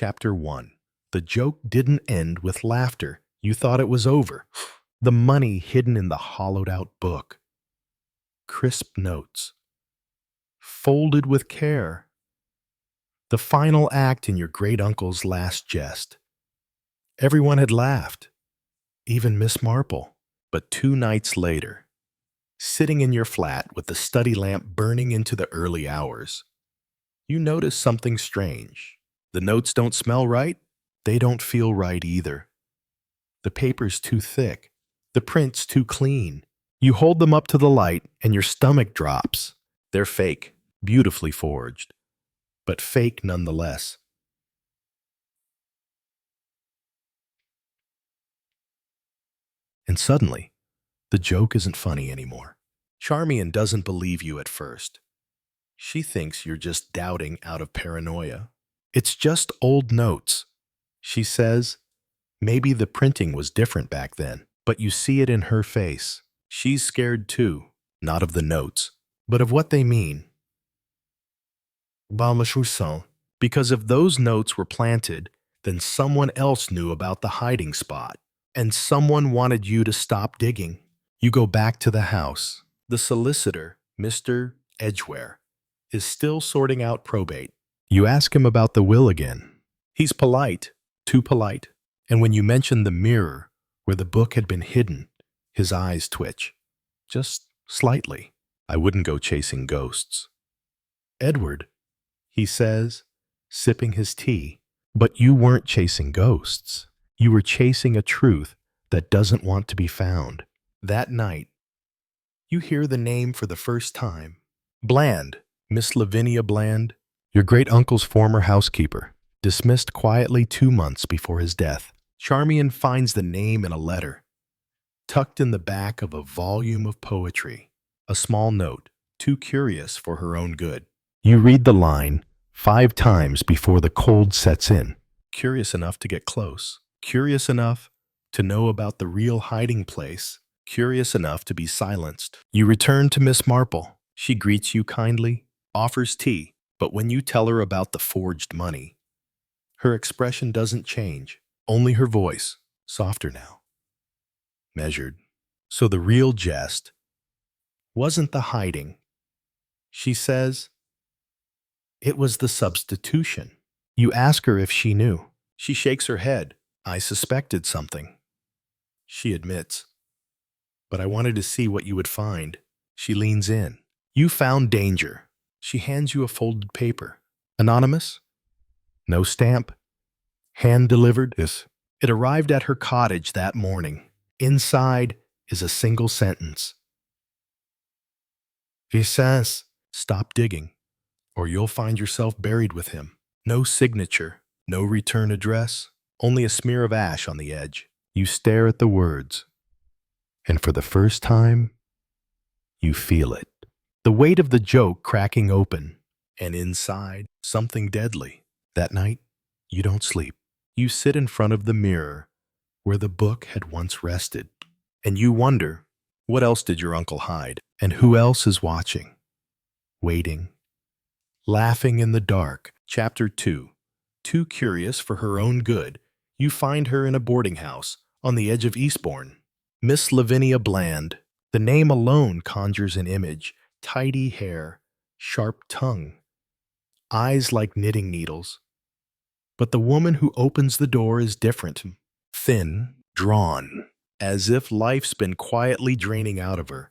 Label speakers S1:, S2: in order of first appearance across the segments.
S1: Chapter 1. The joke didn't end with laughter. You thought it was over. The money hidden in the hollowed-out book. Crisp notes. Folded with care. The final act in your great-uncle's last jest. Everyone had laughed, even Miss Marple. But 2 nights later, sitting in your flat with the study lamp burning into the early hours, you notice something strange. The notes don't smell right. They don't feel right either. The paper's too thick. The print's too clean. You hold them up to the light and your stomach drops. They're fake, beautifully forged, but fake nonetheless. And suddenly, the joke isn't funny anymore. Charmian doesn't believe you at first. She thinks you're just doubting out of paranoia. It's just old notes. She says, maybe the printing was different back then, but you see it in her face. She's scared too, not of the notes, but of what they mean. Because if those notes were planted, then someone else knew about the hiding spot, and someone wanted you to stop digging. You go back to the house. The solicitor, Mr. Edgware, is still sorting out probate. You ask him about the will again. He's polite, too polite, and when you mention the mirror where the book had been hidden, his eyes twitch. Just slightly. I wouldn't go chasing ghosts. Edward, he says, sipping his tea, but you weren't chasing ghosts. You were chasing a truth that doesn't want to be found. That night, you hear the name for the first time. Bland, Miss Lavinia Bland, your great-uncle's former housekeeper, dismissed quietly 2 months before his death. Charmian finds the name in a letter, tucked in the back of a volume of poetry. A small note, too curious for her own good. You read the line 5 times before the cold sets in. Curious enough to get close. Curious enough to know about the real hiding place. Curious enough to be silenced. You return to Miss Marple. She greets you kindly, offers tea, but when you tell her about the forged money, her expression doesn't change, only her voice, softer now, measured. So the real jest wasn't the hiding. She says, it was the substitution. You ask her if she knew. She shakes her head. I suspected something. She admits, but I wanted to see what you would find. She leans in. You found danger. She hands you a folded paper. Anonymous? No stamp. Hand-delivered? Yes. It arrived at her cottage that morning. Inside is a single sentence. He says, stop digging, or you'll find yourself buried with him. No signature, no return address, only a smear of ash on the edge. You stare at the words, and for the first time, you feel it. The weight of the joke cracking open, and inside, something deadly. That night, you don't sleep. You sit in front of the mirror where the book had once rested, and you wonder, what else did your uncle hide? And who else is watching? Waiting. Laughing in the dark. Chapter 2. Too curious for her own good, you find her in a boarding house on the edge of Eastbourne. Miss Lavinia Bland. The name alone conjures an image. Tidy hair, sharp tongue, eyes like knitting needles. But the woman who opens the door is different. Thin, drawn, as if life's been quietly draining out of her.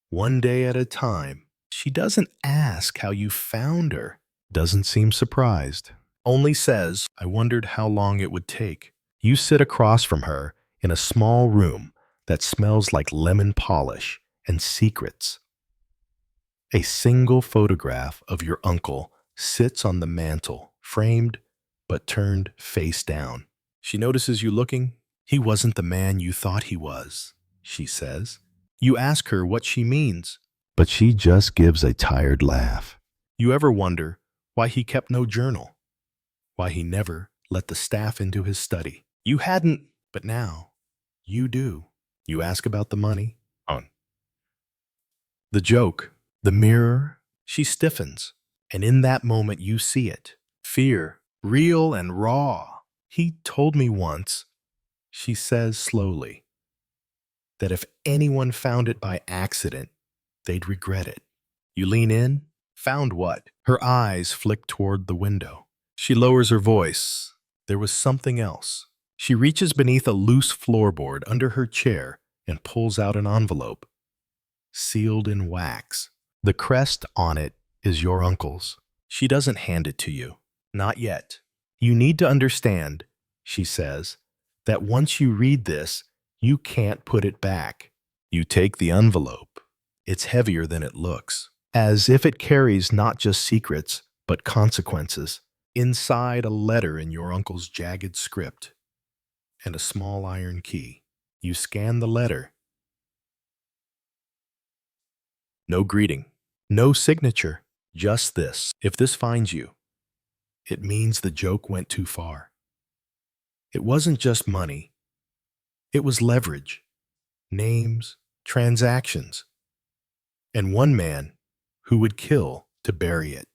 S1: One day at a time. She doesn't ask how you found her, doesn't seem surprised, only says, I wondered how long it would take. You sit across from her in a small room that smells like lemon polish and secrets. A single photograph of your uncle sits on the mantel, framed but turned face down. She notices you looking. He wasn't the man you thought he was, she says. You ask her what she means, but she just gives a tired laugh. You ever wonder why he kept no journal? Why he never let the staff into his study? You hadn't, but now you do. You ask about the money. On. The joke. The mirror, she stiffens, and in that moment you see it. Fear, real and raw. He told me once, she says slowly, that if anyone found it by accident, they'd regret it. You lean in. Found what? Her eyes flick toward the window. She lowers her voice. There was something else. She reaches beneath a loose floorboard under her chair and pulls out an envelope, sealed in wax. The crest on it is your uncle's. She doesn't hand it to you. Not yet. You need to understand, she says, that once you read this, you can't put it back. You take the envelope. It's heavier than it looks, as if it carries not just secrets, but consequences. Inside, a letter in your uncle's jagged script and a small iron key. You scan the letter. No greeting, no signature, just this. If this finds you, it means the joke went too far. It wasn't just money. It was leverage, names, transactions, and one man who would kill to bury it.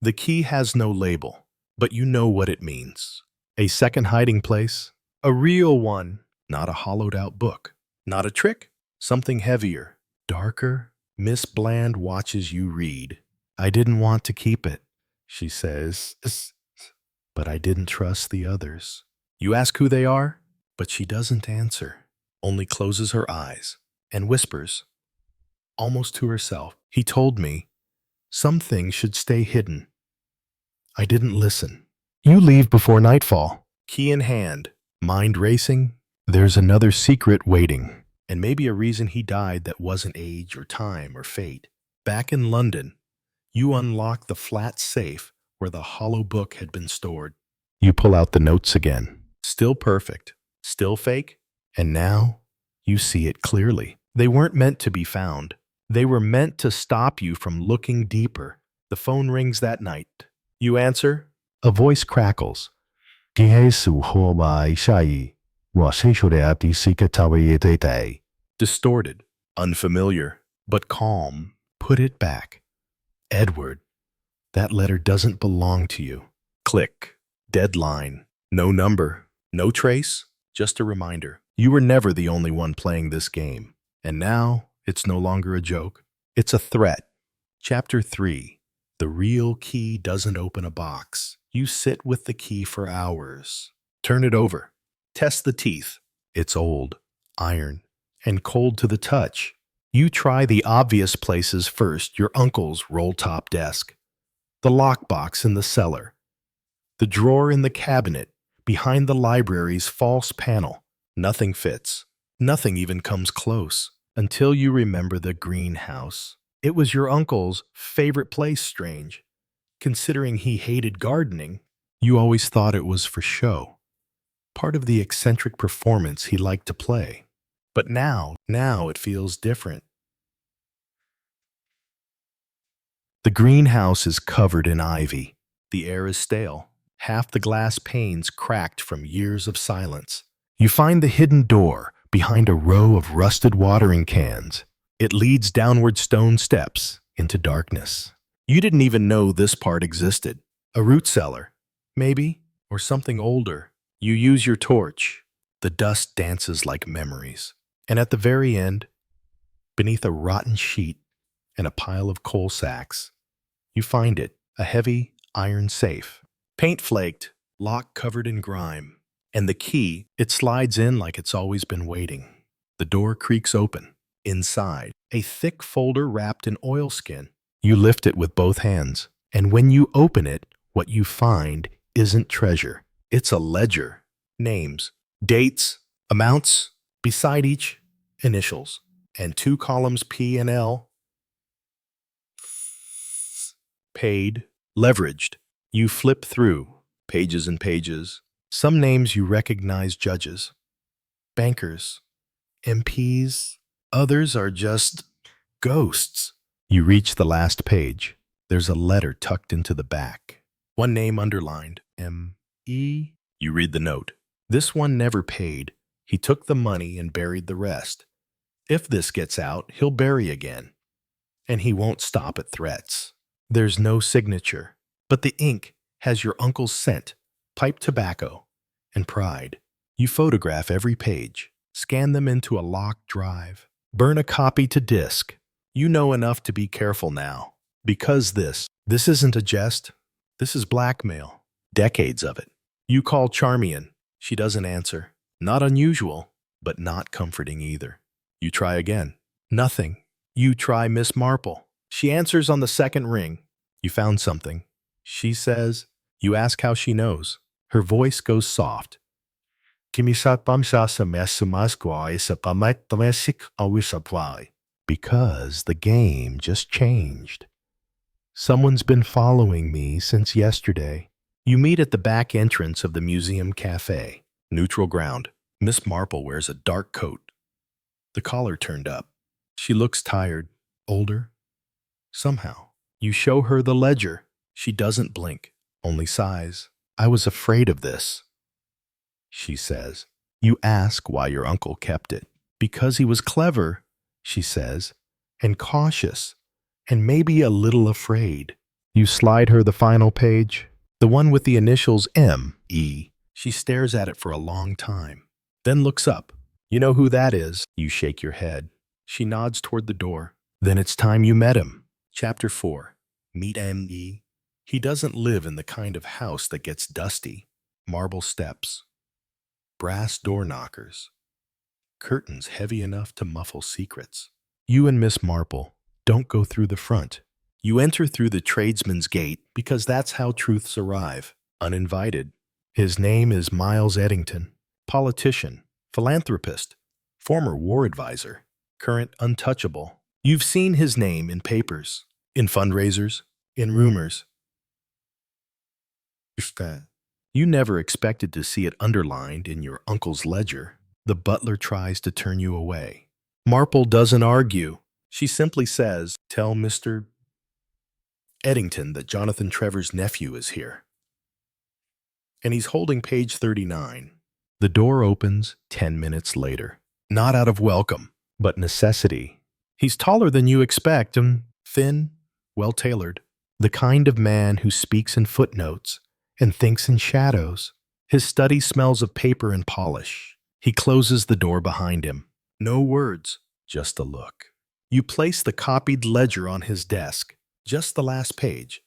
S1: The key has no label, but you know what it means. A second hiding place, a real one, not a hollowed-out book, not a trick, something heavier, darker. Miss Bland watches you read. I didn't want to keep it, she says, but I didn't trust the others. You ask who they are, but she doesn't answer, only closes her eyes and whispers, almost to herself, he told me some things should stay hidden. I didn't listen. You leave before nightfall, key in hand, mind racing. There's another secret waiting, and maybe a reason he died that wasn't age or time or fate. Back in London, you unlock the flat safe where the hollow book had been stored. You pull out the notes again. Still perfect, still fake, and now you see it clearly. They weren't meant to be found. They were meant to stop you from looking deeper. The phone rings that night. You answer. A voice crackles. Distorted, unfamiliar, but calm. Put it back. Edward, that letter doesn't belong to you. Click. Deadline. No number. No trace. Just a reminder. You were never the only one playing this game. And now, it's no longer a joke. It's a threat. Chapter 3. The real key doesn't open a box. You sit with the key for hours. Turn it over. Test the teeth. It's old, iron, and cold to the touch. You try the obvious places first, your uncle's roll-top desk, the lockbox in the cellar, the drawer in the cabinet, behind the library's false panel. Nothing fits. Nothing even comes close. Until you remember the greenhouse. It was your uncle's favorite place, strange. Considering he hated gardening, you always thought it was for show. Part of the eccentric performance he liked to play. But now it feels different. The greenhouse is covered in ivy. The air is stale. Half the glass panes cracked from years of silence. You find the hidden door behind a row of rusted watering cans. It leads downward stone steps into darkness. You didn't even know this part existed. A root cellar, maybe, or something older. You use your torch. The dust dances like memories. And at the very end, beneath a rotten sheet and a pile of coal sacks, you find it, a heavy iron safe. Paint flaked, lock covered in grime. And the key, it slides in like it's always been waiting. The door creaks open. Inside, a thick folder wrapped in oilskin. You lift it with both hands. And when you open it, what you find isn't treasure. It's a ledger. Names, dates, amounts, beside each, initials, and 2 columns P and L. Paid, leveraged. You flip through, pages and pages. Some names you recognize: judges, bankers, MPs. Others are just ghosts. You reach the last page. There's a letter tucked into the back. One name underlined, M.E. You read the note. This one never paid. He took the money and buried the rest. If this gets out, he'll bury again. And he won't stop at threats. There's no signature, but the ink has your uncle's scent pipe tobacco, and pride. You photograph every page, scan them into a locked drive, burn a copy to disk. You know enough to be careful now. Because this isn't a jest. This is blackmail. Decades of it. You call Charmian. She doesn't answer. Not unusual, but not comforting either. You try again. Nothing. You try Miss Marple. She answers on the second ring. You found something. She says. You ask how she knows. Her voice goes soft. Because the game just changed. Someone's been following me since yesterday. You meet at the back entrance of the museum cafe. Neutral ground. Miss Marple wears a dark coat. The collar turned up. She looks tired, older. Somehow, you show her the ledger. She doesn't blink, only sighs. I was afraid of this, she says. You ask why your uncle kept it. Because he was clever, she says, and cautious, and maybe a little afraid. You slide her the final page, the one with the initials M.E. She stares at it for a long time, then looks up. You know who that is. You shake your head. She nods toward the door. Then it's time you met him. Chapter 4. Meet M.E. He doesn't live in the kind of house that gets dusty. Marble steps. Brass door knockers. Curtains heavy enough to muffle secrets. You and Miss Marple don't go through the front. You enter through the tradesman's gate because that's how truths arrive, uninvited. His name is Miles Eddington, politician, philanthropist, former war advisor, current untouchable. You've seen his name in papers, in fundraisers, in rumors. You never expected to see it underlined in your uncle's ledger. The butler tries to turn you away. Marple doesn't argue. She simply says, "Tell Mr. Eddington that Jonathan Trevor's nephew is here." And he's holding page 39. The door opens 10 minutes later. Not out of welcome, but necessity. He's taller than you expect and thin, well-tailored. The kind of man who speaks in footnotes and thinks in shadows. His study smells of paper and polish. He closes the door behind him. No words, just a look. You place the copied ledger on his desk, just the last page.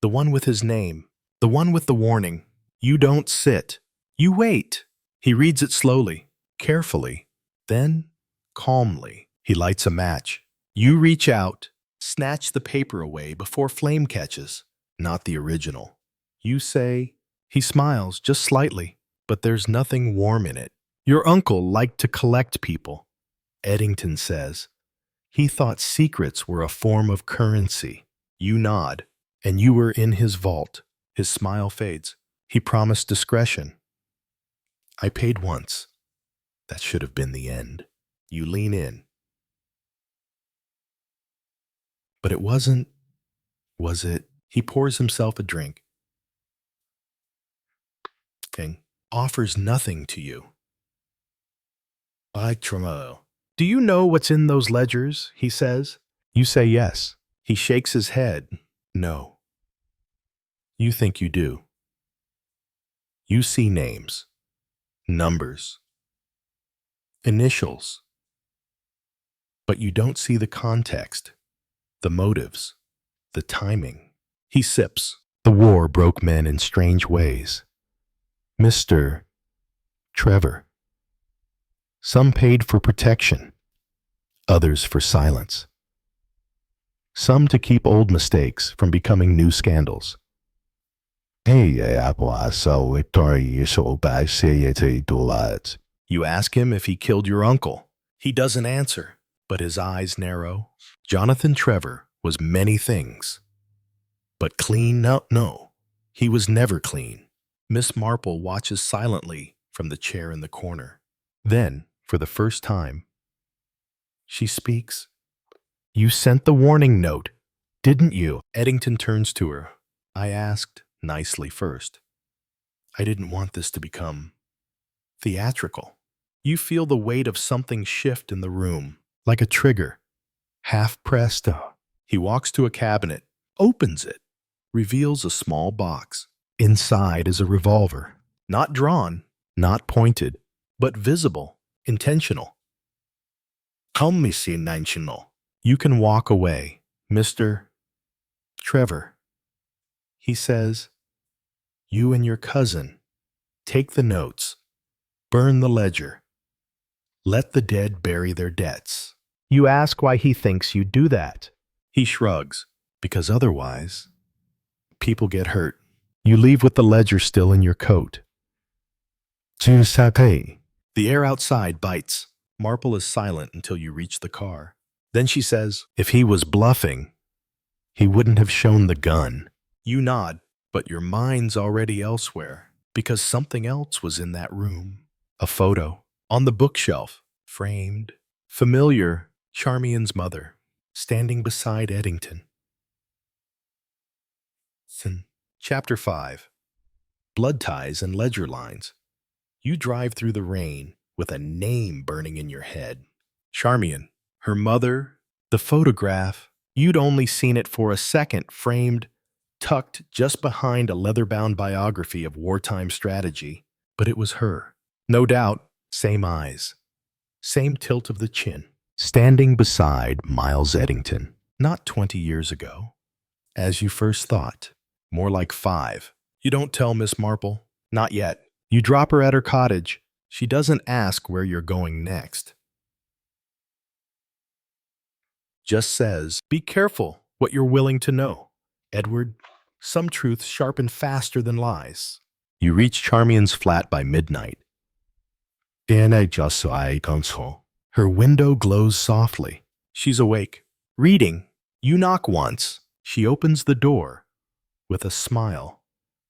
S1: The one with his name, the one with the warning. You don't sit. You wait. He reads it slowly, carefully, then calmly. He lights a match. You reach out, snatch the paper away before flame catches. Not the original. You say, he smiles just slightly, but there's nothing warm in it. Your uncle liked to collect people. Eddington says, he thought secrets were a form of currency. You nod, and you were in his vault. His smile fades. He promised discretion. I paid once. That should have been the end. You lean in. But it wasn't, was it? He pours himself a drink. And offers nothing to you. I tremble. Do you know what's in those ledgers? He says. You say yes. He shakes his head. No. You think you do. You see names, numbers, initials. But you don't see the context, the motives, the timing. He sips. The war broke men in strange ways. Mr. Trevor. Some paid for protection, others for silence. Some to keep old mistakes from becoming new scandals. You ask him if he killed your uncle. He doesn't answer, but his eyes narrow. Jonathan Trevor was many things. But clean? No. He was never clean. Miss Marple watches silently from the chair in the corner. Then, for the first time, she speaks. You sent the warning note, didn't you? Eddington turns to her. I asked nicely first. I didn't want this to become theatrical. You feel the weight of something shift in the room, like a trigger. Half pressed. He walks to a cabinet, opens it. reveals a small box. Inside is a revolver. Not drawn, not pointed, but visible, intentional. Intentional. You can walk away, Mr. Trevor. He says, you and your cousin, take the notes, burn the ledger, let the dead bury their debts. You ask why he thinks you do that. He shrugs, because otherwise, people get hurt. You leave with the ledger still in your coat. The air outside bites. Marple is silent until you reach the car. Then she says, if he was bluffing, he wouldn't have shown the gun. You nod, but your mind's already elsewhere, because something else was in that room. A photo, on the bookshelf, framed, familiar, Charmian's mother, standing beside Eddington. Chapter 5. Blood ties and ledger lines. You drive through the rain with a name burning in your head. Charmian, her mother, the photograph. You'd only seen it for a second, framed, tucked just behind a leather-bound biography of wartime strategy. But it was her. No doubt, same eyes, same tilt of the chin. Standing beside Miles Eddington, not 20 years ago. As you first thought, more like 5. You don't tell Miss Marple, not yet. You drop her at her cottage. She doesn't ask where you're going next. Just says, be careful what you're willing to know. Edward, some truths sharpen faster than lies. You reach Charmian's flat by midnight. Her window glows softly. She's awake, reading. You knock once. She opens the door with a smile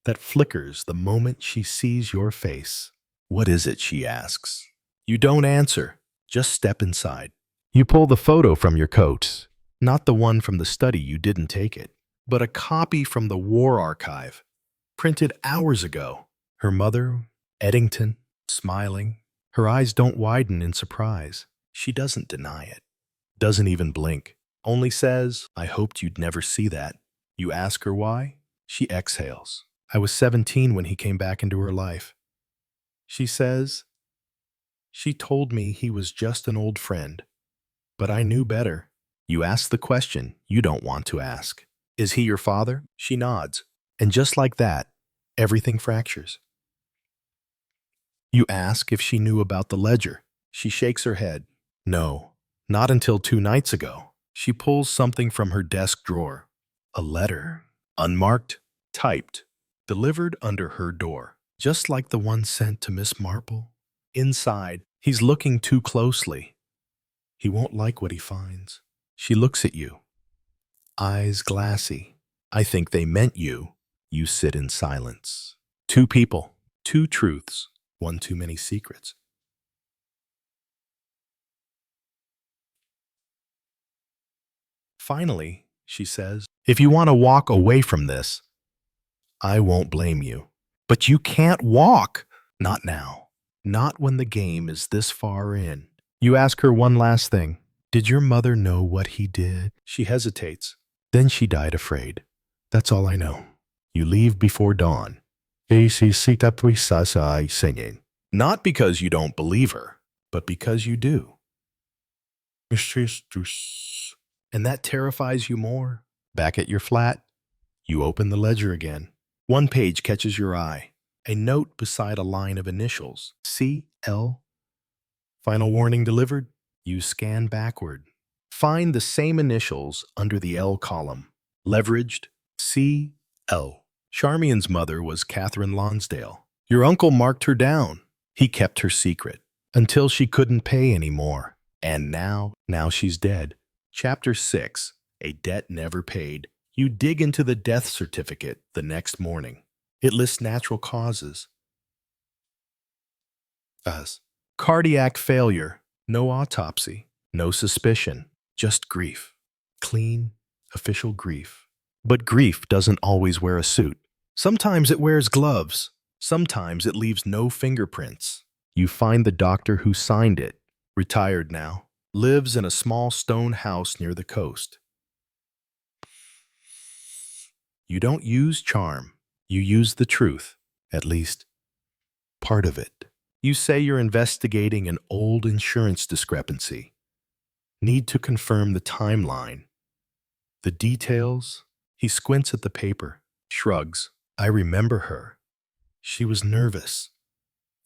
S1: that flickers the moment she sees your face. What is it, she asks. You don't answer, just step inside. You pull the photo from your coat, not the one from the study, you didn't take it, but a copy from the War Archive, printed hours ago. Her mother, Eddington, smiling. Her eyes don't widen in surprise. She doesn't deny it, doesn't even blink, only says, I hoped you'd never see that. You ask her why? She exhales. I was 17 when he came back into her life. She says, she told me he was just an old friend, but I knew better. You ask the question you don't want to ask. Is he your father? She nods, and just like that, everything fractures. You ask if she knew about the ledger. She shakes her head. No, not until 2 nights ago. She pulls something from her desk drawer. A letter, unmarked, typed, delivered under her door, just like the one sent to Miss Marple. Inside, he's looking too closely. He won't like what he finds. She looks at you, eyes glassy. I think they meant you. You sit in silence. 2 people, 2 truths, 1 too many secrets. Finally, she says, if you want to walk away from this, I won't blame you. But you can't walk. Not now. Not when the game is this far in. You ask her one last thing. Did your mother know what he did? She hesitates. Then she died afraid. That's all I know. You leave before dawn. Not because you don't believe her, but because you do. And that terrifies you more. Back at your flat, you open the ledger again. One page catches your eye. A note beside a line of initials. C.L. Final warning delivered. You scan backward. Find the same initials under the L column. Leveraged. C.L. Charmian's mother was Catherine Lonsdale. Your uncle marked her down. He kept her secret until she couldn't pay anymore. And now she's dead. Chapter 6. A debt never paid. You dig into the death certificate the next morning. It lists natural causes. Cardiac failure. No autopsy. No suspicion. Just grief. Clean, official grief. But grief doesn't always wear a suit. Sometimes it wears gloves. Sometimes it leaves no fingerprints. You find the doctor who signed it. Retired now. Lives in a small stone house near the coast. You don't use charm. You use the truth, at least part of it. You say you're investigating an old insurance discrepancy. Need to confirm the timeline. The details? He squints at the paper, shrugs. I remember her. She was nervous.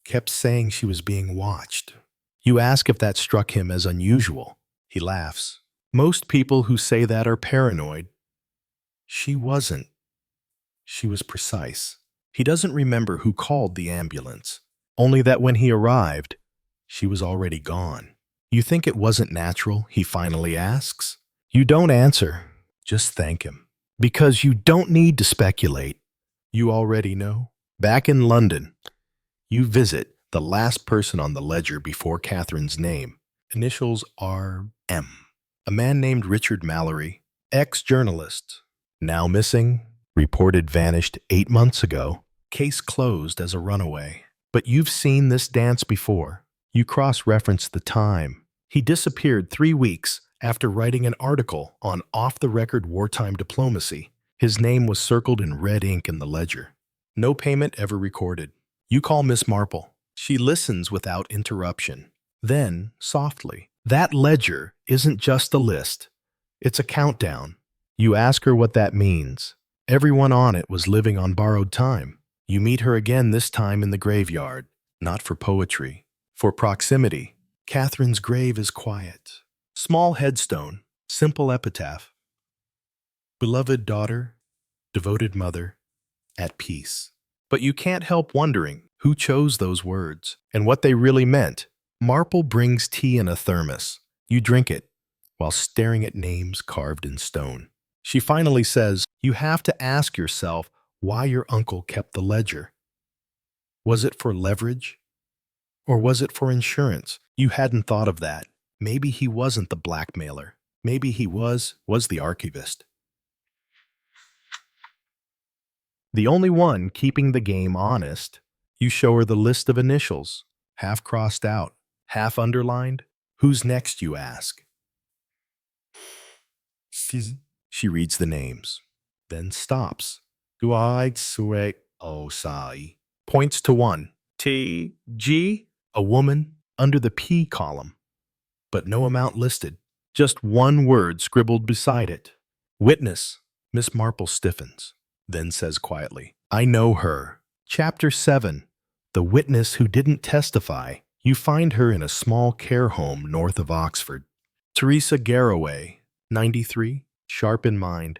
S1: Kept saying she was being watched. You ask if that struck him as unusual. He laughs. Most people who say that are paranoid. She wasn't. She was precise. He doesn't remember who called the ambulance, only that when he arrived, she was already gone. You think it wasn't natural, he finally asks. You don't answer, just thank him. Because you don't need to speculate. You already know. Back in London, you visit the last person on the ledger before Catherine's name. Initials are M. A man named Richard Mallory, ex-journalist. Now missing, reported vanished 8 months ago. Case closed as a runaway. But you've seen this dance before. You cross-reference the time. He disappeared 3 weeks after writing an article on off-the-record wartime diplomacy. His name was circled in red ink in the ledger. No payment ever recorded. You call Miss Marple. She listens without interruption. Then, softly, that ledger isn't just a list. It's a countdown. You ask her what that means. Everyone on it was living on borrowed time. You meet her again, this time in the graveyard. Not for poetry, for proximity. Catherine's grave is quiet. Small headstone, simple epitaph. Beloved daughter, devoted mother, at peace. But you can't help wondering who chose those words and what they really meant. Marple brings tea in a thermos. You drink it while staring at names carved in stone. She finally says, you have to ask yourself why your uncle kept the ledger. Was it for leverage? Or was it for insurance? You hadn't thought of that. Maybe he wasn't the blackmailer. Maybe he was the archivist. The only one keeping the game honest. You show her the list of initials, half crossed out, half underlined. Who's next, you ask? She reads the names, then stops. Points to one. T.G. A woman under the P column, but no amount listed. Just one word scribbled beside it. Witness. Miss Marple stiffens, then says quietly, I know her. Chapter 7. The witness who didn't testify. You find her in a small care home north of Oxford. Teresa Garraway, 93, sharp in mind,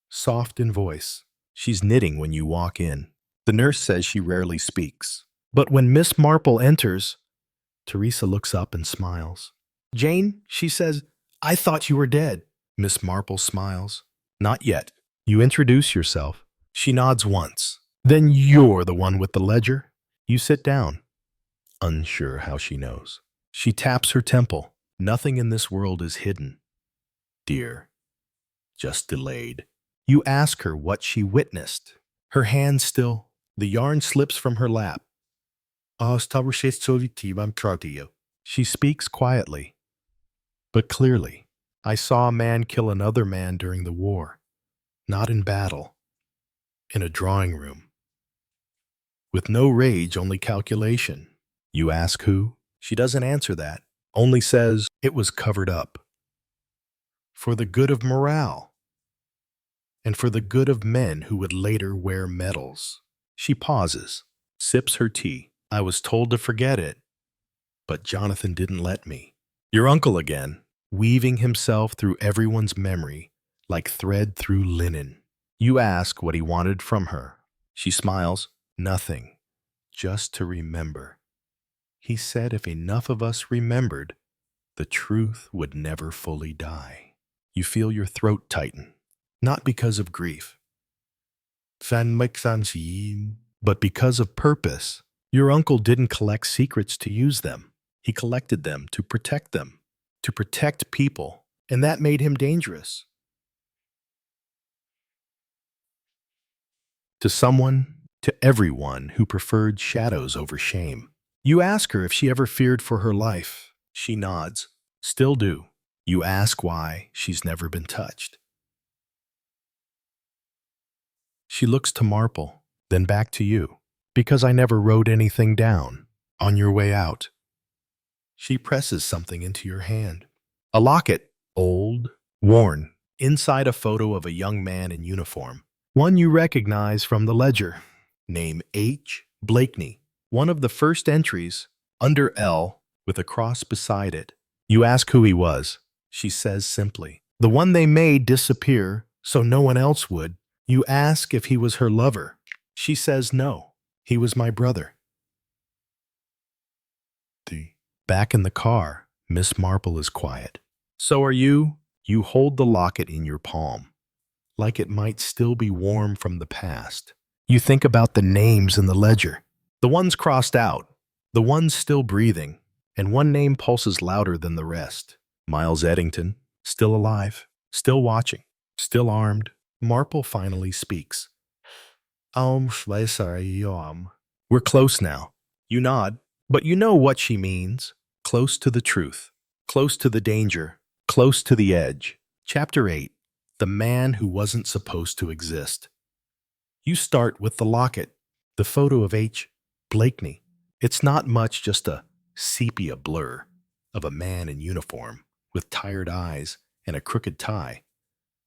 S1: soft in voice. She's knitting when you walk in. The nurse says she rarely speaks. But when Miss Marple enters, Teresa looks up and smiles. Jane, she says, I thought you were dead. Miss Marple smiles. Not yet. You introduce yourself. She nods once. Then you're the one with the ledger. You sit down, unsure how she knows. She taps her temple. Nothing in this world is hidden, dear. Just delayed. You ask her what she witnessed. Her hand still. The yarn slips from her lap. She speaks quietly, but clearly. I saw a man kill another man during the war. Not in battle. In a drawing room. With no rage, only calculation. You ask who? She doesn't answer that. Only says it was covered up. For the good of morale. And for the good of men who would later wear medals. She pauses, sips her tea. I was told to forget it, but Jonathan didn't let me. Your uncle again, weaving himself through everyone's memory like thread through linen. You ask what he wanted from her. She smiles. Nothing, just to remember. He said if enough of us remembered, the truth would never fully die. You feel your throat tighten, not because of grief, but because of purpose. Your uncle didn't collect secrets to use them. He collected them, to protect people, and that made him dangerous. To someone, to everyone who preferred shadows over shame. You ask her if she ever feared for her life. She nods. Still do. You ask why she's never been touched. She looks to Marple, then back to you. Because I never wrote anything down. On your way out. She presses something into your hand. A locket, old, worn, inside a photo of a young man in uniform. One you recognize from the ledger. Name H. Blakeney. One of the first entries, under L, with a cross beside it. You ask who he was. She says simply, the one they made disappear so no one else would. You ask if he was her lover. She says no, he was my brother. Back in the car, Miss Marple is quiet. So are you? You hold the locket in your palm, like it might still be warm from the past. You think about the names in the ledger, the ones crossed out, the ones still breathing, and one name pulses louder than the rest. Miles Eddington, still alive, still watching, still armed. Marple finally speaks. We're close now. You nod, but you know what she means. Close to the truth, close to the danger, close to the edge. Chapter 8. The man who wasn't supposed to exist. You start with the locket, the photo of H. Blakeney. It's not much, just a sepia blur of a man in uniform with tired eyes and a crooked tie.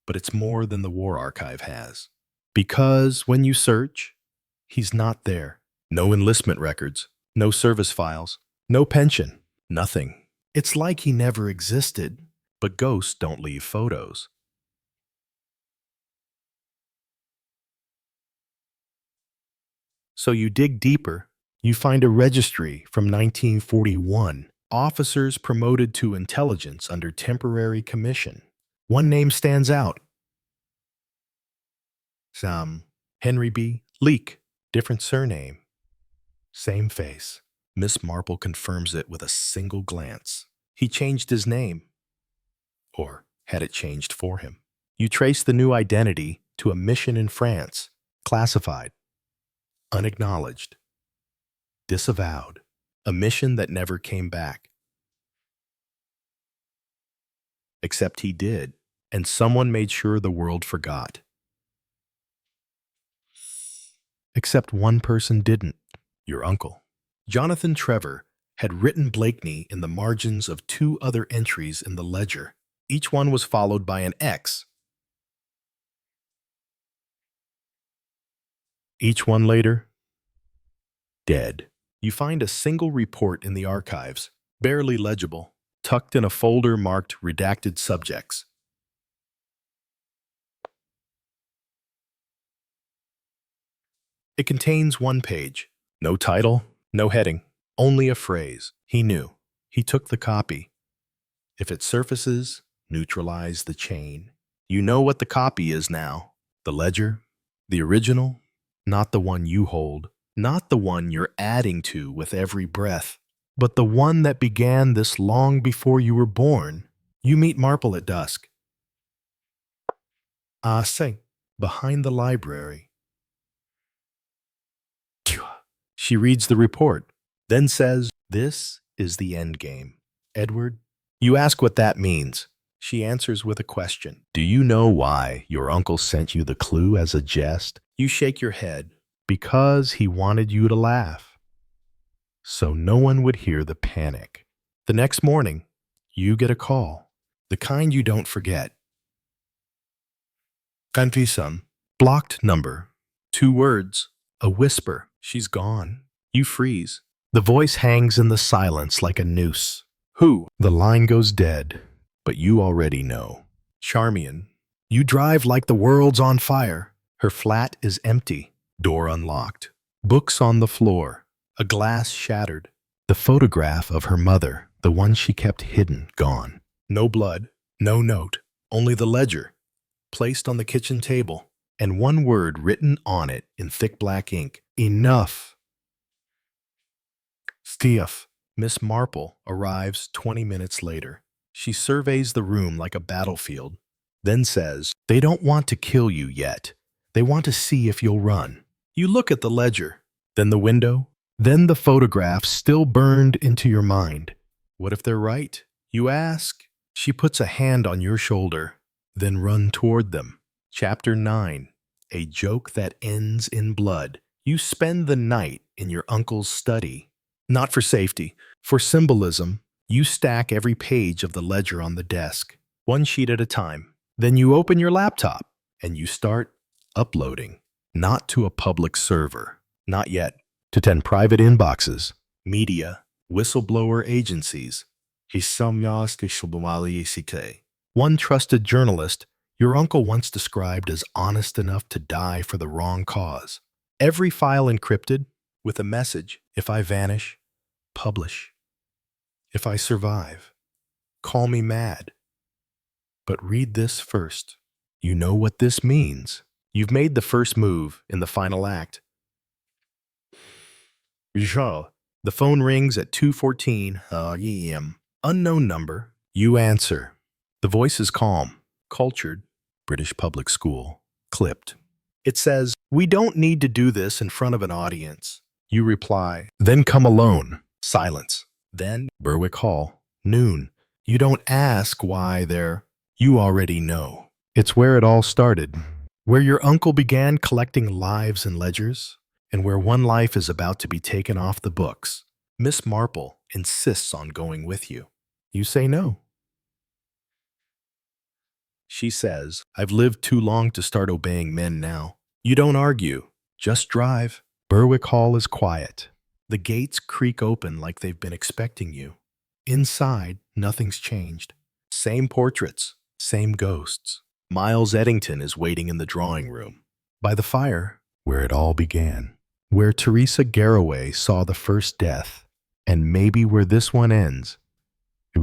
S1: But it's more than the War Archive has. Because when you search, he's not there. No enlistment records, no service files, no pension, nothing. It's like he never existed, but ghosts don't leave photos. So you dig deeper, you find a registry from 1941, officers promoted to intelligence under temporary commission. One name stands out. Henry B. Leake, different surname. Same face. Miss Marple confirms it with a single glance. He changed his name. Or had it changed for him. You trace the new identity to a mission in France, classified, unacknowledged, disavowed, a mission that never came back. Except he did, and someone made sure the world forgot. Except one person didn't, your uncle. Jonathan Trevor had written Blakeney in the margins of 2 other entries in the ledger. Each one was followed by an X. Each one later, dead. You find a single report in the archives, barely legible, tucked in a folder marked redacted subjects. It contains 1 page. No title, no heading, only a phrase. He knew. He took the copy. If it surfaces, neutralize the chain. You know what the copy is now. The ledger, the original, not the one you hold, not the one you're adding to with every breath, but the one that began this long before you were born. You meet Marple at dusk. Say, behind the library. She reads the report, then says, "This is the end game. Edward." You ask what that means. She answers with a question. "Do you know why your uncle sent you the clue as a jest?" You shake your head. "Because he wanted you to laugh, so no one would hear the panic." The next morning, you get a call, the kind you don't forget. Confisum, blocked number, 2 words, a whisper. She's gone. You freeze. The voice hangs in the silence like a noose. Who? The line goes dead, but you already know. Charmian. You drive like the world's on fire. Her flat is empty, door unlocked, books on the floor, a glass shattered. The photograph of her mother, the one she kept hidden, gone. No blood, no note, only the ledger, placed on the kitchen table, and 1 word written on it in thick black ink. Enough. Stiff. Miss Marple arrives 20 minutes later. She surveys the room like a battlefield, then says, "They don't want to kill you yet. They want to see if you'll run." You look at the ledger, then the window, then the photograph still burned into your mind. What if they're right? You ask. She puts a hand on your shoulder, then run toward them. Chapter 9. A joke that ends in blood. You spend the night in your uncle's study. Not for safety, for symbolism. You stack every page of the ledger on the desk, one sheet at a time. Then you open your laptop and you start uploading. Not to a public server. Not yet. To 10 private inboxes. Media. Whistleblower agencies. One trusted journalist your uncle once described as honest enough to die for the wrong cause. Every file encrypted with a message: if I vanish, publish. If I survive, call me mad. But read this first. You know what this means. You've made the first move in the final act. The phone rings at 2:14 a.m. Unknown number. You answer. The voice is calm, cultured, British public school, clipped. It says, "We don't need to do this in front of an audience." You reply, "Then come alone." Silence. Then, Berwick Hall, noon. You don't ask why there. You already know. It's where it all started. Where your uncle began collecting lives and ledgers, and where one life is about to be taken off the books. Miss Marple insists on going with you. You say no. She says, "I've lived too long to start obeying men now." You don't argue, just drive. Berwick Hall is quiet. The gates creak open like they've been expecting you. Inside, nothing's changed. Same portraits, same ghosts. Miles Eddington is waiting in the drawing room. By the fire, where it all began. Where Teresa Garraway saw the first death. And maybe where this one ends. He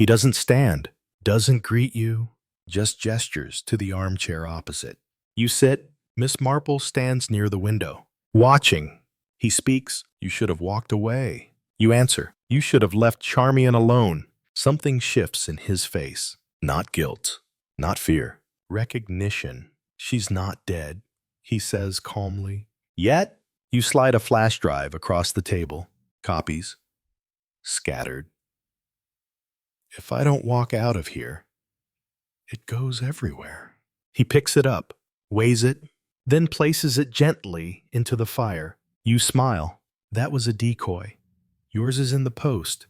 S1: doesn't stand, doesn't greet you, just gestures to the armchair opposite. You sit. Miss Marple stands near the window, watching. He speaks. "You should have walked away." You answer. "You should have left Charmian alone." Something shifts in his face. Not guilt, not fear. Recognition. She's not dead, he says calmly. Yet, you slide a flash drive across the table. Copies. Scattered. If I don't walk out of here, it goes everywhere. He picks it up, weighs it, then places it gently into the fire. You smile. That was a decoy. Yours is in the post.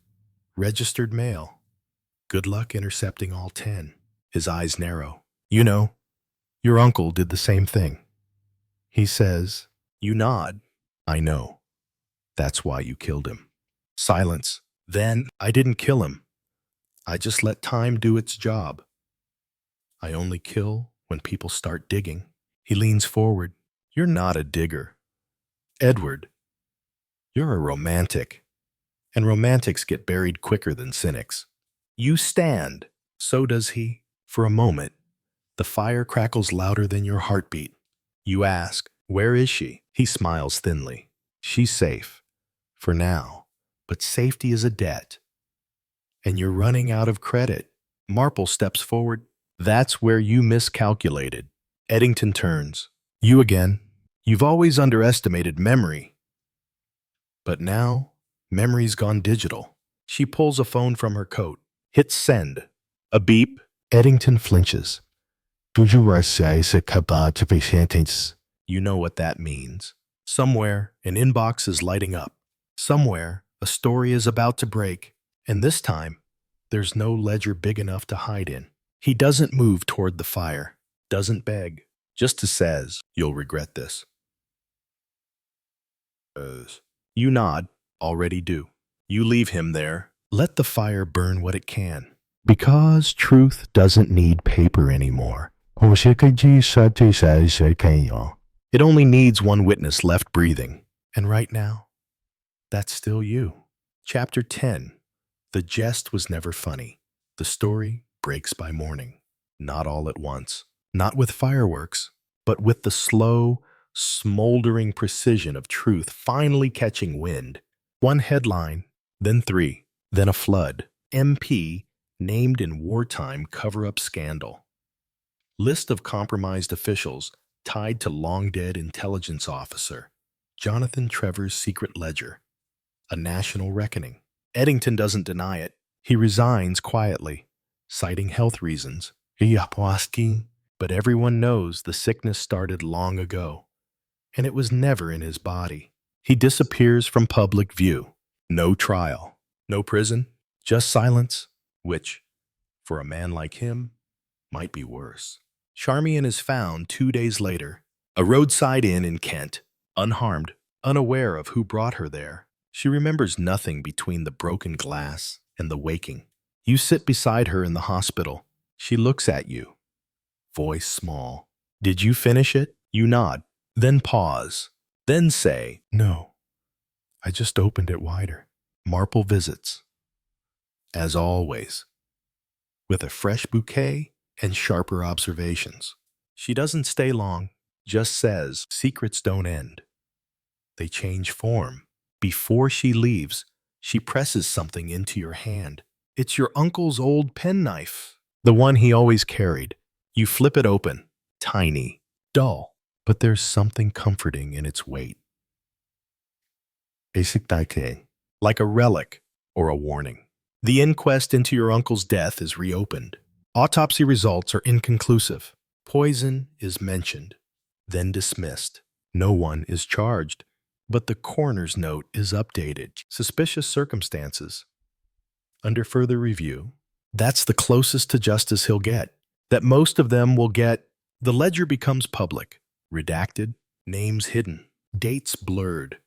S1: Registered mail. Good luck intercepting all 10. His eyes narrow. You know, your uncle did the same thing. He says, you nod. I know. That's why you killed him. Silence. Then, I didn't kill him. I just let time do its job. I only kill when people start digging. He leans forward. You're not a digger. Edward, you're a romantic. And romantics get buried quicker than cynics. You stand. So does he. For a moment, the fire crackles louder than your heartbeat. You ask, where is she? He smiles thinly. She's safe. For now. But safety is a debt. And you're running out of credit. Marple steps forward. That's where you miscalculated. Eddington turns. You again. You've always underestimated memory. But now, memory's gone digital. She pulls a phone from her coat. Hits send. A beep. Eddington flinches. You know what that means. Somewhere, an inbox is lighting up. Somewhere, a story is about to break. And this time, there's no ledger big enough to hide in. He doesn't move toward the fire. Doesn't beg. Just says, you'll regret this. You nod. Already do. You leave him there. Let the fire burn what it can. Because truth doesn't need paper anymore. It only needs one witness left breathing. And right now, that's still you. Chapter 10. The jest was never funny. The story breaks by morning. Not all at once. Not with fireworks, but with the slow, smoldering precision of truth finally catching wind. One headline, then 3, then a flood. MP named in wartime cover-up scandal. List of compromised officials tied to long-dead intelligence officer. Jonathan Trevor's secret ledger. A national reckoning. Eddington doesn't deny it. He resigns quietly, citing health reasons. But but everyone knows the sickness started long ago, and it was never in his body. He disappears from public view. No trial, no prison, just silence, which, for a man like him, might be worse. Charmian is found 2 days later, a roadside inn in Kent, unharmed, unaware of who brought her there. She remembers nothing between the broken glass and the waking. You sit beside her in the hospital. She looks at you, voice small. Did you finish it? You nod, then pause, then say, no, I just opened it wider. Marple visits, as always, with a fresh bouquet and sharper observations. She doesn't stay long, just says, secrets don't end. They change form. Before she leaves, she presses something into your hand. It's your uncle's old penknife, the one he always carried. You flip it open, tiny, dull, but there's something comforting in its weight. Like a relic or a warning. The inquest into your uncle's death is reopened. Autopsy results are inconclusive. Poison is mentioned, then dismissed. No one is charged, but the coroner's note is updated. Suspicious circumstances. Under further review, that's the closest to justice he'll get. That most of them will get. The ledger becomes public, redacted, names hidden, dates blurred.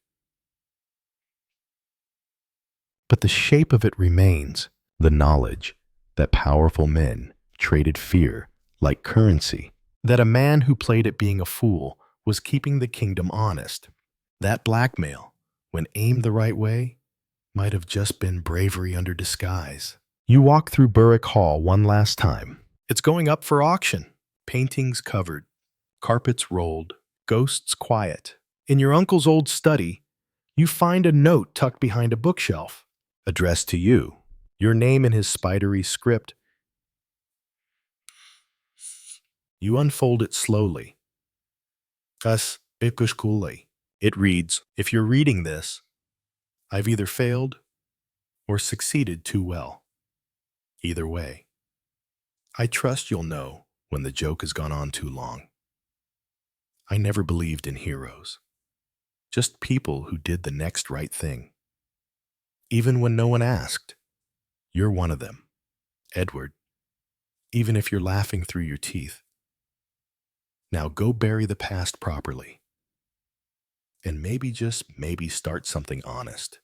S1: But the shape of it remains, the knowledge that powerful men traded fear like currency, that a man who played at being a fool was keeping the kingdom honest. That blackmail, when aimed the right way, might have just been bravery under disguise. You walk through Berwick Hall one last time. It's going up for auction. Paintings covered, carpets rolled, ghosts quiet. In your uncle's old study, you find a note tucked behind a bookshelf, addressed to you, your name in his spidery script. You unfold it slowly. Gus Ikushkule. It reads, if you're reading this, I've either failed or succeeded too well. Either way, I trust you'll know when the joke has gone on too long. I never believed in heroes, just people who did the next right thing. Even when no one asked, you're one of them, Edward, even if you're laughing through your teeth. Now go bury the past properly, and maybe, just maybe, start something honest.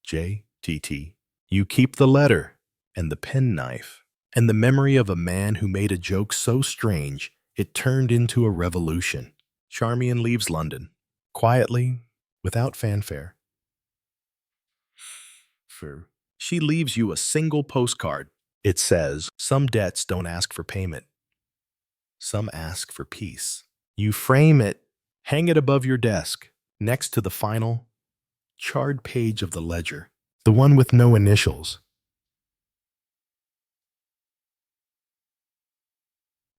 S1: J.T.T. You keep the letter, and the penknife, and the memory of a man who made a joke so strange it turned into a revolution. Charmian leaves London, quietly, without fanfare. She leaves you a single postcard. It says, some debts don't ask for payment. Some ask for peace. You frame it, hang it above your desk, next to the final, charred page of the ledger, the one with no initials.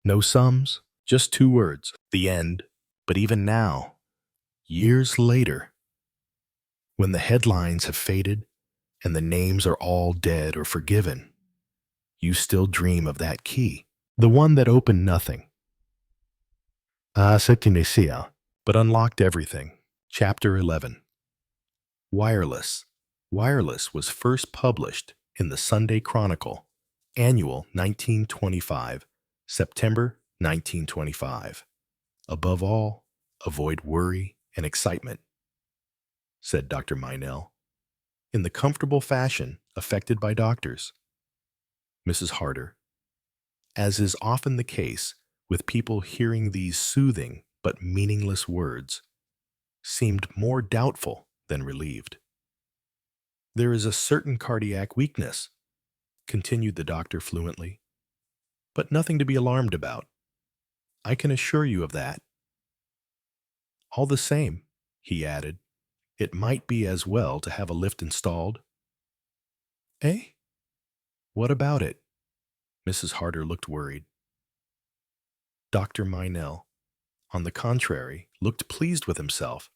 S1: No sums, just 2 words, the end. But even now, years later, when the headlines have faded and the names are all dead or forgiven, you still dream of that key, the one that opened nothing. But unlocked everything. Chapter 11. Wireless. Wireless was first published in the Sunday Chronicle, Annual 1925, September 1925. Above all, avoid worry and excitement, said Dr. Meinel, in the comfortable fashion affected by doctors. Mrs. Harder, as is often the case with people hearing these soothing but meaningless words, seemed more doubtful than relieved. There is a certain cardiac weakness, continued the doctor fluently, but nothing to be alarmed about. I can assure you of that. All the same, he added, it might be as well to have a lift installed. Eh? What about it? Mrs. Harder looked worried. Dr. Meinel, on the contrary, looked pleased with himself.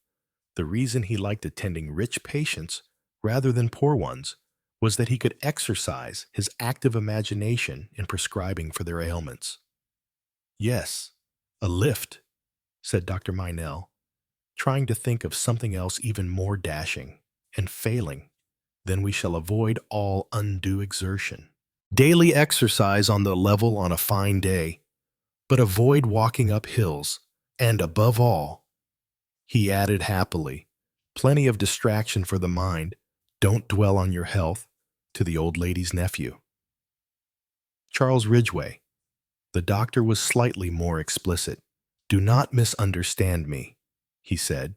S1: The reason he liked attending rich patients rather than poor ones was that he could exercise his active imagination in prescribing for their ailments. Yes, a lift, said Dr. Minell, trying to think of something else even more dashing, and failing. Then we shall avoid all undue exertion. Daily exercise on the level on a fine day, but avoid walking up hills, and above all, he added happily, plenty of distraction for the mind. Don't dwell on your health, to the old lady's nephew. Charles Ridgway. The doctor was slightly more explicit. Do not misunderstand me, he said.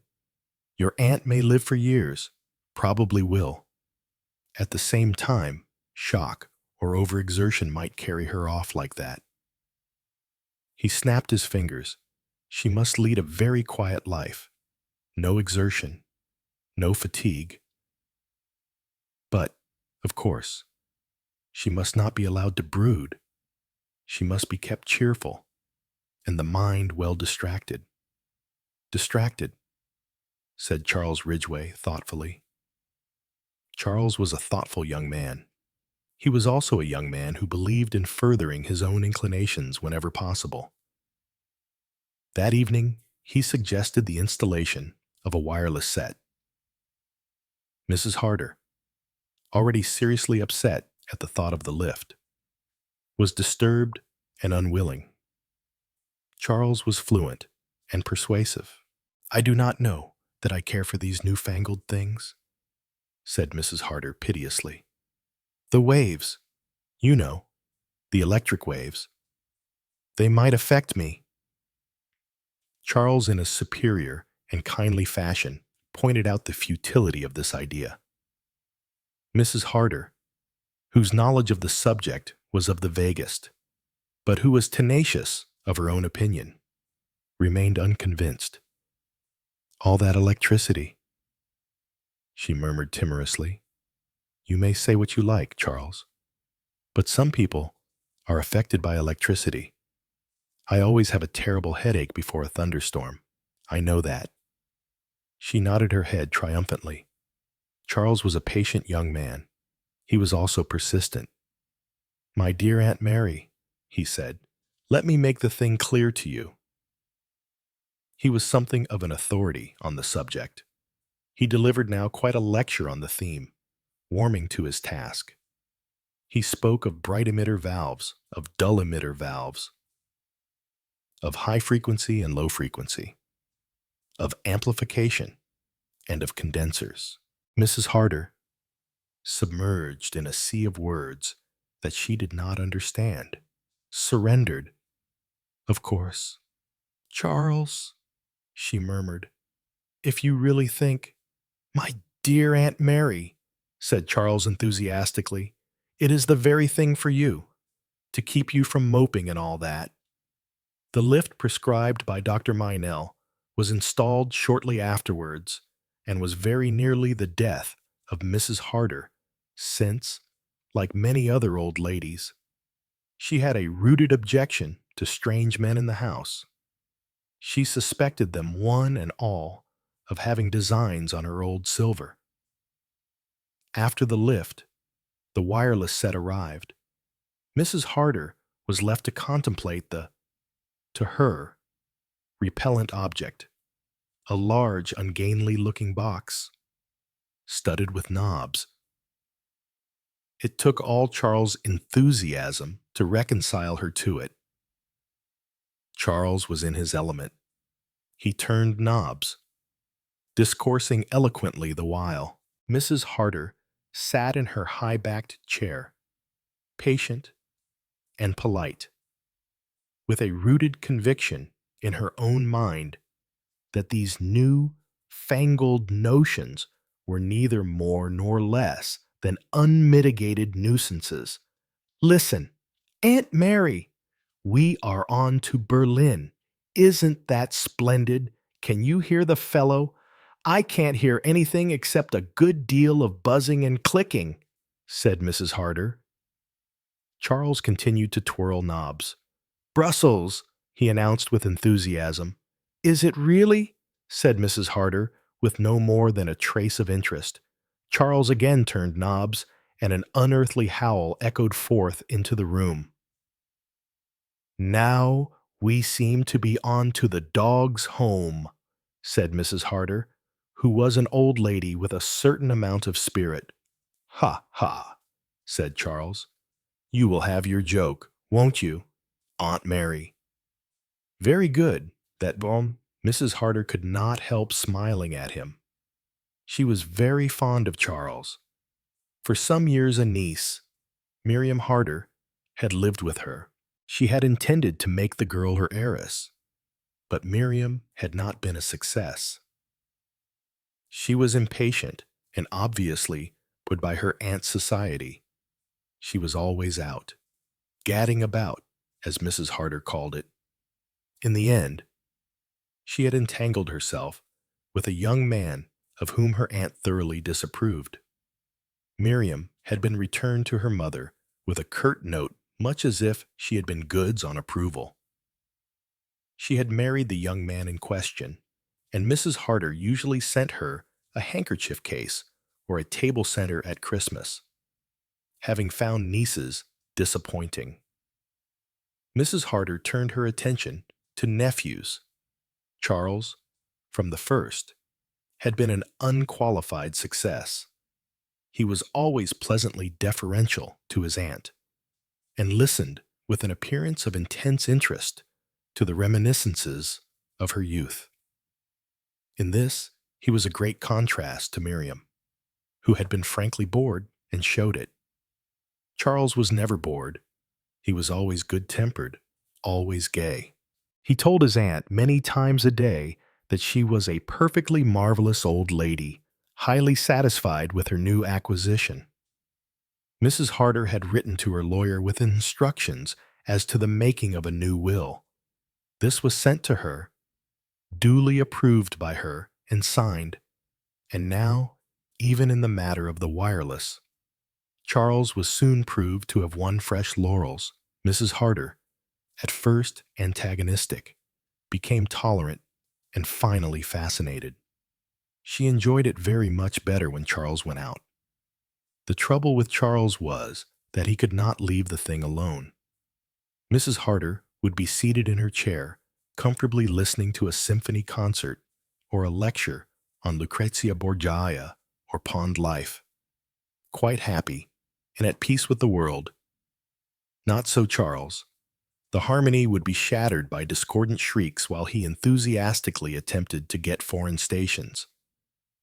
S1: Your aunt may live for years, probably will. At the same time, shock or overexertion might carry her off like that. He snapped his fingers. She must lead a very quiet life. No exertion, no fatigue. But, of course, she must not be allowed to brood. She must be kept cheerful, and the mind well distracted. Distracted, said Charles Ridgway thoughtfully. Charles was a thoughtful young man. He was also a young man who believed in furthering his own inclinations whenever possible. That evening, he suggested the installation of a wireless set. Mrs. Harder, already seriously upset at the thought of the lift, was disturbed and unwilling. Charles was fluent and persuasive. I do not know that I care for these newfangled things, said Mrs. Harder piteously. The waves, you know, the electric waves, they might affect me. Charles, in a superior and kindly fashion, pointed out the futility of this idea. Mrs. Harder, whose knowledge of the subject was of the vaguest, but who was tenacious of her own opinion, remained unconvinced. All that electricity, she murmured timorously. You may say what you like, Charles, but some people are affected by electricity. I always have a terrible headache before a thunderstorm. I know that. She nodded her head triumphantly. Charles was a patient young man. He was also persistent. My dear Aunt Mary, he said, let me make the thing clear to you. He was something of an authority on the subject. He delivered now quite a lecture on the theme, warming to his task. He spoke of bright emitter valves, of dull emitter valves, of high frequency and low frequency, of amplification, and of condensers. Mrs. Harder, submerged in a sea of words that she did not understand, surrendered. Of course, Charles, she murmured, if you really think, my dear Aunt Mary, said Charles enthusiastically, it is the very thing for you, to keep you from moping and all that. The lift prescribed by Dr. Minell was installed shortly afterwards and was very nearly the death of Mrs. Harder, since, like many other old ladies, she had a rooted objection to strange men in the house. She suspected them one and all of having designs on her old silver. After the lift, the wireless set arrived. Mrs. Harder was left to contemplate the, to her, repellent object, a large, ungainly-looking box, studded with knobs. It took all Charles' enthusiasm to reconcile her to it. Charles was in his element. He turned knobs, discoursing eloquently the while. Mrs. Harder sat in her high-backed chair, patient and polite, with a rooted conviction in her own mind that these new fangled notions were neither more nor less than unmitigated nuisances. Listen, Aunt Mary, we are on to Berlin. Isn't that splendid? Can you hear the fellow? I can't hear anything except a good deal of buzzing and clicking, said Mrs. Harder. Charles continued to twirl knobs. Brussels, he announced with enthusiasm. Is it really? Said Mrs. Harder, with no more than a trace of interest. Charles again turned knobs, and an unearthly howl echoed forth into the room. Now "We seem to be on to the dog's home," said Mrs. Harder, who was an old lady with a certain amount of spirit. "Ha, ha," said Charles. "You will have your joke, won't you, Aunt Mary?" "Very good, that bon." Mrs. Harder could not help smiling at him. She was very fond of Charles. For some years a niece, Miriam Harder, had lived with her. She had intended to make the girl her heiress, but Miriam had not been a success. She was impatient and obviously put by her aunt's society. She was always out, gadding about, as Mrs. Harder called it. In the end, she had entangled herself with a young man of whom her aunt thoroughly disapproved. Miriam had been returned to her mother with a curt note, much as if she had been goods on approval. She had married the young man in question, and Mrs. Harder usually sent her a handkerchief case or a table center at Christmas, having found nieces disappointing. Mrs. Harder turned her attention to nephews. Charles, from the first, had been an unqualified success. He was always pleasantly deferential to his aunt, and listened with an appearance of intense interest to the reminiscences of her youth. In this, he was a great contrast to Miriam, who had been frankly bored and showed it. Charles was never bored. He was always good-tempered, always gay. He told his aunt many times a day that she was a perfectly marvelous old lady, highly satisfied with her new acquisition. Mrs. Harder had written to her lawyer with instructions as to the making of a new will. This was sent to her, duly approved by her and signed, and now, even in the matter of the wireless, Charles was soon proved to have won fresh laurels. Mrs. Harder, at first antagonistic, became tolerant and finally fascinated. She enjoyed it very much better when Charles went out. The trouble with Charles was that he could not leave the thing alone. Mrs. Harder would be seated in her chair, comfortably listening to a symphony concert or a lecture on Lucrezia Borgia or Pond Life, quite happy and at peace with the world. Not so Charles. The harmony would be shattered by discordant shrieks while he enthusiastically attempted to get foreign stations.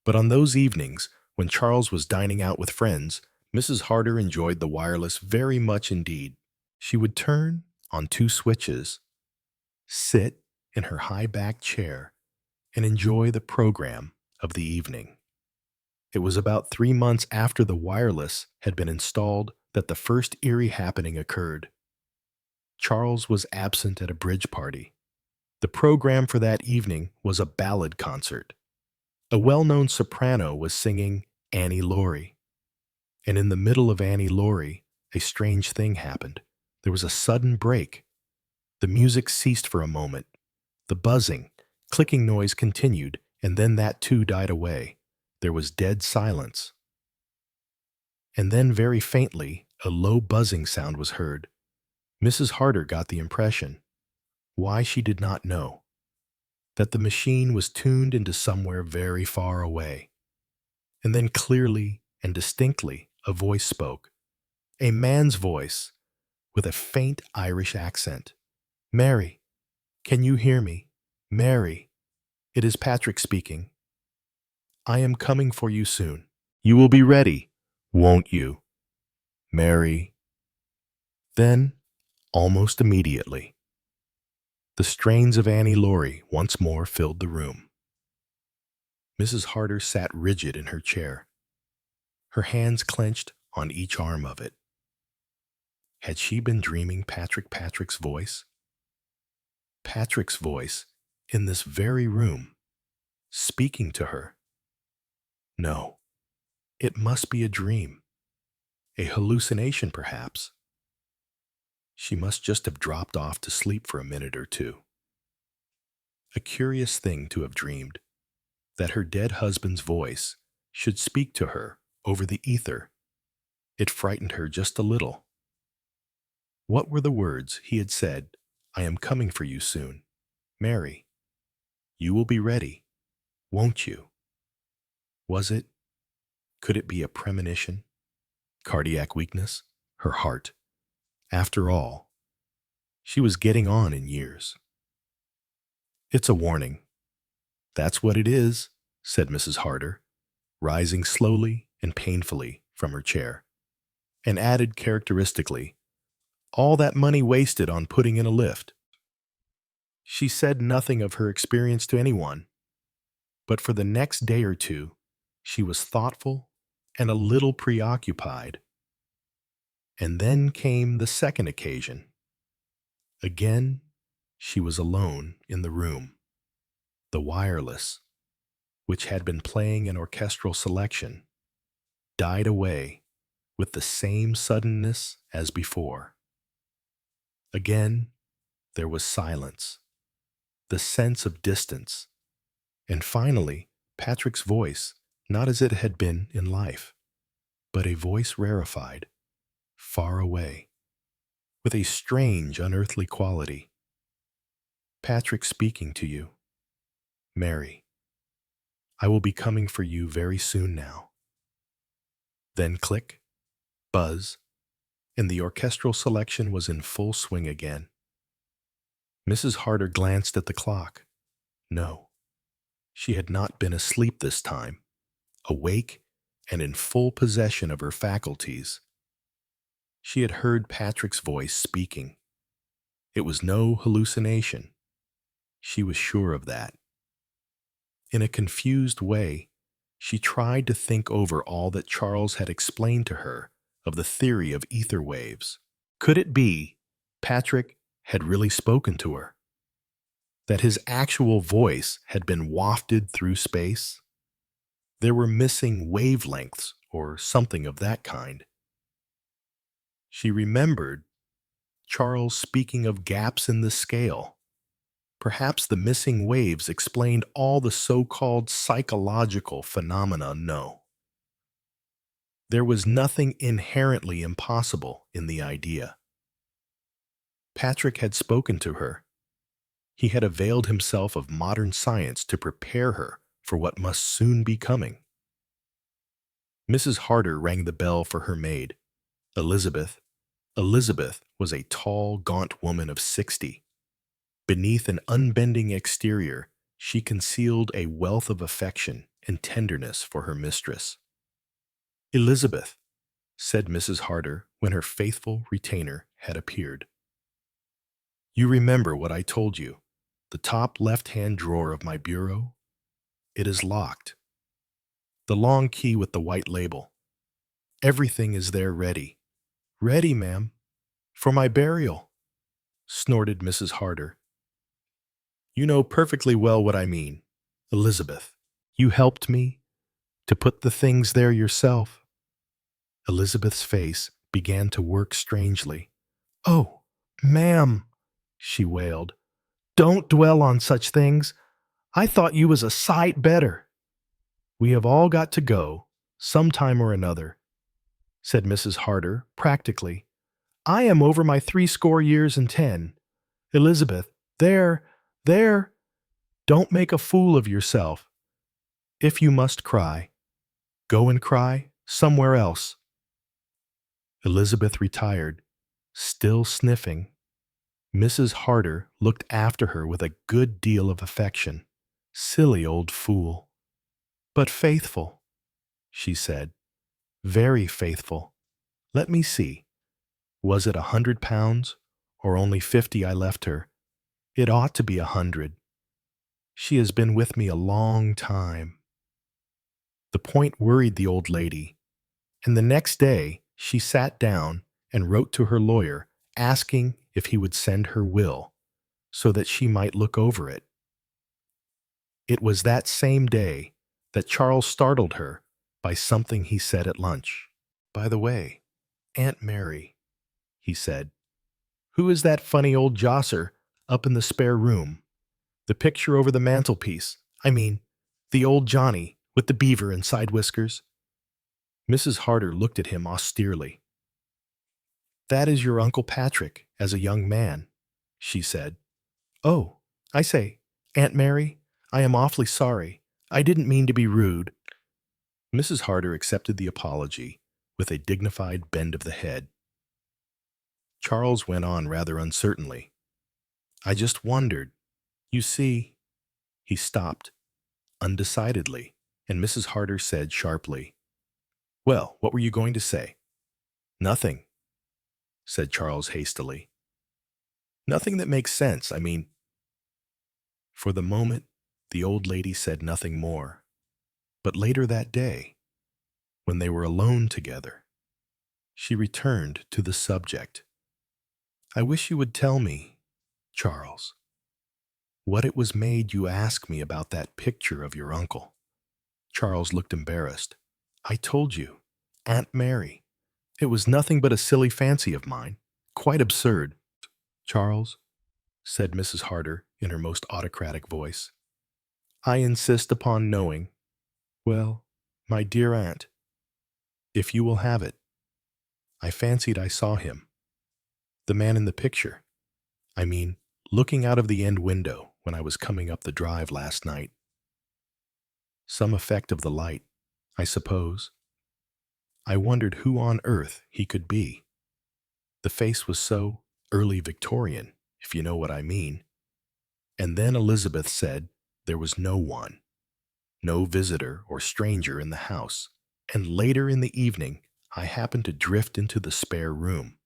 S1: But on those evenings, when Charles was dining out with friends, Mrs. Harder enjoyed the wireless very much indeed. She would turn on two switches, sit in her high-backed chair, and enjoy the program of the evening. It was about 3 months after the wireless had been installed that the first eerie happening occurred. Charles was absent at a bridge party. The program for that evening was a ballad concert. A well-known soprano was singing Annie Laurie. And in the middle of Annie Laurie, a strange thing happened. There was a sudden break. The music ceased for a moment. The buzzing, clicking noise continued, and then that too died away. There was dead silence. And then very faintly, a low buzzing sound was heard. Mrs. Harder got the impression, why she did not know, that the machine was tuned into somewhere very far away. And then clearly and distinctly a voice spoke, a man's voice with a faint Irish accent. "Mary, can you hear me? Mary, it is Patrick speaking. I am coming for you soon. You will be ready, won't you, Mary?" Then, almost immediately, the strains of Annie Laurie once more filled the room. Mrs. Harder sat rigid in her chair, her hands clenched on each arm of it. Had she been dreaming Patrick's voice? Patrick's voice in this very room, speaking to her? No, it must be a dream, a hallucination perhaps. She must just have dropped off to sleep for a minute or two. A curious thing to have dreamed, that her dead husband's voice should speak to her over the ether. It frightened her just a little. What were the words he had said, I am coming for you soon. Mary, you will be ready, won't you? Was it? Could it be a premonition? Cardiac weakness? Her heart? After all, she was getting on in years. It's a warning. That's what it is, said Mrs. Harder, rising slowly and painfully from her chair, and added characteristically, all that money wasted on putting in a lift. She said nothing of her experience to anyone, but for the next day or two, she was thoughtful and a little preoccupied. And then came the second occasion. Again, she was alone in the room. The wireless, which had been playing an orchestral selection, died away with the same suddenness as before. Again, there was silence, the sense of distance, and finally, Patrick's voice, not as it had been in life, but a voice rarefied, far away, with a strange, unearthly quality. Patrick speaking to you. Mary, I will be coming for you very soon now. Then click, buzz, and the orchestral selection was in full swing again. Mrs. Harder glanced at the clock. No, she had not been asleep this time, awake and in full possession of her faculties. She had heard Patrick's voice speaking. It was no hallucination. She was sure of that. In a confused way, she tried to think over all that Charles had explained to her of the theory of ether waves. Could it be Patrick had really spoken to her? That his actual voice had been wafted through space? There were missing wavelengths or something of that kind. She remembered Charles speaking of gaps in the scale. Perhaps the missing waves explained all the so-called psychological phenomena. No. There was nothing inherently impossible in the idea. Patrick had spoken to her. He had availed himself of modern science to prepare her for what must soon be coming. Mrs. Harder rang the bell for her maid, Elizabeth. Elizabeth was a tall, gaunt woman of 60. Beneath an unbending exterior, she concealed a wealth of affection and tenderness for her mistress. Elizabeth, said Mrs. Harder when her faithful retainer had appeared. You remember what I told you, the top left-hand drawer of my bureau? It is locked. The long key with the white label. Everything is there ready. Ready, ma'am, for my burial, snorted Mrs. Harder. You know perfectly well what I mean, Elizabeth. You helped me to put the things there yourself. Elizabeth's face began to work strangely. Oh, ma'am, she wailed. Don't dwell on such things. I thought you was a sight better. We have all got to go, sometime or another, said Mrs. Harder practically. I am over my 70 years and 10. Elizabeth, there, don't make a fool of yourself. If you must cry, go and cry somewhere else. Elizabeth retired, still sniffing. Mrs. Harder looked after her with a good deal of affection. Silly old fool. But faithful, she said. Very faithful. Let me see. Was it £100 or only 50 I left her? It ought to be 100. She has been with me a long time. The point worried the old lady, and the next day she sat down and wrote to her lawyer asking if he would send her will so that she might look over it. It was that same day that Charles startled her by something he said at lunch. By the way, Aunt Mary, he said, who is that funny old josser up in the spare room? The picture over the mantelpiece. I mean, the old Johnny with the beaver and side whiskers. Mrs. Harder looked at him austerely. That is your Uncle Patrick as a young man. she said. "Oh, I say, Aunt Mary, I am awfully sorry. I didn't mean to be rude." Mrs. Harder accepted the apology with a dignified bend of the head. Charles went on rather uncertainly. "I just wondered. You see—" He stopped, undecidedly, and Mrs. Harder said sharply, "Well, what were you going to say?" "Nothing," said Charles hastily. "Nothing that makes sense, I mean—" For the moment, the old lady said nothing more. But later that day, when they were alone together, she returned to the subject. "I wish you would tell me, Charles, what it was made you ask me about that picture of your uncle." Charles looked embarrassed. "I told you, Aunt Mary. It was nothing but a silly fancy of mine. Quite absurd." "Charles," said Mrs. Harder in her most autocratic voice, "I insist upon knowing. Well, my dear aunt, if you will have it, I fancied I saw him. The man in the picture. I mean, looking out of the end window when I was coming up the drive last night. Some effect of the light, I suppose. I wondered who on earth he could be. The face was so early Victorian, if you know what I mean. And then Elizabeth said there was no one, no visitor or stranger in the house. And later in the evening, I happened to drift into the spare room.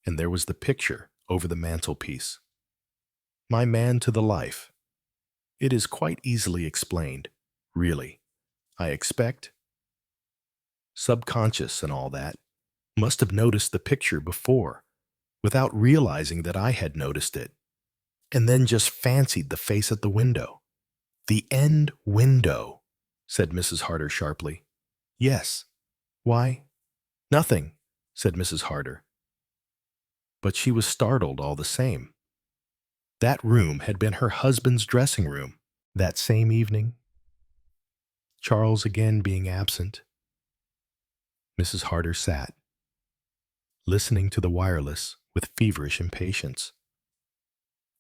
S1: And there was the picture over the mantelpiece. My man to the life. It is quite easily explained, really. I expect, subconscious and all that, must have noticed the picture before, without realizing that I had noticed it, and then just fancied the face at the window." "The end window," said Mrs. Harder sharply. "Yes. Why?" "Nothing," said Mrs. Harder. But she was startled all the same. That room had been her husband's dressing room that same evening. Charles again being absent. Mrs. Harder sat, listening to the wireless with feverish impatience.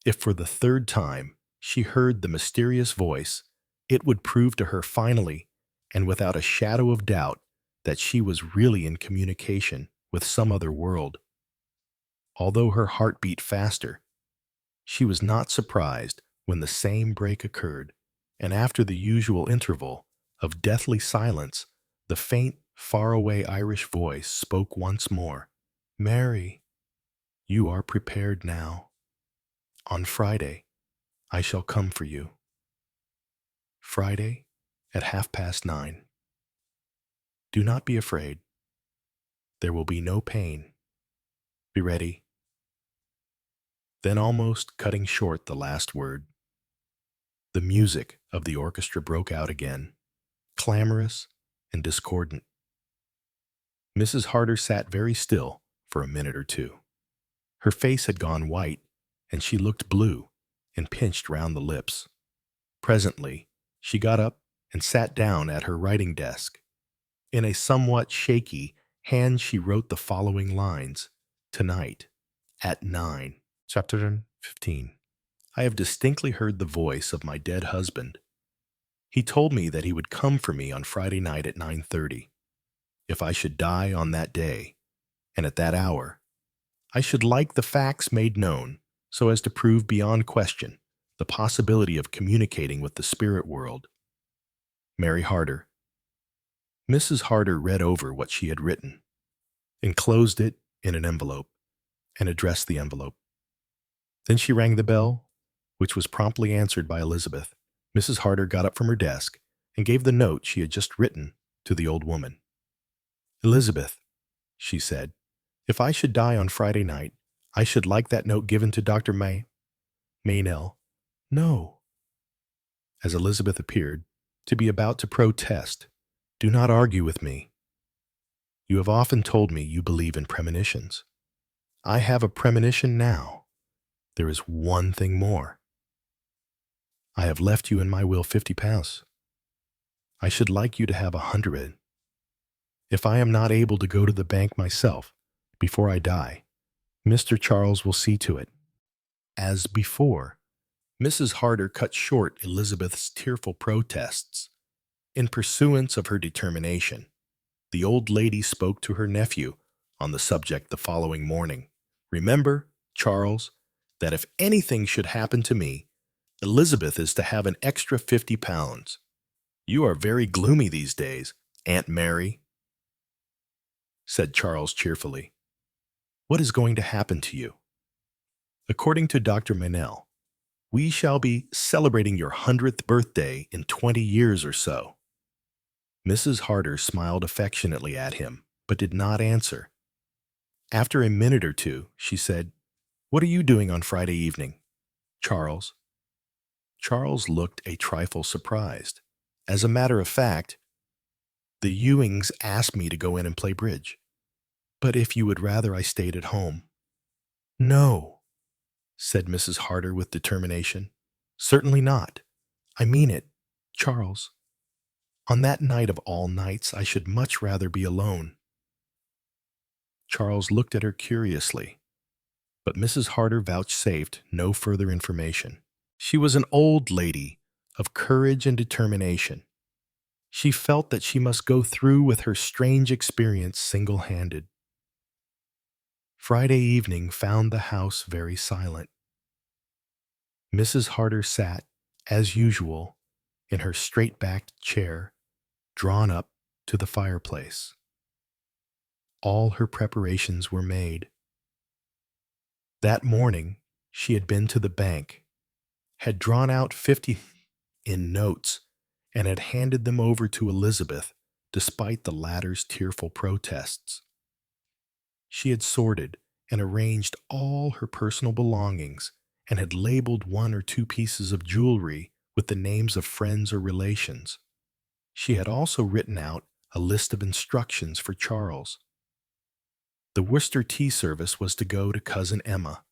S1: If for the third time she heard the mysterious voice, it would prove to her finally, and without a shadow of doubt, that she was really in communication with some other world. Although her heart beat faster, she was not surprised when the same break occurred, and after the usual interval of deathly silence, the faint, faraway Irish voice spoke once more. "Mary, you are prepared now. On Friday, I shall come for you. Friday at 9:30. Do not be afraid. There will be no pain. Be ready." Then, almost cutting short the last word, the music of the orchestra broke out again, clamorous and discordant. Mrs. Harder sat very still for a minute or two. Her face had gone white, and she looked blue and pinched round the lips. Presently, she got up and sat down at her writing desk. In a somewhat shaky hand she wrote the following lines. "Tonight, at 9. Chapter 15. I have distinctly heard the voice of my dead husband. He told me that he would come for me on Friday night at 9:30. If I should die on that day, and at that hour, I should like the facts made known so as to prove beyond question the possibility of communicating with the spirit world. Mary Harder." Mrs. Harder read over what she had written, enclosed it in an envelope, and addressed the envelope. Then she rang the bell, which was promptly answered by Elizabeth. Mrs. Harder got up from her desk and gave the note she had just written to the old woman. "Elizabeth," she said, "if I should die on Friday night, I should like that note given to Dr. Maynell." "No." As Elizabeth appeared to be about to protest, "Do not argue with me. You have often told me you believe in premonitions. I have a premonition now. There is one thing more. I have left you in my will £50. I should like you to have 100. If I am not able to go to the bank myself before I die, Mr. Charles will see to it. As before, Mrs. Harder cut short Elizabeth's tearful protests. In pursuance of her determination, the old lady spoke to her nephew on the subject the following morning. "Remember, Charles, that if anything should happen to me, Elizabeth is to have an extra £50. You are very gloomy these days, Aunt Mary," said Charles cheerfully. "What is going to happen to you?" "According to Dr. Manel, we shall be celebrating your 100th birthday in 20 years or so." Mrs. Harder smiled affectionately at him, but did not answer. After a minute or two, she said, "What are you doing on Friday evening, Charles?" Charles looked a trifle surprised. "As a matter of fact, the Ewings asked me to go in and play bridge. But if you would rather I stayed at home—" "No," said Mrs. Harder with determination. "Certainly not. I mean it, Charles. On that night of all nights, I should much rather be alone." Charles looked at her curiously, but Mrs. Harder vouchsafed no further information. She was an old lady of courage and determination. She felt that she must go through with her strange experience single-handed. Friday evening found the house very silent. Mrs. Harder sat, as usual, in her straight-backed chair, drawn up to the fireplace. All her preparations were made. That morning she had been to the bank, had drawn out 50 in notes, and had handed them over to Elizabeth, despite the latter's tearful protests. She had sorted and arranged all her personal belongings, and had labeled 1 or 2 pieces of jewelry with the names of friends or relations. She had also written out a list of instructions for Charles. The Worcester tea service was to go to Cousin Emma,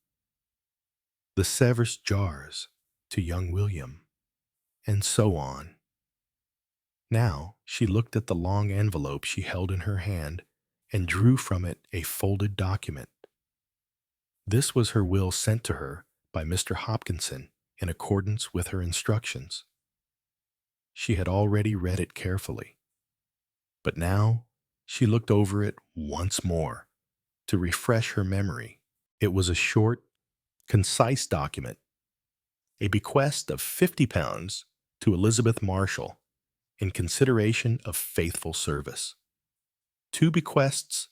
S1: the Sevres jars to young William, and so on. Now she looked at the long envelope she held in her hand and drew from it a folded document. This was her will sent to her by Mr. Hopkinson in accordance with her instructions. She had already read it carefully, but now she looked over it once more to refresh her memory. It was a short, concise document, a bequest of £50 to Elizabeth Marshall in consideration of faithful service, 2 bequests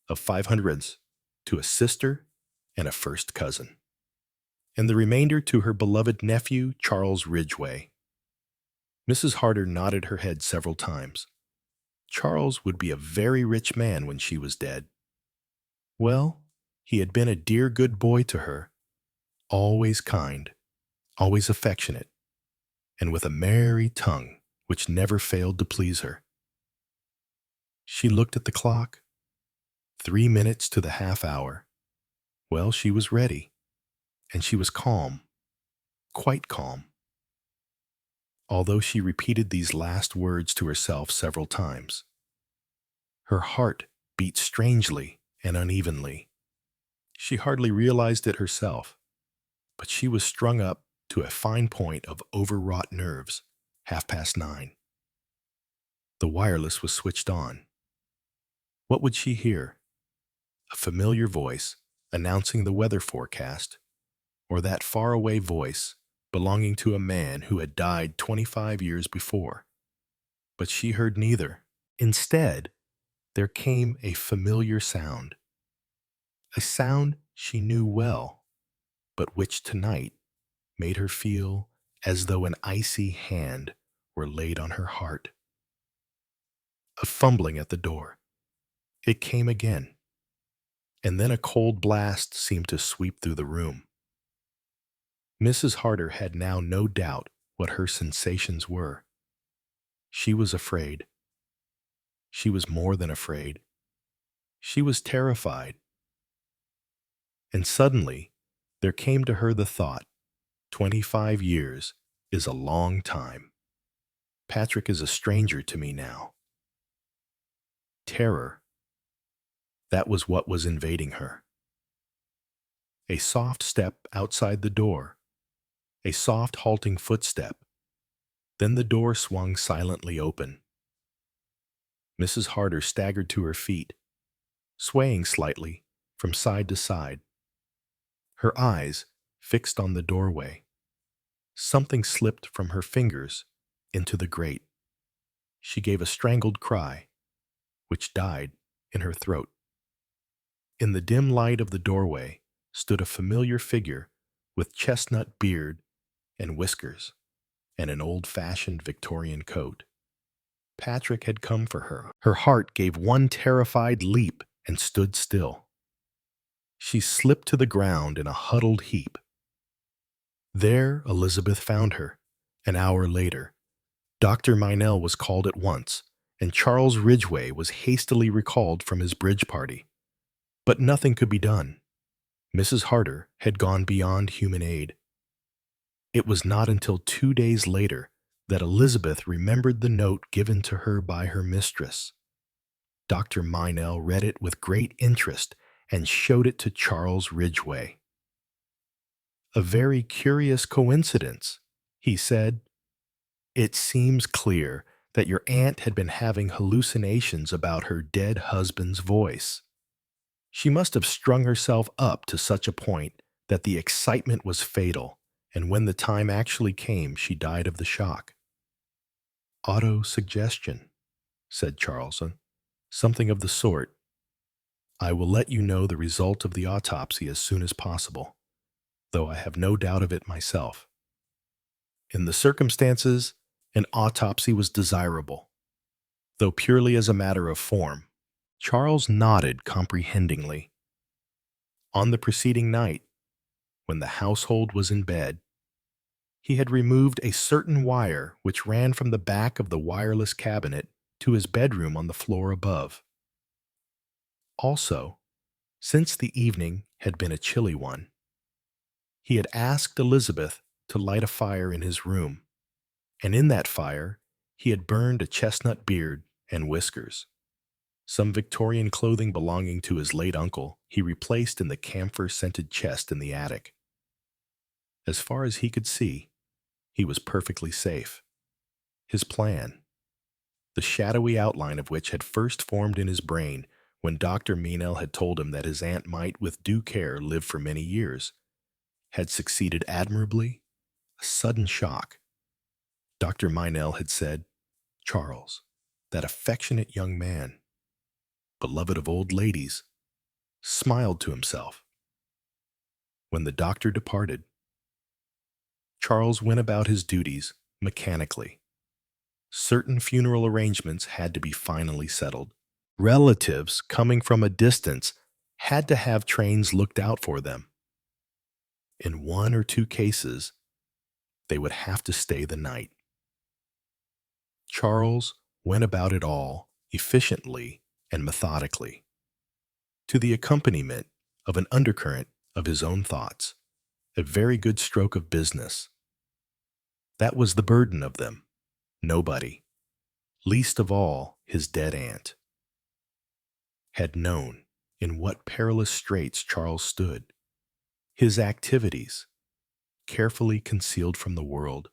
S1: of £500 to a sister and a first cousin, and the remainder to her beloved nephew, Charles Ridgway. Mrs. Harder nodded her head several times. Charles would be a very rich man when she was dead. Well, he had been a dear good boy to her, always kind, always affectionate, and with a merry tongue which never failed to please her. She looked at the clock. 3 minutes to the half hour. Well, she was ready, and she was calm, quite calm. Although she repeated these last words to herself several times, her heart beat strangely and unevenly. She hardly realized it herself, but she was strung up to a fine point of overwrought nerves. 9:30. The wireless was switched on. What would she hear? A familiar voice announcing the weather forecast, or that faraway voice belonging to a man who had died 25 years before? But she heard neither. Instead, there came a familiar sound, a sound she knew well, but which tonight made her feel as though an icy hand were laid on her heart. A fumbling at the door. It came again, and then a cold blast seemed to sweep through the room. Mrs. Harder had now no doubt what her sensations were. She was afraid. She was more than afraid. She was terrified. And suddenly, there came to her the thought, 25 years is a long time. Patrick is a stranger to me now. Terror. That was what was invading her. A soft step outside the door, a soft halting footstep. Then the door swung silently open. Mrs. Harder staggered to her feet, swaying slightly from side to side, her eyes fixed on the doorway. Something slipped from her fingers into the grate. She gave a strangled cry, which died in her throat. In the dim light of the doorway stood a familiar figure with chestnut beard and whiskers and an old-fashioned Victorian coat. Patrick had come for her. Her heart gave one terrified leap and stood still. She slipped to the ground in a huddled heap. There Elizabeth found her. An hour later, Dr. Minell was called at once, and Charles Ridgway was hastily recalled from his bridge party. But nothing could be done. Mrs. Harder had gone beyond human aid. It was not until 2 days later that Elizabeth remembered the note given to her by her mistress. Dr. Minell read it with great interest and showed it to Charles Ridgway. "A very curious coincidence," he said. "It seems clear that your aunt had been having hallucinations about her dead husband's voice. She must have strung herself up to such a point that the excitement was fatal, and when the time actually came, she died of the shock." "Auto-suggestion," said Charleston. "Something of the sort. I will let you know the result of the autopsy as soon as possible, though I have no doubt of it myself. In the circumstances, an autopsy was desirable, though purely as a matter of form." Charles nodded comprehendingly. On the preceding night, when the household was in bed, he had removed a certain wire which ran from the back of the wireless cabinet to his bedroom on the floor above. Also, since the evening had been a chilly one, he had asked Elizabeth to light a fire in his room, and in that fire he had burned a chestnut beard and whiskers. Some Victorian clothing belonging to his late uncle he replaced in the camphor-scented chest in the attic. As far as he could see, he was perfectly safe. His plan, the shadowy outline of which had first formed in his brain when Dr. Minell had told him that his aunt might with due care live for many years, had succeeded admirably. A sudden shock. Dr. Minell had said, "Charles, that affectionate young man, beloved of old ladies," smiled to himself. When the doctor departed, Charles went about his duties mechanically. Certain funeral arrangements had to be finally settled. Relatives coming from a distance had to have trains looked out for them. In 1 or 2 cases, they would have to stay the night. Charles went about it all efficiently and methodically, to the accompaniment of an undercurrent of his own thoughts, a very good stroke of business. That was the burden of them. Nobody, least of all his dead aunt, had known in what perilous straits Charles stood. His activities, carefully concealed from the world,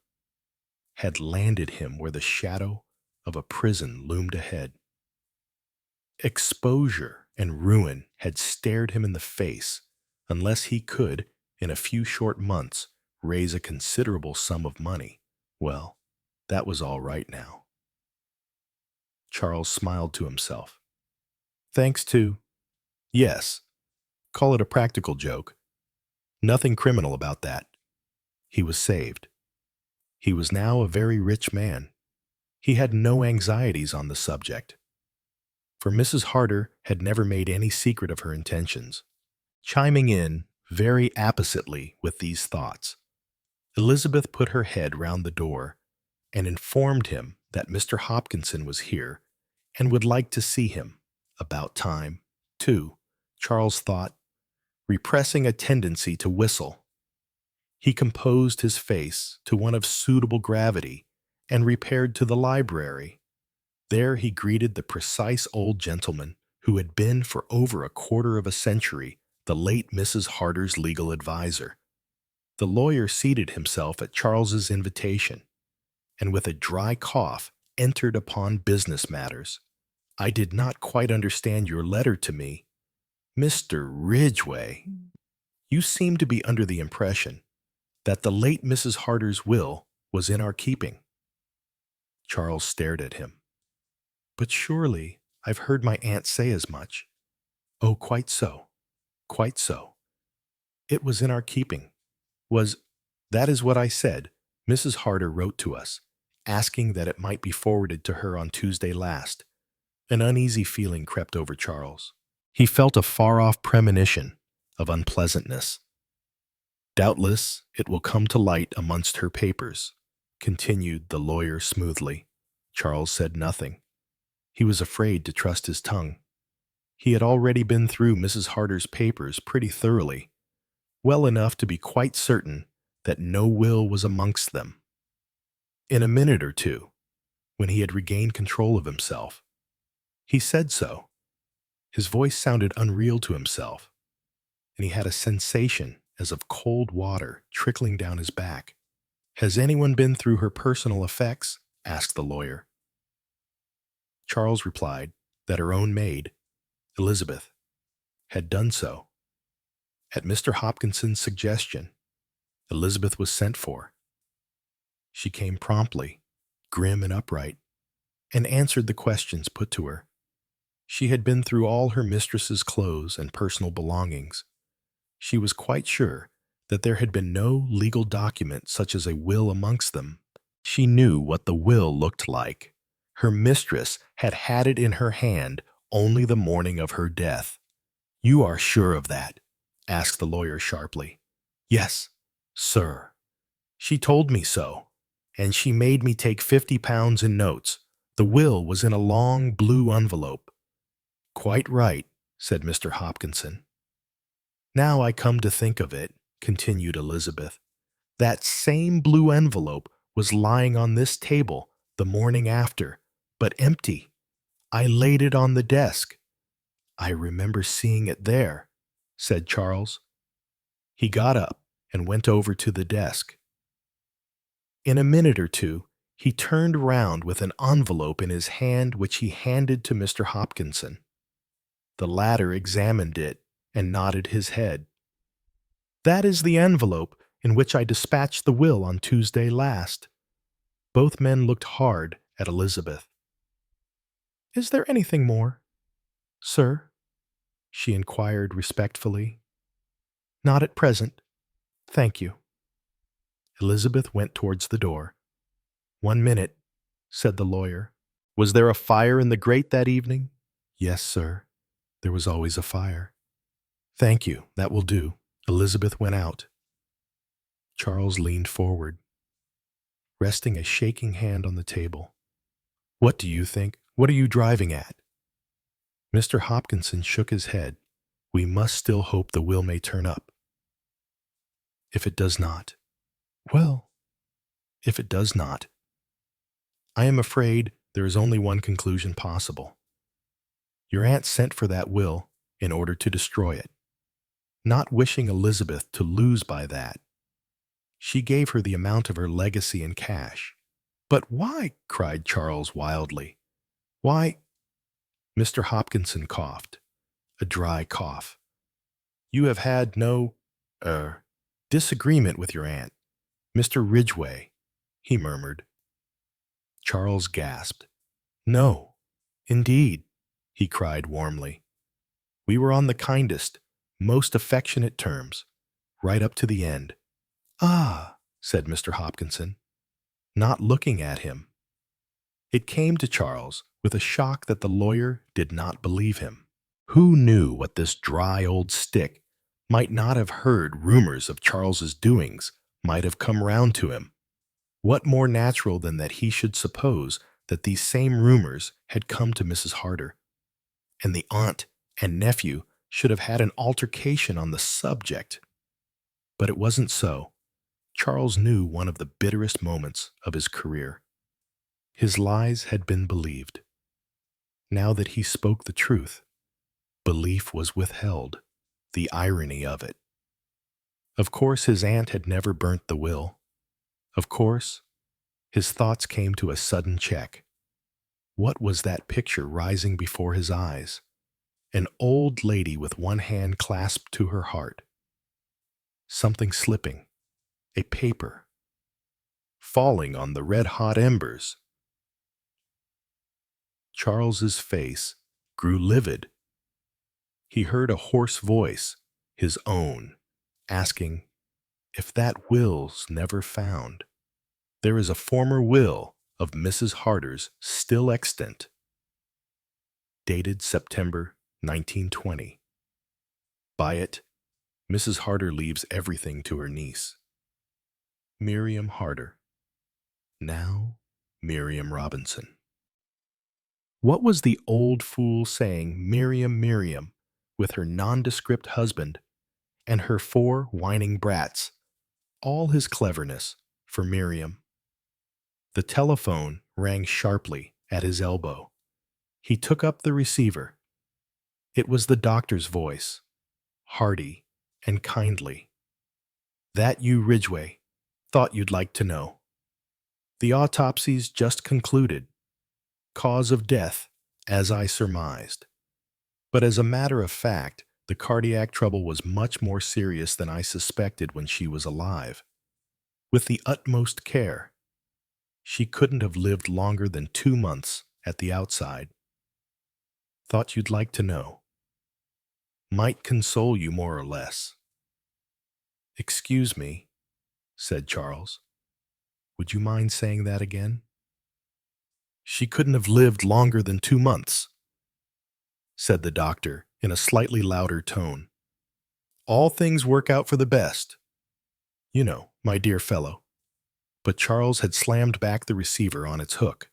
S1: had landed him where the shadow of a prison loomed ahead. Exposure and ruin had stared him in the face unless he could, in a few short months, raise a considerable sum of money. Well, that was all right now. Charles smiled to himself. Thanks to, yes, call it a practical joke. Nothing criminal about that. He was saved. He was now a very rich man. He had no anxieties on the subject, for Mrs. Harder had never made any secret of her intentions. Chiming in very appositely with these thoughts, Elizabeth put her head round the door and informed him that Mr. Hopkinson was here and would like to see him. About time, too, Charles thought, repressing a tendency to whistle. He composed his face to one of suitable gravity and repaired to the library. There he greeted the precise old gentleman who had been for over a quarter of a century the late Mrs. Harder's legal advisor. The lawyer seated himself at Charles's invitation, and with a dry cough entered upon business matters. I did not quite understand your letter to me. Mr. Ridgway, you seem to be under the impression that the late Mrs. Harder's will was in our keeping. Charles stared at him. But surely I've heard my aunt say as much. Oh, quite so. Quite so. It was in our keeping. That is what I said. Mrs. Harder wrote to us, asking that it might be forwarded to her on Tuesday last. An uneasy feeling crept over Charles. He felt a far-off premonition of unpleasantness. Doubtless it will come to light amongst her papers, continued the lawyer smoothly. Charles said nothing. He was afraid to trust his tongue. He had already been through Mrs. Harder's papers pretty thoroughly, well enough to be quite certain that no will was amongst them. In a minute or two, when he had regained control of himself, he said so. His voice sounded unreal to himself, and he had a sensation as of cold water trickling down his back. Has anyone been through her personal effects? Asked the lawyer. Charles replied that her own maid, Elizabeth, had done so. At Mr. Hopkinson's suggestion, Elizabeth was sent for. She came promptly, grim and upright, and answered the questions put to her. She had been through all her mistress's clothes and personal belongings. She was quite sure that there had been no legal document such as a will amongst them. She knew what the will looked like. Her mistress had had it in her hand only the morning of her death. You are sure of that? Asked the lawyer sharply. Yes, sir. She told me so, and she made me take £50 in notes. The will was in a long blue envelope. Quite right, said Mr. Hopkinson. Now I come to think of it, continued Elizabeth, that same blue envelope was lying on this table the morning after, but empty. I laid it on the desk. I remember seeing it there, said Charles. He got up and went over to the desk. In a minute or two, he turned round with an envelope in his hand which he handed to Mr. Hopkinson. The latter examined it and nodded his head. That is the envelope in which I dispatched the will on Tuesday last. Both men looked hard at Elizabeth. Is there anything more, sir? She inquired respectfully. Not at present. Thank you. Elizabeth went towards the door. 1 minute, said the lawyer. Was there a fire in the grate that evening? Yes, sir. There was always a fire. Thank you, that will do. Elizabeth went out. Charles leaned forward, resting a shaking hand on the table. What do you think? What are you driving at? Mr. Hopkinson shook his head. We must still hope the will may turn up. If it does not. Well, if it does not. I am afraid there is only one conclusion possible. Your aunt sent for that will in order to destroy it, not wishing Elizabeth to lose by that. She gave her the amount of her legacy in cash. But why? Cried Charles wildly. Why? Mr. Hopkinson coughed, a dry cough. You have had no, disagreement with your aunt, Mr. Ridgway, he murmured. Charles gasped. No, indeed, he cried warmly. We were on the kindest, most affectionate terms, right up to the end. Ah, said Mr. Hopkinson, not looking at him. It came to Charles with a shock that the lawyer did not believe him. Who knew what this dry old stick might not have heard? Rumors of Charles's doings might have come round to him. What more natural than that he should suppose that these same rumors had come to Mrs. Harder, and the aunt and nephew should have had an altercation on the subject? But it wasn't so. Charles knew one of the bitterest moments of his career. His lies had been believed. Now that he spoke the truth, belief was withheld. The irony of it. Of course, his aunt had never burnt the will. Of course, his thoughts came to a sudden check. What was that picture rising before his eyes? An old lady with one hand clasped to her heart. Something slipping. A paper. Falling on the red-hot embers. Charles's face grew livid. He heard a hoarse voice, his own, asking, if that will's never found. There is a former will of Mrs. Harder's still extant. Dated September 1920. By it, Mrs. Harder leaves everything to her niece, Miriam Harder, now Miriam Robinson. What was the old fool saying, Miriam, Miriam, with her nondescript husband and her 4 whining brats, all his cleverness for Miriam? The telephone rang sharply at his elbow. He took up the receiver. It was the doctor's voice, hearty and kindly. That you, Ridgway? Thought you'd like to know. The autopsy's just concluded. Cause of death, as I surmised. But as a matter of fact, the cardiac trouble was much more serious than I suspected when she was alive. With the utmost care, she couldn't have lived longer than 2 months at the outside. Thought you'd like to know. Might console you more or less. Excuse me, said Charles. Would you mind saying that again? She couldn't have lived longer than 2 months, said the doctor in a slightly louder tone. All things work out for the best. You know, my dear fellow. But Charles had slammed back the receiver on its hook.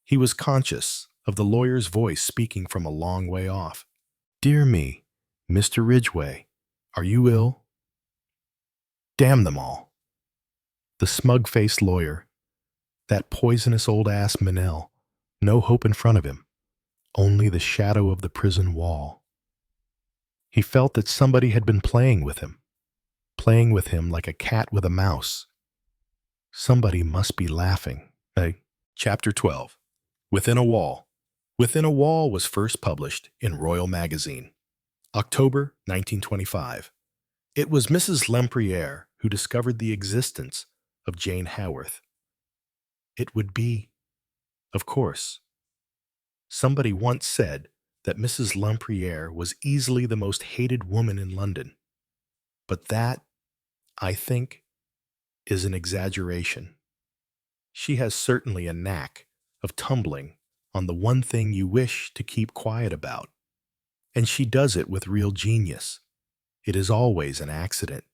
S1: He was conscious of the lawyer's voice speaking from a long way off. Dear me, Mr. Ridgway, are you ill? Damn them all. The smug-faced lawyer, that poisonous old-ass Manel, no hope in front of him, only the shadow of the prison wall. He felt that somebody had been playing with him like a cat with a mouse. Somebody must be laughing. Chapter 12. Within a Wall. Within a Wall was first published in Royal Magazine, October 1925. It was Mrs. Lempriere who discovered the existence of Jane Haworth. It would be, of course. Somebody once said that Mrs. Lempriere was easily the most hated woman in London. But that, I think, is an exaggeration. She has certainly a knack of tumbling on the one thing you wish to keep quiet about. And she does it with real genius. It is always an accident.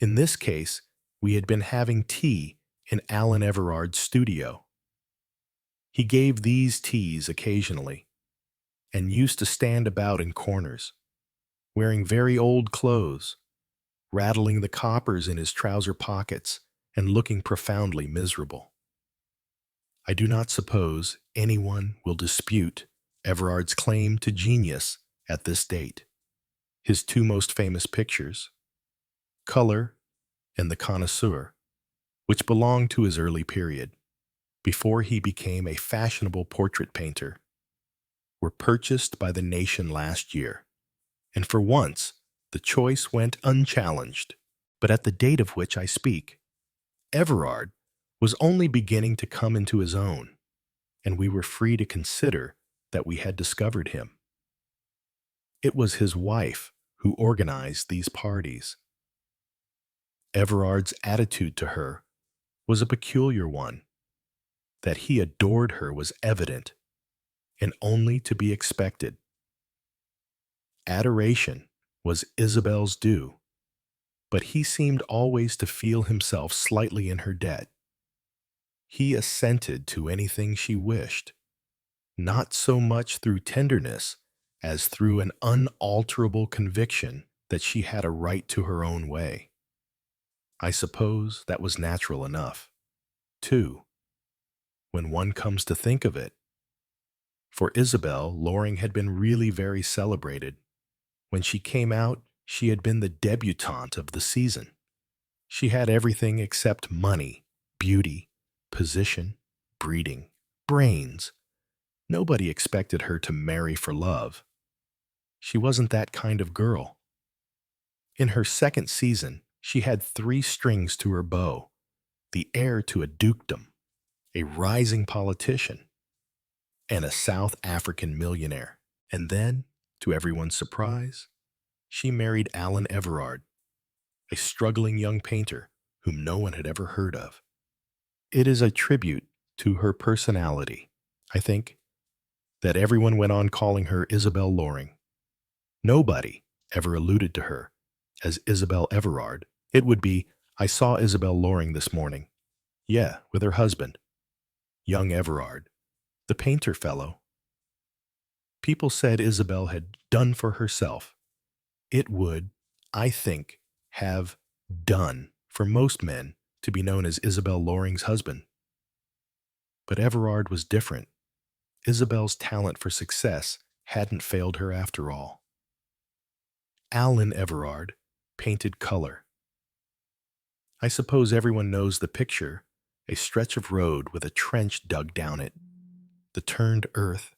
S1: In this case, we had been having tea in Alan Everard's studio. He gave these teas occasionally, and used to stand about in corners, wearing very old clothes, rattling the coppers in his trouser pockets, and looking profoundly miserable. I do not suppose anyone will dispute Everard's claim to genius at this date. His 2 most famous pictures, Color and The Connoisseur, which belonged to his early period, before he became a fashionable portrait painter, were purchased by the nation last year, and for once the choice went unchallenged. But at the date of which I speak, Everard was only beginning to come into his own, and we were free to consider that we had discovered him. It was his wife who organized these parties. Everard's attitude to her was a peculiar one. That he adored her was evident, and only to be expected. Adoration was Isabel's due, but he seemed always to feel himself slightly in her debt. He assented to anything she wished, not so much through tenderness as through an unalterable conviction that she had a right to her own way. I suppose that was natural enough, too, when one comes to think of it. For Isabel, Loring had been really very celebrated. When she came out, she had been the debutante of the season. She had everything except money, beauty, position, breeding, brains. Nobody expected her to marry for love. She wasn't that kind of girl. In her second season, she had 3 strings to her bow, the heir to a dukedom, a rising politician, and a South African millionaire. And then, to everyone's surprise, she married Alan Everard, a struggling young painter whom no one had ever heard of. It is a tribute to her personality, I think, that everyone went on calling her Isabel Loring. Nobody ever alluded to her as Isabel Everard. It would be, I saw Isabel Loring this morning. Yeah, with her husband, young Everard, the painter fellow. People said Isabel had done for herself. It would, I think, have done for most men to be known as Isabel Loring's husband. But Everard was different. Isabel's talent for success hadn't failed her after all. Alan Everard painted color. I suppose everyone knows the picture, a stretch of road with a trench dug down it. The turned earth,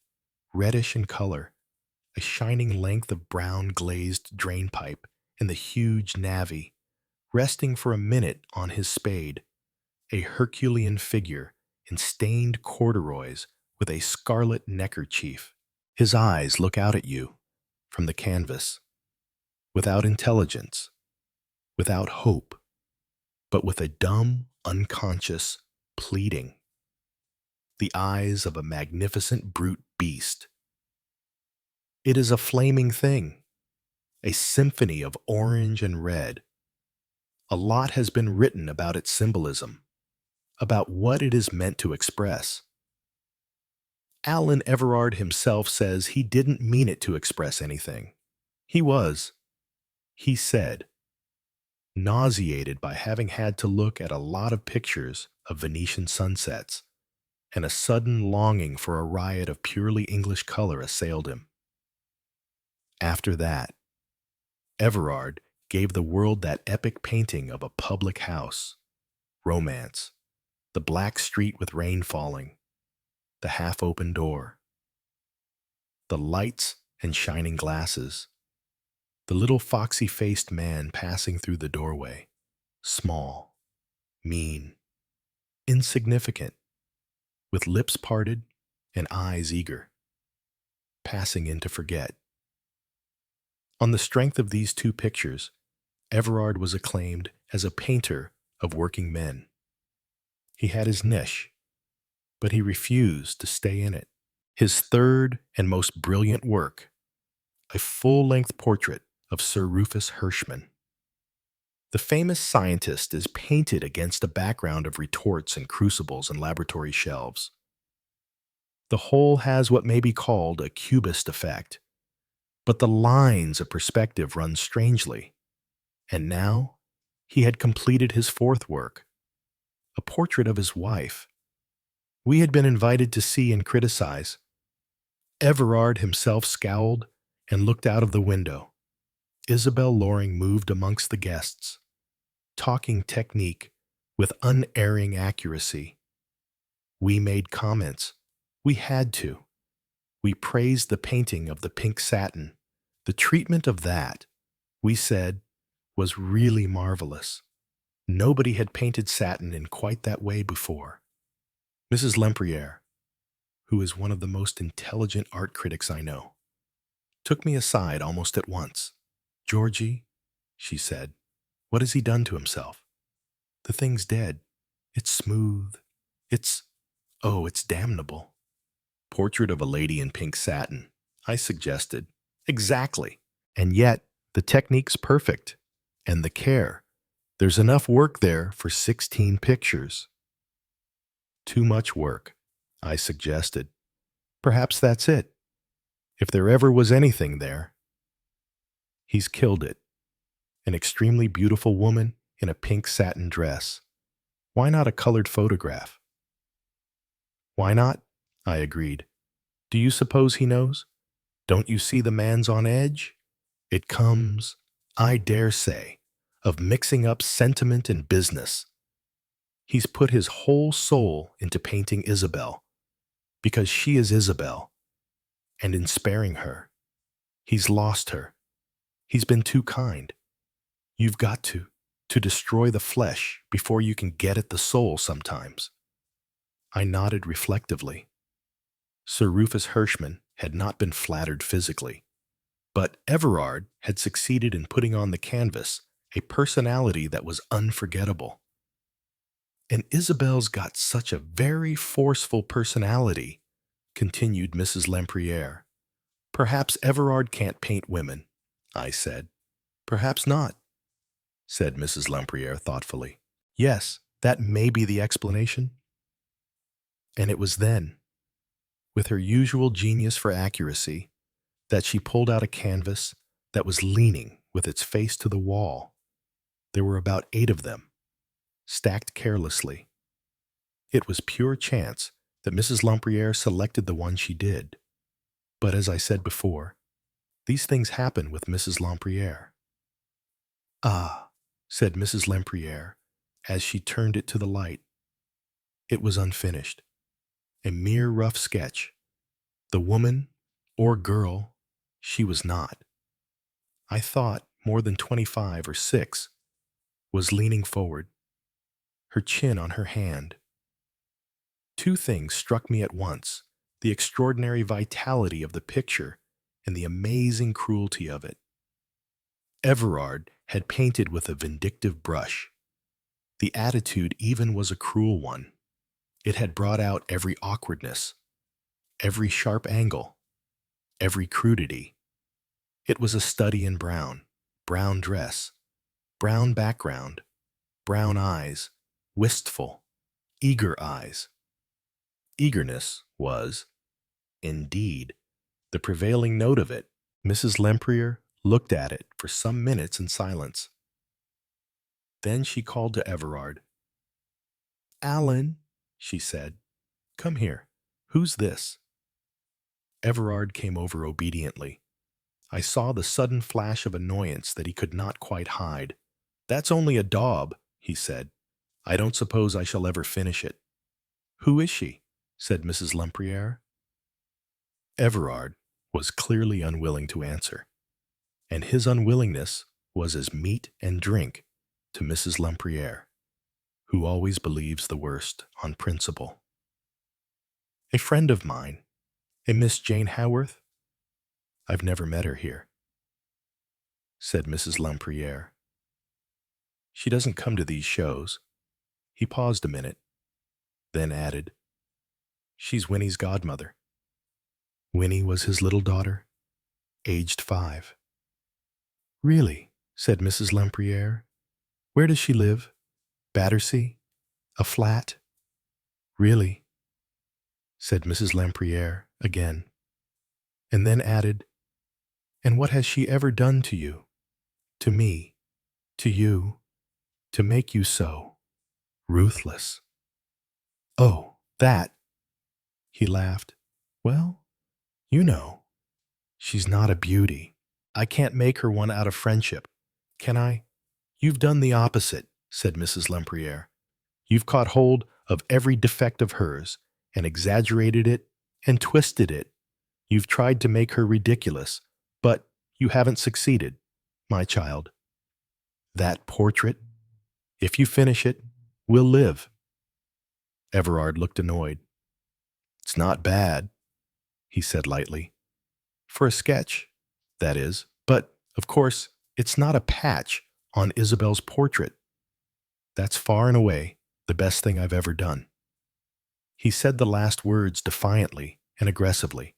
S1: reddish in color, a shining length of brown glazed drain pipe, and the huge navvy, resting for a minute on his spade, a Herculean figure in stained corduroys with a scarlet neckerchief. His eyes look out at you from the canvas, without intelligence, without hope, but with a dumb, unconscious pleading. The eyes of a magnificent brute beast. It is a flaming thing, a symphony of orange and red. A lot has been written about its symbolism, about what it is meant to express. Alan Everard himself says he didn't mean it to express anything. He said, nauseated by having had to look at a lot of pictures of Venetian sunsets, and a sudden longing for a riot of purely English color assailed him. After that, Everard gave the world that epic painting of a public house, romance, the black street with rain falling, the half-open door, the lights and shining glasses, the little foxy-faced man passing through the doorway, small, mean, insignificant, with lips parted and eyes eager, passing in to forget. On the strength of these 2 pictures, Everard was acclaimed as a painter of working men. He had his niche, but he refused to stay in it. His third and most brilliant work, a full-length portrait of Sir Rufus Hirschman. The famous scientist is painted against a background of retorts and crucibles and laboratory shelves. The whole has what may be called a cubist effect, but the lines of perspective run strangely. And now he had completed his 4th work, a portrait of his wife. We had been invited to see and criticize. Everard himself scowled and looked out of the window. Isabel Loring moved amongst the guests, talking technique with unerring accuracy. We made comments. We had to. We praised the painting of the pink satin. The treatment of that, we said, was really marvelous. Nobody had painted satin in quite that way before. Mrs. Lempriere, who is one of the most intelligent art critics I know, took me aside almost at once. "Georgie," she said, "what has he done to himself? The thing's dead. It's smooth. It's damnable." "Portrait of a lady in pink satin," I suggested. "Exactly. And yet, the technique's perfect. And the care. There's enough work there for 16 pictures. "Too much work," I suggested. "Perhaps that's it. If there ever was anything there." He's killed it. An extremely beautiful woman in a pink satin dress. Why not a colored photograph? "Why not?" I agreed. "Do you suppose he knows? Don't you see the man's on edge? It comes, I dare say, of mixing up sentiment and business. He's put his whole soul into painting Isabel, because she is Isabel, and in sparing her, he's lost her. He's been too kind. You've got to destroy the flesh before you can get at the soul sometimes. I nodded reflectively. Sir Rufus Hirschman had not been flattered physically, but Everard had succeeded in putting on the canvas a personality that was unforgettable. And Isabel's got such a very forceful personality, continued Mrs. Lempriere. Perhaps Everard can't paint women, I said. Perhaps not, said Mrs. Lempriere thoughtfully. Yes, that may be the explanation. And it was then, with her usual genius for accuracy, that she pulled out a canvas that was leaning with its face to the wall. There were about 8 of them, stacked carelessly. It was pure chance that Mrs. Lempriere selected the one she did. But as I said before, these things happen with Mrs. Lempriere. Ah, said Mrs. Lempriere, as she turned it to the light. It was unfinished, a mere rough sketch. The woman, or girl, she was not. I thought more than 25 or 6, was leaning forward, her chin on her hand. 2 things struck me at once, the extraordinary vitality of the picture and the amazing cruelty of it. Everard had painted with a vindictive brush. The attitude even was a cruel one. It had brought out every awkwardness, every sharp angle, every crudity. It was a study in brown, brown dress, brown background, brown eyes, wistful, eager eyes. Eagerness was, indeed, the prevailing note of it. Mrs. Lempriere looked at it for some minutes in silence. Then she called to Everard. "Alan," she said, "come here. Who's this?" Everard came over obediently. I saw the sudden flash of annoyance that he could not quite hide. "That's only a daub," he said. "I don't suppose I shall ever finish it." "Who is she?" said Mrs. Lempriere. Everard was clearly unwilling to answer, and his unwillingness was as meat and drink to Mrs. Lempriere, who always believes the worst on principle. "A friend of mine, a Miss Jane Haworth. I've never met her here," said Mrs. Lempriere. "She doesn't come to these shows." He paused a minute, then added, "She's Winnie's godmother." Winnie was his little daughter, aged 5. "Really?" said Mrs. Lempriere. "Where does she live? Battersea? A flat?" "Really?" said Mrs. Lempriere again, and then added, "And what has she ever done to you, to me, to you, to make you so ruthless?" "Oh, that!" He laughed. "Well, you know, she's not a beauty. I can't make her one out of friendship, can I?" "You've done the opposite," said Mrs. Lempriere. "You've caught hold of every defect of hers, and exaggerated it, and twisted it. You've tried to make her ridiculous, but you haven't succeeded, my child. That portrait, if you finish it, will live." Everard looked annoyed. "It's not bad," he said lightly. "For a sketch, that is. But, of course, it's not a patch on Isabel's portrait. That's far and away the best thing I've ever done." He said the last words defiantly and aggressively.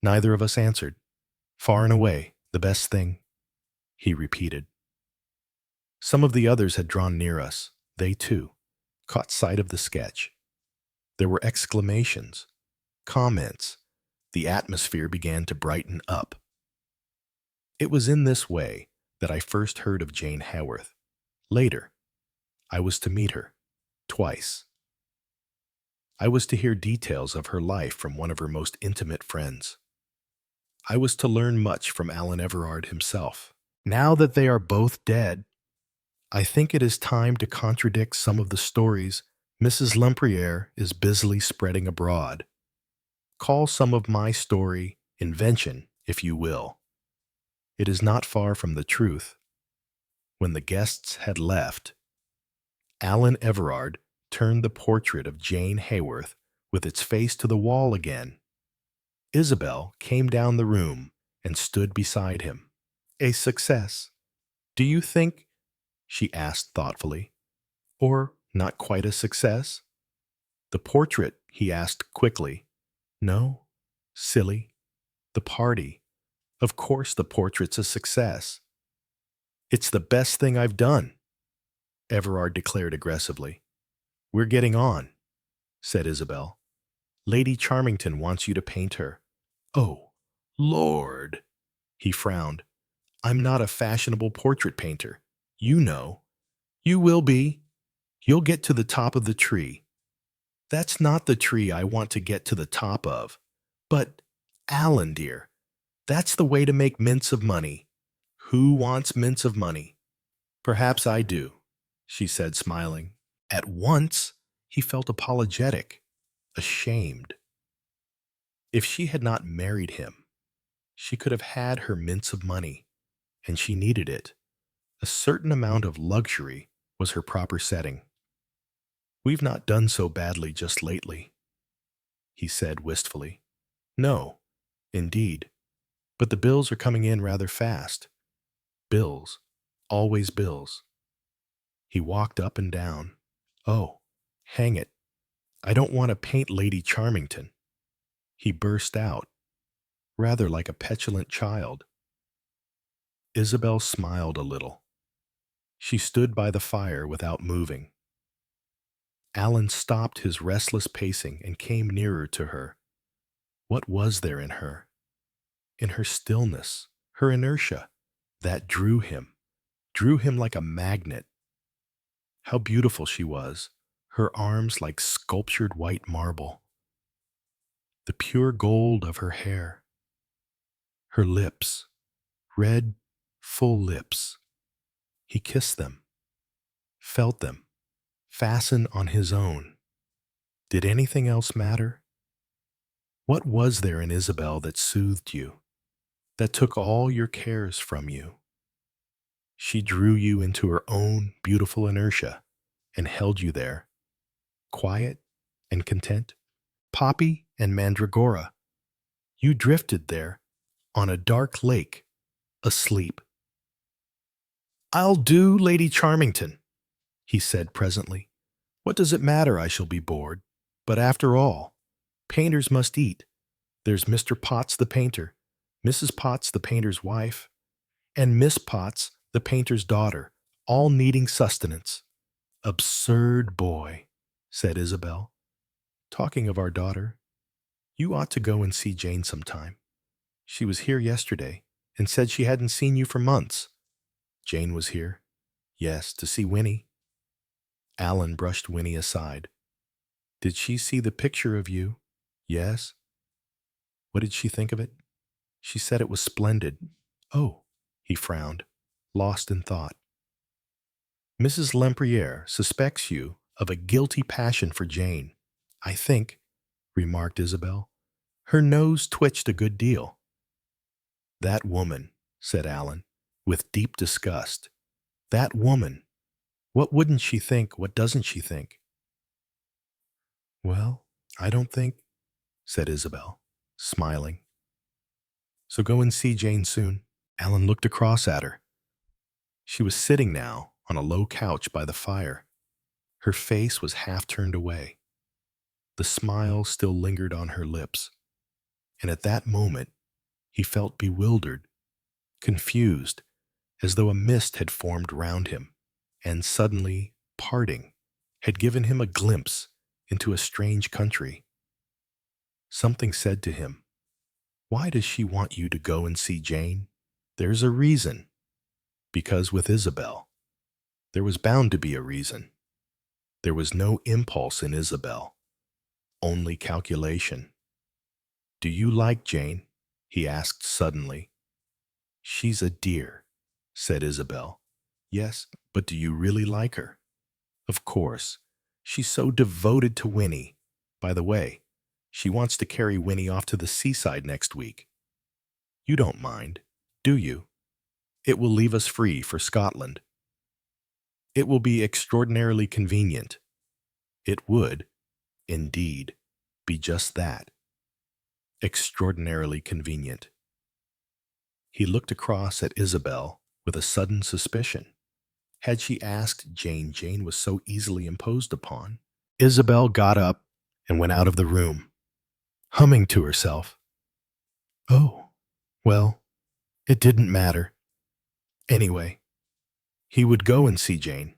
S1: Neither of us answered. "Far and away the best thing," he repeated. Some of the others had drawn near us. They, too, caught sight of the sketch. There were exclamations, comments. The atmosphere began to brighten up. It was in this way that I first heard of Jane Haworth. Later, I was to meet her, twice. I was to hear details of her life from one of her most intimate friends. I was to learn much from Alan Everard himself. Now that they are both dead, I think it is time to contradict some of the stories Mrs. Lempriere is busily spreading abroad. Call some of my story invention, if you will. It is not far from the truth. When the guests had left, Alan Everard turned the portrait of Jane Hayworth with its face to the wall again. Isabel came down the room and stood beside him. A success, do you think? She asked thoughtfully. Or not quite a success? The portrait, he asked quickly. No, silly. The party. Of course the portrait's a success. It's the best thing I've done, Everard declared aggressively. We're getting on, said Isabel. Lady Charmington wants you to paint her. Oh, Lord, he frowned. I'm not a fashionable portrait painter. You know. You will be. You'll get to the top of the tree. That's not the tree I want to get to the top of. But, Alan, dear, that's the way to make mints of money. Who wants mints of money? Perhaps I do, she said, smiling. At once, he felt apologetic, ashamed. If she had not married him, she could have had her mints of money, and she needed it. A certain amount of luxury was her proper setting. We've not done so badly just lately, he said wistfully. No, indeed, but the bills are coming in rather fast. Bills, always bills. He walked up and down. Oh, hang it, I don't want to paint Lady Charmington. He burst out, rather like a petulant child. Isabel smiled a little. She stood by the fire without moving. Alan stopped his restless pacing and came nearer to her. What was there in her? In her stillness, her inertia, that drew him like a magnet. How beautiful she was, her arms like sculptured white marble. The pure gold of her hair. Her lips, red, full lips. He kissed them, felt them, fasten on his own. Did anything else matter? What was there in Isabel that soothed you, that took all your cares from you? She drew you into her own beautiful inertia and held you there, quiet and content. Poppy and Mandragora, you drifted there on a dark lake, asleep. I'll do, Lady Charmington, he said presently. What does it matter I shall be bored? But after all, painters must eat. There's Mr. Potts the painter, Mrs. Potts the painter's wife, and Miss Potts the painter's daughter, all needing sustenance. Absurd boy, said Isabel. Talking of our daughter, you ought to go and see Jane sometime. She was here yesterday and said she hadn't seen you for months. Jane was here. Yes, to see Winnie. Alan brushed Winnie aside. Did she see the picture of you? Yes. What did she think of it? She said it was splendid. Oh, he frowned, lost in thought. Mrs. Lempriere suspects you of a guilty passion for Jane, I think, remarked Isabel. Her nose twitched a good deal. That woman, said Alan, with deep disgust. That woman. What wouldn't she think? What doesn't she think? Well, I don't think, said Isabel, smiling. So go and see Jane soon. Alan looked across at her. She was sitting now on a low couch by the fire. Her face was half turned away. The smile still lingered on her lips. And at that moment, he felt bewildered, confused, as though a mist had formed round him, and suddenly, parting, had given him a glimpse into a strange country. Something said to him, why does she want you to go and see Jane? There's a reason. Because with Isabel, there was bound to be a reason. There was no impulse in Isabel, only calculation. Do you like Jane? he asked suddenly. She's a dear, said Isabel. Yes, but do you really like her? Of course. She's so devoted to Winnie. By the way, she wants to carry Winnie off to the seaside next week. You don't mind, do you? It will leave us free for Scotland. It will be extraordinarily convenient. It would, indeed, be just that. Extraordinarily convenient. He looked across at Isabel with a sudden suspicion. Had she asked Jane, Jane was so easily imposed upon. Isabel got up and went out of the room, humming to herself. Oh, well, it didn't matter. Anyway, he would go and see Jane.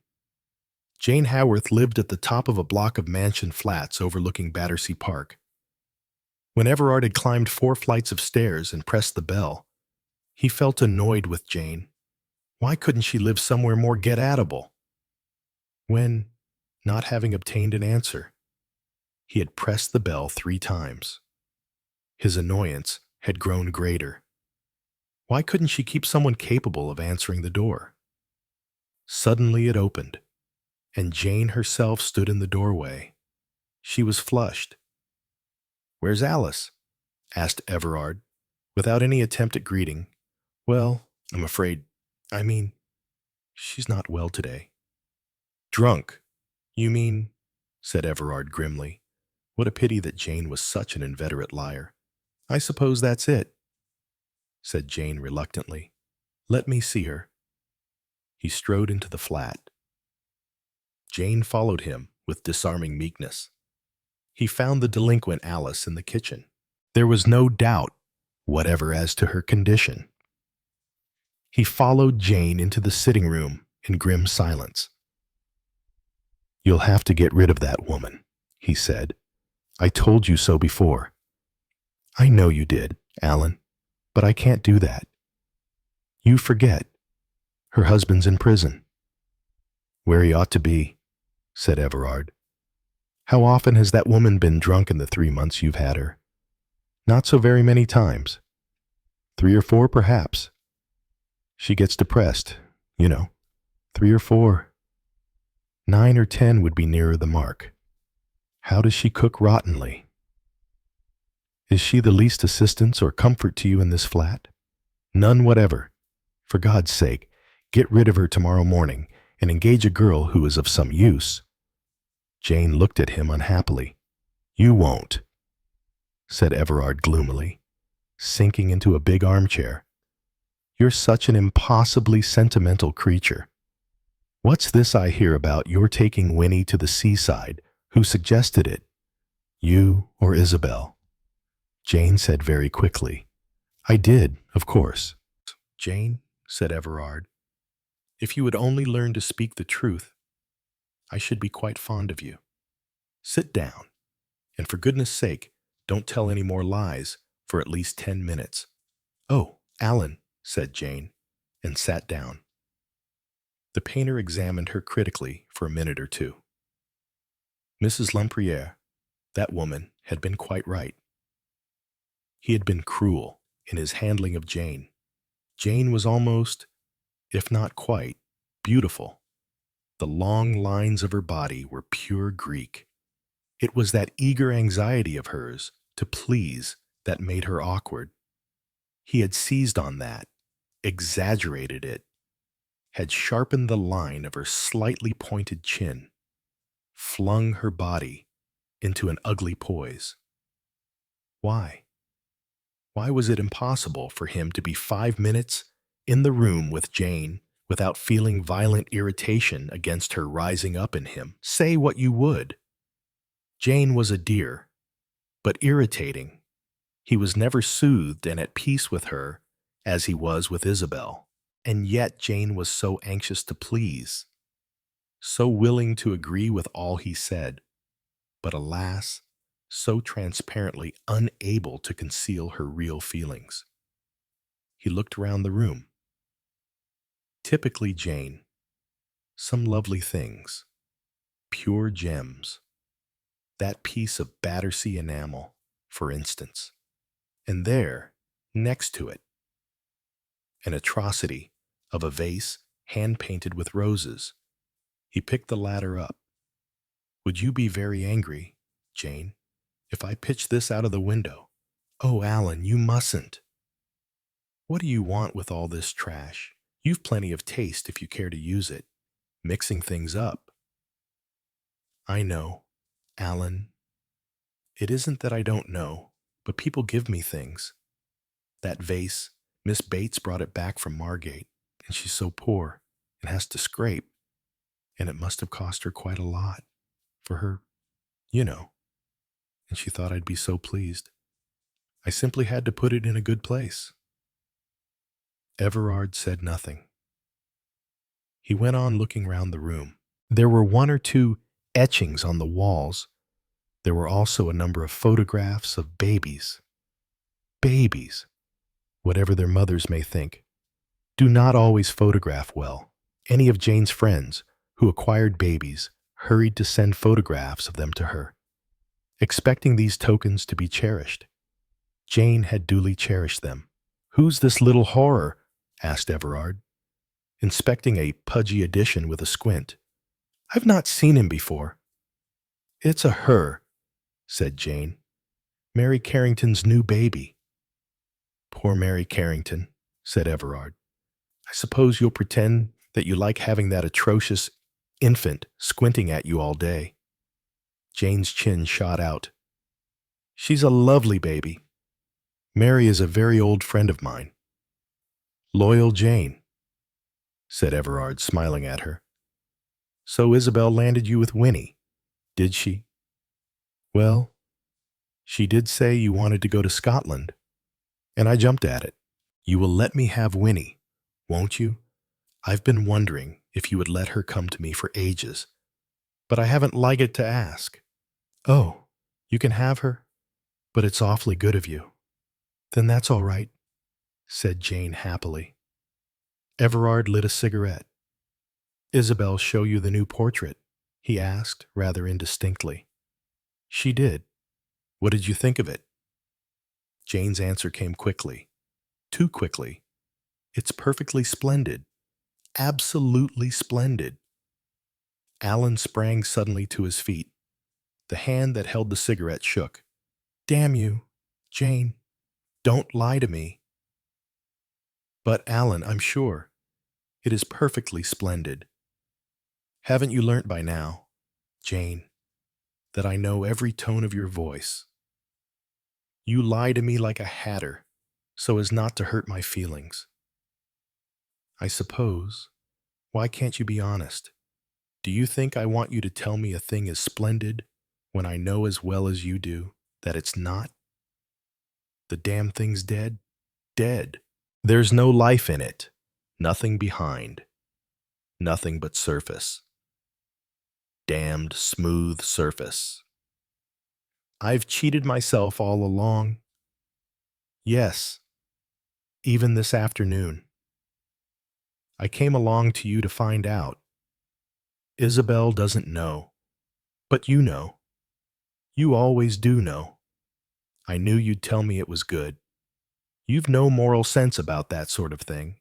S1: Jane Haworth lived at the top of a block of mansion flats overlooking Battersea Park. When Everard had climbed 4 flights of stairs and pressed the bell, he felt annoyed with Jane. Why couldn't she live somewhere more get-atable? When, not having obtained an answer, he had pressed the bell 3 times. His annoyance had grown greater. Why couldn't she keep someone capable of answering the door? Suddenly it opened, and Jane herself stood in the doorway. She was flushed. "Where's Alice?" asked Everard, without any attempt at greeting. "Well, I'm afraid, she's not well today." "Drunk, you mean?" said Everard grimly. What a pity that Jane was such an inveterate liar. "I suppose that's it," said Jane reluctantly. "Let me see her." He strode into the flat. Jane followed him with disarming meekness. He found the delinquent Alice in the kitchen. There was no doubt whatever as to her condition. He followed Jane into the sitting room in grim silence. "You'll have to get rid of that woman," he said. "I told you so before." "I know you did, Alan, but I can't do that. You forget. Her husband's in prison." "Where he ought to be," said Everard. "How often has that woman been drunk in the 3 months you've had her?" "Not so very many times. 3 or 4, perhaps. She gets depressed, you know. 3 or 4. 9 or 10 would be nearer the mark. How does she cook rottenly? Is she the least assistance or comfort to you in this flat?" "None whatever. For God's sake, get rid of her tomorrow morning and engage a girl who is of some use." Jane looked at him unhappily. "You won't," said Everard gloomily, sinking into a big armchair. "You're such an impossibly sentimental creature. What's this I hear about your taking Winnie to the seaside? Who suggested it? You or Isabel?" Jane said very quickly, "I did, of course." "Jane," said Everard, "if you would only learn to speak the truth, I should be quite fond of you. Sit down, and for goodness sake, don't tell any more lies for at least 10 minutes. "Oh, Alan," said Jane, and sat down. The painter examined her critically for a minute or 2. Mrs. Lempriere, that woman, had been quite right. He had been cruel in his handling of Jane. Jane was almost, if not quite, beautiful. The long lines of her body were pure Greek. It was that eager anxiety of hers to please that made her awkward. He had seized on that, exaggerated it, had sharpened the line of her slightly pointed chin, flung her body into an ugly poise. Why? Why was it impossible for him to be 5 minutes in the room with Jane without feeling violent irritation against her rising up in him? Say what you would. Jane was a dear, but irritating. He was never soothed and at peace with her as he was with Isabel. And yet Jane was so anxious to please, so willing to agree with all he said, but alas, so transparently unable to conceal her real feelings. He looked around the room. Typically Jane. Some lovely things. Pure gems. That piece of Battersea enamel, for instance. And there, Next to it, an atrocity of a vase hand-painted with roses. He picked the ladder up. Would you be very angry, Jane, if I pitched this out of the window? Oh, Alan, you mustn't. What do you want with all this trash? You've plenty of taste if you care to use it, mixing things up. I know, Alan. It isn't that I don't know, but people give me things. That vase, Miss Bates brought it back from Margate, and she's so poor and has to scrape, and it must have cost her quite a lot for her, you know, and she thought I'd be so pleased. I simply had to put it in a good place. Everard said nothing. He went on looking round the room. There were one or two etchings on the walls. There were also a number of photographs of babies. Babies, whatever their mothers may think, do not always photograph well. Any of Jane's friends who acquired babies hurried to send photographs of them to her, expecting these tokens to be cherished. Jane had duly cherished them. "Who's this little horror?" asked Everard, inspecting a pudgy edition with a squint. "I've not seen him before." "It's a her," said Jane. "Mary Carrington's new baby." "Poor Mary Carrington," said Everard. "I suppose you'll pretend that you like having that atrocious infant squinting at you all day." Jane's chin shot out. "She's a lovely baby. Mary is a very old friend of mine." "Loyal Jane," said Everard, smiling at her. "So Isabel landed you with Winnie, did she? Well, she did say you wanted to go to Scotland, and I jumped at it. You will let me have Winnie, won't you? I've been wondering if you would let her come to me for ages, but I haven't liked to ask." "Oh, you can have her, but it's awfully good of you." "Then that's all right," said Jane happily. Everard lit a cigarette. "Isabel show you the new portrait?" he asked, rather indistinctly. "She did. What did you think of it?" Jane's answer came quickly. Too quickly. "It's perfectly splendid. Absolutely splendid." Alan sprang suddenly to his feet. The hand that held the cigarette shook. "Damn you, Jane. Don't lie to me." "But, Alan, I'm sure. It is perfectly splendid. Haven't you learnt by now, Jane, that I know every tone of your voice? You lie to me like a hatter, so as not to hurt my feelings. I suppose. Why can't you be honest? Do you think I want you to tell me a thing is splendid when I know as well as you do that it's not? The damn thing's dead. Dead. There's no life in it. Nothing behind. Nothing but surface. Damned smooth surface. I've cheated myself all along. Yes, even this afternoon. I came along to you to find out. Isabel doesn't know, but you know. You always do know. I knew you'd tell me it was good. You've no moral sense about that sort of thing,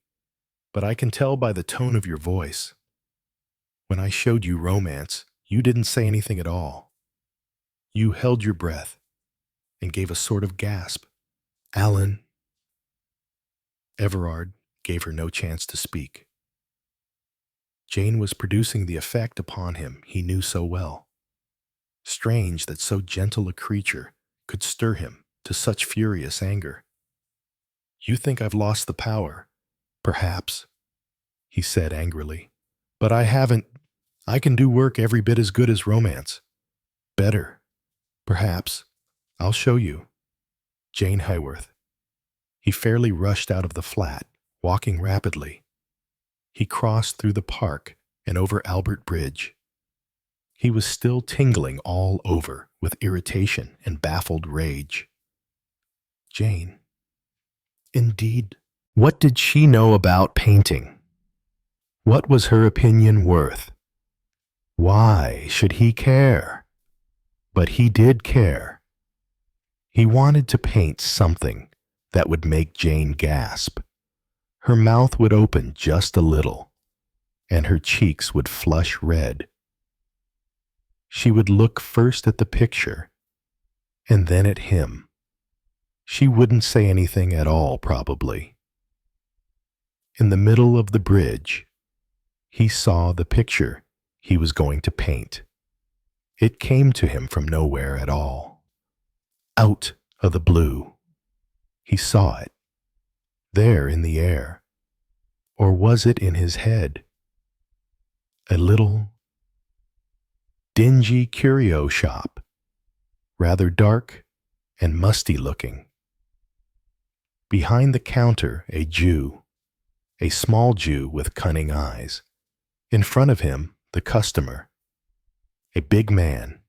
S1: but I can tell by the tone of your voice. When I showed you romance, you didn't say anything at all. You held your breath and gave a sort of gasp. Alan. Everard gave her no chance to speak. Jane was producing the effect upon him he knew so well. Strange that so gentle a creature could stir him to such furious anger. You think I've lost the power, perhaps, he said angrily. But I haven't. I can do work every bit as good as romance. Better, perhaps. I'll show you. Jane Highworth. He fairly rushed out of the flat, walking rapidly. He crossed through the park and over Albert Bridge. He was still tingling all over with irritation and baffled rage. Jane. Indeed. What did she know about painting? What was her opinion worth? Why should he care? But he did care. He wanted to paint something that would make Jane gasp. Her mouth would open just a little, and her cheeks would flush red. She would look first at the picture, and then at him. She wouldn't say anything at all, probably. In the middle of the bridge, he saw the picture he was going to paint. It came to him from nowhere at all. Out of the blue. He saw it, there in the air. Or was it in his head? A little, dingy curio shop, rather dark and musty looking. Behind the counter, a Jew, a small Jew with cunning eyes. In front of him, the customer, a big man,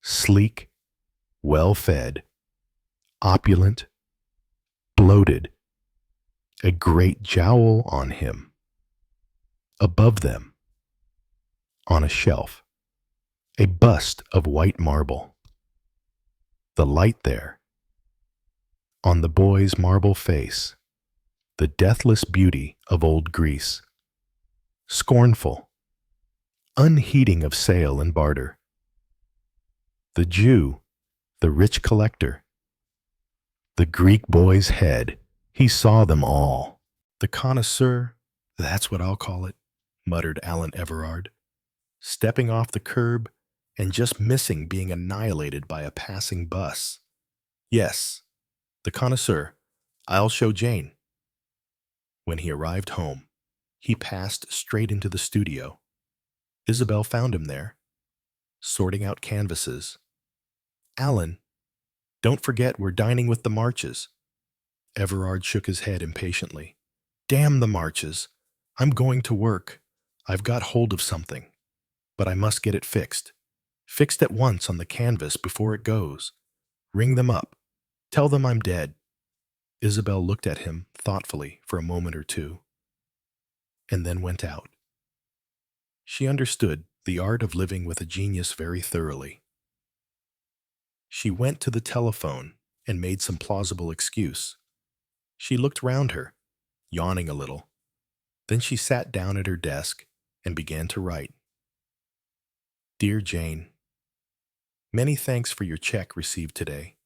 S1: sleek, well-fed, opulent, bloated, a great jowl on him. Above them, on a shelf, a bust of white marble. The light there, on the boy's marble face, the deathless beauty of old Greece, scornful, unheeding of sale and barter. The Jew, the rich collector, the Greek boy's head, he saw them all. The connoisseur, that's what I'll call it, muttered Alan Everard, stepping off the curb and just missing being annihilated by a passing bus. Yes, the connoisseur. I'll show Jane. When he arrived home, he passed straight into the studio. Isabel found him there, sorting out canvases. Alan, don't forget we're dining with the Marches. Everard shook his head impatiently. Damn the Marches. I'm going to work. I've got hold of something. But I must get it fixed. Fixed at once on the canvas before it goes. Ring them up. Tell them I'm dead. Isabel looked at him thoughtfully for a moment or two, and then went out. She understood the art of living with a genius very thoroughly. She went to the telephone and made some plausible excuse. She looked round her, yawning a little. Then she sat down at her desk and began to write. Dear Jane, many thanks for your check received today.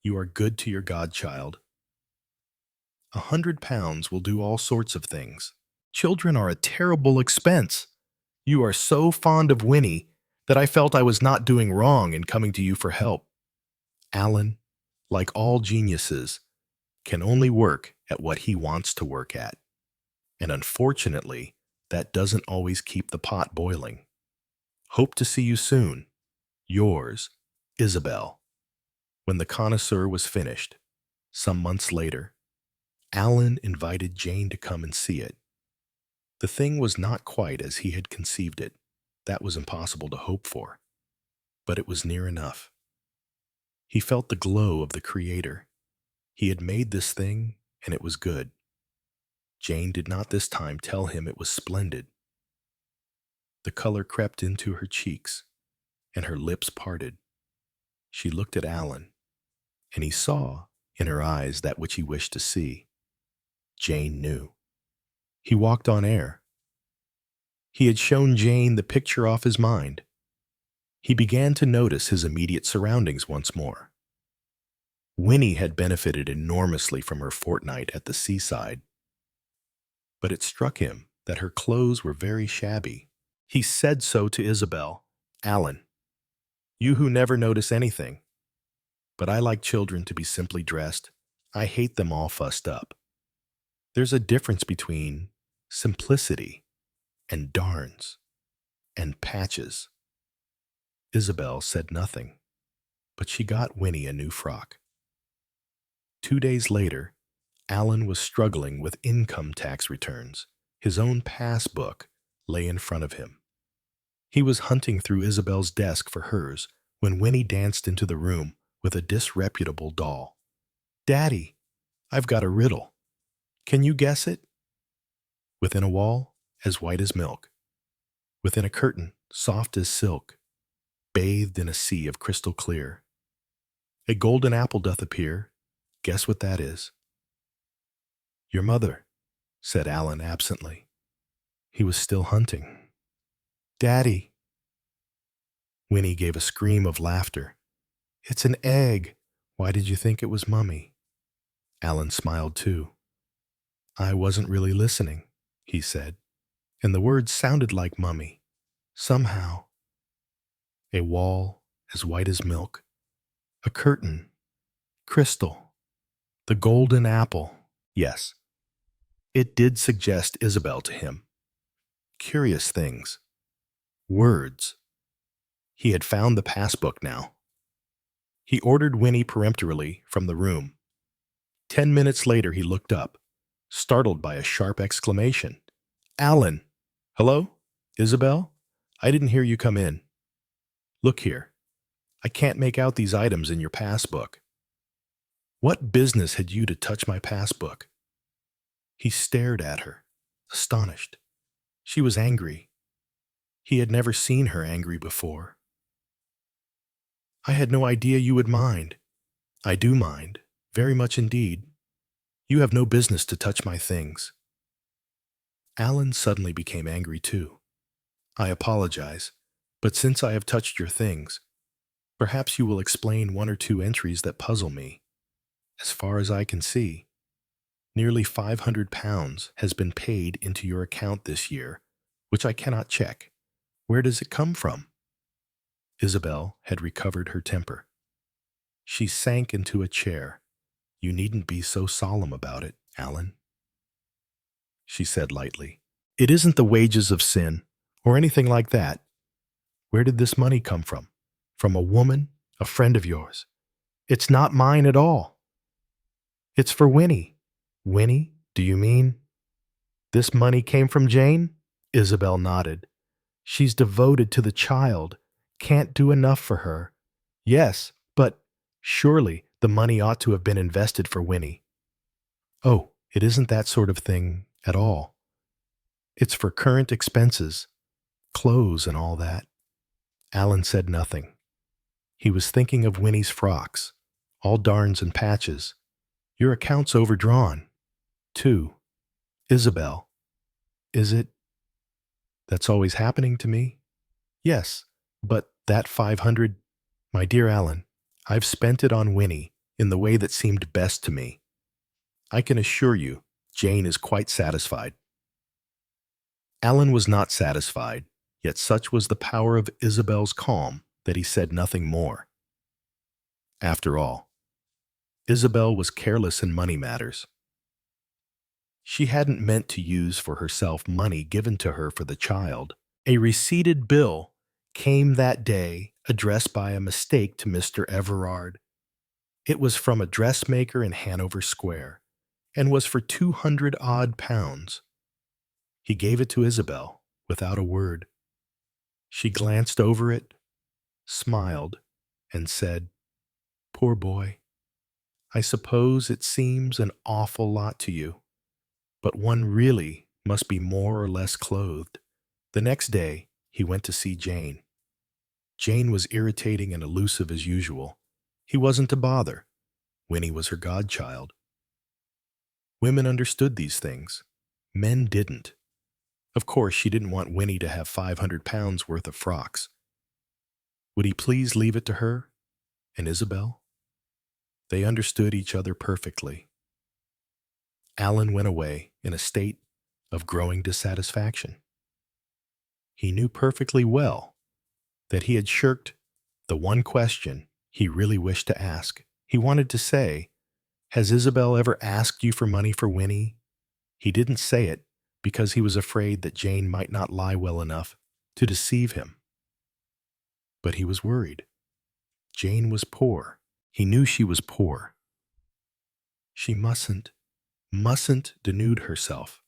S1: You are good to your godchild. £100 will do all sorts of things. Children are a terrible expense. You are so fond of Winnie that I felt I was not doing wrong in coming to you for help. Alan, like all geniuses, can only work at what he wants to work at. And unfortunately, that doesn't always keep the pot boiling. Hope to see you soon. Yours, Isabel. When the connoisseur was finished, some months later, Alan invited Jane to come and see it. The thing was not quite as he had conceived it. That was impossible to hope for. But it was near enough. He felt the glow of the Creator. He had made this thing, and it was good. Jane did not this time tell him it was splendid. The color crept into her cheeks, and her lips parted. She looked at Alan, and he saw in her eyes that which he wished to see. Jane knew. He walked on air. He had shown Jane the picture off his mind. He began to notice his immediate surroundings once more. Winnie had benefited enormously from her fortnight at the seaside, but it struck him that her clothes were very shabby. He said so to Isabel. Alan, you who never notice anything, but I like children to be simply dressed. I hate them all fussed up. There's a difference between simplicity and darns and patches. Isabel said nothing, but she got Winnie a new frock. 2 days later, Alan was struggling with income tax returns. His own passbook lay in front of him. He was hunting through Isabel's desk for hers when Winnie danced into the room with a disreputable doll. Daddy, I've got a riddle. Can you guess it? Within a wall, as white as milk. Within a curtain, soft as silk, bathed in a sea of crystal clear. A golden apple doth appear, Guess what that is? Your mother, said Alan absently. He was still hunting. Daddy. Winnie gave a scream of laughter. It's an egg. Why did you think it was Mummy? Alan smiled too. I wasn't really listening, he said, and the words sounded like Mummy. Somehow. A wall as white as milk. A curtain. Crystal. The golden apple. Yes. It did suggest Isabel to him. Curious things. Words. He had found the passbook now. He ordered Winnie peremptorily from the room. 10 minutes later he looked up, startled by a sharp exclamation. Alan! Hello? Isabel? I didn't hear you come in. Look here. I can't make out these items in your passbook. What business had you to touch my passbook? He stared at her, astonished. She was angry. He had never seen her angry before. I had no idea you would mind. I do mind, very much indeed. You have no business to touch my things. Alan suddenly became angry too. I apologize, but since I have touched your things, perhaps you will explain one or two entries that puzzle me. As far as I can see, nearly £500 has been paid into your account this year, which I cannot check. Where does it come from? Isabel had recovered her temper. She sank into a chair. You needn't be so solemn about it, Alan, she said lightly. It isn't the wages of sin, or anything like that. Where did this money come from? From a woman, a friend of yours. It's not mine at all. It's for Winnie. Winnie, do you mean? This money came from Jane? Isabel nodded. She's devoted to the child. Can't do enough for her. Yes, but surely the money ought to have been invested for Winnie. Oh, it isn't that sort of thing at all. It's for current expenses, clothes and all that. Alan said nothing. He was thinking of Winnie's frocks, all darns and patches. Your account's overdrawn, too. Isabel, is it? That's always happening to me? Yes, but that 500, my dear Alan, I've spent it on Winnie in the way that seemed best to me. I can assure you, Jane is quite satisfied. Alan was not satisfied, yet such was the power of Isabel's calm that he said nothing more. After all, Isabel was careless in money matters. She hadn't meant to use for herself money given to her for the child. A receipted bill came that day addressed by a mistake to Mr. Everard. It was from a dressmaker in Hanover Square, and was for 200-odd pounds. He gave it to Isabel without a word. She glanced over it, smiled, and said, Poor boy, I suppose it seems an awful lot to you, but one really must be more or less clothed. The next day, he went to see Jane. Jane was irritating and elusive as usual. He wasn't to bother. Winnie was her godchild. Women understood these things. Men didn't. Of course, she didn't want Winnie to have £500 worth of frocks. Would he please leave it to her and Isabel? They understood each other perfectly. Alan went away in a state of growing dissatisfaction. He knew perfectly well that he had shirked the one question he really wished to ask. He wanted to say, Has Isabel ever asked you for money for Winnie? He didn't say it because he was afraid that Jane might not lie well enough to deceive him. But he was worried. Jane was poor. He knew she was poor. She mustn't denude herself.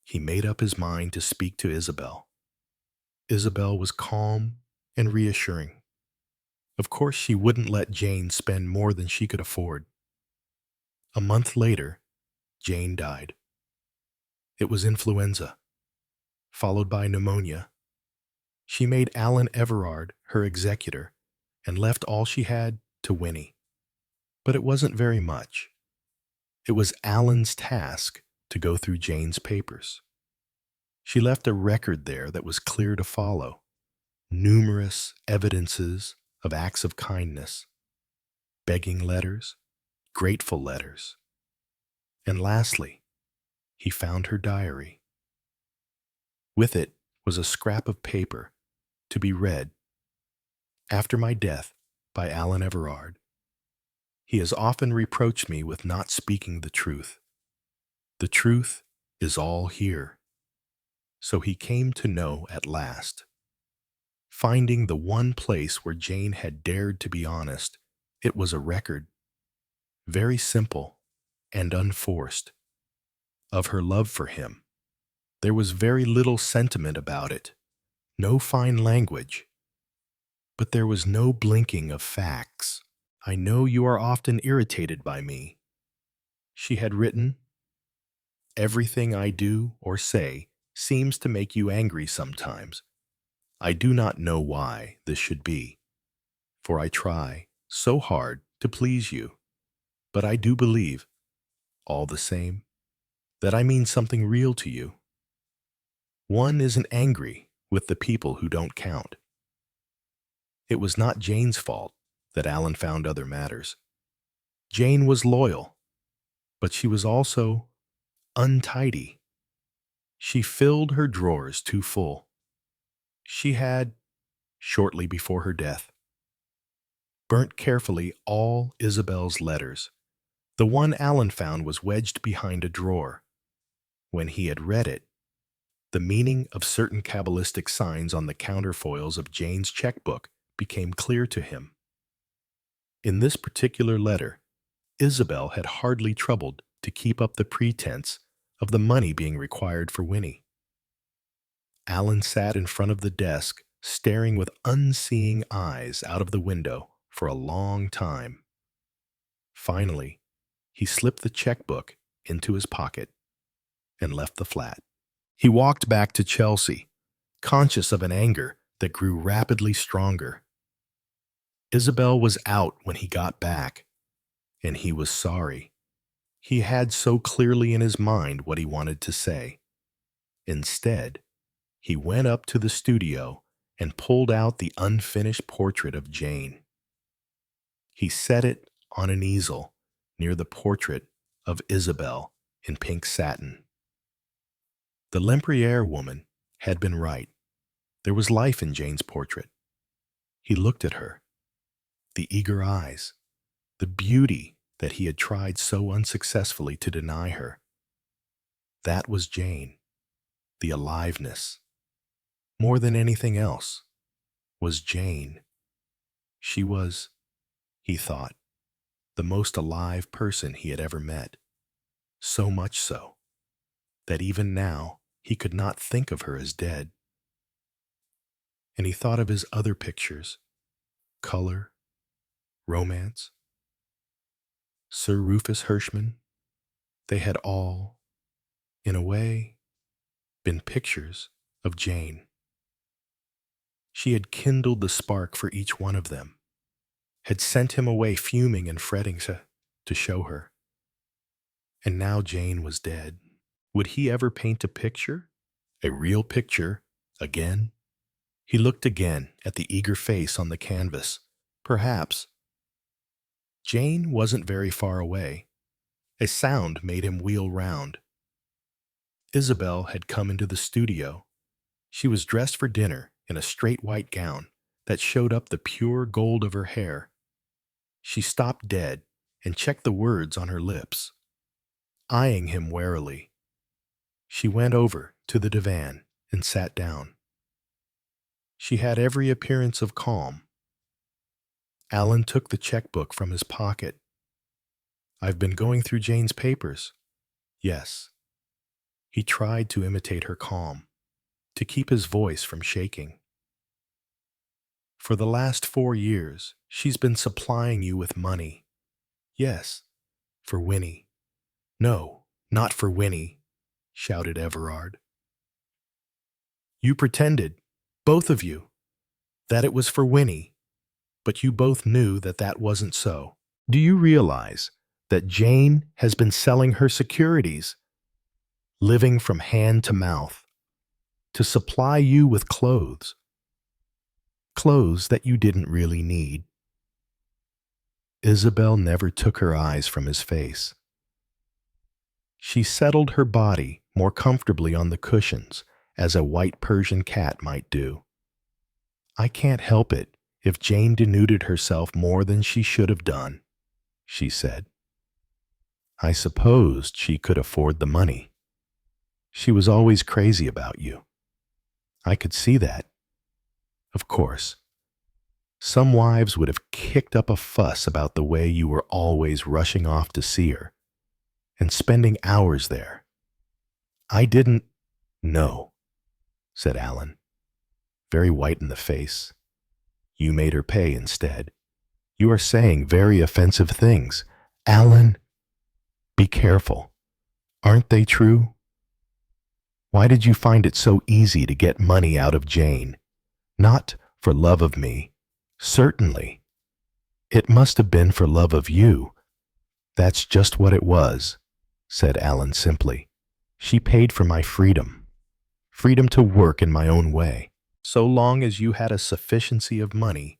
S1: He made up his mind to speak to Isabel. Isabel was calm and reassuring. Of course, she wouldn't let Jane spend more than she could afford. A month later, Jane died. It was influenza, followed by pneumonia. She made Alan Everard her executor and left all she had to Winnie. But it wasn't very much. It was Alan's task to go through Jane's papers. She left a record there that was clear to follow, numerous evidences of acts of kindness, begging letters, grateful letters, and lastly, he found her diary. With it was a scrap of paper to be read. After my death, by Alan Everard. He has often reproached me with not speaking the truth. The truth is all here. So he came to know at last. Finding the one place where Jane had dared to be honest, it was a record, very simple and unforced, of her love for him. There was very little sentiment about it, no fine language, but there was no blinking of facts. I know you are often irritated by me. She had written, everything I do or say seems to make you angry sometimes. I do not know why this should be, for I try so hard to please you, but I do believe, all the same, that I mean something real to you. One isn't angry with the people who don't count. It was not Jane's fault that Alan found other matters. Jane was loyal, but she was also untidy. She filled her drawers too full. She had, shortly before her death, burnt carefully all Isabel's letters. The one Alan found was wedged behind a drawer. When he had read it, the meaning of certain Kabbalistic signs on the counterfoils of Jane's checkbook became clear to him. In this particular letter, Isabel had hardly troubled to keep up the pretense of the money being required for Winnie. Alan sat in front of the desk, staring with unseeing eyes out of the window for a long time. Finally, he slipped the checkbook into his pocket and left the flat. He walked back to Chelsea, conscious of an anger that grew rapidly stronger. Isabel was out when he got back, and he was sorry. He had so clearly in his mind what he wanted to say. Instead, he went up to the studio and pulled out the unfinished portrait of Jane. He set it on an easel near the portrait of Isabel in pink satin. The Lempriere woman had been right. There was life in Jane's portrait. He looked at her, the eager eyes, the beauty that he had tried so unsuccessfully to deny her. That was Jane, the aliveness. More than anything else, was Jane. She was, he thought, the most alive person he had ever met. So much so, that even now he could not think of her as dead. And he thought of his other pictures, color, romance, Sir Rufus Hirschman. They had all, in a way, been pictures of Jane. She had kindled the spark for each one of them, had sent him away fuming and fretting to show her. And now Jane was dead. Would he ever paint a picture? A real picture, again? He looked again at the eager face on the canvas. Perhaps. Jane wasn't very far away. A sound made him wheel round. Isabel had come into the studio. She was dressed for dinner in a straight white gown that showed up the pure gold of her hair. She stopped dead and checked the words on her lips, eyeing him warily. She went over to the divan and sat down. She had every appearance of calm. Alan took the checkbook from his pocket. I've been going through Jane's papers. Yes. He tried to imitate her calm, to keep his voice from shaking. For the last 4 years, she's been supplying you with money. Yes, for Winnie. No, not for Winnie, shouted Everard. You pretended, both of you, that it was for Winnie, but you both knew that that wasn't so. Do you realize that Jane has been selling her securities, living from hand to mouth, to supply you with clothes? Clothes that you didn't really need. Isabel never took her eyes from his face. She settled her body more comfortably on the cushions, as a white Persian cat might do. I can't help it if Jane denuded herself more than she should have done, she said. I supposed she could afford the money. She was always crazy about you. I could see that. Of course, some wives would have kicked up a fuss about the way you were always rushing off to see her and spending hours there. I didn't know, said Alan, very white in the face. You made her pay instead. You are saying very offensive things. Alan, be careful. Aren't they true? Why did you find it so easy to get money out of Jane? Not for love of me. Certainly. It must have been for love of you. That's just what it was, said Alan simply. She paid for my freedom. Freedom to work in my own way. So long as you had a sufficiency of money,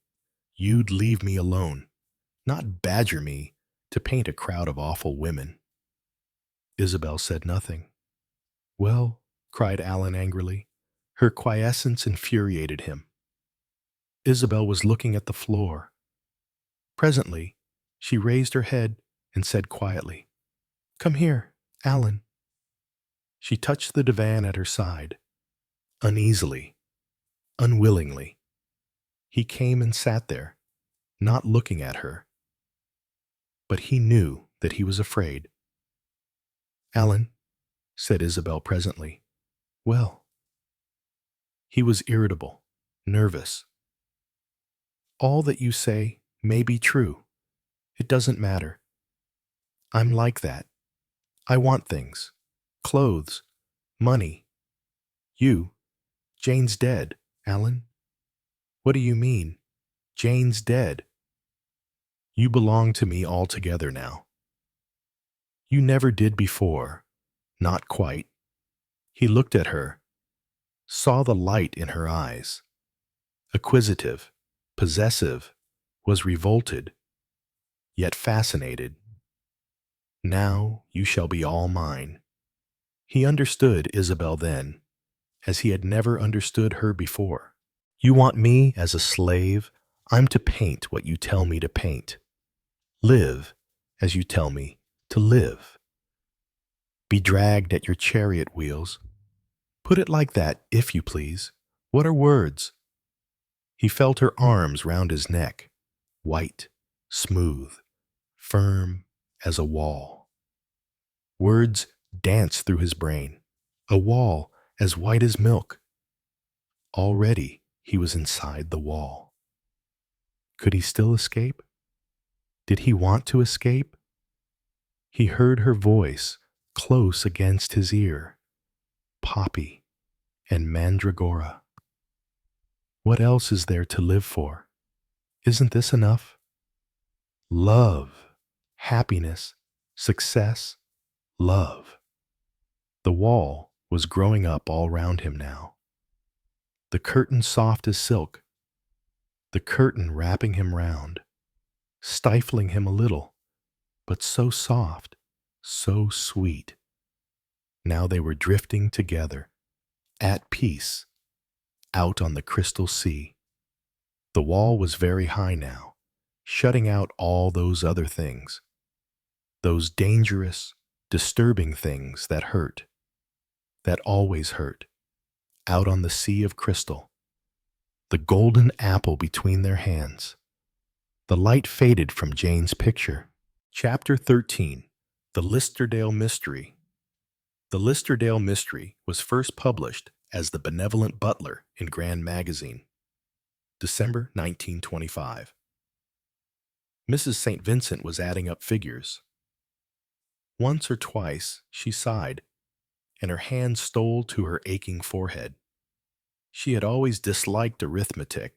S1: you'd leave me alone, not badger me to paint a crowd of awful women. Isabel said nothing. Well, cried Alan angrily. Her quiescence infuriated him. Isabel was looking at the floor. Presently, she raised her head and said quietly, Come here, Alan. She touched the divan at her side. Uneasily, unwillingly. He came and sat there, not looking at her. But he knew that he was afraid. Alan, said Isabel presently. Well. He was irritable, nervous. All that you say may be true. It doesn't matter. I'm like that. I want things. Clothes. Money. You. Jane's dead, Alan. What do you mean? Jane's dead. You belong to me altogether now. You never did before. Not quite. He looked at her, saw the light in her eyes. Acquisitive, possessive, was revolted, yet fascinated. Now you shall be all mine. He understood Isabel then, as he had never understood her before. You want me as a slave? I'm to paint what you tell me to paint. Live as you tell me to live. Be dragged at your chariot wheels. Put it like that, if you please. What are words? He felt her arms round his neck, white, smooth, firm as a wall. Words danced through his brain, a wall as white as milk. Already he was inside the wall. Could he still escape? Did he want to escape? He heard her voice close against his ear. Poppy and mandragora. What else is there to live for? Isn't this enough? Love, happiness, success, love. The wall was growing up all round him now. The curtain soft as silk, the curtain wrapping him round, stifling him a little, but so soft, so sweet. Now they were drifting together, at peace, out on the crystal sea. The wall was very high now, shutting out all those other things, those dangerous, disturbing things that hurt, that always hurt, out on the sea of crystal. The golden apple between their hands. The light faded from Jane's picture. Chapter 13. The Listerdale Mystery. The Listerdale Mystery was first published as The Benevolent Butler in Grand Magazine, December 1925. Mrs. St. Vincent was adding up figures. Once or twice she sighed, and her hand stole to her aching forehead. She had always disliked arithmetic.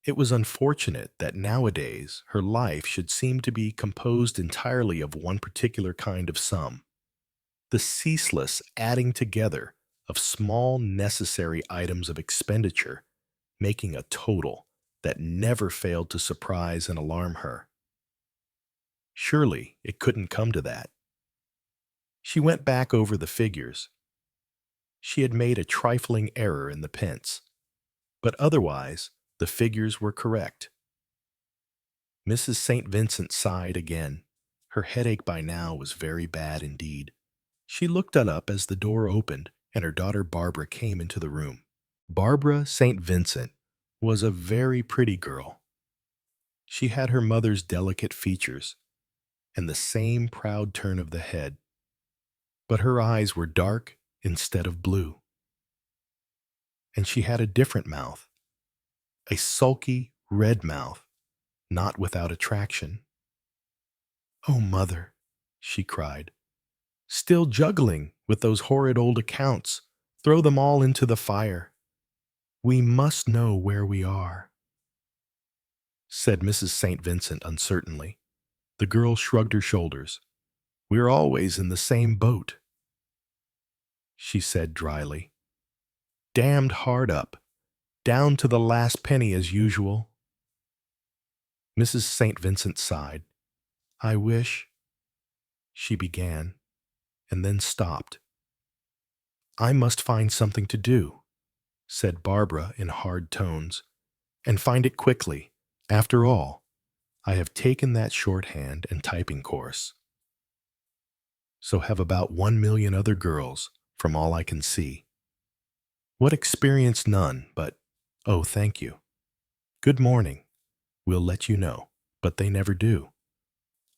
S1: It was unfortunate that nowadays her life should seem to be composed entirely of one particular kind of sum, the ceaseless adding together of small necessary items of expenditure, making a total that never failed to surprise and alarm her. Surely it couldn't come to that. She went back over the figures. She had made a trifling error in the pence, but otherwise the figures were correct. Mrs. St. Vincent sighed again. Her headache by now was very bad indeed. She looked up as the door opened and her daughter Barbara came into the room. Barbara St. Vincent was a very pretty girl. She had her mother's delicate features and the same proud turn of the head, but her eyes were dark instead of blue. And she had a different mouth, a sulky red mouth, not without attraction. "Oh, mother," she cried, "still juggling with those horrid old accounts. Throw them all into the fire. We must know where we are," said Mrs. St. Vincent uncertainly. The girl shrugged her shoulders. "We're always in the same boat," she said dryly. "Damned hard up, down to the last penny as usual." Mrs. St. Vincent sighed. "I wish," she began, and then stopped. "I must find something to do," said Barbara in hard tones, "and find it quickly. After all, I have taken that shorthand and typing course. So have about 1,000,000 other girls, from all I can see. What experience none, but, oh, thank you. Good morning. We'll let you know, but they never do.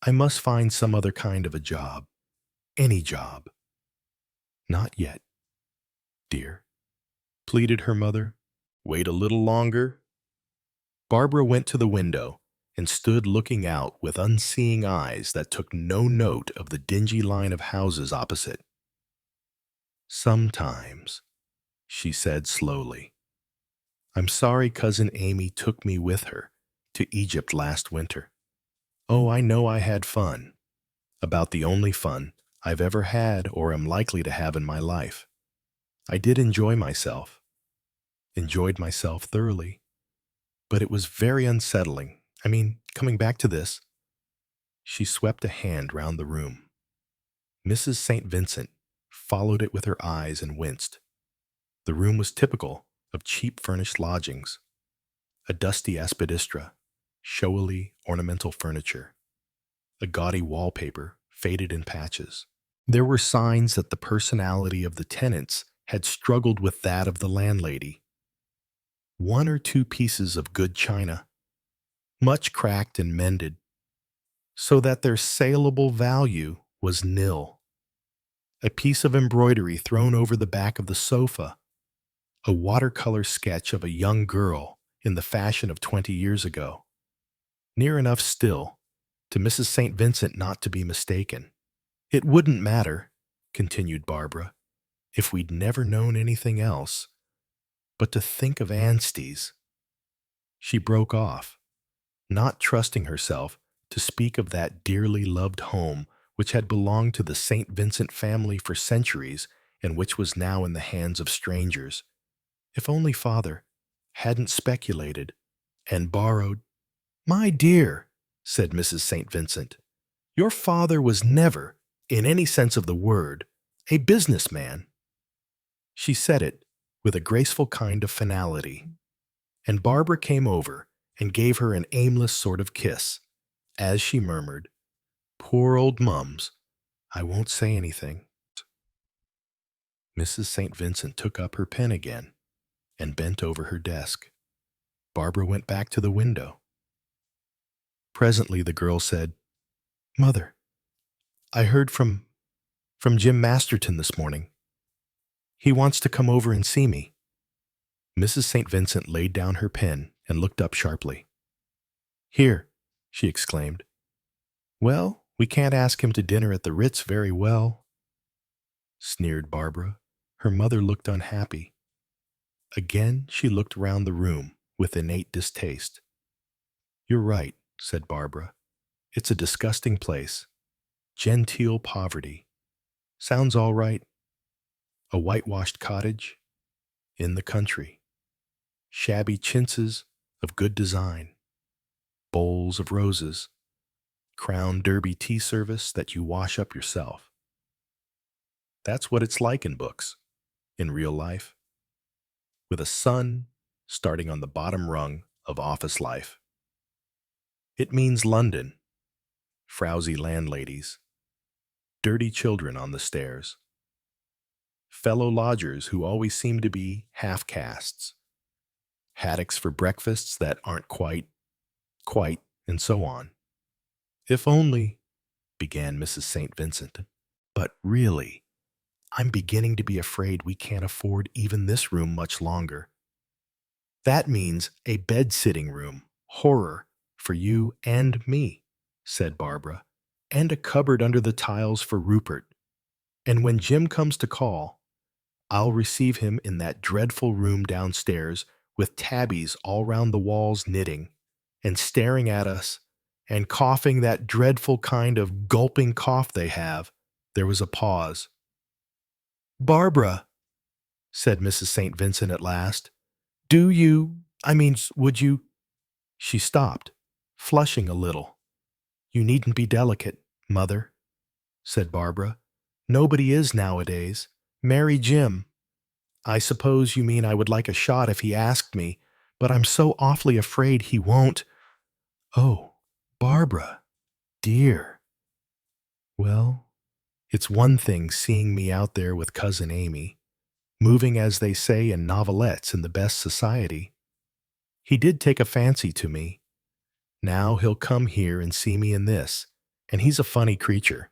S1: I must find some other kind of a job. Any job." "Not yet, dear," pleaded her mother. "Wait a little longer." Barbara went to the window and stood looking out with unseeing eyes that took no note of the dingy line of houses opposite. "Sometimes," she said slowly, "I'm sorry Cousin Amy took me with her to Egypt last winter. Oh, I know I had fun, about the only fun I've ever had or am likely to have in my life. I did enjoy myself, enjoyed myself thoroughly, but it was very unsettling. Coming back to this." She swept a hand round the room. Mrs. St. Vincent followed it with her eyes and winced. The room was typical of cheap furnished lodgings. A dusty aspidistra, showily ornamental furniture, a gaudy wallpaper faded in patches. There were signs that the personality of the tenants had struggled with that of the landlady. One or two pieces of good china, much cracked and mended, so that their saleable value was nil. A piece of embroidery thrown over the back of the sofa, a watercolor sketch of a young girl in the fashion of 20 years ago. Near enough still to Mrs. St. Vincent not to be mistaken. "It wouldn't matter," continued Barbara, "if we'd never known anything else. But to think of Anstey's—" She broke off, not trusting herself to speak of that dearly loved home which had belonged to the St. Vincent family for centuries and which was now in the hands of strangers. If only father hadn't speculated and borrowed. "My dear," said Mrs. St. Vincent, "your father was never, in any sense of the word, a businessman." She said it with a graceful kind of finality, and Barbara came over and gave her an aimless sort of kiss, as she murmured, "Poor old Mums, I won't say anything." Mrs. St. Vincent took up her pen again and bent over her desk. Barbara went back to the window. Presently the girl said, "Mother, I heard from Jim Masterton this morning. He wants to come over and see me." Mrs. St. Vincent laid down her pen and looked up sharply. "Here," she exclaimed. "Well, we can't ask him to dinner at the Ritz very well," sneered Barbara. Her mother looked unhappy. Again she looked round the room with innate distaste. "You're right," said Barbara. "It's a disgusting place. Genteel poverty. Sounds all right. A whitewashed cottage in the country. Shabby chintzes of good design. Bowls of roses. Crown Derby tea service that you wash up yourself. That's what it's like in books, in real life. With a son starting on the bottom rung of office life. It means London, frowsy landladies, dirty children on the stairs, fellow lodgers who always seem to be half-castes, haddocks for breakfasts that aren't quite, and so on. If only, began Mrs. St. Vincent. But really, I'm beginning to be afraid we can't afford even this room much longer. That means a bed-sitting room, horror, for you and me, said Barbara, and a cupboard under the tiles for Rupert. And when Jim comes to call, I'll receive him in that dreadful room downstairs with tabbies all round the walls knitting and staring at us and coughing that dreadful kind of gulping cough they have. There was a pause. "Barbara," said Mrs. St. Vincent at last, would you? She stopped, flushing a little. "You needn't be delicate, Mother," said Barbara. "Nobody is nowadays. Marry Jim. I suppose you mean I would like a shot if he asked me, but I'm so awfully afraid he won't." "Oh, Barbara, dear." "Well, it's one thing seeing me out there with Cousin Amy, moving as they say in novelettes in the best society. He did take a fancy to me. Now he'll come here and see me in this, and he's a funny creature,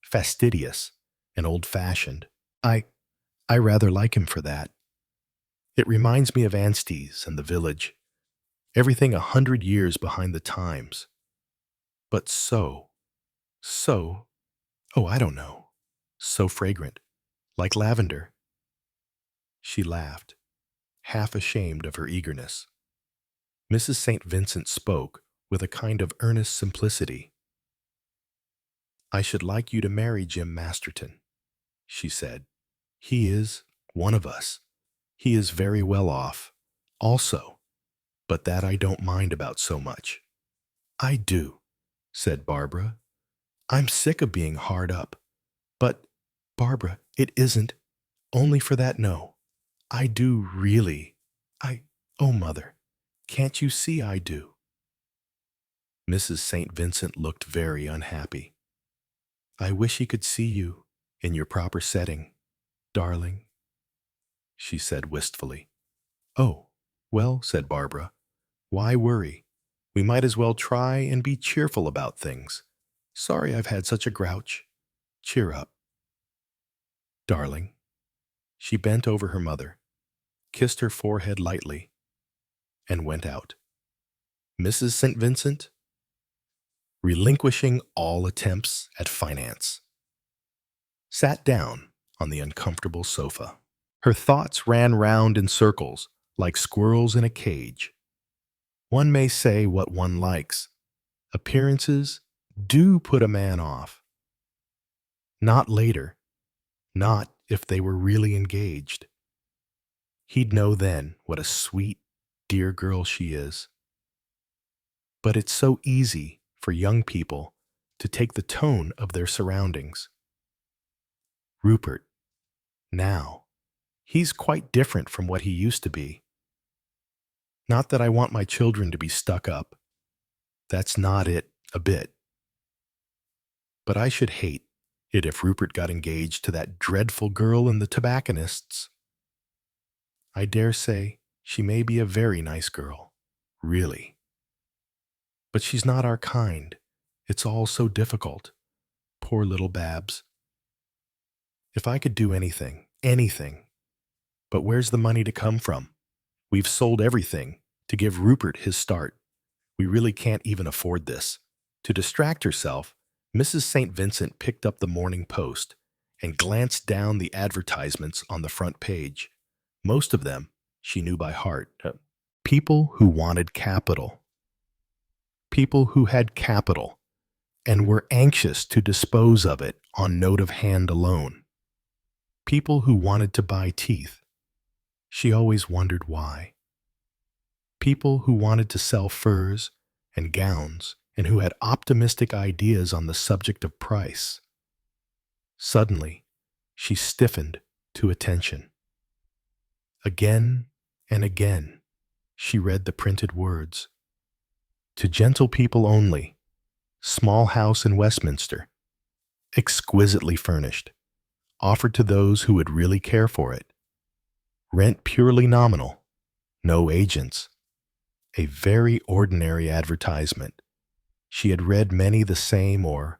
S1: fastidious and old-fashioned. I rather like him for that. It reminds me of Anstey's and the village. Everything 100 years behind the times. But so, I don't know, so fragrant, like lavender." She laughed, half ashamed of her eagerness. Mrs. St. Vincent spoke with a kind of earnest simplicity. "I should like you to marry Jim Masterton," she said. "He is one of us. He is very well off, also, but that I don't mind about so much." "I do," said Barbara. "I'm sick of being hard up. But, Barbara, it isn't. Only for that, no. I do really. Oh, Mother, can't you see I do?" Mrs. St. Vincent looked very unhappy. "I wish he could see you in your proper setting, darling," she said wistfully. "Oh, well," said Barbara, "why worry? We might as well try and be cheerful about things. Sorry I've had such a grouch. Cheer up, darling." She bent over her mother, kissed her forehead lightly, and went out. Mrs. St. Vincent, relinquishing all attempts at finance, sat down on the uncomfortable sofa. Her thoughts ran round in circles like squirrels in a cage. One may say what one likes. Appearances do put a man off. Not later, not if they were really engaged. He'd know then what a sweet, dear girl she is. But it's so easy for young people to take the tone of their surroundings. Rupert, now, he's quite different from what he used to be. Not that I want my children to be stuck up. That's not it a bit. But I should hate it if Rupert got engaged to that dreadful girl in the tobacconist's. I dare say she may be a very nice girl, really. But she's not our kind. It's all so difficult. Poor little Babs. If I could do anything. But where's the money to come from? We've sold everything to give Rupert his start. We really can't even afford this. To distract herself, Mrs. St. Vincent picked up the Morning Post and glanced down the advertisements on the front page. Most of them she knew by heart. People who wanted capital. People who had capital and were anxious to dispose of it on note of hand alone. People who wanted to buy teeth. She always wondered why. People who wanted to sell furs and gowns and who had optimistic ideas on the subject of price. Suddenly, she stiffened to attention. Again and again, she read the printed words. To gentle people only, small house in Westminster, exquisitely furnished, offered to those who would really care for it. Rent purely nominal, no agents. A very ordinary advertisement. She had read many the same or,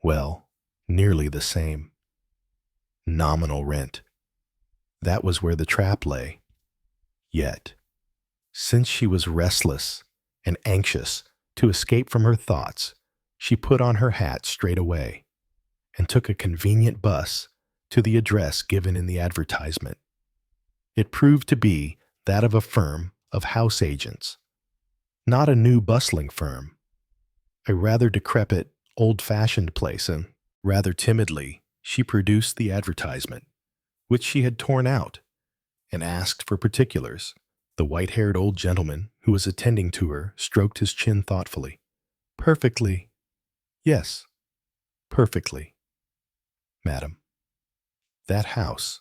S1: well, nearly the same. Nominal rent. That was where the trap lay. Yet, since she was restless and anxious to escape from her thoughts, she put on her hat straight away and took a convenient bus to the address given in the advertisement. It proved to be that of a firm of house agents, not a new bustling firm, a rather decrepit, old-fashioned place, and rather timidly she produced the advertisement, which she had torn out, and asked for particulars. The white-haired old gentleman who was attending to her stroked his chin thoughtfully. Perfectly. Yes, perfectly, madam. That house.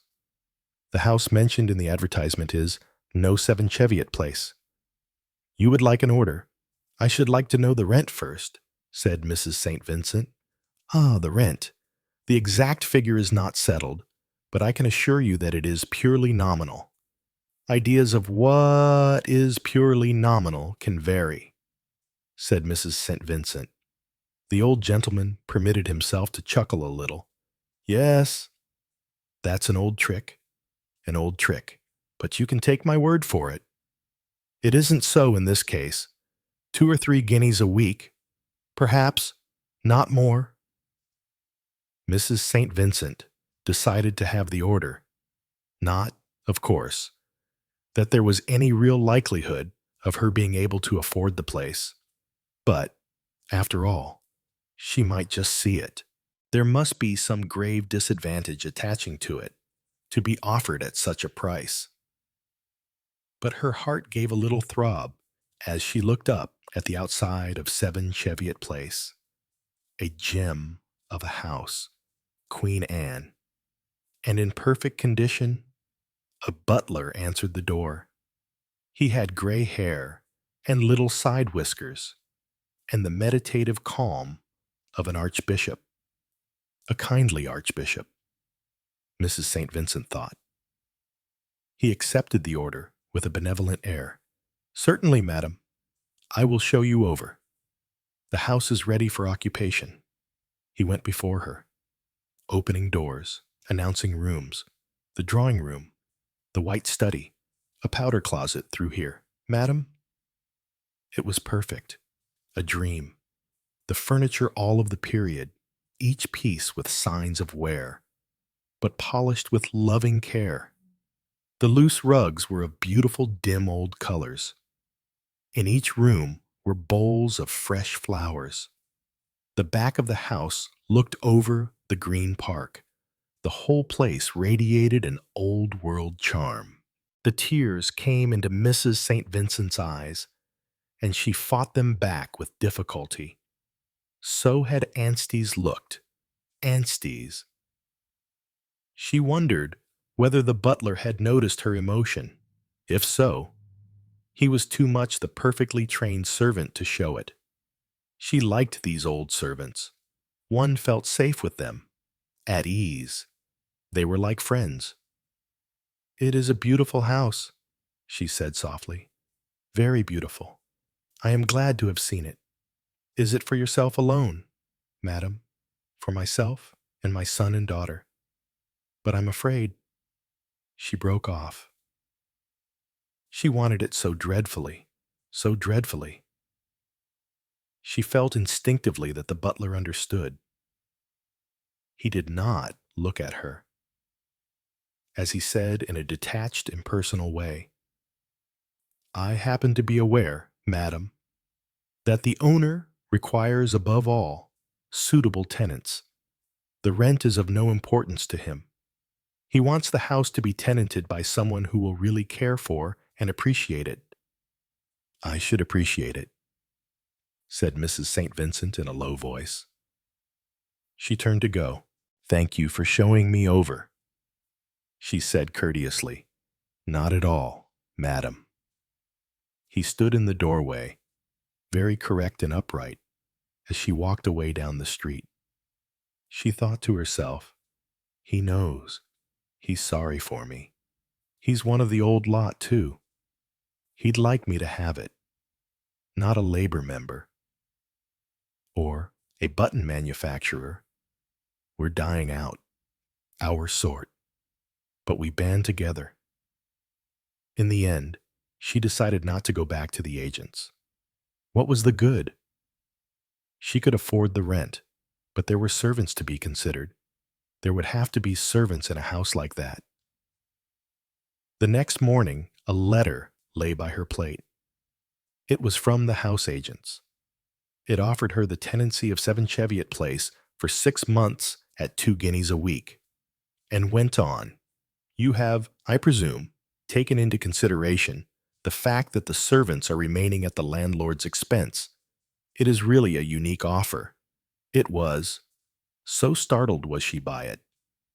S1: The house mentioned in the advertisement is No. 7 Cheviot Place. You would like an order. I should like to know the rent first, said Mrs. St. Vincent. Ah, the rent. The exact figure is not settled, but I can assure you that it is purely nominal. Ideas of what is purely nominal can vary, said Mrs. St. Vincent. The old gentleman permitted himself to chuckle a little. Yes, that's an old trick, but you can take my word for it. It isn't so in this case. 2 or 3 guineas a week, perhaps, not more. Mrs. St. Vincent decided to have the order. Not, of course, that there was any real likelihood of her being able to afford the place. But, after all, she might just see it. There must be some grave disadvantage attaching to it, to be offered at such a price. But her heart gave a little throb as she looked up at the outside of 7 Cheviot Place. A gem of a house, Queen Anne. And in perfect condition, a butler answered the door. He had gray hair and little side whiskers, and the meditative calm of an archbishop. A kindly archbishop, Mrs. St. Vincent thought. He accepted the order with a benevolent air. Certainly, madam. I will show you over. The house is ready for occupation. He went before her, opening doors, announcing rooms, the drawing room, the white study, a powder closet through here. Madam? It was perfect, a dream. The furniture all of the period, each piece with signs of wear, but polished with loving care. The loose rugs were of beautiful dim old colors. In each room were bowls of fresh flowers. The back of the house looked over the green park. The whole place radiated an old-world charm. The tears came into Mrs. St. Vincent's eyes, and she fought them back with difficulty. So had Anstey's looked. Anstey's. She wondered whether the butler had noticed her emotion. If so, he was too much the perfectly trained servant to show it. She liked these old servants. One felt safe with them, at ease. They were like friends. It is a beautiful house, she said softly. Very beautiful. I am glad to have seen it. Is it for yourself alone, madam? For myself and my son and daughter. But I'm afraid. She broke off. She wanted it so dreadfully, so dreadfully. She felt instinctively that the butler understood. He did not look at her. As he said in a detached, impersonal way, I happen to be aware, madam, that the owner requires above all suitable tenants. The rent is of no importance to him. He wants the house to be tenanted by someone who will really care for and appreciate it. I should appreciate it, said Mrs. St. Vincent in a low voice. She turned to go. Thank you for showing me over, she said courteously. Not at all, madam. He stood in the doorway, very correct and upright, as she walked away down the street. She thought to herself, he knows. He's sorry for me. He's one of the old lot, too. He'd like me to have it. Not a labor member. Or a button manufacturer. We're dying out. Our sort. But we band together. In the end, she decided not to go back to the agents. What was the good? She could afford the rent, but there were servants to be considered. There would have to be servants in a house like that. The next morning, a letter lay by her plate. It was from the house agents. It offered her the tenancy of 7 Cheviot Place for 6 months at 2 guineas a week, and went on. You have, I presume, taken into consideration the fact that the servants are remaining at the landlord's expense. It is really a unique offer. It was. So startled was she by it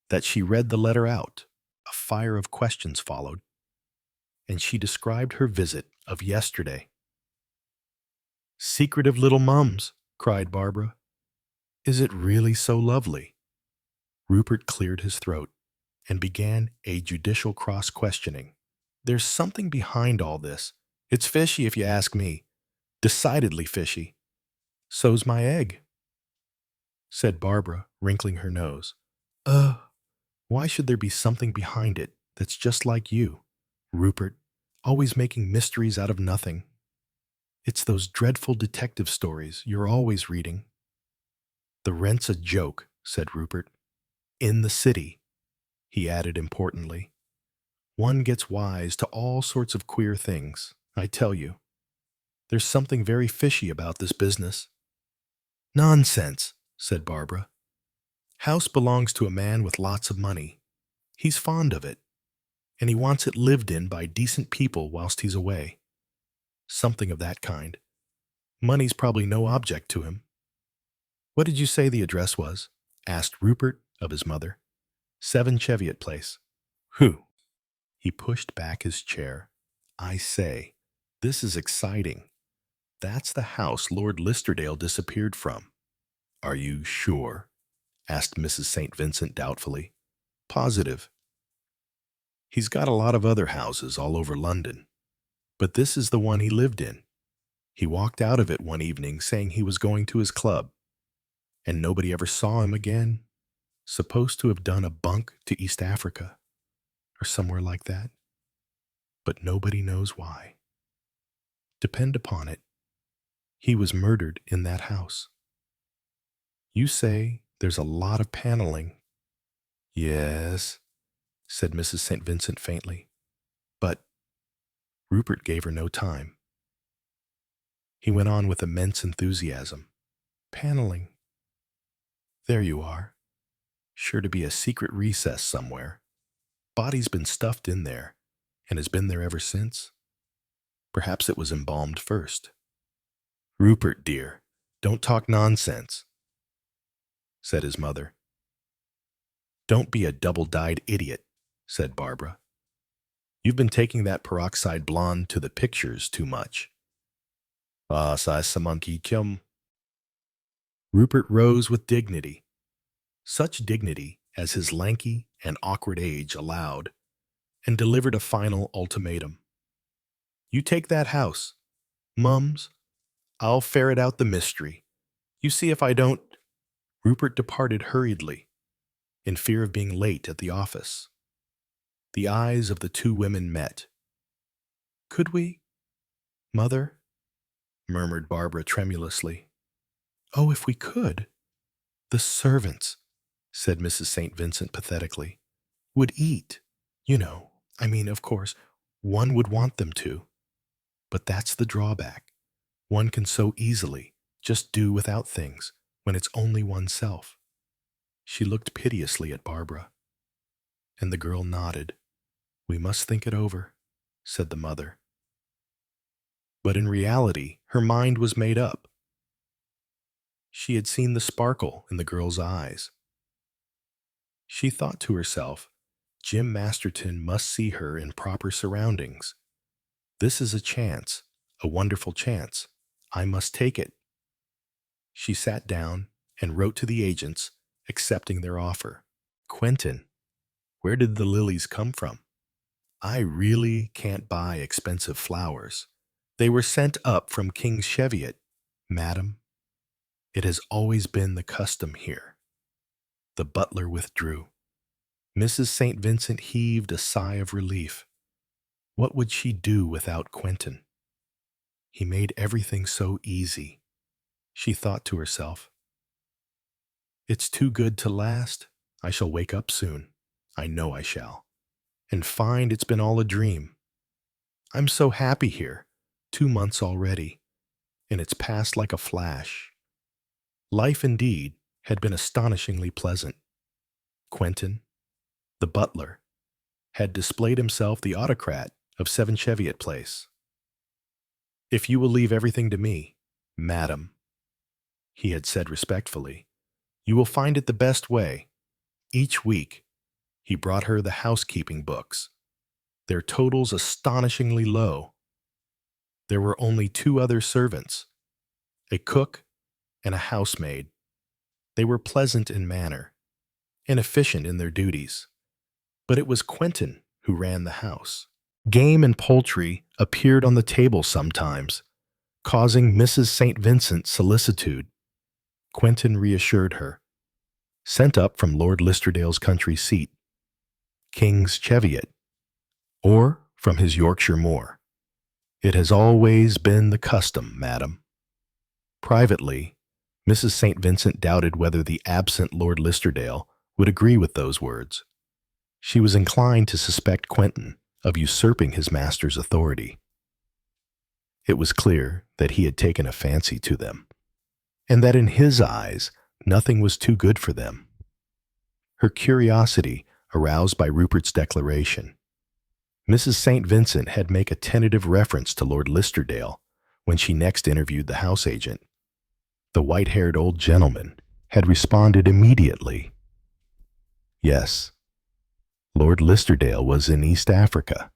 S1: that she read the letter out. A fire of questions followed, and she described her visit of yesterday. Secretive little mums, cried Barbara. Is it really so lovely? Rupert cleared his throat and began a judicial cross-questioning. There's something behind all this. It's fishy if you ask me. Decidedly fishy. So's my egg, said Barbara, wrinkling her nose. Why should there be something behind it that's just like you, Rupert, always making mysteries out of nothing? It's those dreadful detective stories you're always reading. The rent's a joke, said Rupert. In the city, he added importantly. One gets wise to all sorts of queer things, I tell you. There's something very fishy about this business. Nonsense, said Barbara. House belongs to a man with lots of money. He's fond of it, and he wants it lived in by decent people whilst he's away. Something of that kind. Money's probably no object to him. What did you say the address was? Asked Rupert of his mother. 7 Cheviot Place. Who? He pushed back his chair. I say, this is exciting. That's the house Lord Listerdale disappeared from. Are you sure? Asked Mrs. St. Vincent doubtfully. Positive. He's got a lot of other houses all over London, but this is the one he lived in. He walked out of it one evening saying he was going to his club, and nobody ever saw him again. Supposed to have done a bunk to East Africa, or somewhere like that. But nobody knows why. Depend upon it, he was murdered in that house. You say there's a lot of paneling. Yes, said Mrs. St. Vincent faintly. But Rupert gave her no time. He went on with immense enthusiasm. Paneling. There you are. Sure to be a secret recess somewhere. Body's been stuffed in there, and has been there ever since. Perhaps it was embalmed first. Rupert, dear, don't talk nonsense, said his mother. Don't be a double-dyed idiot, said Barbara. You've been taking that peroxide blonde to the pictures too much. Ah, sa monkey chum. Rupert rose with dignity, such dignity as his lanky and awkward age allowed, and delivered a final ultimatum. You take that house. Mums, I'll ferret out the mystery. You see if I don't. Rupert departed hurriedly, in fear of being late at the office. The eyes of the two women met. Could we, Mother? Murmured Barbara tremulously. Oh, if we could. The servants, said Mrs. St. Vincent pathetically, would eat. You know, I mean, of course, one would want them to. But that's the drawback. One can so easily just do without things when it's only oneself. She looked piteously at Barbara, and the girl nodded. We must think it over, said the mother. But in reality, her mind was made up. She had seen the sparkle in the girl's eyes. She thought to herself, Jim Masterton must see her in proper surroundings. This is a chance, a wonderful chance. I must take it. She sat down and wrote to the agents, accepting their offer. Quentin, where did the lilies come from? I really can't buy expensive flowers. They were sent up from King's Cheviot, madam. It has always been the custom here. The butler withdrew. Mrs. St. Vincent heaved a sigh of relief. What would she do without Quentin? He made everything so easy. She thought to herself, it's too good to last. I shall wake up soon. I know I shall. And find it's been all a dream. I'm so happy here. 2 months already. And it's passed like a flash. Life, indeed, had been astonishingly pleasant. Quentin, the butler, had displayed himself the autocrat of 7 Cheviot Place. If you will leave everything to me, madam, he had said respectfully, you will find it the best way. Each week, he brought her the housekeeping books, their totals astonishingly low. There were only 2 other servants, a cook and a housemaid. They were pleasant in manner and efficient in their duties, but it was Quentin who ran the house. Game and poultry appeared on the table sometimes, causing Mrs. St. Vincent solicitude. Quentin reassured her. Sent up from Lord Listerdale's country seat, King's Cheviot, or from his Yorkshire moor. It has always been the custom, madam. Privately, Mrs. St. Vincent doubted whether the absent Lord Listerdale would agree with those words. She was inclined to suspect Quentin of usurping his master's authority. It was clear that he had taken a fancy to them, and that in his eyes nothing was too good for them. Her curiosity aroused by Rupert's declaration. Mrs. St. Vincent had made a tentative reference to Lord Listerdale when she next interviewed the house agent. The white-haired old gentleman had responded immediately. Yes, Lord Listerdale was in East Africa,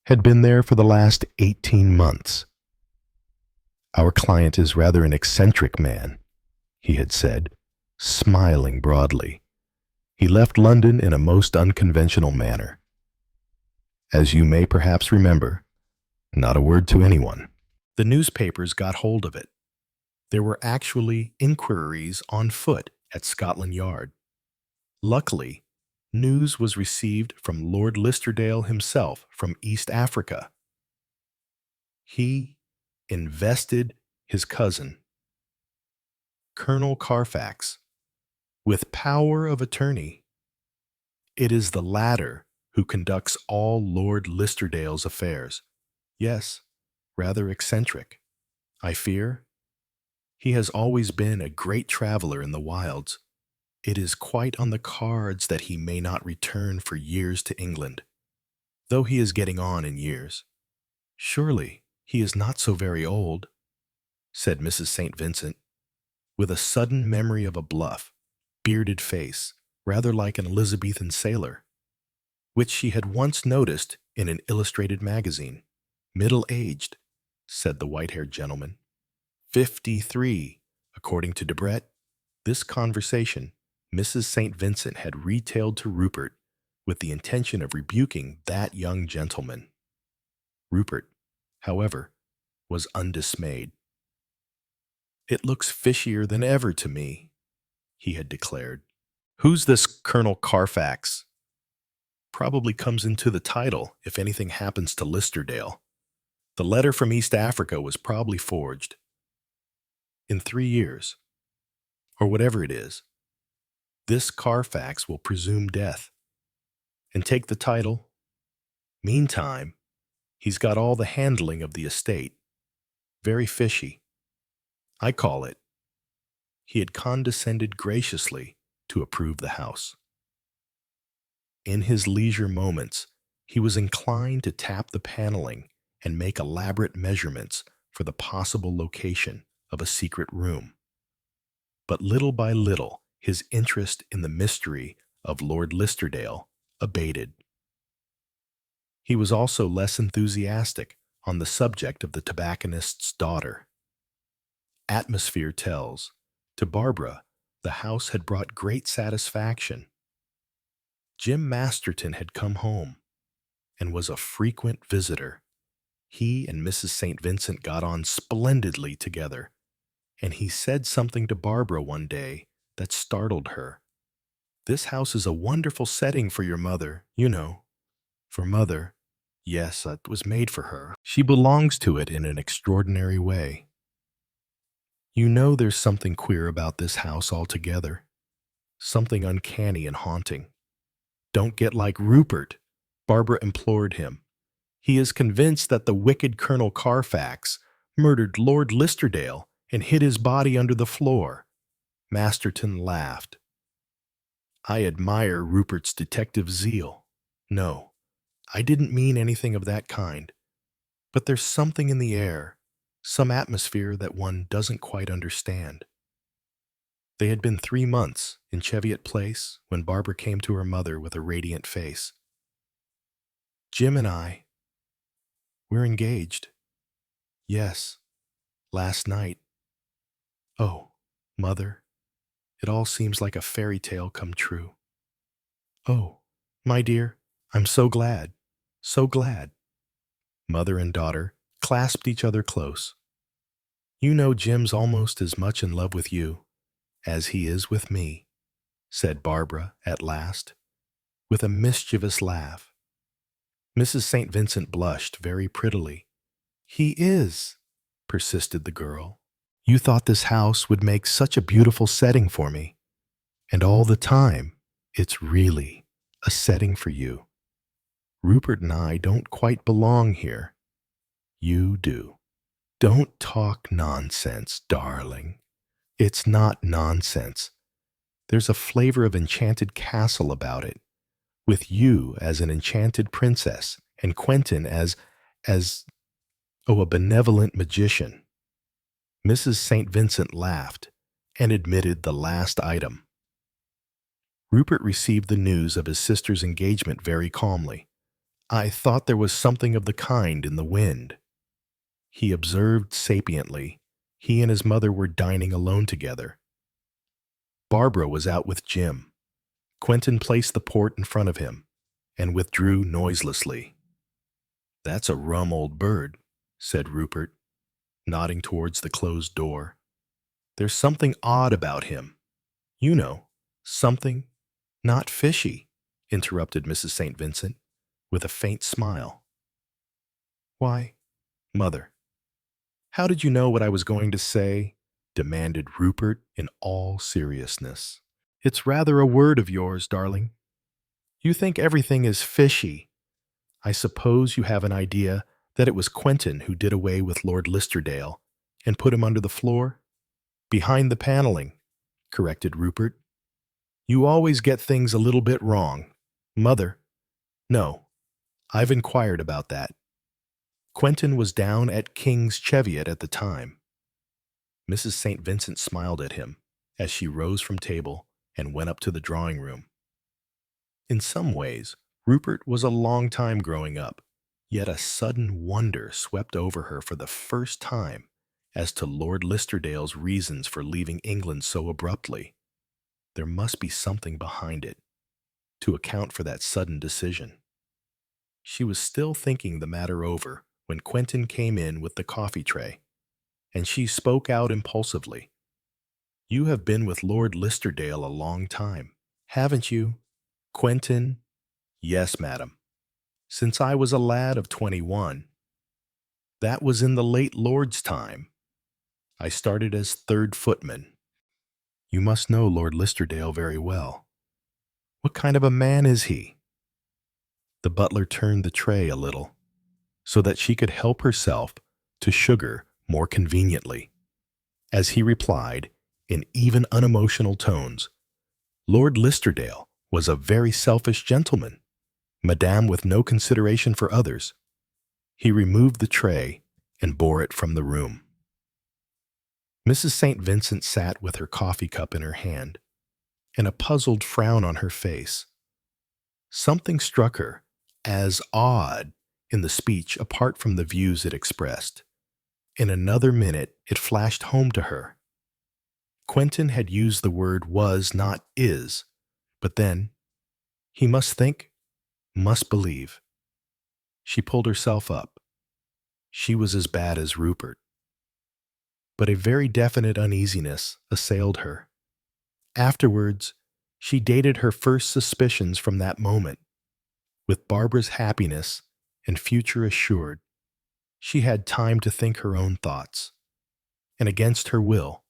S1: had been there for the last 18 months. Our client is rather an eccentric man, he had said, smiling broadly. He left London in a most unconventional manner. As you may perhaps remember, not a word to anyone. The newspapers got hold of it. There were actually inquiries on foot at Scotland Yard. Luckily, news was received from Lord Listerdale himself from East Africa. He invested his cousin, Colonel Carfax, with power of attorney. It is the latter who conducts all Lord Listerdale's affairs. Yes, rather eccentric, I fear. He has always been a great traveler in the wilds. It is quite on the cards that he may not return for years to England, though he is getting on in years. Surely he is not so very old, said Mrs. St. Vincent, with a sudden memory of a bluff, bearded face, rather like an Elizabethan sailor, which she had once noticed in an illustrated magazine. Middle-aged, said the white-haired gentleman. 53, according to Debret. This conversation Mrs. St. Vincent had retailed to Rupert with the intention of rebuking that young gentleman. Rupert, however, was undismayed. It looks fishier than ever to me, he had declared. Who's this Colonel Carfax? Probably comes into the title if anything happens to Listerdale. The letter from East Africa was probably forged. In 3 years, or whatever it is, this Carfax will presume death and take the title. Meantime, He's got all the handling of the estate. Very fishy. I call it. He had condescended graciously to approve the house. In his leisure moments, he was inclined to tap the paneling and make elaborate measurements for the possible location of a secret room. But little by little, his interest in the mystery of Lord Listerdale abated. He was also less enthusiastic on the subject of the tobacconist's daughter. Atmosphere tells, to Barbara, the house had brought great satisfaction. Jim Masterton had come home and was a frequent visitor. He and Mrs. St. Vincent got on splendidly together, and he said something to Barbara one day that startled her. "This house is a wonderful setting for your mother, you know." For mother, yes, it was made for her. She belongs to it in an extraordinary way. You know there's something queer about this house altogether. Something uncanny and haunting. Don't get like Rupert, Barbara implored him. He is convinced that the wicked Colonel Carfax murdered Lord Listerdale and hid his body under the floor. Masterton laughed. I admire Rupert's detective zeal. No, I didn't mean anything of that kind. But there's something in the air, some atmosphere that one doesn't quite understand. They had been 3 months in Cheviot Place when Barbara came to her mother with a radiant face. Jim and we're engaged. Yes, last night. Oh, Mother, it all seems like a fairy tale come true. Oh, my dear, I'm so glad, so glad. Mother and daughter clasped each other close. You know Jim's almost as much in love with you as he is with me, said Barbara at last, with a mischievous laugh. Mrs. St. Vincent blushed very prettily. He is, persisted the girl. You thought this house would make such a beautiful setting for me, and all the time it's really a setting for you. Rupert and I don't quite belong here. You do. Don't talk nonsense, darling. It's not nonsense. There's a flavor of enchanted castle about it, with you as an enchanted princess and Quentin as, a benevolent magician. Mrs. St. Vincent laughed and admitted the last item. Rupert received the news of his sister's engagement very calmly. I thought there was something of the kind in the wind. He observed sapiently. He and his mother were dining alone together. Barbara was out with Jim. Quentin placed the port in front of him and withdrew noiselessly. That's a rum old bird, said Rupert, nodding towards the closed door. There's something odd about him. You know, something not fishy, interrupted Mrs. St. Vincent, with a faint smile. Why, Mother, how did you know what I was going to say? Demanded Rupert in all seriousness. It's rather a word of yours, darling. You think everything is fishy. I suppose you have an idea that it was Quentin who did away with Lord Listerdale and put him under the floor? Behind the paneling, corrected Rupert. You always get things a little bit wrong. Mother, no, I've inquired about that. Quentin was down at King's Cheviot at the time. Mrs. St. Vincent smiled at him as she rose from table and went up to the drawing room. In some ways, Rupert was a long time growing up, yet a sudden wonder swept over her for the first time as to Lord Listerdale's reasons for leaving England so abruptly. There must be something behind it to account for that sudden decision. She was still thinking the matter over when Quentin came in with the coffee tray, and she spoke out impulsively. You have been with Lord Listerdale a long time, haven't you, Quentin? Yes, madam. Since I was a lad of 21. That was in the late Lord's time. I started as third footman. You must know Lord Listerdale very well. What kind of a man is he? The butler turned the tray a little. so that she could help herself to sugar more conveniently. As he replied, in even unemotional tones, Lord Listerdale was a very selfish gentleman, madame with no consideration for others. He removed the tray and bore it from the room. Mrs. St. Vincent sat with her coffee cup in her hand and a puzzled frown on her face. Something struck her as odd in the speech apart from the views it expressed. In another minute, it flashed home to her. Quentin had used the word was, not is, but then he must think, must believe. She pulled herself up. She was as bad as Rupert. But a very definite uneasiness assailed her. Afterwards, she dated her first suspicions from that moment. With Barbara's happiness and future assured, she had time to think her own thoughts. And against her will,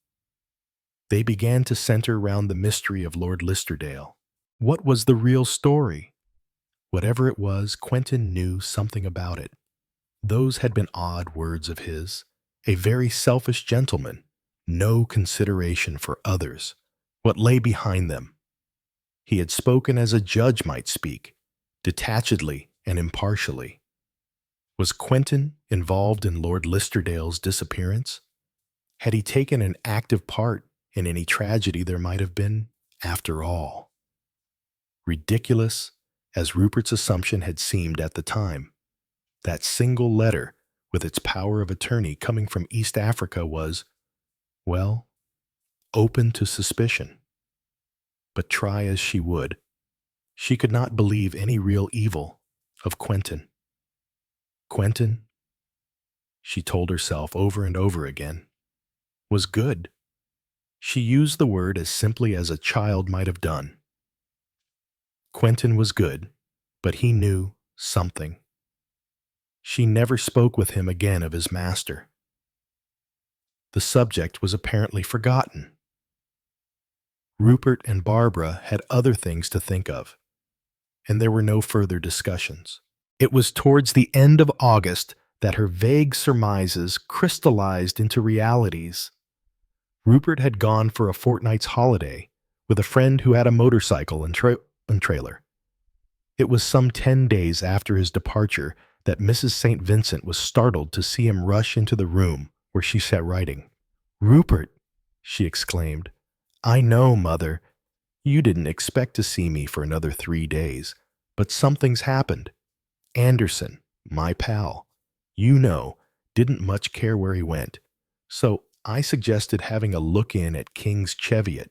S1: they began to center round the mystery of Lord Listerdale. What was the real story? Whatever it was, Quentin knew something about it. Those had been odd words of his. A very selfish gentleman, no consideration for others. What lay behind them? He had spoken as a judge might speak, detachedly and impartially. Was Quentin involved in Lord Listerdale's disappearance? Had he taken an active part in any tragedy there might have been? After all, ridiculous as Rupert's assumption had seemed at the time, that single letter with its power of attorney coming from East Africa was, well, open to suspicion. But try as she would, she could not believe any real evil of Quentin. Quentin, she told herself over and over again, was good. She used the word as simply as a child might have done. Quentin was good, but he knew something. She never spoke with him again of his master. The subject was apparently forgotten. Rupert and Barbara had other things to think of, and there were no further discussions. It was towards the end of August that her vague surmises crystallized into realities. Rupert had gone for a fortnight's holiday with a friend who had a motorcycle and trailer. It was some 10 days after his departure that Mrs. St. Vincent was startled to see him rush into the room where she sat writing. "Rupert," she exclaimed, "I know, Mother, you didn't expect to see me for another 3 days, but something's happened. Anderson, my pal, you know, didn't much care where he went, so I suggested having a look in at King's Cheviot."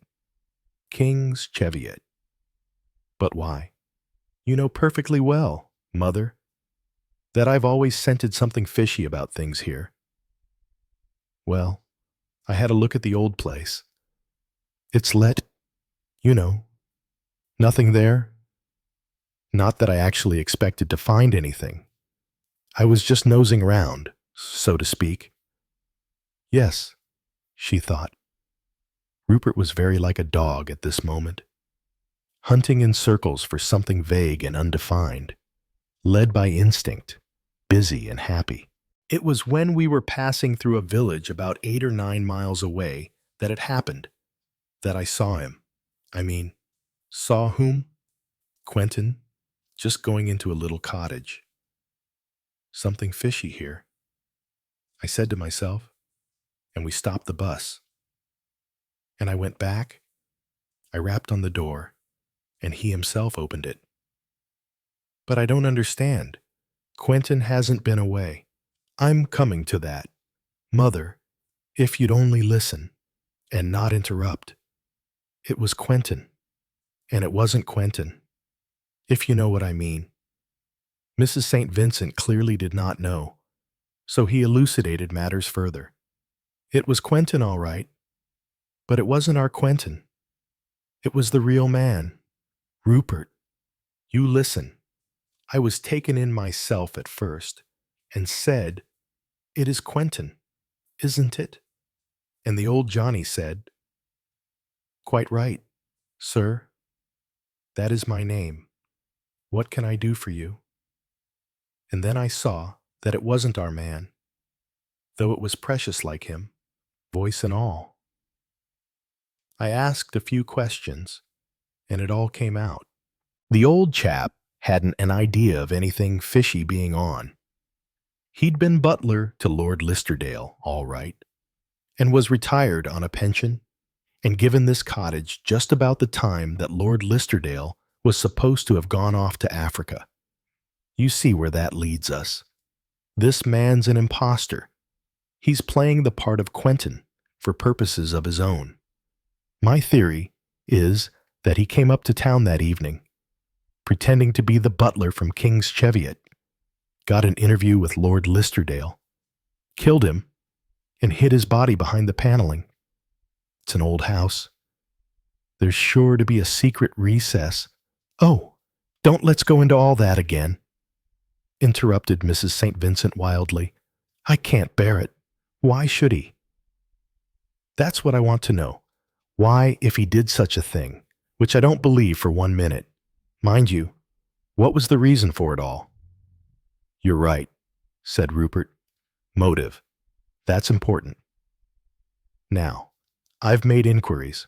S1: King's Cheviot. But why? You know perfectly well, Mother, that I've always scented something fishy about things here. Well, I had a look at the old place. It's let, you know, nothing there. Not that I actually expected to find anything. I was just nosing around, so to speak. Yes, she thought. Rupert was very like a dog at this moment, hunting in circles for something vague and undefined, led by instinct, busy and happy. It was when we were passing through a village about 8 or 9 miles away that it happened, that I saw him. Saw whom? Quentin, just going into a little cottage. Something fishy here, I said to myself, and we stopped the bus. And I went back, I rapped on the door, and he himself opened it. But I don't understand. Quentin hasn't been away. I'm coming to that. Mother, if you'd only listen and not interrupt. It was Quentin, and it wasn't Quentin, if you know what I mean. Mrs. St. Vincent clearly did not know, so he elucidated matters further. It was Quentin, all right, but it wasn't our Quentin. It was the real man, Rupert. You listen. I was taken in myself at first and said, "It is Quentin, isn't it?" And the old Johnny said, "Quite right, sir. That is my name. What can I do for you?" And then I saw that it wasn't our man, though it was precious like him, voice and all. I asked a few questions, and it all came out. The old chap hadn't an idea of anything fishy being on. He'd been butler to Lord Listerdale, all right, and was retired on a pension and given this cottage just about the time that Lord Listerdale was supposed to have gone off to Africa. You see where that leads us. This man's an impostor. He's playing the part of Quentin for purposes of his own. My theory is that he came up to town that evening, pretending to be the butler from King's Cheviot, got an interview with Lord Listerdale, killed him, and hid his body behind the paneling. It's an old house. There's sure to be a secret recess. Oh, don't let's go into all that again, interrupted Mrs. St. Vincent wildly. I can't bear it. Why should he? That's what I want to know. Why, if he did such a thing, which I don't believe for 1 minute. Mind you, what was the reason for it all? You're right, said Rupert. Motive. That's important. Now, I've made inquiries.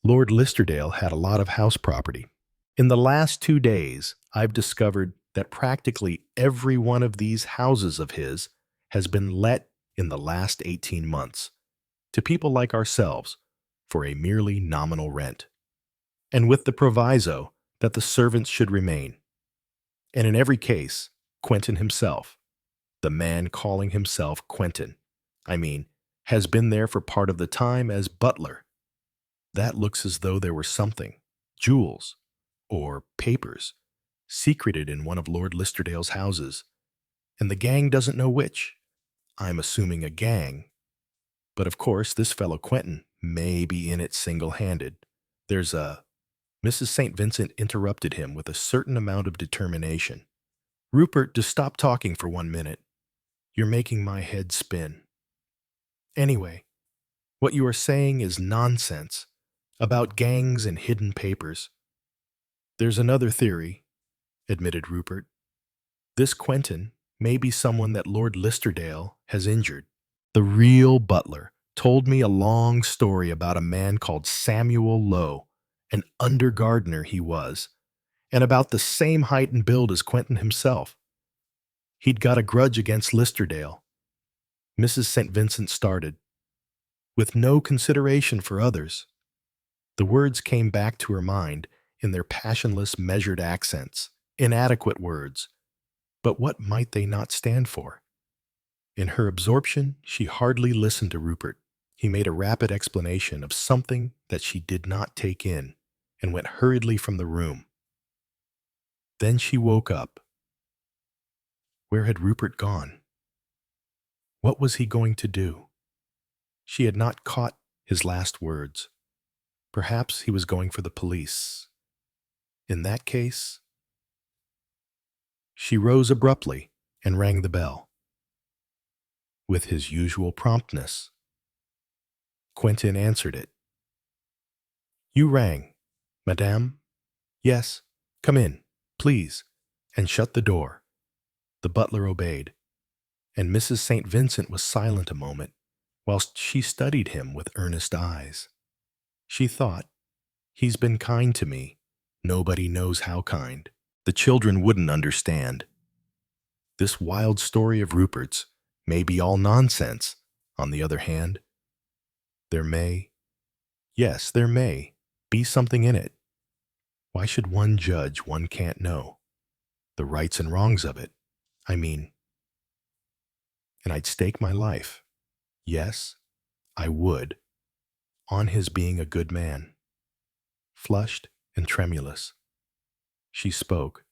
S1: Lord Listerdale had a lot of house property. In the last 2 days, I've discovered that practically every one of these houses of his has been let in the last 18 months to people like ourselves for a merely nominal rent, and with the proviso that the servants should remain. And in every case, Quentin himself, the man calling himself Quentin, has been there for part of the time as butler. That looks as though there were something, jewels, or papers, secreted in one of Lord Listerdale's houses, and the gang doesn't know which. I'm assuming a gang. But of course, this fellow Quentin may be in it single-handed. Mrs. St. Vincent interrupted him with a certain amount of determination. Rupert, just stop talking for 1 minute. You're making my head spin. Anyway, what you are saying is nonsense about gangs and hidden papers. There's another theory, admitted Rupert. This Quentin may be someone that Lord Listerdale has injured. The real butler told me a long story about a man called Samuel Lowe, an under-gardener he was, and about the same height and build as Quentin himself. He'd got a grudge against Listerdale. Mrs. St. Vincent started, with no consideration for others. The words came back to her mind in their passionless, measured accents, inadequate words, but what might they not stand for? In her absorption, she hardly listened to Rupert. He made a rapid explanation of something that she did not take in and went hurriedly from the room. Then she woke up. Where had Rupert gone? What was he going to do? She had not caught his last words. Perhaps he was going for the police. In that case, she rose abruptly and rang the bell. With his usual promptness, Quentin answered it. You rang, Madame? Yes, come in, please, and shut the door. The butler obeyed, and Mrs. St. Vincent was silent a moment, whilst she studied him with earnest eyes. She thought, he's been kind to me, nobody knows how kind. The children wouldn't understand. This wild story of Rupert's may be all nonsense. On the other hand, there may be something in it. Why should one judge one can't know? The rights and wrongs of it, and I'd stake my life. Yes, I would, on his being a good man. Flushed and tremulous, she spoke.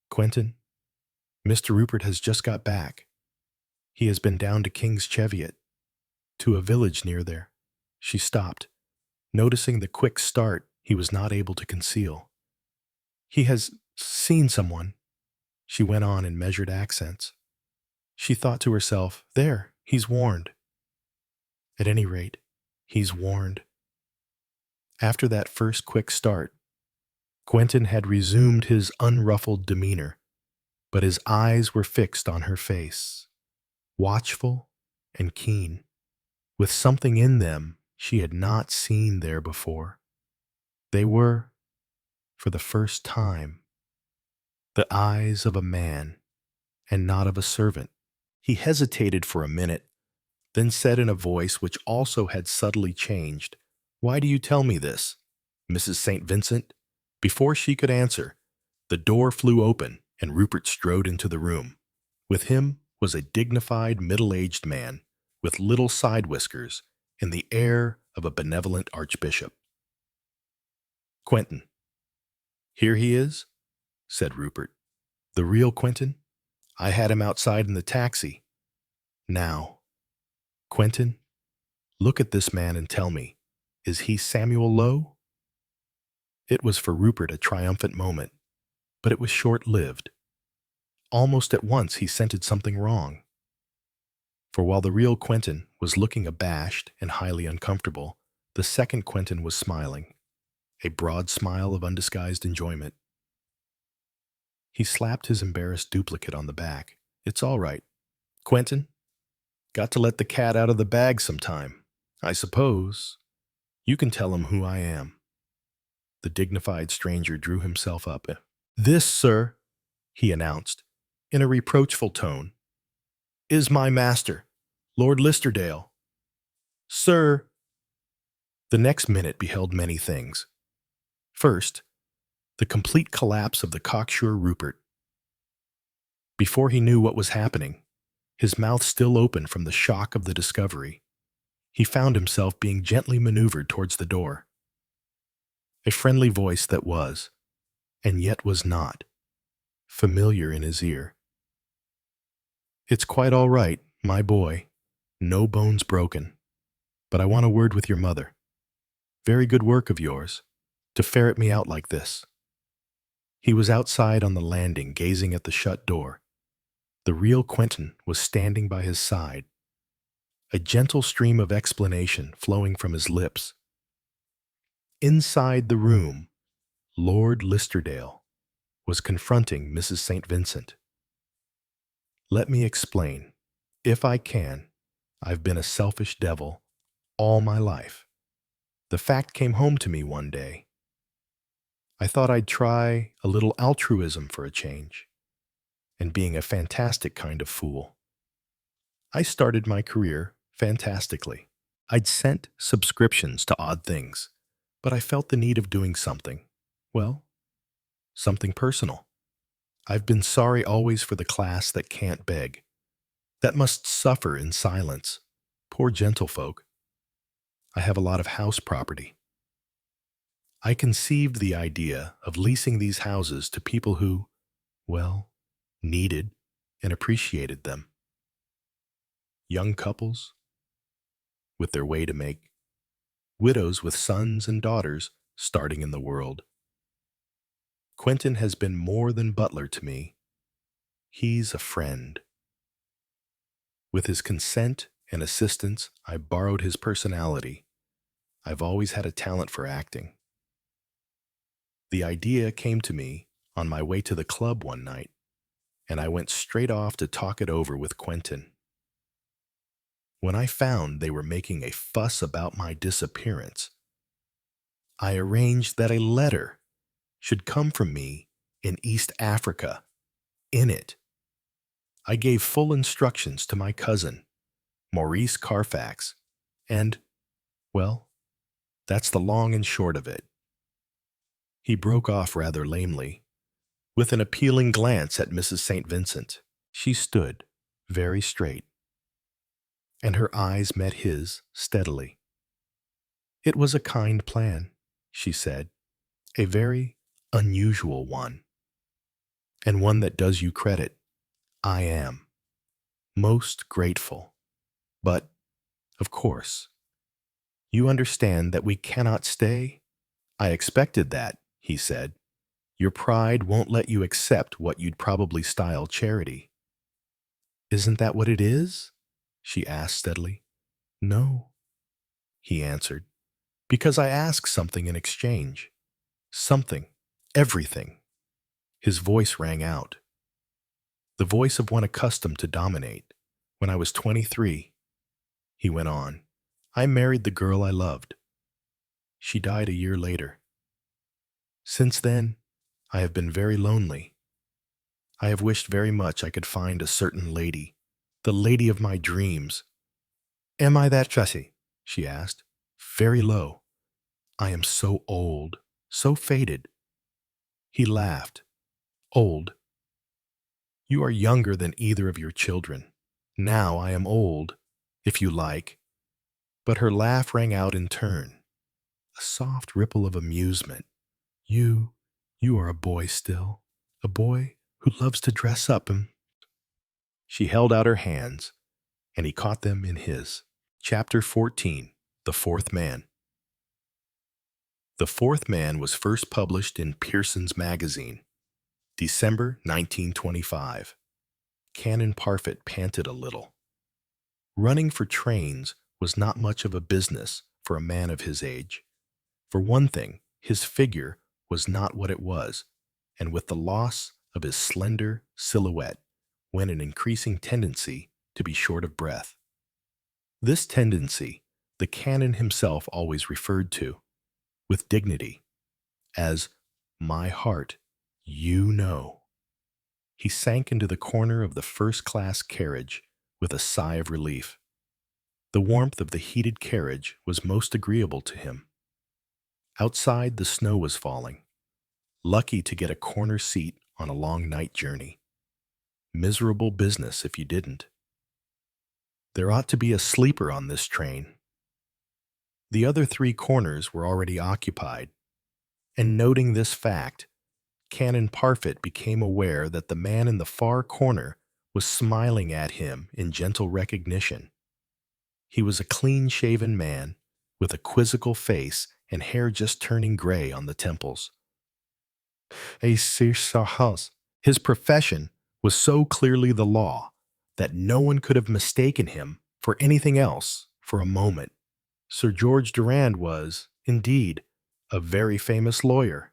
S1: Quentin, Mr. Rupert has just got back. He has been down to King's Cheviot, to a village near there. She stopped, noticing the quick start he was not able to conceal. He has seen someone, she went on in measured accents. She thought to herself, there, he's warned. At any rate, he's warned. After that first quick start, Quentin had resumed his unruffled demeanor, but his eyes were fixed on her face, watchful and keen, with something in them she had not seen there before. They were, for the first time, the eyes of a man and not of a servant. He hesitated for a minute, then said in a voice which also had subtly changed, "Why do you tell me this, Mrs. St. Vincent?" Before she could answer, the door flew open and Rupert strode into the room. With him was a dignified, middle-aged man with little side whiskers and the air of a benevolent archbishop. "Quentin." "Here he is," said Rupert. "The real Quentin? I had him outside in the taxi. Now, Quentin, look at this man and tell me, is he Samuel Lowe?" It was for Rupert a triumphant moment, but it was short-lived. Almost at once he scented something wrong. For while the real Quentin was looking abashed and highly uncomfortable, the second Quentin was smiling, a broad smile of undisguised enjoyment. He slapped his embarrassed duplicate on the back. "It's all right, Quentin. Got to let the cat out of the bag sometime, I suppose. You can tell him who I am." The dignified stranger drew himself up. "This, sir," he announced, in a reproachful tone, "is my master, Lord Listerdale. Sir—" The next minute beheld many things. First, the complete collapse of the cocksure Rupert. Before he knew what was happening, his mouth still open from the shock of the discovery, he found himself being gently maneuvered towards the door. A friendly voice that was, and yet was not, familiar in his ear. "It's quite all right, my boy. No bones broken. But I want a word with your mother. Very good work of yours, to ferret me out like this." He was outside on the landing, gazing at the shut door. The real Quentin was standing by his side, a gentle stream of explanation flowing from his lips. Inside the room, Lord Listerdale was confronting Mrs. St. Vincent. "Let me explain. If I can, I've been a selfish devil all my life. The fact came home to me one day. I thought I'd try a little altruism for a change, and being a fantastic kind of fool, I started my career fantastically. I'd sent subscriptions to odd things, but I felt the need of doing something, well, something personal. I've been sorry always for the class that can't beg, that must suffer in silence. Poor gentlefolk. I have a lot of house property. I conceived the idea of leasing these houses to people who, well, needed and appreciated them. Young couples with their way to make, widows with sons and daughters starting in the world. Quentin has been more than butler to me. He's a friend. With his consent and assistance, I borrowed his personality. I've always had a talent for acting. The idea came to me on my way to the club one night, and I went straight off to talk it over with Quentin. When I found they were making a fuss about my disappearance, I arranged that a letter should come from me in East Africa. In it, I gave full instructions to my cousin, Maurice Carfax, and, well, that's the long and short of it. He broke off rather lamely, with an appealing glance at Mrs. St. Vincent. She stood very straight, and her eyes met his steadily. "It was a kind plan," she said, "a very unusual one, and one that does you credit. I am most grateful. But, of course, you understand that we cannot stay?" "I expected that," he said. "Your pride won't let you accept what you'd probably style charity." "Isn't that what it is?" she asked steadily. "No," he answered, "because I ask something in exchange. Something, everything." His voice rang out. the voice of one accustomed to dominate. When I was 23, he went on, I married the girl I loved. She died a year later. Since then, I have been very lonely. I have wished very much I could find a certain lady, the lady of my dreams. Am I that fussy? She asked, very low. I am so old, so faded. He laughed. Old. You are younger than either of your children. Now I am old, if you like. But her laugh rang out in turn, a soft ripple of amusement. You are a boy still, a boy who loves to dress up and... She held out her hands, and he caught them in his. Chapter 14, The Fourth Man. The Fourth Man was first published in Pearson's Magazine, December 1925. Canon Parfit panted a little. Running for trains was not much of a business for a man of his age. For one thing, his figure was not what it was, and with the loss of his slender silhouette went an increasing tendency to be short of breath. This tendency the canon himself always referred to, with dignity, as my heart, you know. He sank into the corner of the first-class carriage with a sigh of relief. The warmth of the heated carriage was most agreeable to him. Outside, the snow was falling. Lucky to get a corner seat on a long night journey. Miserable business if you didn't. There ought to be a sleeper on this train. The other three corners were already occupied, and noting this fact, Canon Parfit became aware that the man in the far corner was smiling at him in gentle recognition. He was a clean-shaven man with a quizzical face and hair just turning gray on the temples. His profession was so clearly the law that no one could have mistaken him for anything else for a moment. Sir George Durand was, indeed, a very famous lawyer.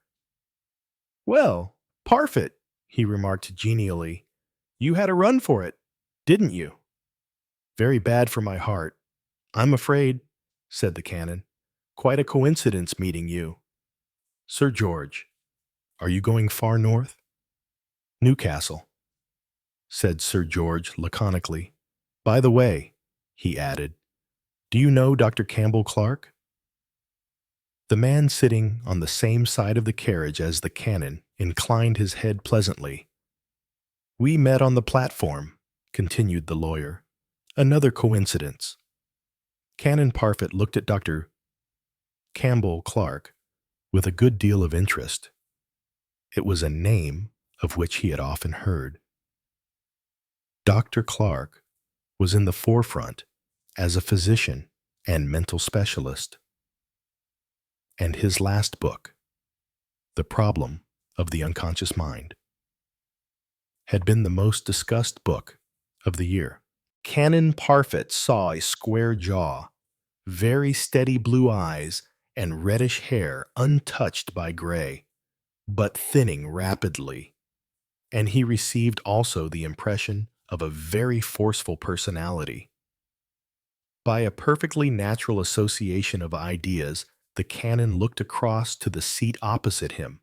S1: Well, Parfit, he remarked genially, you had a run for it, didn't you? Very bad for my heart, I'm afraid, said the canon. Quite a coincidence meeting you. Sir George, are you going far north? Newcastle, said Sir George laconically. By the way, he added, do you know Dr. Campbell Clark? The man sitting on the same side of the carriage as the canon inclined his head pleasantly. We met on the platform, continued the lawyer. Another coincidence. Canon Parfit looked at Dr. Campbell Clark with a good deal of interest. It was a name of which he had often heard. Dr. Clark was in the forefront as a physician and mental specialist. And his last book, The Problem of the Unconscious Mind, had been the most discussed book of the year. Canon Parfit saw a square jaw, very steady blue eyes, and reddish hair untouched by gray, but thinning rapidly. And he received also the impression of a very forceful personality. By a perfectly natural association of ideas, the canon looked across to the seat opposite him,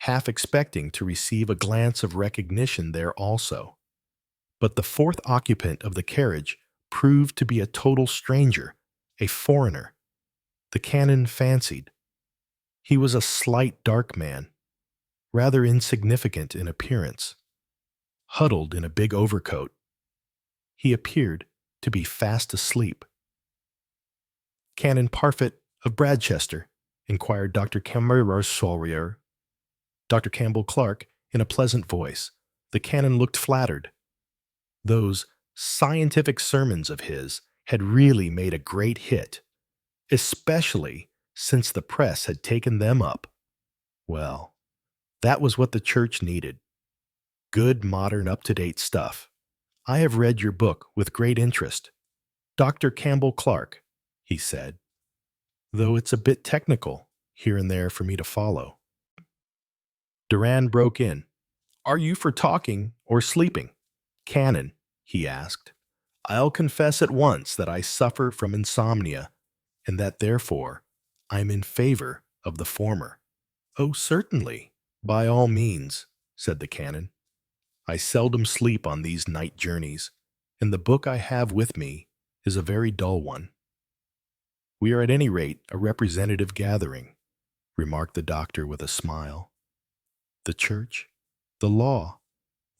S1: half expecting to receive a glance of recognition there also. But the fourth occupant of the carriage proved to be a total stranger, a foreigner. The canon fancied. He was a slight, dark man, rather insignificant in appearance, huddled in a big overcoat. He appeared to be fast asleep. Canon Parfit of Bradchester, inquired Dr. Campbell Dr. Campbell Clark, in a pleasant voice. The canon looked flattered. Those scientific sermons of his had really made a great hit, especially since the press had taken them up. Well, that was what the church needed. Good, modern, up-to-date stuff. I have read your book with great interest. Dr. Campbell Clark, he said, though it's a bit technical here and there for me to follow. Durand broke in. Are you for talking or sleeping? Canon, he asked, I'll confess at once that I suffer from insomnia, and that therefore I'm in favor of the former. Oh, certainly, by all means, said the canon. I seldom sleep on these night journeys, and the book I have with me is a very dull one. We are at any rate a representative gathering, remarked the doctor with a smile. The church, the law,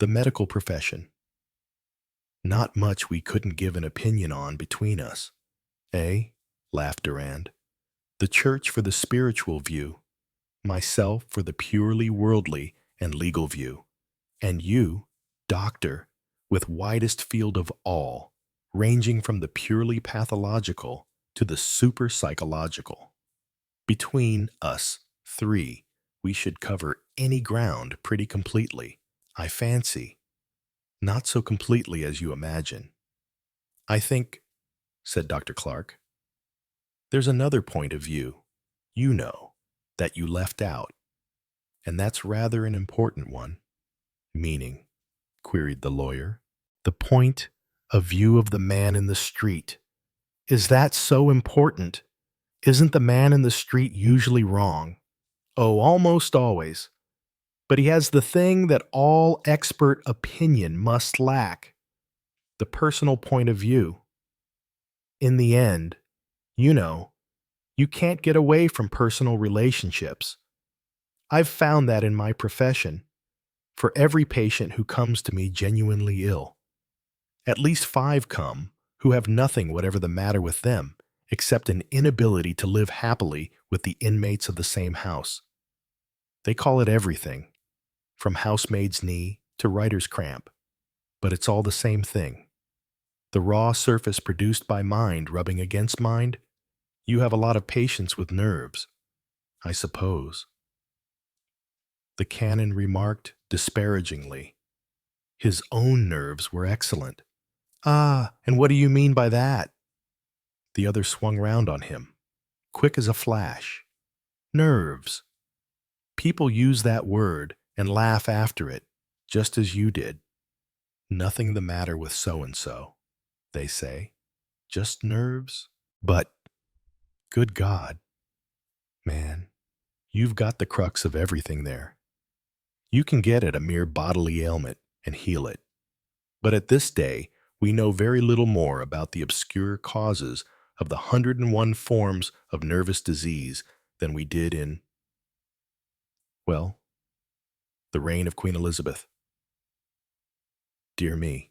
S1: the medical profession. Not much we couldn't give an opinion on between us. Eh? Laughed Durand. The church for the spiritual view, myself for the purely worldly and legal view, and you, doctor, with widest field of all, ranging from the purely pathological to the super psychological. Between us three, we should cover any ground pretty completely, I fancy. Not so completely as you imagine. I think, said Dr. Clark, there's another point of view, you know, that you left out, and that's rather an important one. Meaning, queried the lawyer, the point of view of the man in the street. Is that so important? Isn't the man in the street usually wrong? Oh, almost always. But he has the thing that all expert opinion must lack, the personal point of view. In the end, you know, you can't get away from personal relationships. I've found that in my profession, for every patient who comes to me genuinely ill. At least 5 come who have nothing whatever the matter with them except an inability to live happily with the inmates of the same house. They call it everything, from housemaid's knee to writer's cramp, but it's all the same thing. The raw surface produced by mind rubbing against mind, you have a lot of patients with nerves, I suppose. The canon remarked disparagingly. His own nerves were excellent. Ah, and what do you mean by that? The other swung round on him, quick as a flash. Nerves. People use that word and laugh after it, just as you did. Nothing the matter with so-and-so, they say. Just nerves. But, good God, man, you've got the crux of everything there. You can get at a mere bodily ailment and heal it. But at this day, we know very little more about the obscure causes of the 101 forms of nervous disease than we did in, well, the reign of Queen Elizabeth. Dear me,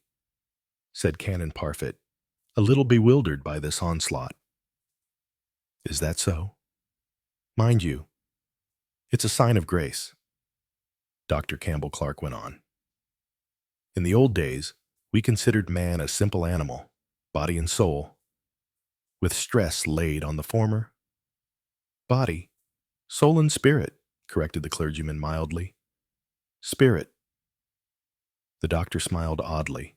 S1: said Canon Parfit, a little bewildered by this onslaught. Is that so? Mind you, it's a sign of grace, Dr. Campbell Clark went on. In the old days, we considered man a simple animal, body and soul, with stress laid on the former. Body, soul and spirit, corrected the clergyman mildly. Spirit. The doctor smiled oddly.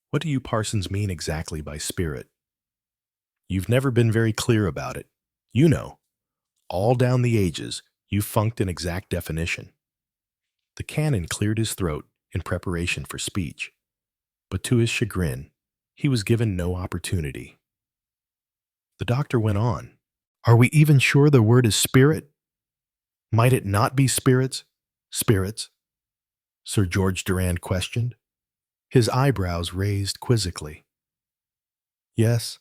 S1: What do you parsons mean exactly by spirit? You've never been very clear about it. You know, all down the ages, you've funked an exact definition. The canon cleared his throat in preparation for speech, but to his chagrin, he was given no opportunity. The doctor went on. Are we even sure the word is spirit? Might it not be spirits? Spirits? Sir George Durand questioned, his eyebrows raised quizzically. Yes.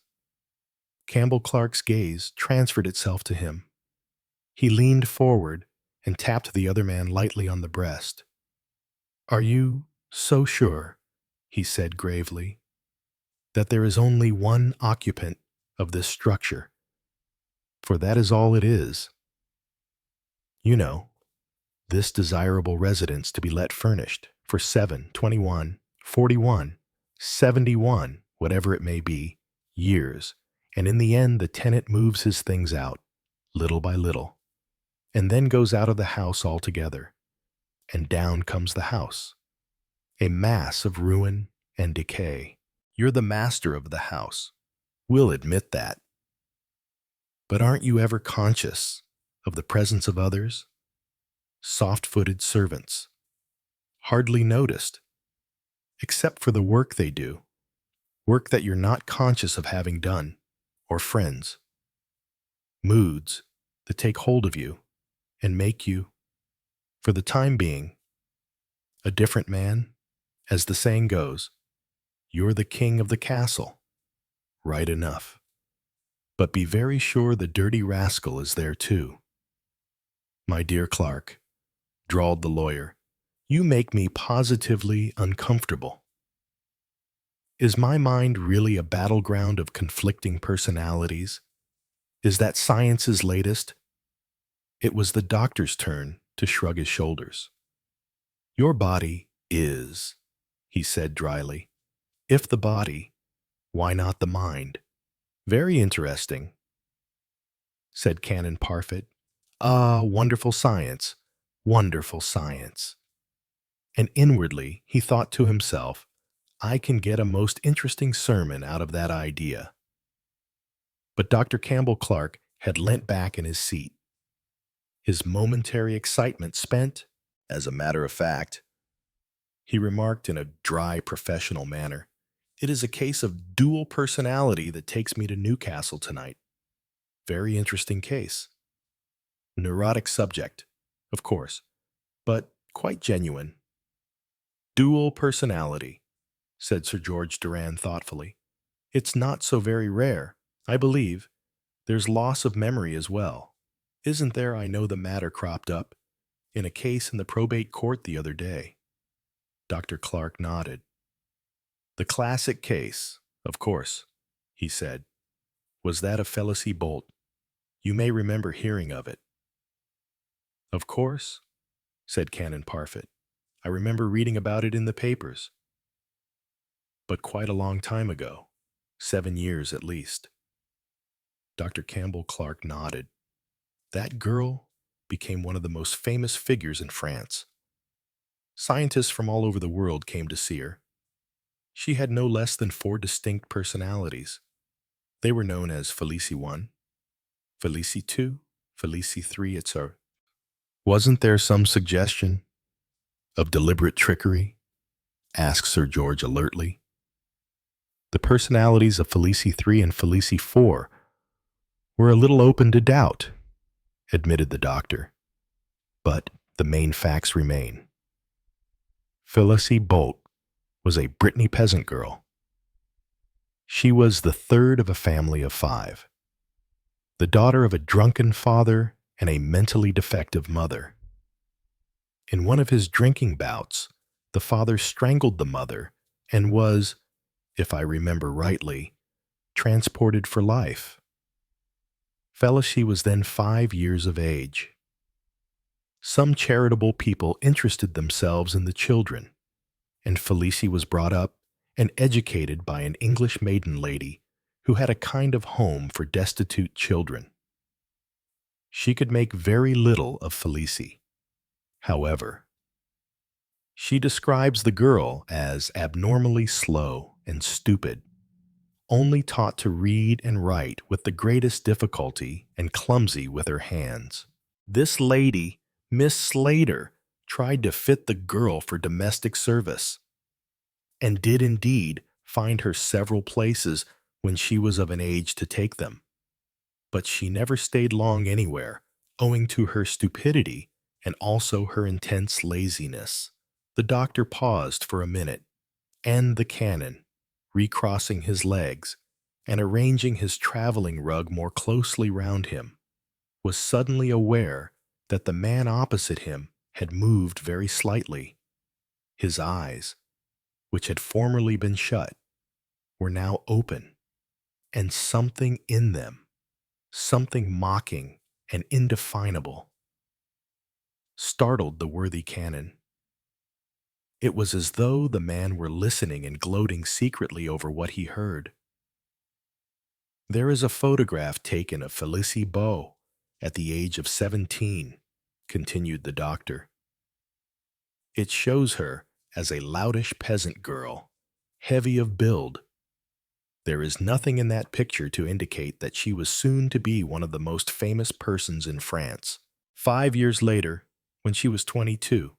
S1: Campbell Clark's gaze transferred itself to him. He leaned forward and tapped the other man lightly on the breast. Are you so sure, he said gravely, that there is only one occupant of this structure? For that is all it is. You know, this desirable residence to be let furnished for 7, 21, 41, 71, whatever it may be, years, and in the end the tenant moves his things out, little by little, and then goes out of the house altogether, and down comes the house, a mass of ruin and decay. You're the master of the house. We'll admit that. But aren't you ever conscious of the presence of others? Soft-footed servants, hardly noticed, except for the work they do, work that you're not conscious of having done, or friends, moods that take hold of you and make you, for the time being, a different man. As the saying goes, you're the king of the castle, right enough. But be very sure the dirty rascal is there too. My dear Clark, drawled the lawyer, you make me positively uncomfortable. Is my mind really a battleground of conflicting personalities? Is that science's latest? It was the doctor's turn to shrug his shoulders. Your body is, he said dryly. If the body, why not the mind? Very interesting, said Canon Parfit. Ah, wonderful science, wonderful science. And inwardly he thought to himself, I can get a most interesting sermon out of that idea. But Dr. Campbell Clark had leant back in his seat. His momentary excitement spent, as a matter of fact, he remarked in a dry professional manner, it is a case of dual personality that takes me to Newcastle tonight. Very interesting case. Neurotic subject, of course, but quite genuine. Dual personality, said Sir George Durand thoughtfully. It's not so very rare, I believe. There's loss of memory as well. Isn't there? I know the matter cropped up in a case in the probate court the other day. Dr. Clark nodded. The classic case, of course, he said, was that of Felicity Bolt. You may remember hearing of it. Of course, said Canon Parfit. I remember reading about it in the papers. But quite a long time ago, 7 years at least. Dr. Campbell Clark nodded. That girl became one of the most famous figures in France. Scientists from all over the world came to see her. She had no less than 4 distinct personalities. They were known as Felicity 1, Felicity 2, Felicity 3, etc. Wasn't there some suggestion of deliberate trickery? Asked Sir George alertly. The personalities of Felicity 3 and Felicity 4 were a little open to doubt, admitted the doctor. But the main facts remain. Felicity Bolt was a Brittany peasant girl. She was the third of a family of 5, the daughter of a drunken father and a mentally defective mother. In one of his drinking bouts, the father strangled the mother and was, if I remember rightly, transported for life. Felicity was then 5 years of age. Some charitable people interested themselves in the children, and Felicity was brought up and educated by an English maiden lady who had a kind of home for destitute children. She could make very little of Felicity. However, she describes the girl as abnormally slow and stupid, only taught to read and write with the greatest difficulty and clumsy with her hands. This lady, Miss Slater, tried to fit the girl for domestic service, and did indeed find her several places when she was of an age to take them. But she never stayed long anywhere, owing to her stupidity and also her intense laziness. The doctor paused for a minute, and the canon, recrossing his legs and arranging his traveling rug more closely round him, was suddenly aware that the man opposite him had moved very slightly. His eyes, which had formerly been shut, were now open, and something in them, something mocking and indefinable, startled the worthy canon. It was as though the man were listening and gloating secretly over what he heard. There is a photograph taken of Felicity Beau at the age of 17, continued the doctor. It shows her as a loutish peasant girl, heavy of build. There is nothing in that picture to indicate that she was soon to be one of the most famous persons in France. 5 years later, when she was 22,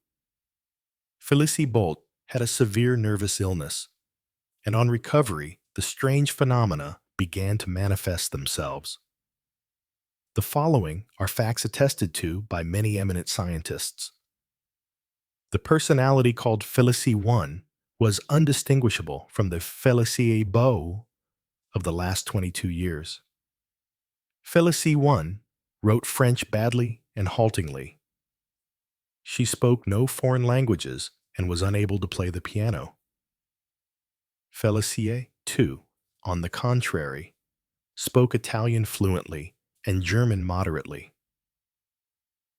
S1: Felicity Bolt had a severe nervous illness, and on recovery, the strange phenomena began to manifest themselves. The following are facts attested to by many eminent scientists. The personality called Felicie I was undistinguishable from the Felicie Beau of the last 22 years. Felicie I wrote French badly and haltingly. She spoke no foreign languages and was unable to play the piano. Felicie II, on the contrary, spoke Italian fluently and German moderately.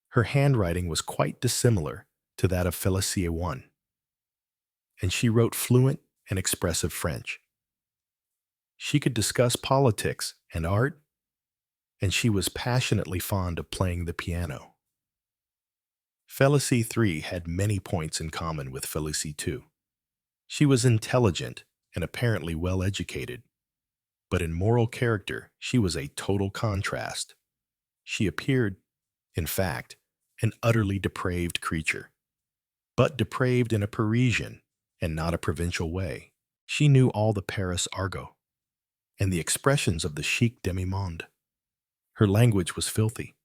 S1: Her handwriting was quite dissimilar to that of Felicie I, and she wrote fluent and expressive French. She could discuss politics and art, and she was passionately fond of playing the piano. Felicie III had many points in common with Felicie II. She was intelligent and apparently well educated, but in moral character she was a total contrast. She appeared, in fact, an utterly depraved creature, but depraved in a Parisian and not a provincial way. She knew all the Paris argot and the expressions of the chic demi-monde. Her language was filthy,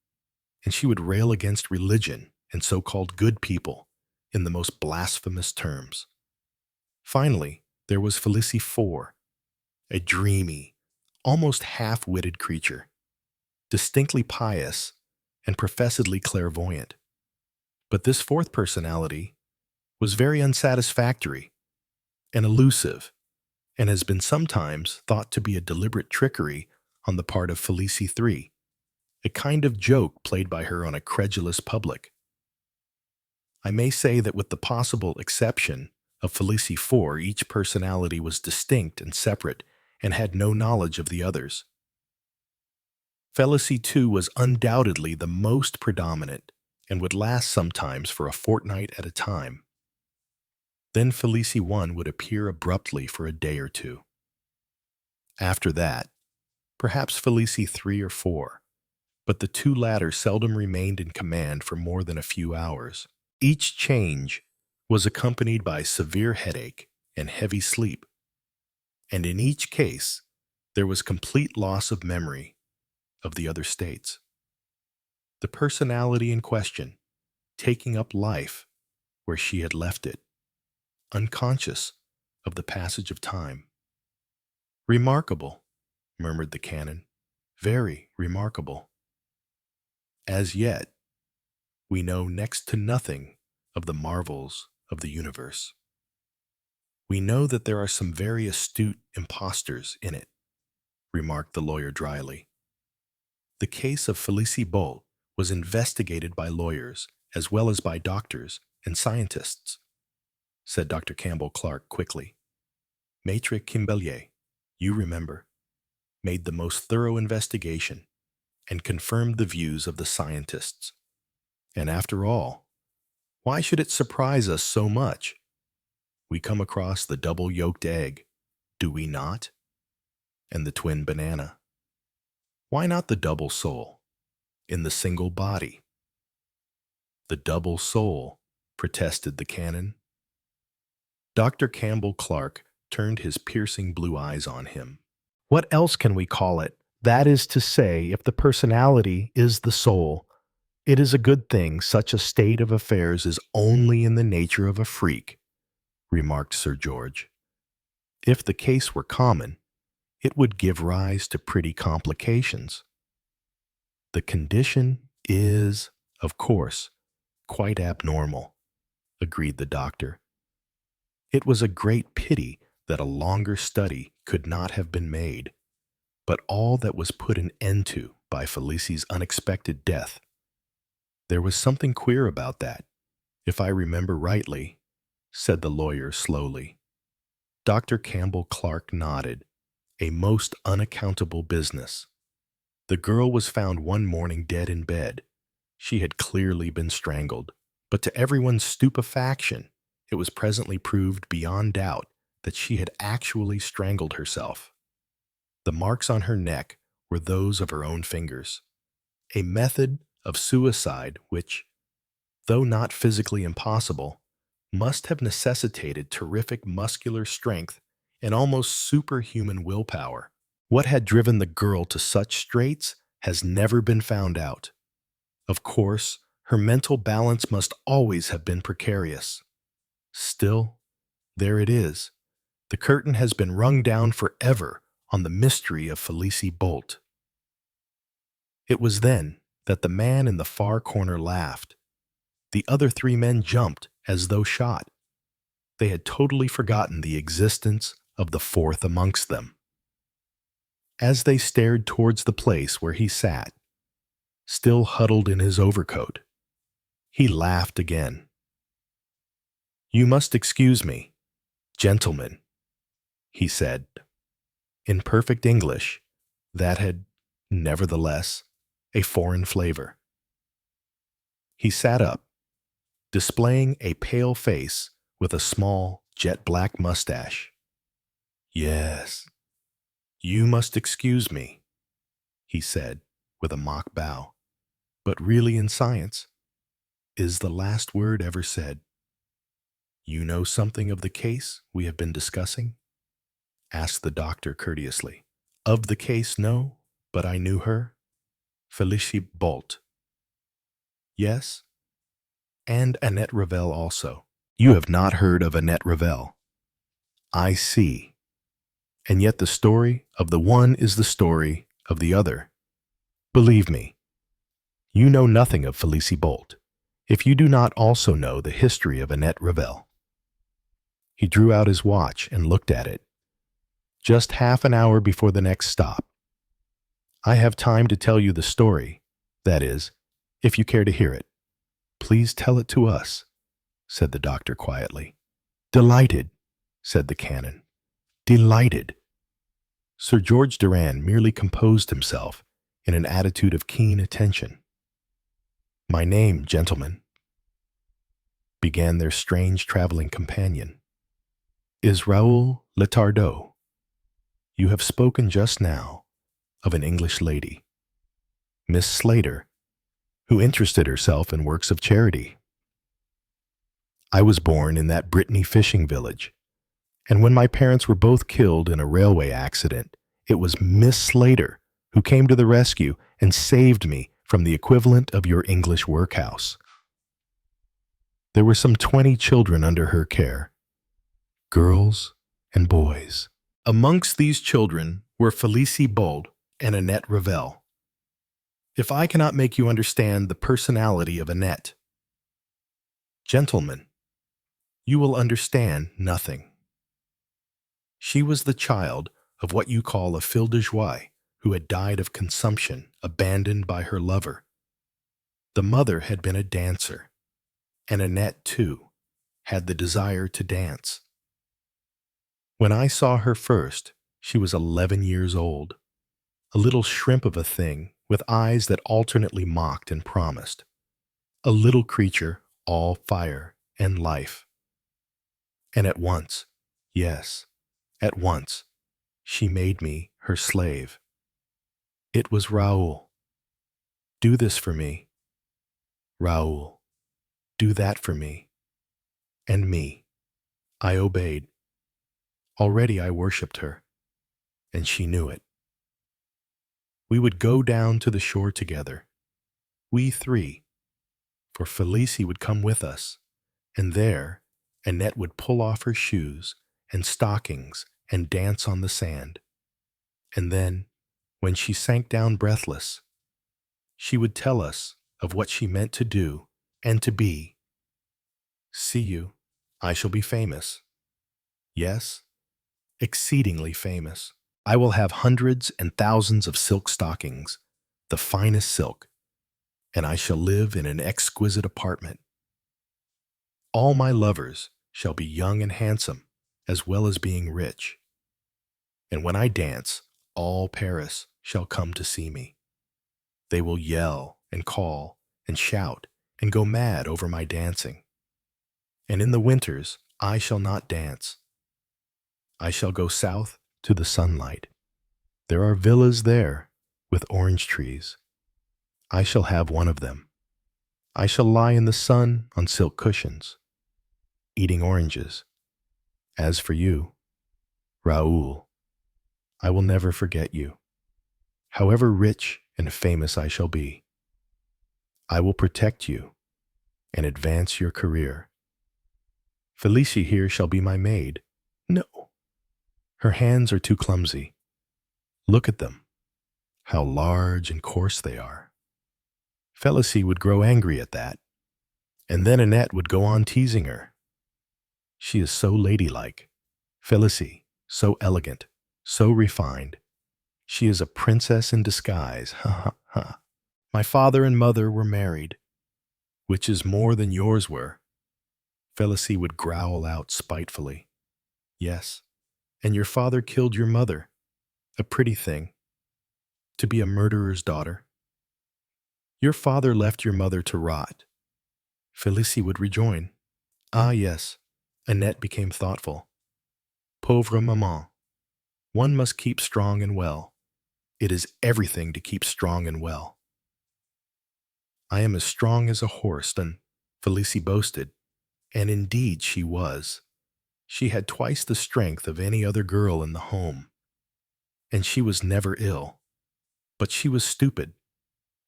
S1: and she would rail against religion and so-called good people in the most blasphemous terms. Finally, there was Felicie IV, a dreamy, almost half-witted creature, distinctly pious and professedly clairvoyant. But this fourth personality was very unsatisfactory and elusive, and has been sometimes thought to be a deliberate trickery on the part of Felicie III, a kind of joke played by her on a credulous public. I may say that with the possible exception of Felicie IV, each personality was distinct and separate and had no knowledge of the others. Felicie II was undoubtedly the most predominant and would last sometimes for a fortnight at a time. Then Felicie I would appear abruptly for a day or two. After that, perhaps Felicie III or IV, but the two latter seldom remained in command for more than a few hours. Each change was accompanied by severe headache and heavy sleep, and in each case there was complete loss of memory of the other states. The personality in question taking up life where she had left it, unconscious of the passage of time. "Remarkable," murmured the canon, "very remarkable. As yet, we know next to nothing of the marvels of the universe. We know that there are some very astute impostors in it," remarked the lawyer dryly. "The case of Felicie Bolt was investigated by lawyers as well as by doctors and scientists," said Dr. Campbell Clark quickly. "Maître Kimbellier, you remember, made the most thorough investigation and confirmed the views of the scientists. And after all, why should it surprise us so much? We come across the double-yolked egg, do we not? And the twin banana. Why not the double soul in the single body?" "The double soul," protested the canon. Dr. Campbell Clark turned his piercing blue eyes on him. "What else can we call it? That is to say, if the personality is the soul, it is a good thing such a state of affairs is only in the nature of a freak," remarked Sir George. "If the case were common, it would give rise to pretty complications. The condition is, of course, quite abnormal," agreed the doctor. "It was a great pity that a longer study could not have been made, but all that was put an end to by Felicie's unexpected death. There was something queer about that, if I remember rightly," said the lawyer slowly. Dr. Campbell Clark nodded. "A most unaccountable business. The girl was found one morning dead in bed. She had clearly been strangled, but to everyone's stupefaction, it was presently proved beyond doubt that she had actually strangled herself. The marks on her neck were those of her own fingers, a method of suicide which, though not physically impossible, must have necessitated terrific muscular strength and almost superhuman willpower. What had driven the girl to such straits has never been found out. Of course, her mental balance must always have been precarious. Still, there it is. The curtain has been rung down forever on the mystery of Felicie Bolt. It was then that the man in the far corner laughed. The other three men jumped as though shot. They had totally forgotten the existence of the fourth amongst them. As they stared towards the place where he sat, still huddled in his overcoat, he laughed again. "You must excuse me, gentlemen," he said, in perfect English that had, nevertheless, a foreign flavor. He sat up, displaying a pale face with a small, jet-black mustache. "Yes, you must excuse me," he said with a mock bow. "But really in science, is the last word ever said?" "You know something of the case we have been discussing?" asked the doctor courteously. "Of the case, no, but I knew her. Felicie Bolt." "Yes, and Annette Ravel also." "You have not heard of Annette Ravel." "I see. And yet the story of the one is the story of the other. Believe me, you know nothing of Felicie Bolt, if you do not also know the history of Annette Ravel." He drew out his watch and looked at it. "Just half an hour before the next stop. I have time to tell you the story, that is, if you care to hear it." "Please tell it to us," said the doctor quietly. "Delighted," said the canon. "Delighted." Sir George Durand merely composed himself in an attitude of keen attention. "My name, gentlemen," began their strange traveling companion, "is Raoul Letardeau. You have spoken just now of an English lady, Miss Slater, who interested herself in works of charity. I was born in that Brittany fishing village, and when my parents were both killed in a railway accident, it was Miss Slater who came to the rescue and saved me from the equivalent of your English workhouse. There were some 20 children under her care, girls and boys. Amongst these children were Felicie Bolt and Annette Ravel. If I cannot make you understand the personality of Annette, gentlemen, you will understand nothing. She was the child of what you call a fille de joie, who had died of consumption, abandoned by her lover. The mother had been a dancer, and Annette, too, had the desire to dance. When I saw her first, she was 11 years old, a little shrimp of a thing with eyes that alternately mocked and promised, a little creature all fire and life. And at once, yes, at once, she made me her slave. It was Raoul. Do this for me. Raoul, do that for me. And me. I obeyed. Already I worshipped her, and she knew it. We would go down to the shore together, we three, for Felicie would come with us, and there Annette would pull off her shoes and stockings and dance on the sand. And then, when she sank down breathless, she would tell us of what she meant to do and to be. See you, I shall be famous. Yes, exceedingly famous. I will have hundreds and thousands of silk stockings, the finest silk, and I shall live in an exquisite apartment. All my lovers shall be young and handsome, as well as being rich. And when I dance, all Paris shall come to see me. They will yell and call and shout and go mad over my dancing. And in the winters I shall not dance. I shall go south to the sunlight. There are villas there with orange trees. I shall have one of them. I shall lie in the sun on silk cushions. eating oranges. As for you, Raoul, I will never forget you. However rich and famous I shall be, I will protect you and advance your career. Felicia here shall be my maid. No, her hands are too clumsy. Look at them, how large and coarse they are. Felicie would grow angry at that, and then Annette would go on teasing her. She is so ladylike. Felicie, so elegant, so refined. She is a princess in disguise, ha ha ha. My father and mother were married, which is more than yours were. Felicie would growl out spitefully. Yes, and your father killed your mother, a pretty thing, to be a murderer's daughter. Your father left your mother to rot. Felicie would rejoin. Ah, yes. Annette became thoughtful. Pauvre maman. One must keep strong and well. It is everything to keep strong and well. I am as strong as a horse, and Felicie boasted, and indeed she was. She had twice the strength of any other girl in the home, and she was never ill. But she was stupid.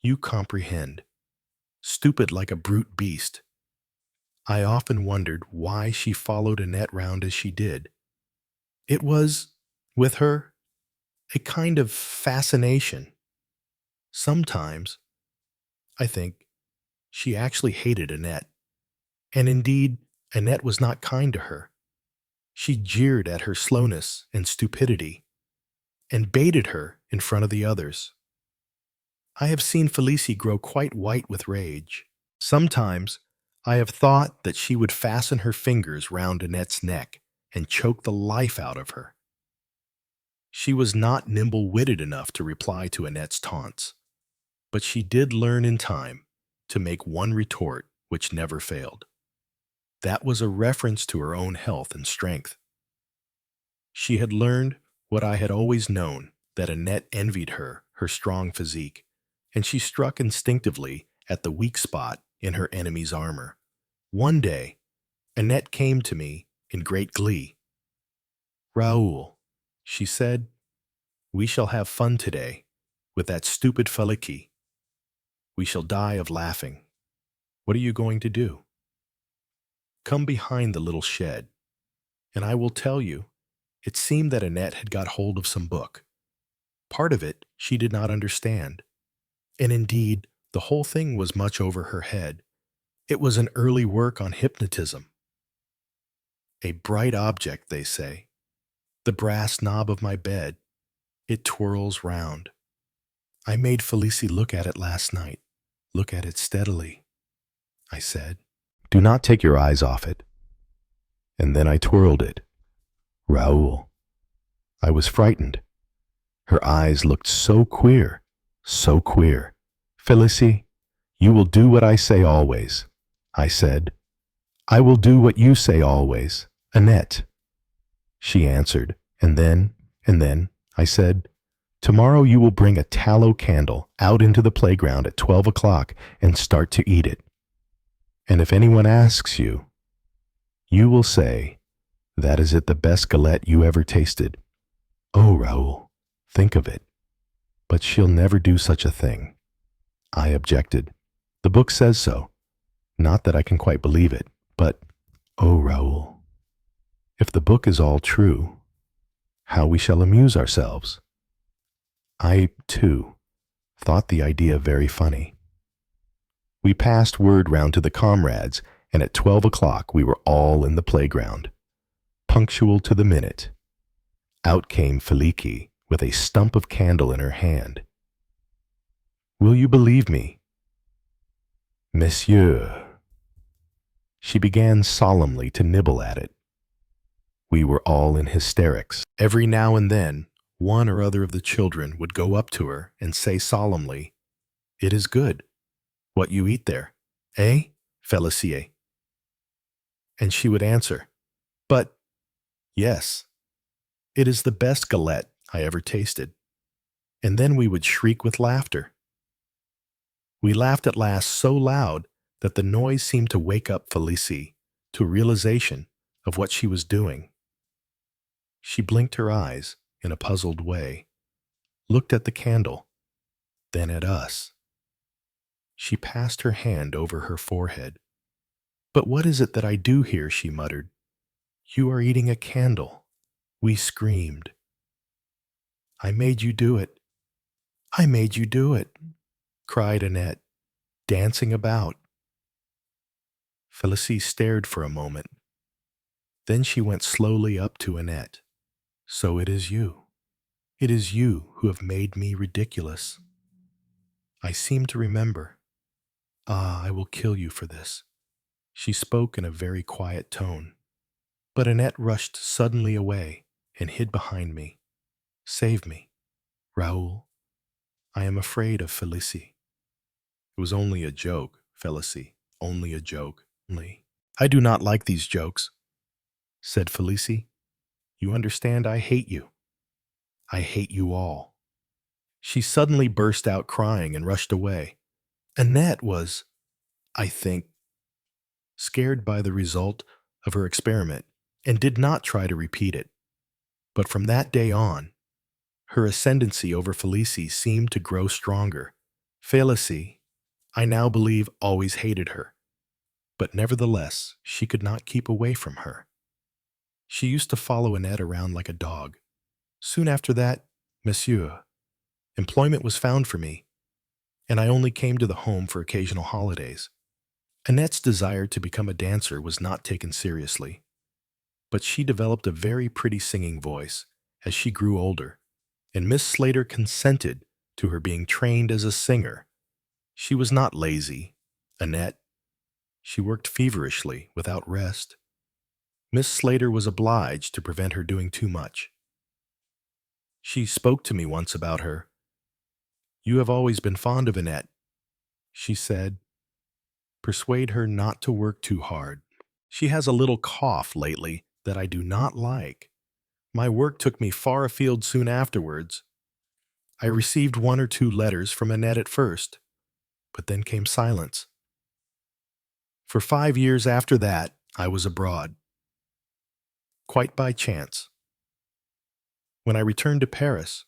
S1: You comprehend. Stupid like a brute beast. I often wondered why she followed Annette round as she did. It was, with her, a kind of fascination. Sometimes, I think, she actually hated Annette. And indeed, Annette was not kind to her. She jeered at her slowness and stupidity, and baited her in front of the others. I have seen Felicie grow quite white with rage. Sometimes I have thought that she would fasten her fingers round Annette's neck and choke the life out of her. She was not nimble-witted enough to reply to Annette's taunts, but she did learn in time to make one retort which never failed. That was a reference to her own health and strength. She had learned what I had always known, that Annette envied her strong physique, and she struck instinctively at the weak spot in her enemy's armor. One day, Annette came to me in great glee. Raoul, she said, we shall have fun today with that stupid Felicie. We shall die of laughing. What are you going to do? Come behind the little shed, and I will tell you, it seemed that Annette had got hold of some book. Part of it she did not understand, and indeed the whole thing was much over her head. It was an early work on hypnotism. A bright object, they say. The brass knob of my bed. It twirls round. I made Felicie look at it last night. Look at it steadily, I said. Do not take your eyes off it. And then I twirled it. Raoul. I was frightened. Her eyes looked so queer, so queer. Felicie, you will do what I say always, I said. I will do what you say always, Annette. She answered, and then, I said, tomorrow you will bring a tallow candle out into the playground at 12 o'clock and start to eat it. And if anyone asks you, you will say, that is it the best galette you ever tasted. Oh, Raoul, think of it. But she'll never do such a thing. I objected. The book says so. Not that I can quite believe it, but, oh, Raoul, if the book is all true, how we shall amuse ourselves. I, too, thought the idea very funny. We passed word round to the comrades, and at 12 o'clock we were all in the playground, punctual to the minute. Out came Felicie with a stump of candle in her hand. Will you believe me? Monsieur. She began solemnly to nibble at it. We were all in hysterics. Every now and then, one or other of the children would go up to her and say solemnly, It is good, what you eat there, eh, Felicie? And she would answer, But, yes, it is the best galette I ever tasted. And then we would shriek with laughter. We laughed at last so loud that the noise seemed to wake up Felicie, to a realization of what she was doing. She blinked her eyes in a puzzled way, looked at the candle, then at us. She passed her hand over her forehead. "But what is it that I do here?" she muttered. "You are eating a candle." We screamed. "I made you do it. I made you do it," cried Annette, dancing about. Felicie stared for a moment. Then she went slowly up to Annette. "So it is you. It is you who have made me ridiculous. I seem to remember. Ah, I will kill you for this." She spoke in a very quiet tone. But Annette rushed suddenly away and hid behind me. "Save me, Raoul. I am afraid of Felicie." "It was only a joke, Felicie, only a joke. Only. I do not like these jokes," said Felicie. "You understand, I hate you. I hate you all." She suddenly burst out crying and rushed away. Annette was, I think, scared by the result of her experiment and did not try to repeat it. But from that day on, her ascendancy over Felicie seemed to grow stronger. Felicie, I now believe, always hated her, but nevertheless she could not keep away from her. She used to follow Annette around like a dog. Soon after that, Monsieur, employment was found for me, and I only came to the home for occasional holidays. Annette's desire to become a dancer was not taken seriously, but she developed a very pretty singing voice as she grew older, and Miss Slater consented to her being trained as a singer. She was not lazy, Annette. She worked feverishly, without rest. Miss Slater was obliged to prevent her doing too much. She spoke to me once about her. "You have always been fond of Annette," she said. "Persuade her not to work too hard. She has a little cough lately that I do not like. My work took me far afield soon afterwards. I received 1 or 2 letters from Annette at first, but then came silence. For 5 years after that, I was abroad, quite by chance. When I returned to Paris,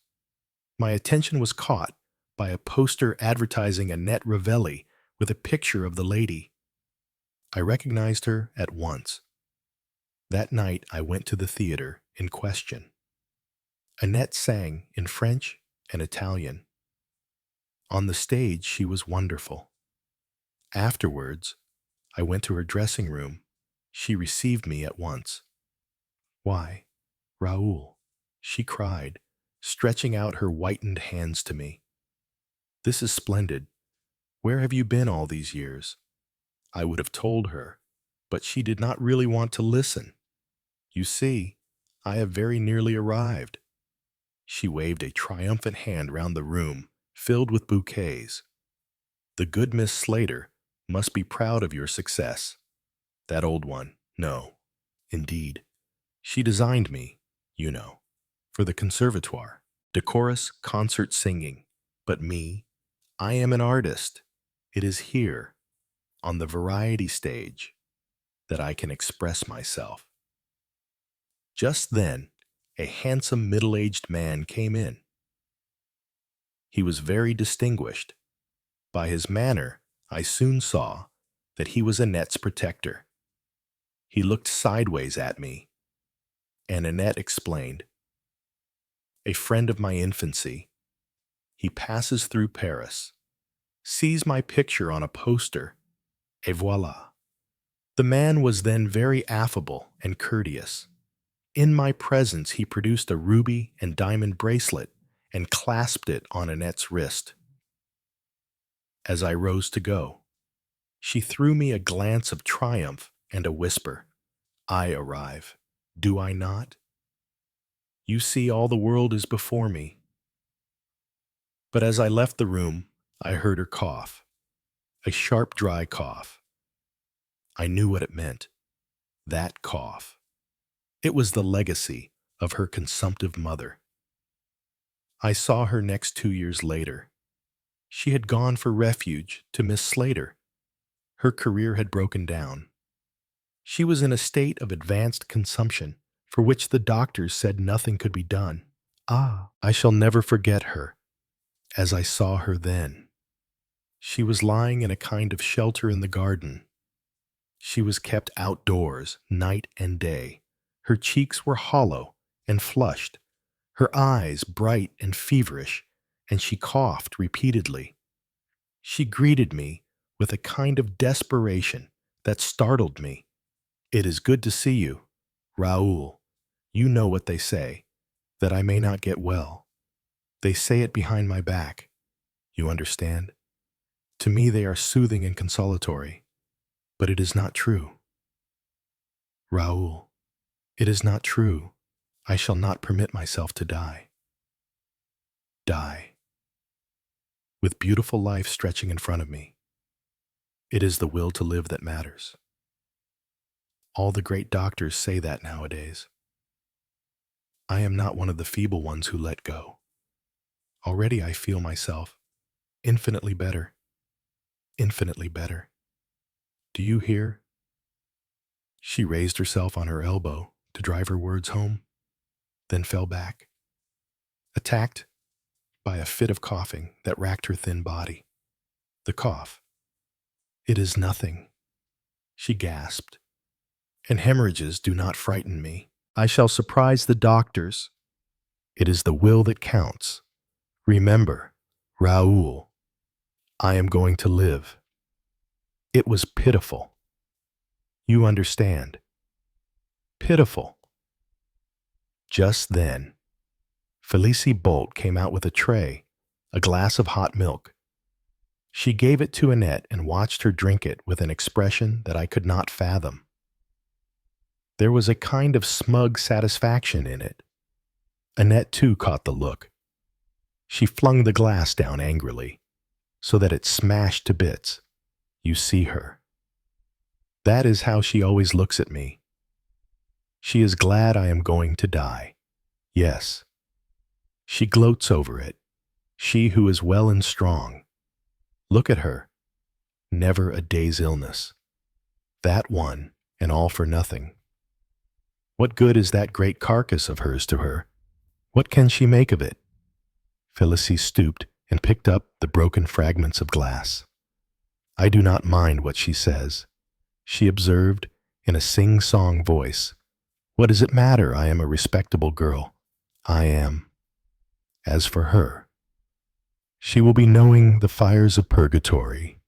S1: my attention was caught by a poster advertising Annette Ravelli with a picture of the lady. I recognized her at once. That night I went to the theater in question. Annette sang in French and Italian. On the stage she was wonderful. Afterwards, I went to her dressing room. She received me at once. "Why, Raoul," she cried, stretching out her whitened hands to me. "This is splendid. Where have you been all these years?" I would have told her, but she did not really want to listen. "You see, I have very nearly arrived." She waved a triumphant hand round the room, filled with bouquets. "The good Miss Slater must be proud of your success." That old one, no, indeed. She designed me, you know, for the conservatoire, decorous concert singing. But me, I am an artist. It is here, on the variety stage, that I can express myself. Just then, a handsome middle-aged man came in. He was very distinguished. By his manner, I soon saw that he was Annette's protector. He looked sideways at me, and Annette explained. "A friend of my infancy. He passes through Paris, sees my picture on a poster, et voilà." The man was then very affable and courteous. In my presence he produced a ruby and diamond bracelet and clasped it on Annette's wrist. As I rose to go, she threw me a glance of triumph and a whisper. "I arrive, do I not? You see, all the world is before me." But as I left the room, I heard her cough, a sharp, dry cough. I knew what it meant, that cough. It was the legacy of her consumptive mother. I saw her next 2 years later. She had gone for refuge to Miss Slater. Her career had broken down. She was in a state of advanced consumption, for which the doctors said nothing could be done. Ah, I shall never forget her, as I saw her then. She was lying in a kind of shelter in the garden. She was kept outdoors night and day. Her cheeks were hollow and flushed, her eyes bright and feverish, and she coughed repeatedly. She greeted me with a kind of desperation that startled me. "It is good to see you, Raoul. You know what they say, that I may not get well. They say it behind my back. You understand? To me they are soothing and consolatory, but it is not true. Raoul, it is not true. I shall not permit myself to die. Die. With beautiful life stretching in front of me. It is the will to live that matters. All the great doctors say that nowadays. I am not one of the feeble ones who let go. Already I feel myself infinitely better. Infinitely better. Do you hear?" She raised herself on her elbow to drive her words home, then fell back, attacked by a fit of coughing that racked her thin body. The cough. "It is nothing," she gasped, "and hemorrhages do not frighten me. I shall surprise the doctors. It is the will that counts. Remember, Raoul, I am going to live." It was pitiful. You understand? Pitiful. Just then, Felicie Bolt came out with a tray, a glass of hot milk. She gave it to Annette and watched her drink it with an expression that I could not fathom. There was a kind of smug satisfaction in it. Annette too caught the look. She flung the glass down angrily, so that it smashed to bits. You see her. That is how she always looks at me. She is glad I am going to die. Yes. She gloats over it, she who is well and strong. Look at her. Never a day's illness. That one, and all for nothing. What good is that great carcass of hers to her? What can she make of it? Felicie stooped and picked up the broken fragments of glass. I do not mind what she says, she observed in a sing-song voice. What does it matter? I am a respectable girl. I am. As for her, she will be knowing the fires of purgatory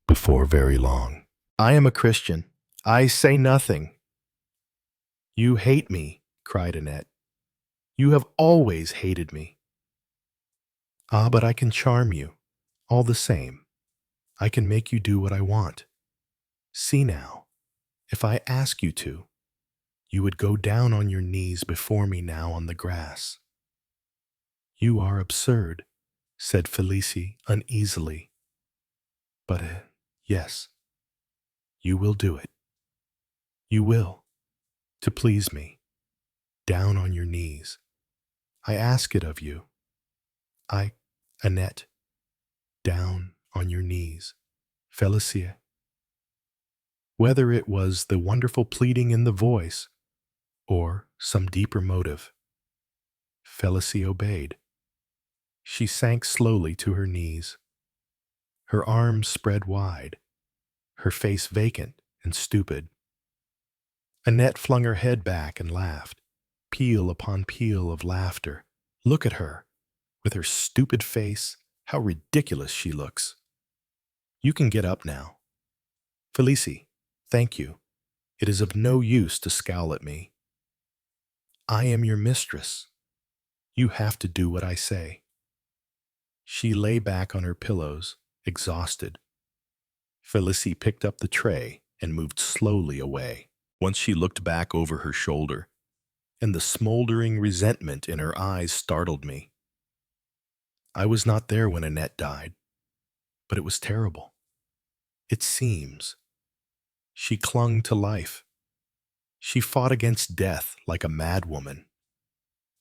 S1: before very long. I am a Christian. I say nothing. You hate me, cried Annette. You have always hated me. Ah, but I can charm you, all the same. I can make you do what I want. See now, if I ask you to, you would go down on your knees before me now on the grass. You are absurd, said Felicie uneasily. But, yes, you will do it. You will, to please me, down on your knees. I ask it of you. Annette, down on your knees. Felicie. Whether it was the wonderful pleading in the voice, or some deeper motive, Felicie obeyed. She sank slowly to her knees, her arms spread wide, her face vacant and stupid. Annette flung her head back and laughed, peal upon peal of laughter. Look at her, with her stupid face, how ridiculous she looks. You can get up now. Felicie, thank you. It is of no use to scowl at me. I am your mistress. You have to do what I say. She lay back on her pillows, exhausted. Felicie picked up the tray and moved slowly away. Once she looked back over her shoulder, and the smoldering resentment in her eyes startled me. I was not there when Annette died, but it was terrible. It seems. She clung to life. She fought against death like a madwoman.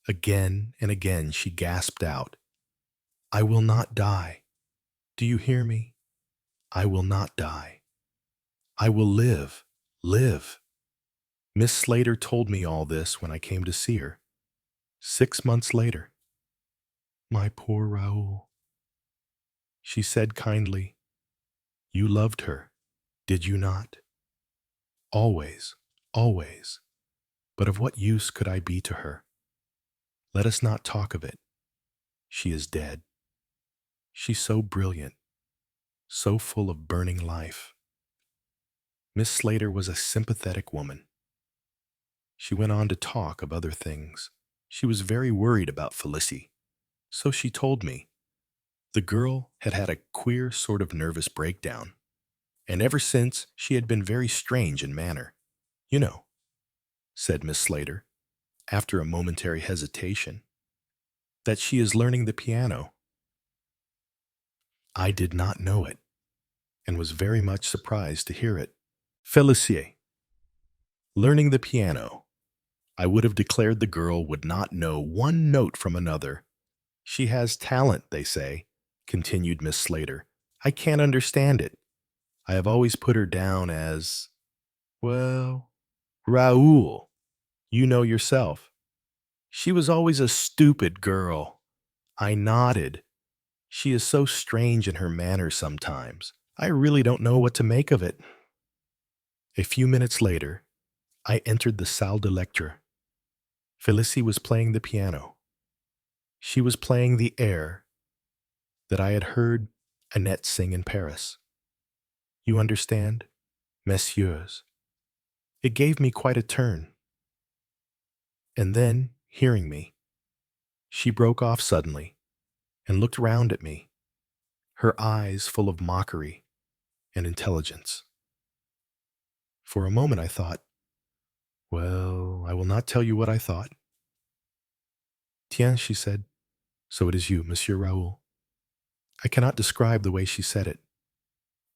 S1: Again and again she gasped out, I will not die. Do you hear me? I will not die. I will live, live. Miss Slater told me all this when I came to see her, 6 months later. My poor Raoul. She said kindly, "You loved her, did you not? Always, always. But of what use could I be to her? Let us not talk of it. She is dead. She's so brilliant, so full of burning life." Miss Slater was a sympathetic woman. She went on to talk of other things. She was very worried about Felicie, so she told me. The girl had had a queer sort of nervous breakdown, and ever since she had been very strange in manner. "You know," said Miss Slater, after a momentary hesitation, "that she is learning the piano." I did not know it, and was very much surprised to hear it. Felicie. Learning the piano. I would have declared the girl would not know one note from another. "She has talent, they say," continued Miss Slater. "I can't understand it. I have always put her down as, well, Raoul. You know yourself. She was always a stupid girl." I nodded. "She is so strange in her manner sometimes. I really don't know what to make of it." A few minutes later, I entered the salle de lecture. Felicie was playing the piano. She was playing the air that I had heard Annette sing in Paris. You understand, messieurs? It gave me quite a turn. And then, hearing me, she broke off suddenly and looked round at me, her eyes full of mockery and intelligence. For a moment I thought, well, I will not tell you what I thought. "Tiens," she said, "so it is you, Monsieur Raoul." I cannot describe the way she said it.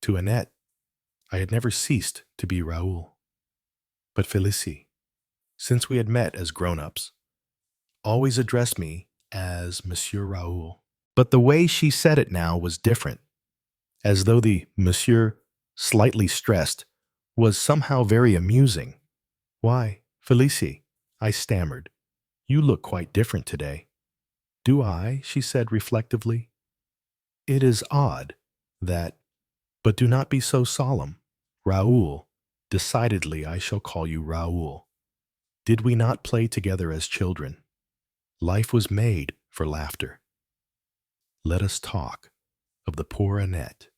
S1: To Annette, I had never ceased to be Raoul. But Felicie, since we had met as grown-ups, always addressed me as Monsieur Raoul. But the way she said it now was different, as though the Monsieur, slightly stressed, was somehow very amusing. "Why, Felicie," I stammered, "you look quite different today." "Do I?" she said reflectively. "It is odd that, but do not be so solemn. Raoul, decidedly I shall call you Raoul. Did we not play together as children? Life was made for laughter. Let us talk of the poor Annette,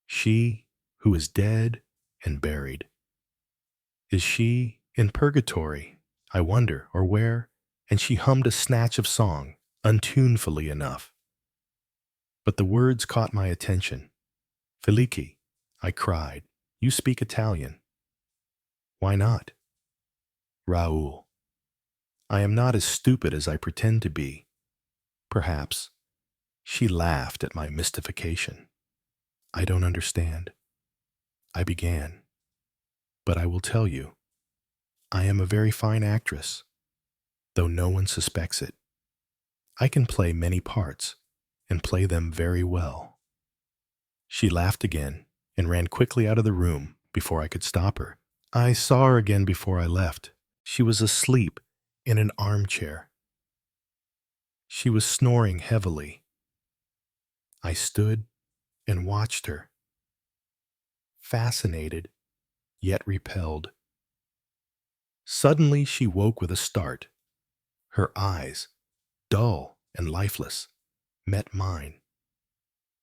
S1: she who is dead and buried. Is she in purgatory, I wonder, or where?" And she hummed a snatch of song, untunefully enough. But the words caught my attention. "Felicie," I cried, "you speak Italian." "Why not?" "Raoul, I am not as stupid as I pretend to be. Perhaps." She laughed at my mystification. "I don't understand." I began. "But I will tell you. I am a very fine actress, though no one suspects it. I can play many parts, and play them very well." She laughed again, and ran quickly out of the room before I could stop her. I saw her again before I left. She was asleep in an armchair. She was snoring heavily. I stood and watched her, fascinated, yet repelled. Suddenly she woke with a start. Her eyes, dull and lifeless, met mine.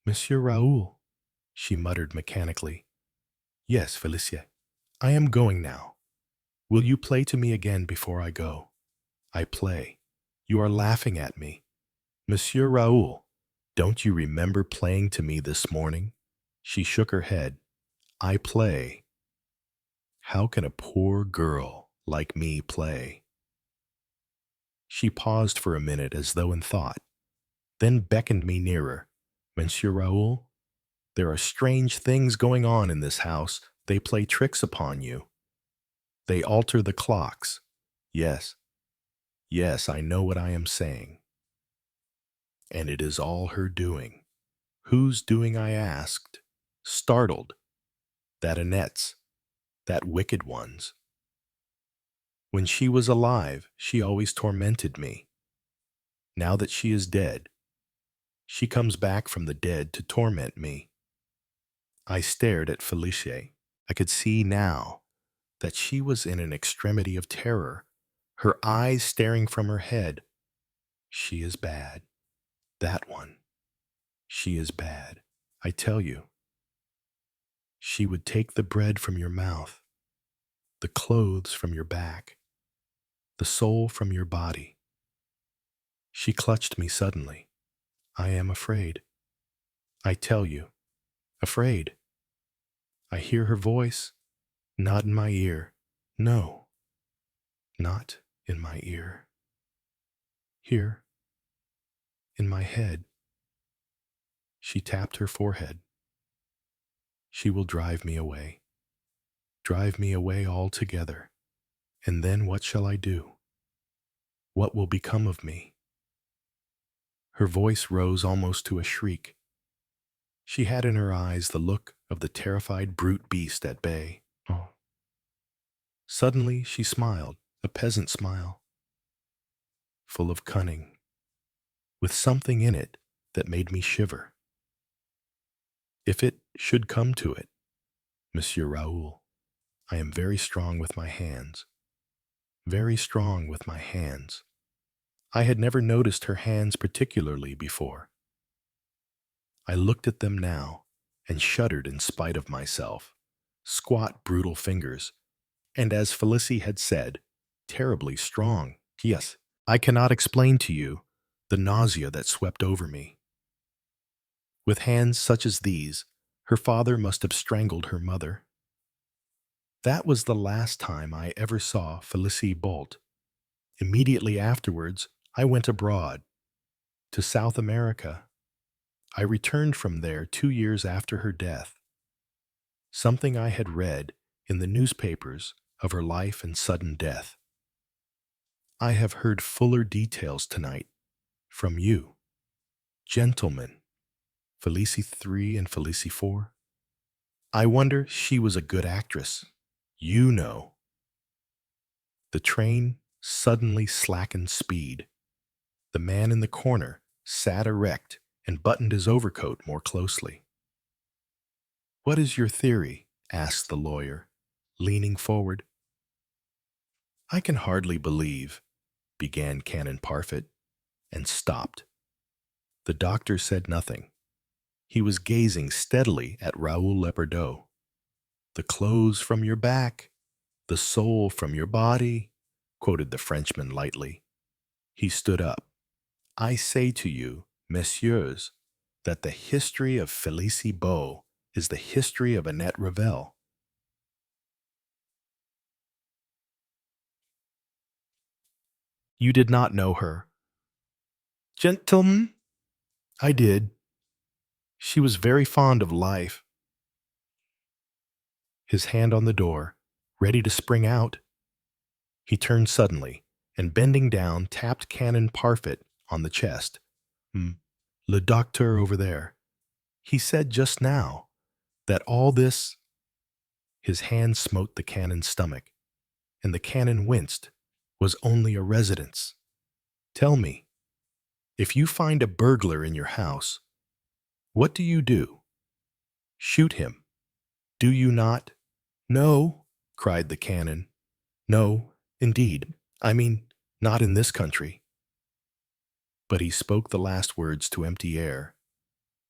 S1: "Monsieur Raoul," she muttered mechanically. "Yes, Felicie. I am going now. Will you play to me again before I go?" "I play. You are laughing at me. Monsieur Raoul, don't you remember playing to me this morning?" She shook her head. "I play. How can a poor girl like me play?" She paused for a minute as though in thought, then beckoned me nearer. "Monsieur Raoul, there are strange things going on in this house. They play tricks upon you. They alter the clocks. Yes, yes, I know what I am saying. And it is all her doing." "Whose doing?" I asked, startled. "That Annette's, that wicked one's." When she was alive, she always tormented me. Now that she is dead, she comes back from the dead to torment me. I stared at Felicia. I could see now that she was in an extremity of terror, her eyes staring from her head. She is bad. That one. She is bad. I tell you. She would take the bread from your mouth, the clothes from your back, the soul from your body. She clutched me suddenly. I am afraid. I tell you, afraid. I hear her voice, not in my ear. No, not in my ear. Here, in my head. She tapped her forehead. She will drive me away altogether. And then what shall I do? What will become of me? Her voice rose almost to a shriek. She had in her eyes the look of the terrified brute beast at bay. Oh. Suddenly she smiled, a peasant smile, full of cunning, with something in it that made me shiver. If it should come to it, Monsieur Raoul, I am very strong with my hands. Very strong with my hands. I had never noticed her hands particularly before. I looked at them now and shuddered in spite of myself. Squat, brutal fingers, and as Felicie had said, terribly strong. Yes, I cannot explain to you the nausea that swept over me. With hands such as these, her father must have strangled her mother. That was the last time I ever saw Felicie Bolt. Immediately afterwards, I went abroad, to South America. I returned from there 2 years after her death. Something I had read in the newspapers of her life and sudden death. I have heard fuller details tonight from you, gentlemen, Felicie 3 and Felicie 4. I wonder she was a good actress. You know. The train suddenly slackened speed. The man in the corner sat erect and buttoned his overcoat more closely. What is your theory? Asked the lawyer, leaning forward. I can hardly believe, began Canon Parfit, and stopped. The doctor said nothing. He was gazing steadily at Raoul Leperdeau. The clothes from your back, the soul from your body, quoted the Frenchman lightly. He stood up. I say to you, messieurs, that the history of Felicie Beau is the history of Annette Revel. You did not know her. Gentlemen, I did. She was very fond of life. His hand on the door, ready to spring out. He turned suddenly, and bending down, tapped Canon Parfit on the chest. Le docteur over there. He said just now that all this... His hand smote the canon's stomach, and the canon winced, was only a residence. Tell me, if you find a burglar in your house, what do you do? Shoot him. Do you not? No, cried the canon. No, indeed. I mean, not in this country. But he spoke the last words to empty air.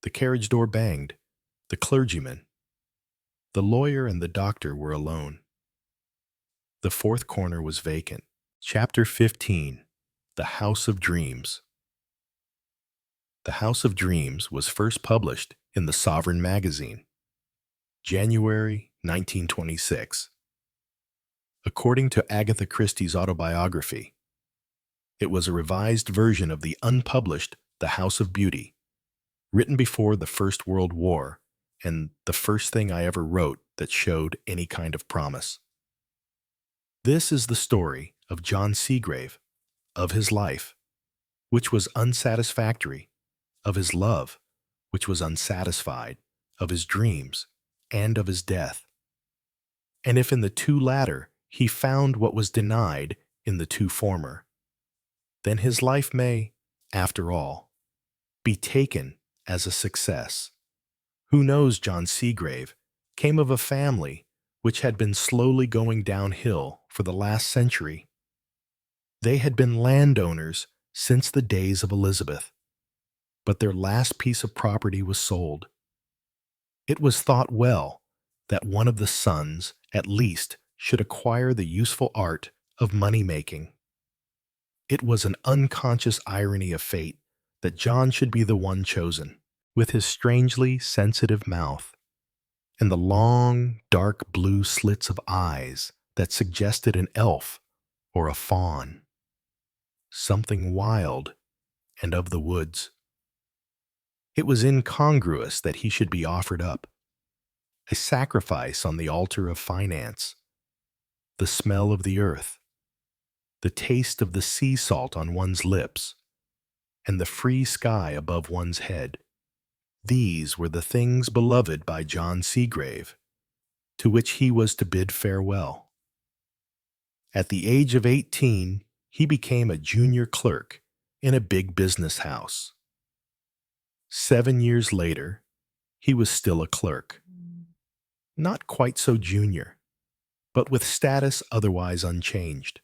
S1: The carriage door banged. The clergyman, the lawyer, and the doctor were alone. The fourth corner was vacant. Chapter 15. The House of Dreams. The House of Dreams was first published in the Sovereign magazine, January 1926. According to Agatha Christie's autobiography, it was a revised version of the unpublished The House of Beauty, written before the First World War, and the first thing I ever wrote that showed any kind of promise. This is the story of John Seagrave, of his life, which was unsatisfactory, of his love, which was unsatisfied, of his dreams, and of his death. And if in the two latter he found what was denied in the two former. Then his life may, after all, be taken as a success. Who knows, John Seagrave came of a family which had been slowly going downhill for the last century. They had been landowners since the days of Elizabeth, but their last piece of property was sold. It was thought well that one of the sons, at least, should acquire the useful art of money-making. It was an unconscious irony of fate that John should be the one chosen, with his strangely sensitive mouth and the long, dark blue slits of eyes that suggested an elf or a faun, something wild and of the woods. It was incongruous that he should be offered up, a sacrifice on the altar of finance, the smell of the earth, the taste of the sea salt on one's lips, and the free sky above one's head. These were the things beloved by John Seagrave, to which he was to bid farewell. At the age of 18, he became a junior clerk in a big business house. 7 years later, he was still a clerk. Not quite so junior, but with status otherwise unchanged.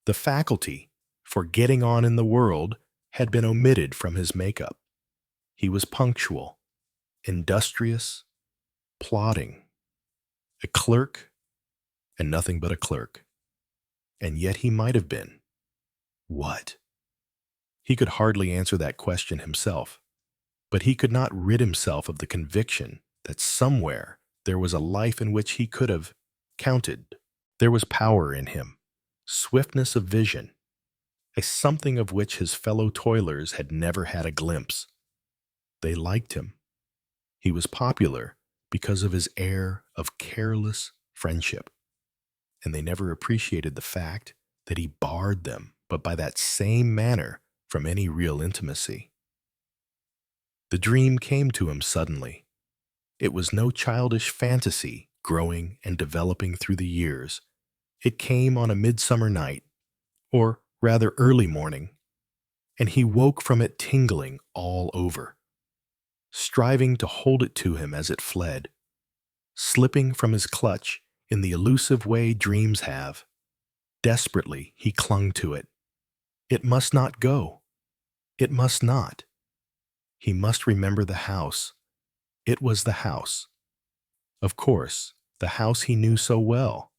S1: The faculty for getting on in the world had been omitted from his makeup. He was punctual, industrious, plodding, a clerk, and nothing but a clerk. And yet he might have been. What? He could hardly answer that question himself, but he could not rid himself of the conviction that somewhere there was a life in which he could have counted. There was power in him, swiftness of vision, a something of which his fellow toilers had never had a glimpse. They liked him. He was popular because of his air of careless friendship, and they never appreciated the fact that he barred them, but by that same manner, from any real intimacy. The dream came to him suddenly. It was no childish fantasy growing and developing through the years. It came on a midsummer night, or rather early morning, and he woke from it tingling all over, striving to hold it to him as it fled, slipping from his clutch in the elusive way dreams have. Desperately, he clung to it. It must not go. It must not. He must remember the house. It was the house. Of course, the house he knew so well.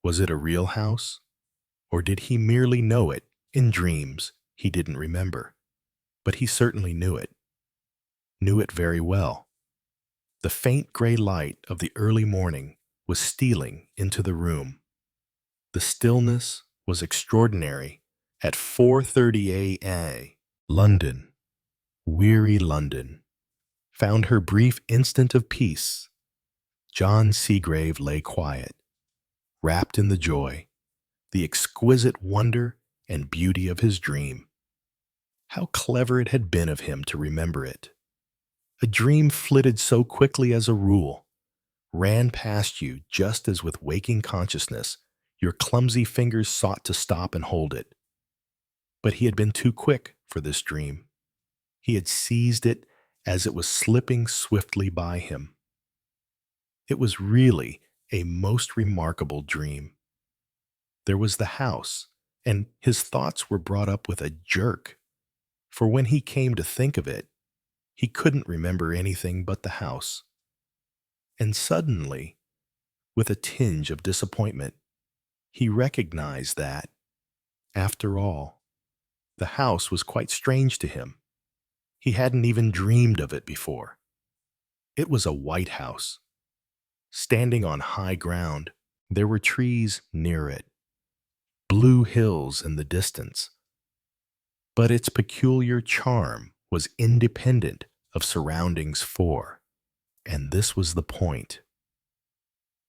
S1: Was it a real house? Or did he merely know it in dreams he didn't remember? But he certainly knew it. Knew it very well. The faint gray light of the early morning was stealing into the room. The stillness was extraordinary at 4:30 a.m. London, weary London, found her brief instant of peace. John Seagrave lay quiet, wrapped in the joy, the exquisite wonder and beauty of his dream. How clever it had been of him to remember it. A dream flitted so quickly as a rule, ran past you just as with waking consciousness your clumsy fingers sought to stop and hold it. But he had been too quick for this dream. He had seized it as it was slipping swiftly by him. It was really a most remarkable dream. There was the house, and his thoughts were brought up with a jerk, for when he came to think of it, he couldn't remember anything but the house. And suddenly, with a tinge of disappointment, he recognized that, after all, the house was quite strange to him. He hadn't even dreamed of it before. It was a white house, standing on high ground. There were trees near it, blue hills in the distance. But its peculiar charm was independent of surroundings for, and this was the point,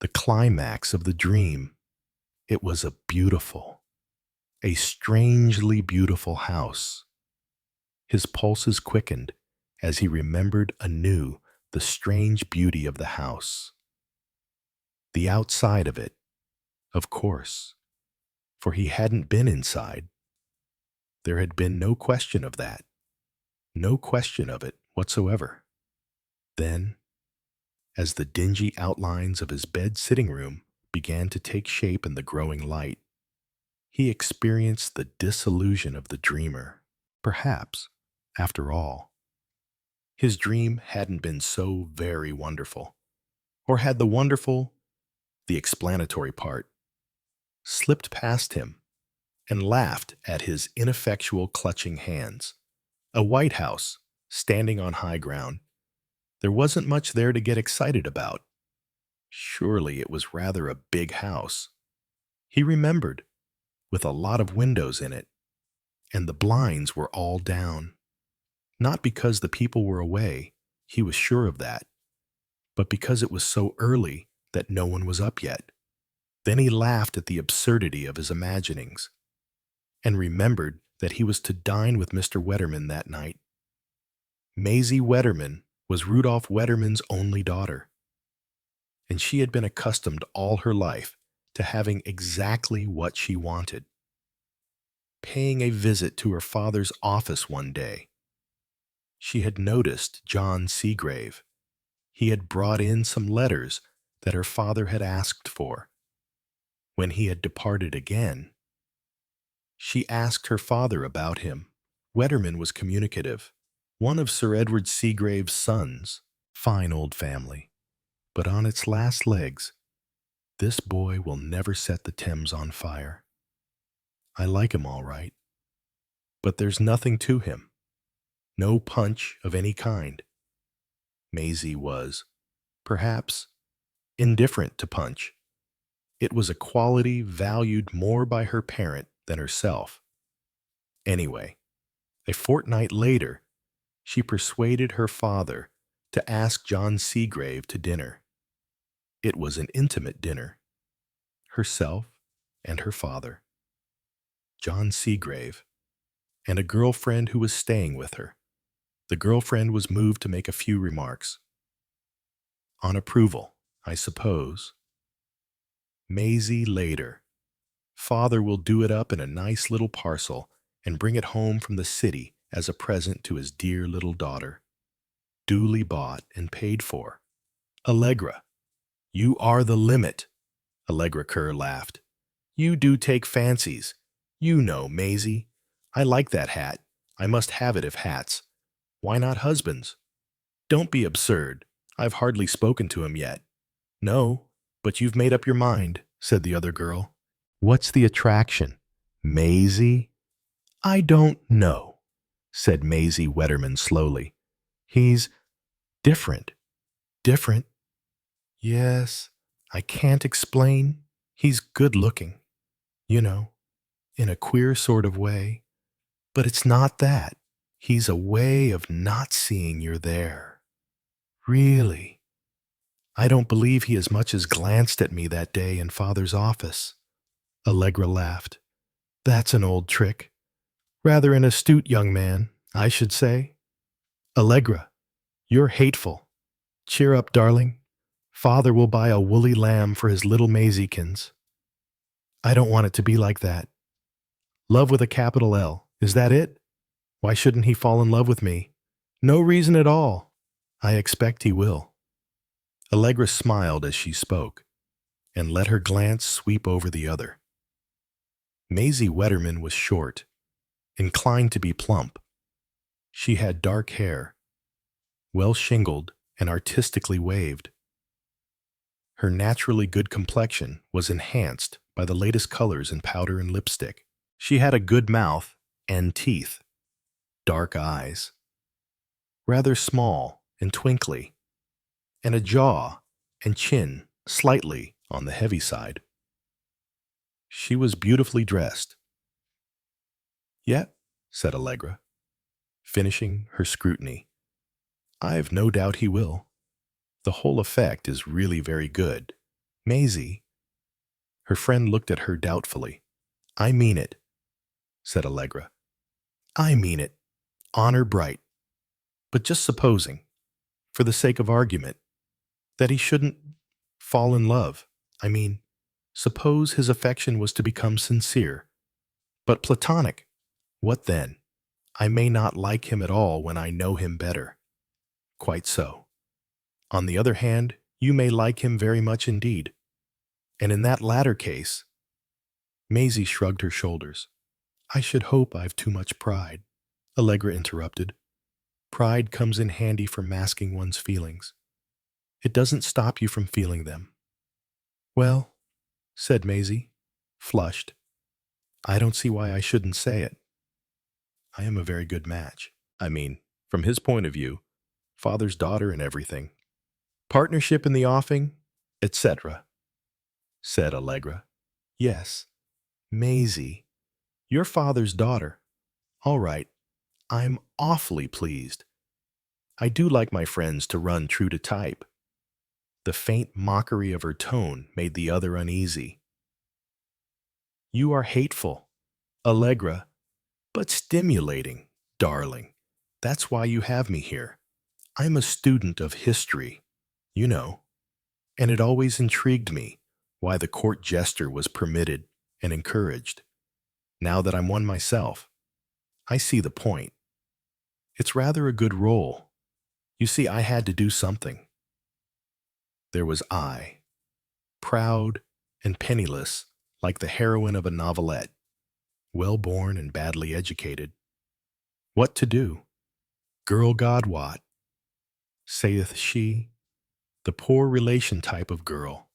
S1: the climax of the dream. It was a strangely beautiful house. His pulses quickened as he remembered anew the strange beauty of the house. The outside of it, Of course, for he hadn't been inside. There had been no question of that, no question of it whatsoever. Then, as the dingy outlines of his bed sitting room began to take shape in the growing light, he experienced the disillusion of the dreamer. Perhaps, after all, his dream hadn't been so very wonderful, or had the wonderful, the explanatory part, slipped past him and laughed at his ineffectual clutching hands. A White House, standing on high ground. There wasn't much there to get excited about. Surely it was rather a big house. He remembered, with a lot of windows in it, and the blinds were all down. Not because the people were away, he was sure of that, but because it was so early that no one was up yet. Then he laughed at the absurdity of his imaginings, and remembered that he was to dine with Mr. Wetterman that night. Maisie Wetterman was Rudolph Wetterman's only daughter, and she had been accustomed all her life to having exactly what she wanted. Paying a visit to her father's office one day, she had noticed John Seagrave. He had brought in some letters that her father had asked for. When he had departed again, she asked her father about him. Wetterman was communicative, one of Sir Edward Seagrave's sons. Fine old family, but on its last legs. This boy will never set the Thames on fire. I like him all right, but there's nothing to him. No punch of any kind. Maisie was, perhaps, indifferent to punch. It was a quality valued more by her parent than herself. Anyway, a fortnight later, she persuaded her father to ask John Seagrave to dinner. It was an intimate dinner. Herself and her father, John Seagrave, and a girlfriend who was staying with her. The girlfriend was moved to make a few remarks. On approval, I suppose. Maisie later. Father will do it up in a nice little parcel and bring it home from the city as a present to his dear little daughter. Duly bought and paid for. Allegra, you are the limit. Allegra Kerr laughed. You do take fancies. You know, Maisie. I like that hat. I must have it if hats. Why not husbands? Don't be absurd. I've hardly spoken to him yet. No, but you've made up your mind, said the other girl. What's the attraction? Maisie? I don't know, said Maisie Wetterman slowly. He's different. Different? Yes, I can't explain. He's good-looking, you know, in a queer sort of way. But it's not that. He's a way of not seeing you're there. Really. I don't believe he as much as glanced at me that day in Father's office. Allegra laughed. That's an old trick. Rather an astute young man, I should say. Allegra, you're hateful. Cheer up, darling. Father will buy a woolly lamb for his little Maisiekins. I don't want it to be like that. Love with a capital L, is that it? Why shouldn't he fall in love with me? No reason at all. I expect he will. Allegra smiled as she spoke, and let her glance sweep over the other. Maisie Wetterman was short, inclined to be plump. She had dark hair, well shingled and artistically waved. Her naturally good complexion was enhanced by the latest colors in powder and lipstick. She had a good mouth and teeth, dark eyes, rather small and twinkly, and a jaw and chin slightly on the heavy side. She was beautifully dressed. Yet, said Allegra, finishing her scrutiny, I've no doubt he will. The whole effect is really very good. Maisie, her friend looked at her doubtfully. I mean it, said Allegra. I mean it, honor bright. But just supposing, for the sake of argument, that he shouldn't fall in love. I mean, Suppose his affection was to become sincere, but platonic. What then? I may not like him at all when I know him better. Quite so. On the other hand, you may like him very much indeed. And in that latter case, Maisie shrugged her shoulders. I should hope I've too much pride, Allegra interrupted. Pride comes in handy for masking one's feelings. It doesn't stop you from feeling them. Well, said Maisie, flushed. I don't see why I shouldn't say it. I am a very good match. I mean, from his point of view, father's daughter and everything. Partnership in the offing, etc., said Allegra. Yes, Maisie, your father's daughter. All right, I'm awfully pleased. I do like my friends to run true to type. The faint mockery of her tone made the other uneasy. You are hateful, Allegra, but stimulating, darling. That's why you have me here. I'm a student of history, you know, and it always intrigued me why the court jester was permitted and encouraged. Now that I'm one myself, I see the point. It's rather a good role. You see, I had to do something. There was I, proud and penniless, like the heroine of a novelette, well-born and badly educated. What to do? Girl God wot, saith she, the poor relation type of girl.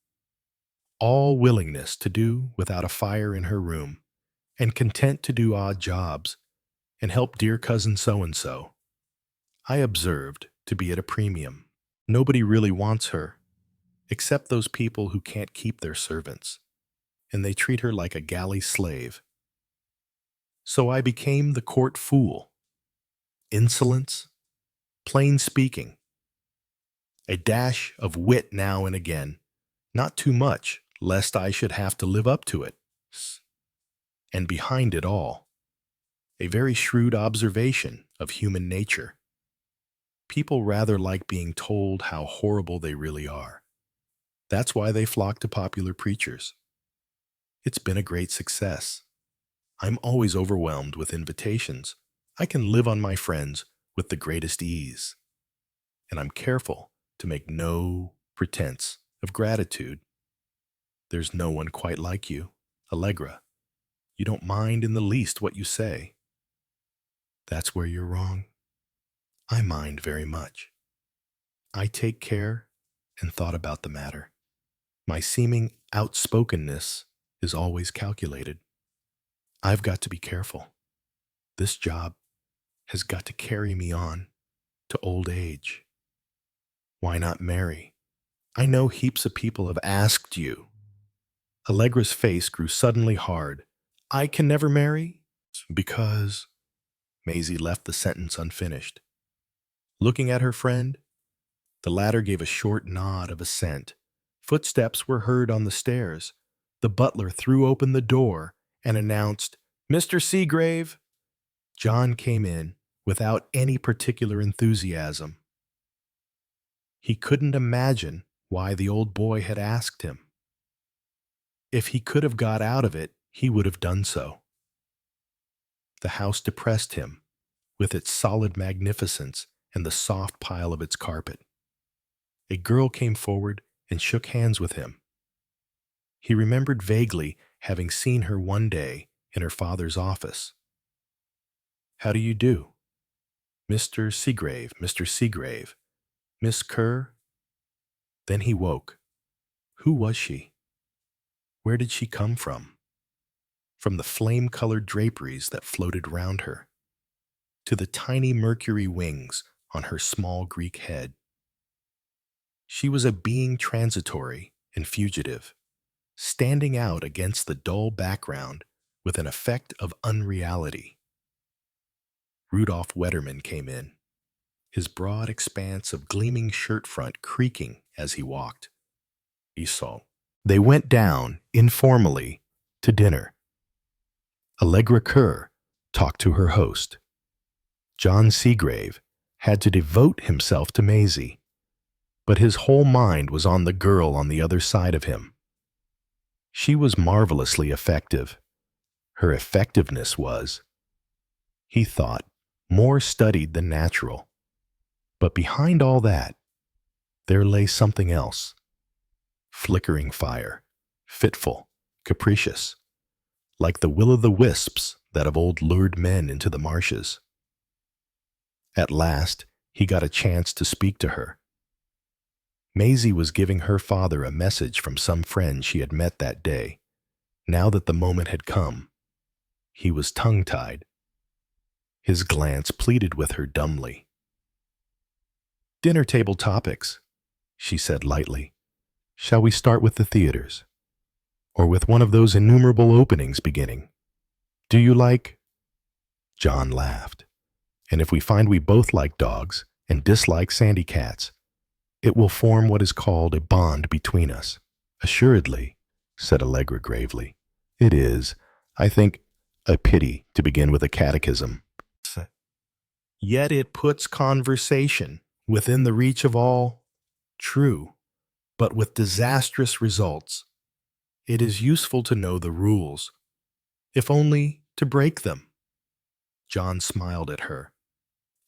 S1: All willingness to do without a fire in her room, and content to do odd jobs, and help dear cousin so-and-so. I observed to be at a premium. Nobody really wants her, except those people who can't keep their servants, and they treat her like a galley slave. So I became the court fool. Insolence, plain speaking, a dash of wit now and again, not too much, lest I should have to live up to it. And behind it all, a very shrewd observation of human nature. People rather like being told how horrible they really are. That's why they flock to popular preachers. It's been a great success. I'm always overwhelmed with invitations. I can live on my friends with the greatest ease. And I'm careful to make no pretense of gratitude. There's no one quite like you, Allegra. You don't mind in the least what you say. That's where you're wrong. I mind very much. I take care and thought about the matter. My seeming outspokenness is always calculated. I've got to be careful. This job has got to carry me on to old age. Why not marry? I know heaps of people have asked you. Allegra's face grew suddenly hard. I can never marry? Because... Maisie left the sentence unfinished. Looking at her friend, the latter gave a short nod of assent. Footsteps were heard on the stairs. The butler threw open the door and announced, Mr. Seagrave. John came in without any particular enthusiasm. He couldn't imagine why the old boy had asked him. If he could have got out of it, he would have done so. The house depressed him, with its solid magnificence and the soft pile of its carpet. A girl came forward and shook hands with him. He remembered vaguely having seen her one day in her father's office. How do you do? Mr. Seagrave, Mr. Seagrave. Miss Kerr? Then he woke. Who was she? Where did she come from? From the flame-colored draperies that floated round her, to the tiny mercury wings on her small Greek head. She was a being transitory and fugitive, standing out against the dull background with an effect of unreality. Rudolph Wetterman came in, his broad expanse of gleaming shirt front creaking as he walked. Esau. They went down, informally, to dinner. Allegra Kerr talked to her host. John Seagrave had to devote himself to Maisie, but his whole mind was on the girl on the other side of him. She was marvelously effective. Her effectiveness was, he thought, more studied than natural. But behind all that, there lay something else. Flickering fire, fitful, capricious, like the will-o'-the-wisps that of old lured men into the marshes. At last, he got a chance to speak to her. Maisie was giving her father a message from some friend she had met that day. Now that the moment had come, he was tongue-tied. His glance pleaded with her dumbly. "Dinner table topics," she said lightly. "Shall we start with the theaters? Or with one of those innumerable openings beginning? Do you like—" John laughed. "And if we find we both like dogs and dislike sandy cats, it will form what is called a bond between us." "Assuredly," said Allegra gravely. "It is, I think, a pity to begin with a catechism. Yet it puts conversation within the reach of all. True, but with disastrous results. It is useful to know the rules, if only to break them." John smiled at her.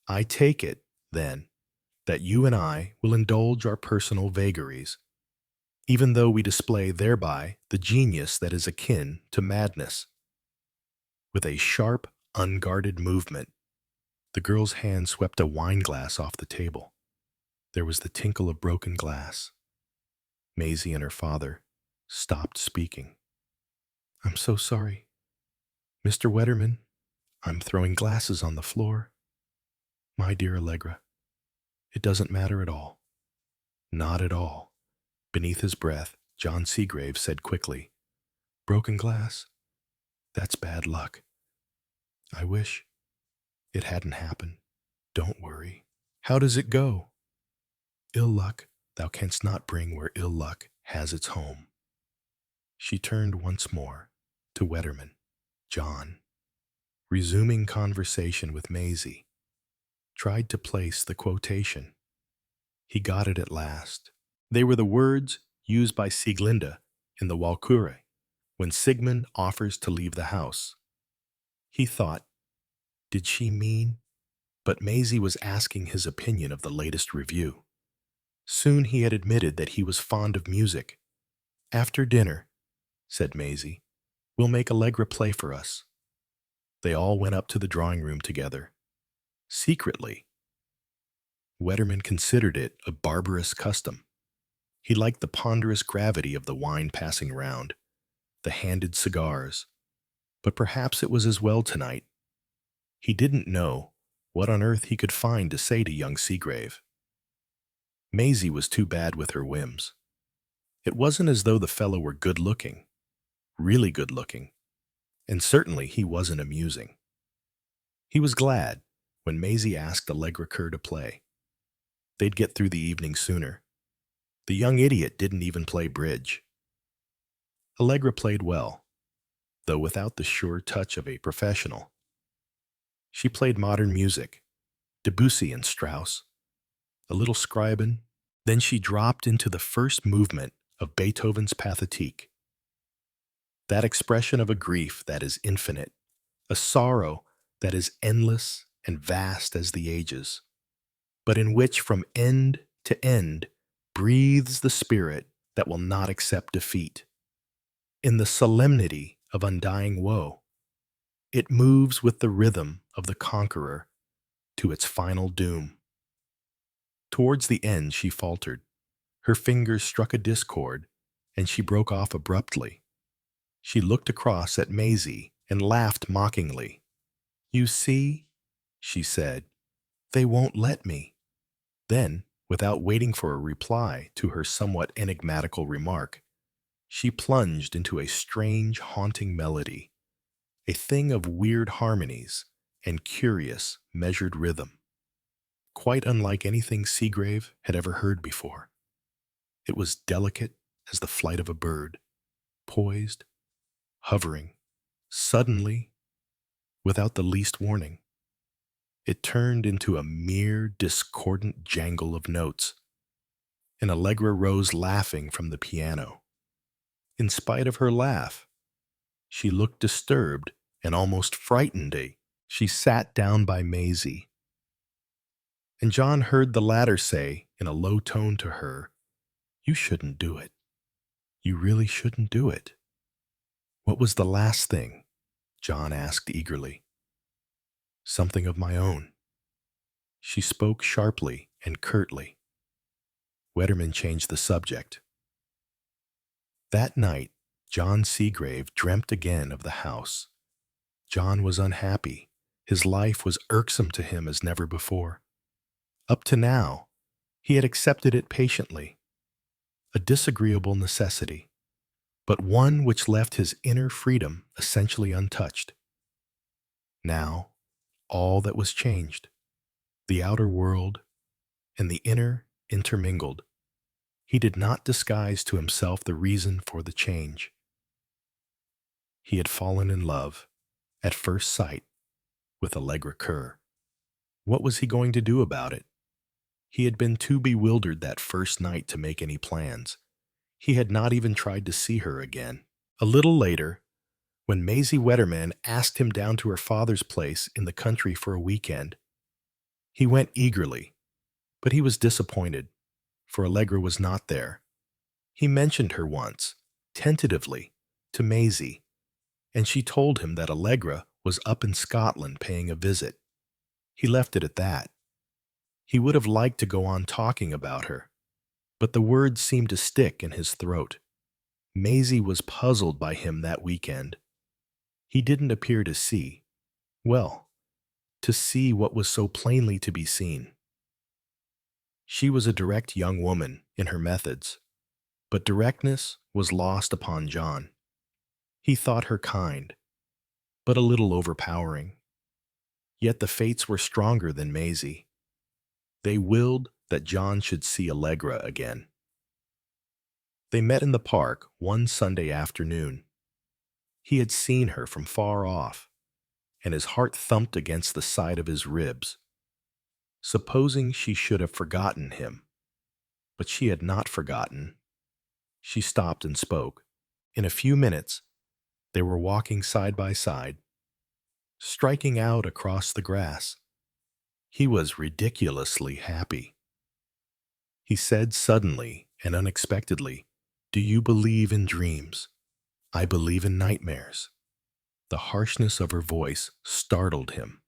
S1: "I take it, then, that you and I will indulge our personal vagaries, even though we display thereby the genius that is akin to madness." With a sharp, unguarded movement, the girl's hand swept a wine-glass off the table. There was the tinkle of broken glass. Maisie and her father stopped speaking. "I'm so sorry. Mr. Wetterman, I'm throwing glasses on the floor. My dear Allegra, it doesn't matter at all." "Not at all." Beneath his breath, John Seagrave said quickly, "Broken glass? That's bad luck. I wish it hadn't happened." "Don't worry. How does it go?" "Ill luck thou canst not bring where ill luck has its home." She turned once more to Wetterman. John, resuming conversation with Maisie, tried to place the quotation. He got it at last. They were the words used by Sieglinde in the Walküre when Sigmund offers to leave the house. He thought, did she mean? But Maisie was asking his opinion of the latest review. Soon he had admitted that he was fond of music. "After dinner," said Maisie, "we'll make Allegra play for us." They all went up to the drawing room together. Secretly, Wetterman considered it a barbarous custom. He liked the ponderous gravity of the wine passing round, the handed cigars, but perhaps it was as well tonight. He didn't know what on earth he could find to say to young Seagrave. Maisie was too bad with her whims. It wasn't as though the fellow were good-looking, really good-looking, and certainly he wasn't amusing. He was glad when Maisie asked Allegra Kerr to play. They'd get through the evening sooner. The young idiot didn't even play bridge. Allegra played well, though without the sure touch of a professional. She played modern music, Debussy and Strauss, a little Scriabin. Then she dropped into the first movement of Beethoven's Pathétique. That expression of a grief that is infinite, a sorrow that is endless and vast as the ages, but in which from end to end breathes the spirit that will not accept defeat. In the solemnity of undying woe, it moves with the rhythm of the conqueror to its final doom. Towards the end she faltered. Her fingers struck a discord, and she broke off abruptly. She looked across at Maisie and laughed mockingly. "You see," she said, "they won't let me." Then, without waiting for a reply to her somewhat enigmatical remark, she plunged into a strange, haunting melody, a thing of weird harmonies and curious, measured rhythm, quite unlike anything Seagrave had ever heard before. It was delicate as the flight of a bird, poised, hovering, suddenly, without the least warning. It turned into a mere discordant jangle of notes, and Allegra rose laughing from the piano. in spite of her laugh. She looked disturbed and almost frightened. She sat down by Maisie, and John heard the latter say in a low tone to her, "You shouldn't do it. You really shouldn't do it." "What was the last thing?" John asked eagerly. "Something of my own." She spoke sharply and curtly. Wetterman changed the subject. That night, John Seagrave dreamt again of the house. John was unhappy. His life was irksome to him as never before. Up to now, he had accepted it patiently, a disagreeable necessity, but one which left his inner freedom essentially untouched. Now, all that was changed. The outer world and the inner intermingled. He did not disguise to himself the reason for the change. He had fallen in love, at first sight, with Allegra Kerr. What was he going to do about it? He had been too bewildered that first night to make any plans. He had not even tried to see her again. A little later, when Maisie Wetterman asked him down to her father's place in the country for a weekend, he went eagerly, but he was disappointed, for Allegra was not there. He mentioned her once, tentatively, to Maisie, and she told him that Allegra was up in Scotland paying a visit. He left it at that. He would have liked to go on talking about her, but the words seemed to stick in his throat. Maisie was puzzled by him that weekend. He didn't appear to see, well, to see what was so plainly to be seen. She was a direct young woman in her methods, but directness was lost upon John. He thought her kind, but a little overpowering. Yet the fates were stronger than Maisie. They willed that John should see Allegra again. They met in the park one Sunday afternoon. He had seen her from far off, and his heart thumped against the side of his ribs. Supposing she should have forgotten him. But she had not forgotten. She stopped and spoke. In a few minutes, they were walking side by side, striking out across the grass. He was ridiculously happy. He said suddenly and unexpectedly, "Do you believe in dreams?" "I believe in nightmares." The harshness of her voice startled him.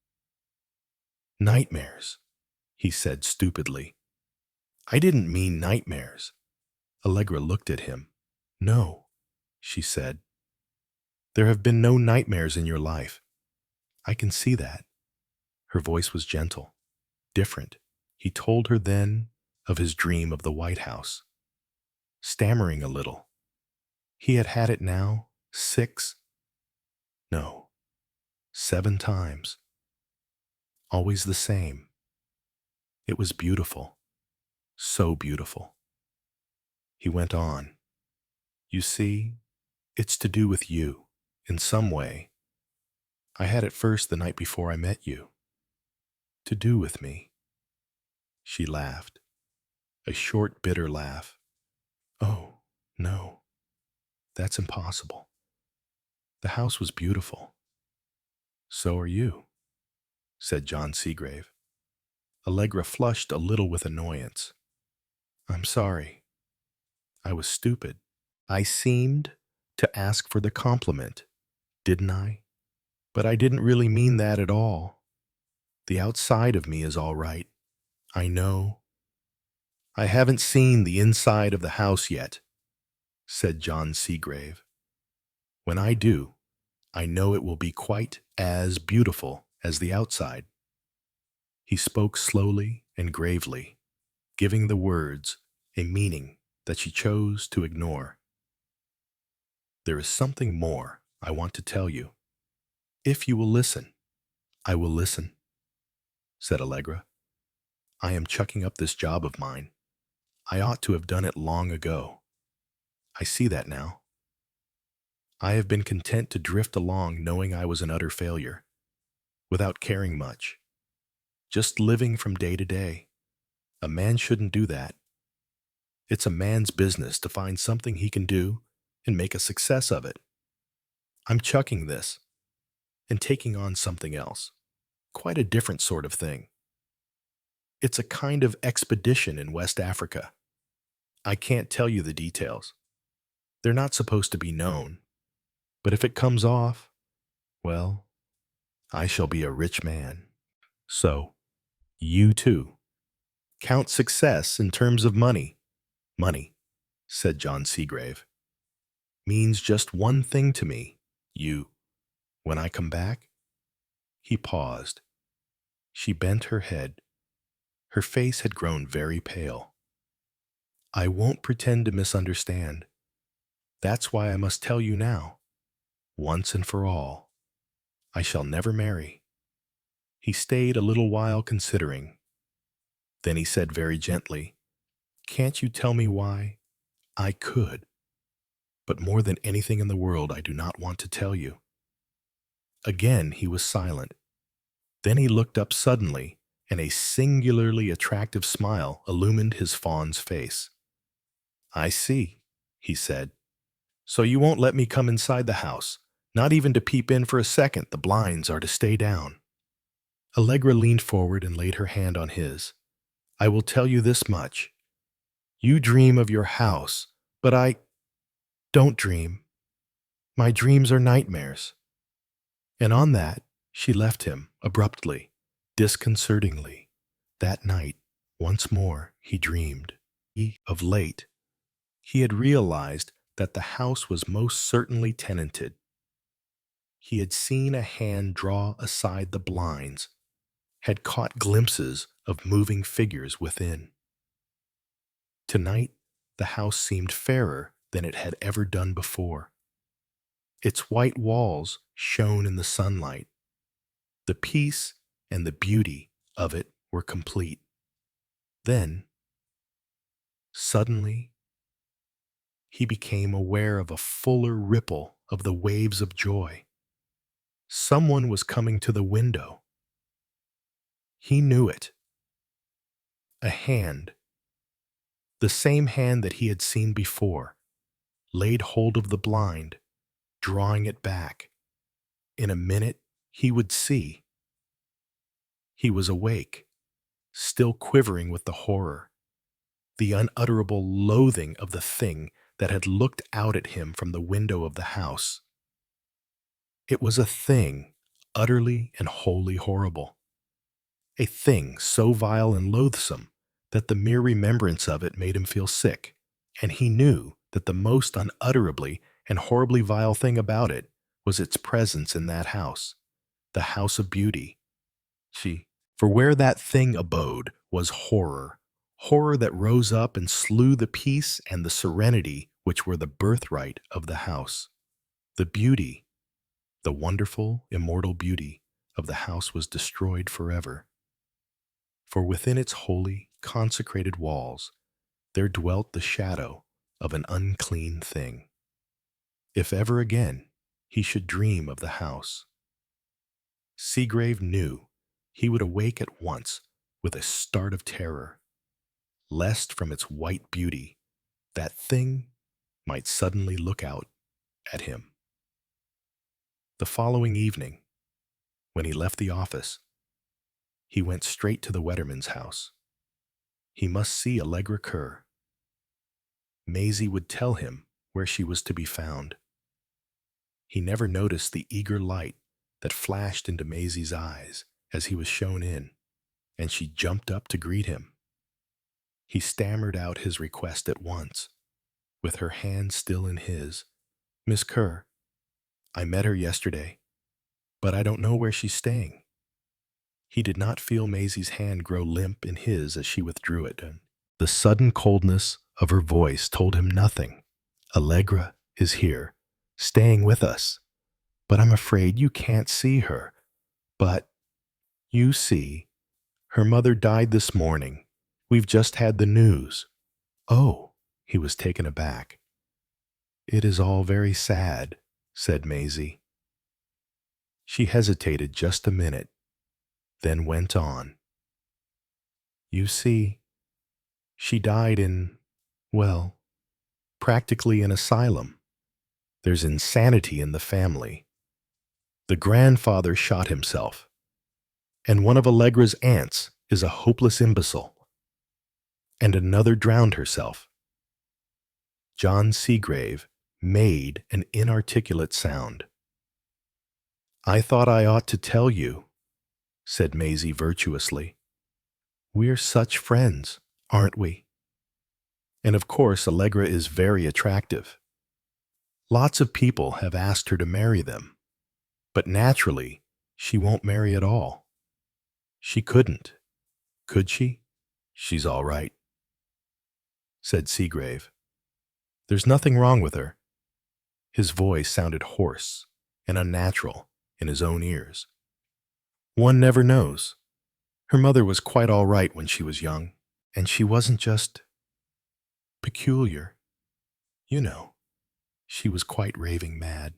S1: "Nightmares," he said stupidly. "I didn't mean nightmares." Allegra looked at him. "No," she said. "There have been no nightmares in your life. I can see that." Her voice was gentle, different. He told her then of his dream of the White House. Stammering a little, he had had it now 7 times. Always the same. It was beautiful, so beautiful. He went on. "You see, it's to do with you, in some way. I had it first the night before I met you. To do with me." She laughed, a short, bitter laugh. "Oh, no, that's impossible. The house was beautiful." "So are you," said John Seagrave. Allegra flushed a little with annoyance. "I'm sorry. I was stupid. I seemed to ask for the compliment, didn't I? But I didn't really mean that at all. The outside of me is all right. I know." "I haven't seen the inside of the house yet," said John Seagrave. "When I do, I know it will be quite as beautiful as the outside." He spoke slowly and gravely, giving the words a meaning that she chose to ignore. "There is something more I want to tell you. If you will listen." "I will listen," said Allegra. "I am chucking up this job of mine. I ought to have done it long ago. I see that now. I have been content to drift along knowing I was an utter failure, without caring much, just living from day to day. A man shouldn't do that. It's a man's business to find something he can do and make a success of it. I'm chucking this and taking on something else. Quite a different sort of thing. It's a kind of expedition in West Africa. I can't tell you the details. They're not supposed to be known. But if it comes off, well, I shall be a rich man. So, you too. Count success in terms of money. Money, said John Seagrave, means just one thing to me. You. When I come back? He paused. She bent her head. Her face had grown very pale. I won't pretend to misunderstand. That's why I must tell you now, once and for all, I shall never marry. He stayed a little while considering. Then he said very gently, Can't you tell me why? I could. But more than anything in the world, I do not want to tell you. Again he was silent. Then he looked up suddenly, and a singularly attractive smile illumined his fawn's face. I see, he said. So you won't let me come inside the house, not even to peep in for a second. The blinds are to stay down. Allegra leaned forward and laid her hand on his. I will tell you this much. You dream of your house, but I don't dream. My dreams are nightmares. And on that, she left him abruptly, disconcertingly. That night, once more, he dreamed. Of late, he had realized that the house was most certainly tenanted. He had seen a hand draw aside the blinds, had caught glimpses of moving figures within. Tonight, the house seemed fairer than it had ever done before. Its white walls shone in the sunlight. The peace and the beauty of it were complete. Then, suddenly, he became aware of a fuller ripple of the waves of joy. Someone was coming to the window. He knew it. A hand, the same hand that he had seen before, laid hold of the blind, drawing it back. In a minute, he would see. He was awake, still quivering with the horror, the unutterable loathing of the thing that had looked out at him from the window of the house. It was a thing utterly and wholly horrible, a thing so vile and loathsome that the mere remembrance of it made him feel sick, and he knew that the most unutterably and horribly vile thing about it was its presence in that house, the house of beauty. For where that thing abode was horror, horror that rose up and slew the peace and the serenity which were the birthright of the house. The beauty, the wonderful, immortal beauty of the house was destroyed forever. For within its holy, consecrated walls there dwelt the shadow of an unclean thing. If ever again he should dream of the house, Seagrave knew he would awake at once with a start of terror, lest from its white beauty that thing might suddenly look out at him. The following evening, when he left the office, he went straight to the Wetterman's house. He must see Allegra Kerr. Maisie would tell him where she was to be found. He never noticed the eager light that flashed into Maisie's eyes as he was shown in, and she jumped up to greet him. He stammered out his request at once, with her hand still in his. Miss Kerr, I met her yesterday, but I don't know where she's staying. He did not feel Maisie's hand grow limp in his as she withdrew it. The sudden coldness of her voice told him nothing. Allegra is here, staying with us, but I'm afraid you can't see her. But, you see, her mother died this morning. We've just had the news. Oh, he was taken aback. It is all very sad, said Maisie. She hesitated just a minute, then went on. You see, she died in, well, practically an asylum. There's insanity in the family. The grandfather shot himself, and one of Allegra's aunts is a hopeless imbecile, and another drowned herself. John Seagrave made an inarticulate sound. I thought I ought to tell you, said Maisie virtuously. We're such friends, aren't we? And of course, Allegra is very attractive. Lots of people have asked her to marry them, but naturally, she won't marry at all. She couldn't, could she? She's all right, said Seagrave. There's nothing wrong with her. His voice sounded hoarse and unnatural in his own ears. One never knows. Her mother was quite all right when she was young, and she wasn't just peculiar. You know, she was quite raving mad.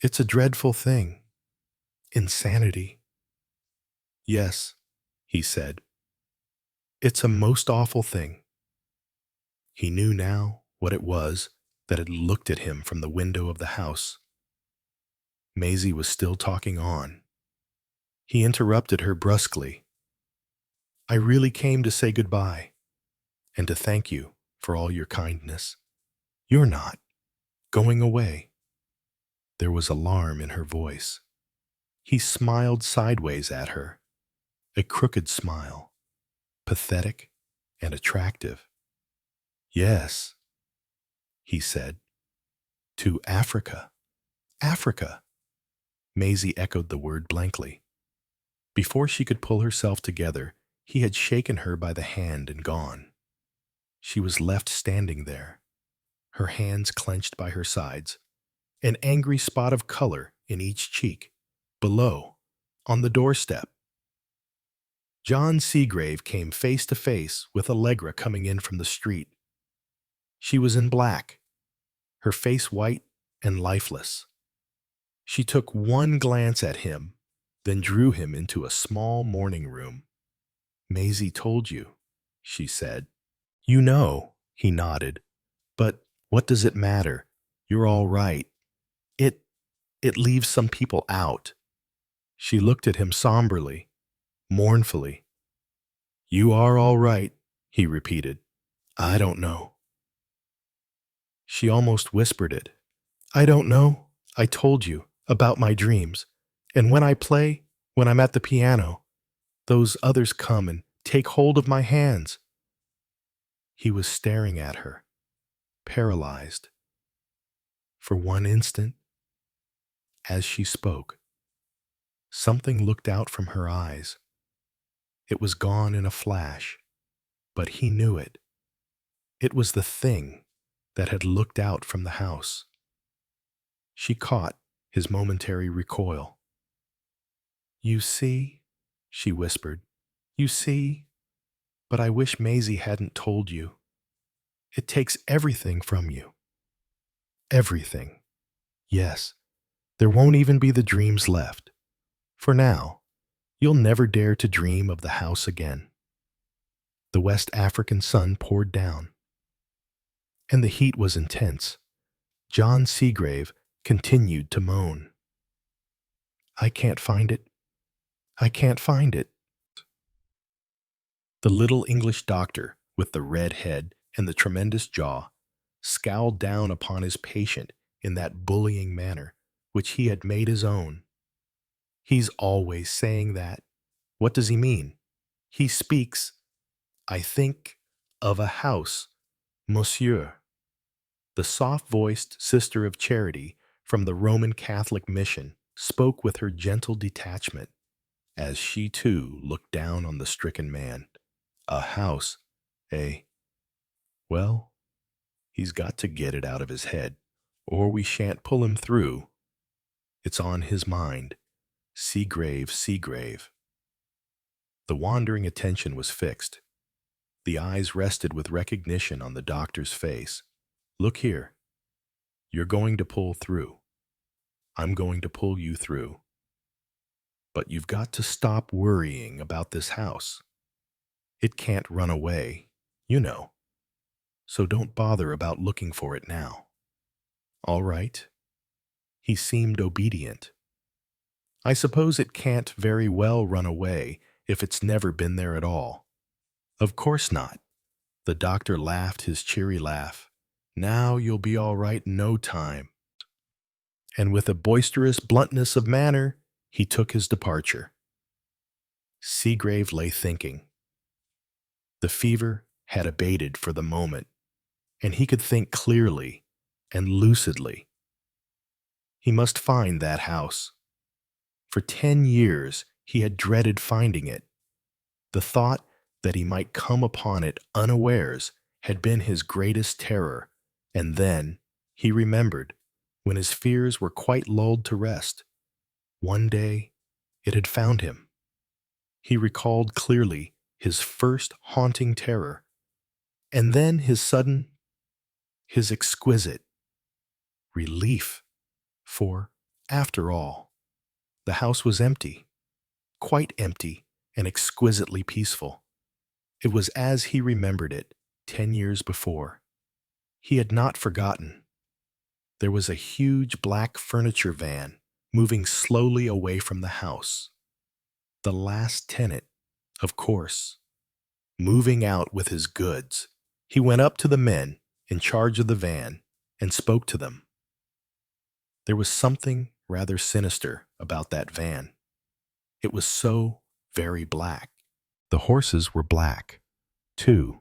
S1: It's a dreadful thing. Insanity. Yes, he said. It's a most awful thing. He knew now what it was that had looked at him from the window of the house. Maisie was still talking on. He interrupted her brusquely. I really came to say goodbye, and to thank you for all your kindness. You're not going away. There was alarm in her voice. He smiled sideways at her, a crooked smile, pathetic and attractive. Yes, he said. To Africa. Africa. Maisie echoed the word blankly. Before she could pull herself together, he had shaken her by the hand and gone. She was left standing there, her hands clenched by her sides, an angry spot of color in each cheek, below, on the doorstep. John Seagrave came face to face with Allegra coming in from the street. She was in black, her face white and lifeless. She took one glance at him, then drew him into a small morning room. Maisie told you, she said. You know, he nodded. But what does it matter? You're all right. It leaves some people out. She looked at him somberly, mournfully. You are all right, he repeated. I don't know. She almost whispered it. I don't know. I told you about my dreams. And when I play, when I'm at the piano, those others come and take hold of my hands. He was staring at her, paralyzed. For one instant, as she spoke, something looked out from her eyes. It was gone in a flash, but he knew it. It was the thing that had looked out from the house. She caught his momentary recoil. You see, she whispered, you see, but I wish Maisie hadn't told you. It takes everything from you. Everything. Yes, there won't even be the dreams left. For now, you'll never dare to dream of the house again. The West African sun poured down, and the heat was intense. John Seagrave continued to moan. I can't find it. I can't find it. The little English doctor, with the red head and the tremendous jaw, scowled down upon his patient in that bullying manner which he had made his own. He's always saying that. What does he mean? He speaks, I think, of a house, monsieur. The soft-voiced Sister of Charity from the Roman Catholic mission spoke with her gentle detachment, as she too looked down on the stricken man. A house, eh? Well, he's got to get it out of his head, or we shan't pull him through. It's on his mind. Seagrave, Seagrave. The wandering attention was fixed. The eyes rested with recognition on the doctor's face. Look here. You're going to pull through. I'm going to pull you through. But you've got to stop worrying about this house. It can't run away, you know. So don't bother about looking for it now. All right. He seemed obedient. I suppose it can't very well run away if it's never been there at all. Of course not. The doctor laughed his cheery laugh. Now you'll be all right in no time. And with a boisterous bluntness of manner, he took his departure. Seagrave lay thinking. The fever had abated for the moment, and he could think clearly and lucidly. He must find that house. For 10 years he had dreaded finding it. The thought that he might come upon it unawares had been his greatest terror, and then he remembered, when his fears were quite lulled to rest, one day it had found him. He recalled clearly his first haunting terror, and then his sudden, his exquisite relief, for, after all, the house was empty, quite empty and exquisitely peaceful. It was as he remembered it 10 years before. He had not forgotten. There was a huge black furniture van moving slowly away from the house. The last tenant, of course, moving out with his goods. He went up to the men in charge of the van and spoke to them. There was something rather sinister about that van. It was so very black. The horses were black, too,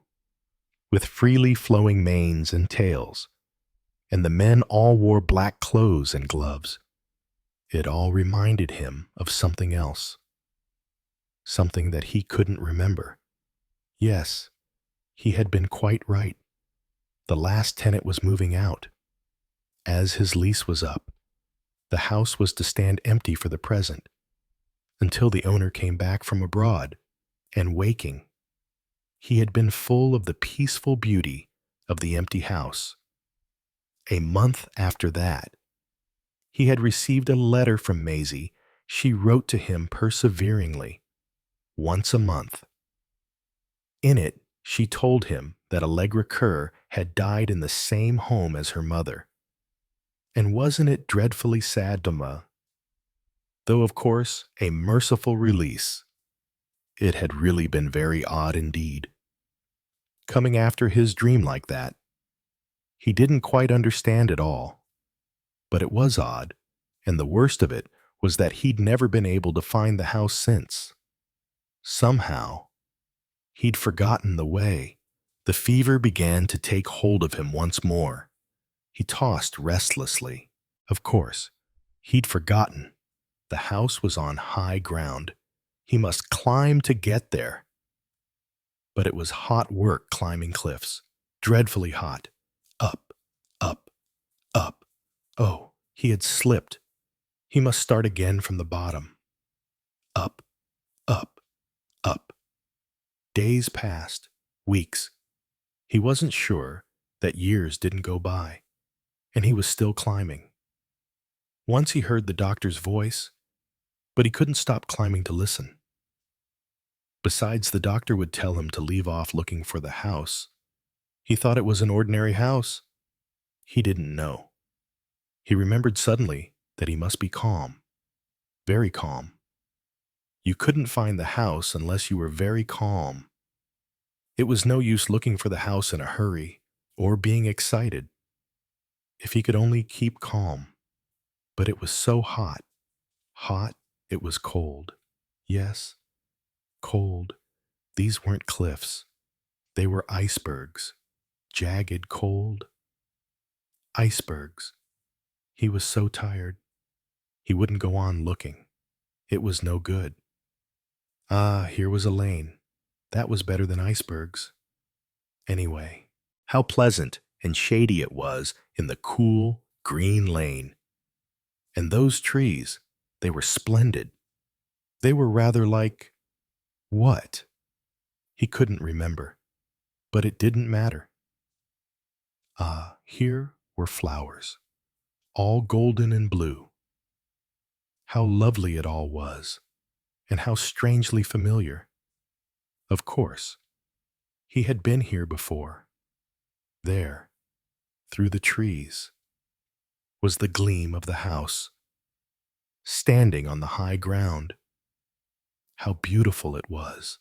S1: with freely flowing manes and tails, and the men all wore black clothes and gloves. It all reminded him of something else, something that he couldn't remember. Yes, he had been quite right. The last tenant was moving out. As his lease was up, the house was to stand empty for the present, until the owner came back from abroad, and waking, he had been full of the peaceful beauty of the empty house. A month after that, he had received a letter from Maisie. She wrote to him perseveringly, once a month. In it, she told him that Allegra Kerr had died in the same home as her mother. And wasn't it dreadfully sad, Doma? Though, of course, a merciful release. It had really been very odd indeed. Coming after his dream like that. He didn't quite understand it all. But it was odd, and the worst of it was that he'd never been able to find the house since. Somehow, he'd forgotten the way. The fever began to take hold of him once more. He tossed restlessly. Of course, he'd forgotten. The house was on high ground. He must climb to get there. But it was hot work climbing cliffs, dreadfully hot. Up, up, up. Oh, he had slipped. He must start again from the bottom. Up, up, up. Days passed, weeks. He wasn't sure that years didn't go by, and he was still climbing. Once he heard the doctor's voice, but he couldn't stop climbing to listen. Besides, the doctor would tell him to leave off looking for the house. He thought it was an ordinary house. He didn't know. He remembered suddenly that he must be calm, very calm. You couldn't find the house unless you were very calm. It was no use looking for the house in a hurry or being excited. If he could only keep calm. But it was so hot. Hot, it was cold. Yes, cold. These weren't cliffs. They were icebergs. Jagged, cold. Icebergs. He was so tired. He wouldn't go on looking. It was no good. Ah, here was a lane. That was better than icebergs. Anyway, how pleasant and shady it was in the cool, green lane. And those trees, they were splendid. They were rather like what? He couldn't remember, but it didn't matter. Ah, here were flowers, all golden and blue. How lovely it all was, and how strangely familiar. Of course, he had been here before. There, through the trees. was the gleam of the house, standing on the high ground. How beautiful it was!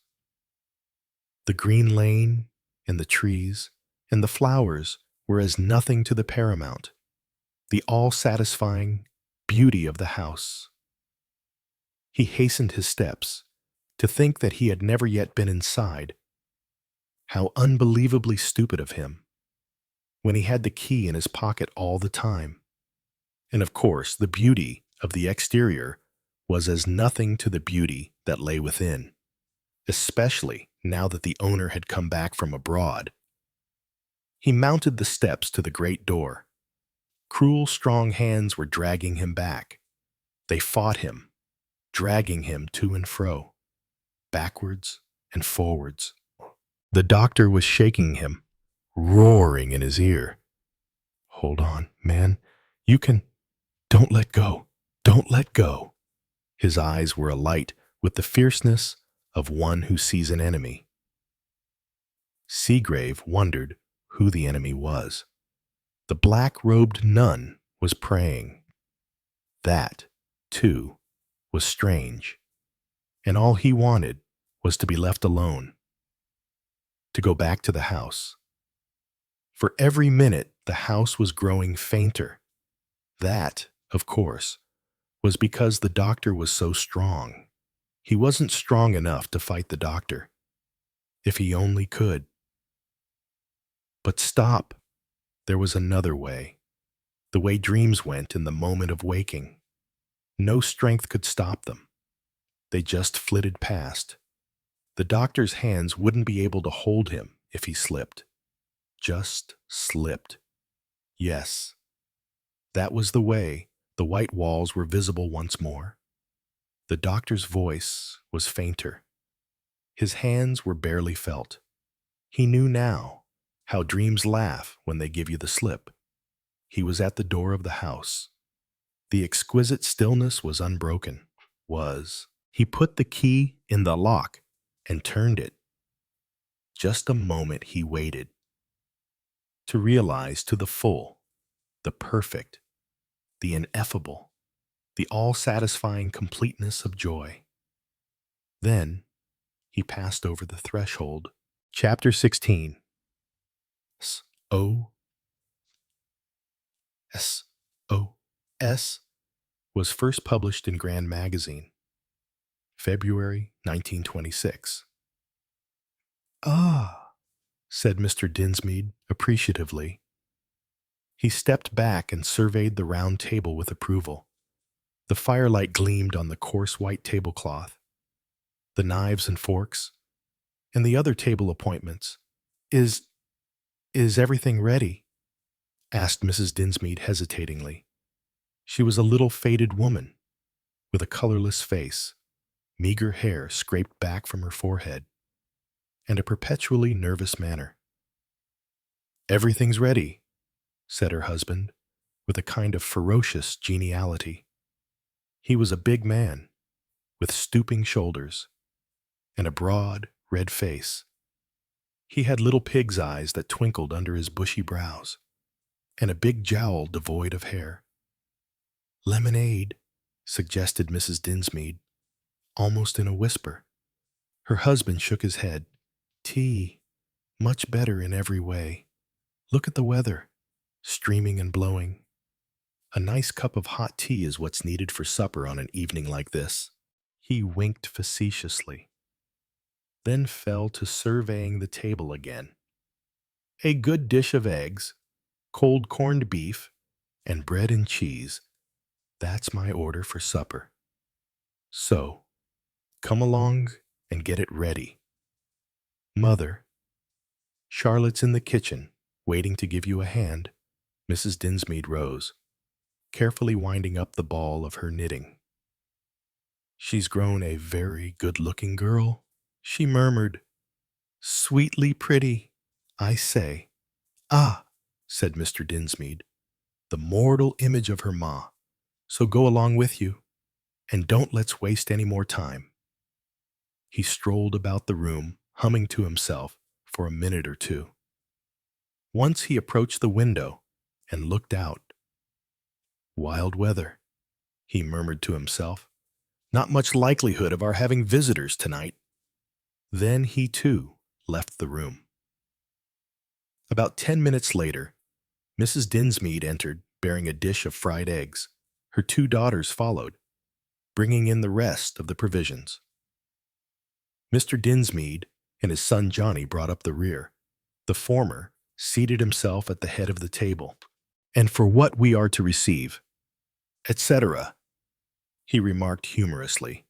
S1: The green lane, and the trees, and the flowers were as nothing to the paramount, the all-satisfying beauty of the house. He hastened his steps to think that he had never yet been inside. How unbelievably stupid of him, when he had the key in his pocket all the time. And of course, the beauty of the exterior was as nothing to the beauty that lay within, especially now that the owner had come back from abroad. He mounted the steps to the great door. Cruel, strong hands were dragging him back. They fought him, dragging him to and fro, backwards and forwards. The doctor was shaking him, roaring in his ear. "Hold on, man. You can. Don't let go. Don't let go." His eyes were alight with the fierceness of one who sees an enemy. Seagrave wondered who the enemy was. The black-robed nun was praying. That, too, was strange, and all he wanted was to be left alone, to go back to the house. For every minute, the house was growing fainter. That, of course, was because the doctor was so strong. He wasn't strong enough to fight the doctor. If he only could. But stop. There was another way. The way dreams went in the moment of waking. No strength could stop them. They just flitted past. The doctor's hands wouldn't be able to hold him if he slipped. Just slipped. Yes, that was the way. The white walls were visible once more. The doctor's voice was fainter. His hands were barely felt. He knew now how dreams laugh when they give you the slip. He was at the door of the house. The exquisite stillness was unbroken. He put the key in the lock and turned it. Just a moment he waited to realize to the full, the perfect, the ineffable, the all-satisfying completeness of joy. Then he passed over the threshold. Chapter 16. S.O.S. was first published in Grand Magazine, February 1926. "Ah," said Mr. Dinsmead appreciatively. He stepped back and surveyed the round table with approval. The firelight gleamed on the coarse white tablecloth, the knives and forks, and the other table appointments. Is everything ready?" asked Mrs. Dinsmead hesitatingly. She was a little faded woman, with a colorless face, meager hair scraped back from her forehead, and a perpetually nervous manner. "Everything's ready," said her husband, with a kind of ferocious geniality. He was a big man, with stooping shoulders, and a broad, red face. He had little pig's eyes that twinkled under his bushy brows, and a big jowl devoid of hair. "Lemonade," suggested Mrs. Dinsmead, almost in a whisper. Her husband shook his head. "Tea, much better in every way. Look at the weather, streaming and blowing. A nice cup of hot tea is what's needed for supper on an evening like this." He winked facetiously, then fell to surveying the table again. "A good dish of eggs, cold corned beef, and bread and cheese. That's my order for supper. So, come along and get it ready. Mother, Charlotte's in the kitchen, waiting to give you a hand." Mrs. Dinsmead rose, carefully winding up the ball of her knitting. "She's grown a very good-looking girl," she murmured. "Sweetly pretty, I say." "Ah," said Mr. Dinsmead, "the mortal image of her ma. So go along with you, and don't let's waste any more time." He strolled about the room, humming to himself for a minute or two. Once he approached the window and looked out. Wild weather, he murmured to himself. Not much likelihood of our having visitors tonight. Then he, too, left the room. About 10 minutes later, Mrs. Dinsmead entered, bearing a dish of fried eggs. Her 2 daughters followed, bringing in the rest of the provisions. Mr. Dinsmead and his son Johnny brought up the rear. The former seated himself at the head of the table. "And for what we are to receive, etc.," he remarked humorously.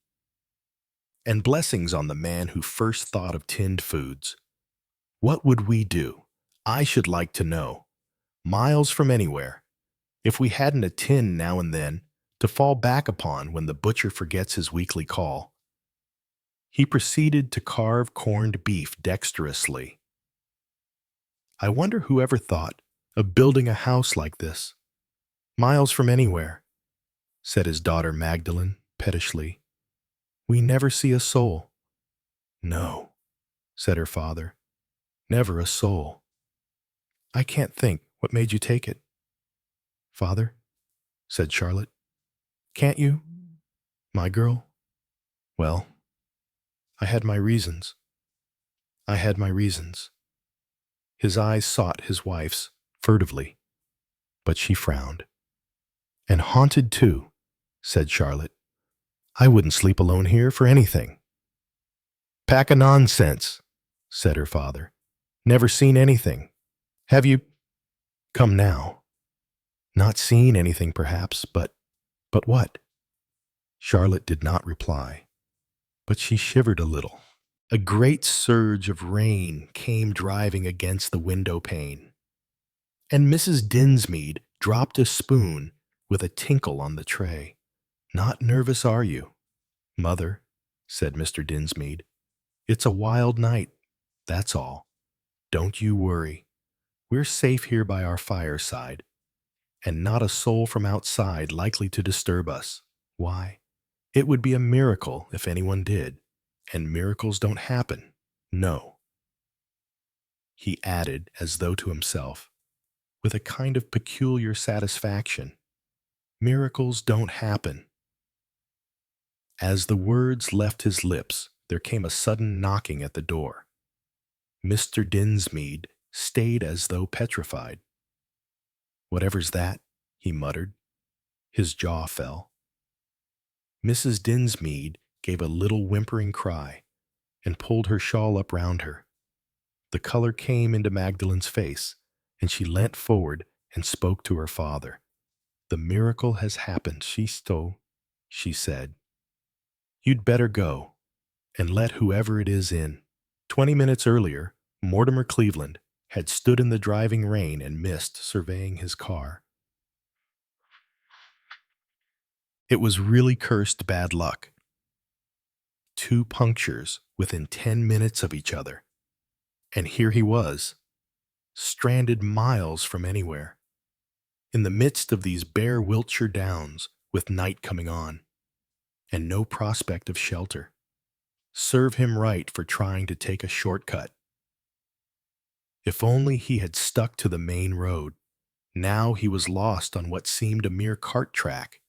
S1: "And blessings on the man who first thought of tinned foods. What would we do, I should like to know, miles from anywhere, if we hadn't a tin now and then to fall back upon when the butcher forgets his weekly call?" He proceeded to carve corned beef dexterously. "I wonder who ever thought of building a house like this, miles from anywhere," said his daughter Magdalene pettishly. "We never see a soul." "No," said her father, "never a soul." "I can't think what made you take it." "Father," said Charlotte, "can't you, my girl?" "Well, I had my reasons. I had my reasons." His eyes sought his wife's furtively, but she frowned. "And haunted, too," said Charlotte. "I wouldn't sleep alone here for anything." "Pack of nonsense," said her father. "Never seen anything. Have you? Come now. Not seen anything, perhaps, but what?" Charlotte did not reply, but she shivered a little. A great surge of rain came driving against the window pane, and Mrs. Dinsmead dropped a spoon with a tinkle on the tray. "Not nervous, are you, Mother?" said Mr. Dinsmead. "It's a wild night, that's all. Don't you worry. We're safe here by our fireside, and not a soul from outside likely to disturb us. Why, it would be a miracle if anyone did, and miracles don't happen. No," he added as though to himself, with a kind of peculiar satisfaction, "miracles don't happen." As the words left his lips, there came a sudden knocking at the door. Mr. Dinsmead stayed as though petrified. "Whatever's that?" he muttered. His jaw fell. Mrs. Dinsmead gave a little whimpering cry and pulled her shawl up round her. The color came into Magdalene's face, and she leant forward and spoke to her father. "The miracle has happened, she said. You'd better go, and let whoever it is in." 20 minutes earlier, Mortimer Cleveland had stood in the driving rain and mist surveying his car. It was really cursed bad luck. 2 punctures within 10 minutes of each other. And here he was, stranded miles from anywhere, in the midst of these bare Wiltshire downs, with night coming on, and no prospect of shelter. Serve him right for trying to take a shortcut. If only he had stuck to the main road. Now he was lost on what seemed a mere cart track,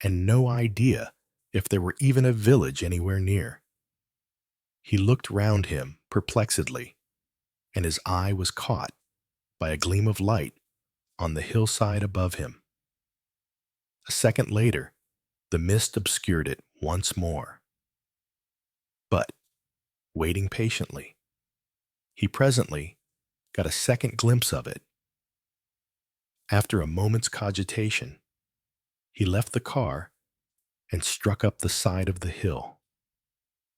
S1: and no idea if there were even a village anywhere near. He looked round him perplexedly, and his eye was caught by a gleam of light on the hillside above him. A second later, the mist obscured it once more. But, waiting patiently, he presently got a second glimpse of it. After a moment's cogitation, he left the car and struck up the side of the hill.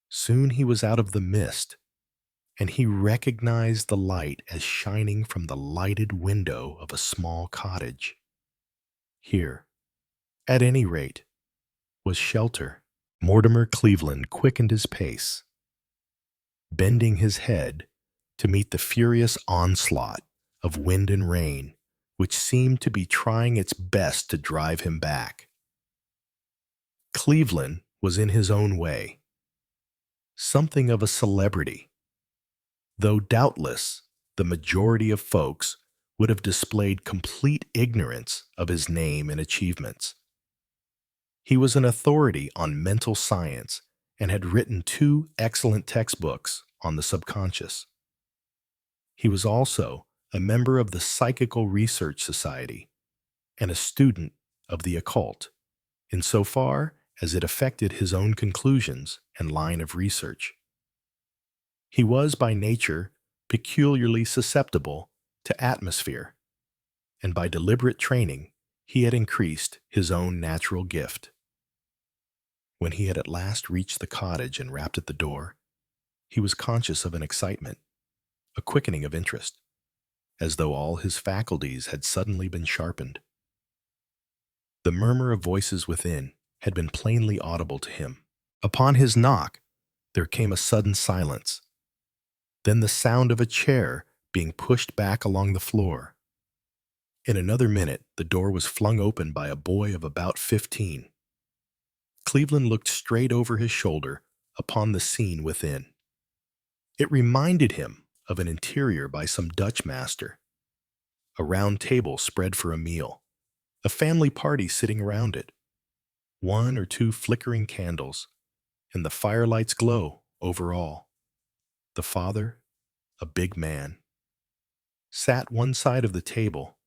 S1: Soon he was out of the mist, and he recognized the light as shining from the lighted window of a small cottage. Here, at any rate, was shelter. Mortimer Cleveland quickened his pace, bending his head to meet the furious onslaught of wind and rain, which seemed to be trying its best to drive him back. Cleveland was in his own way something of a celebrity, though doubtless the majority of folks would have displayed complete ignorance of his name and achievements. He was an authority on mental science and had written 2 excellent textbooks on the subconscious. He was also a member of the Psychical Research Society and a student of the occult, insofar as it affected his own conclusions and line of research. He was by nature peculiarly susceptible to atmosphere, and by deliberate training he had increased his own natural gift. When he had at last reached the cottage and rapped at the door, he was conscious of an excitement, a quickening of interest, as though all his faculties had suddenly been sharpened. The murmur of voices within had been plainly audible to him. Upon his knock, there came a sudden silence, then the sound of a chair being pushed back along the floor. In another minute, the door was flung open by a boy of about 15. Cleveland looked straight over his shoulder upon the scene within. It reminded him of an interior by some Dutch master. A round table spread for a meal, a family party sitting around it, 1 or 2 flickering candles, and the firelight's glow over all. The father, a big man, sat one side of the table.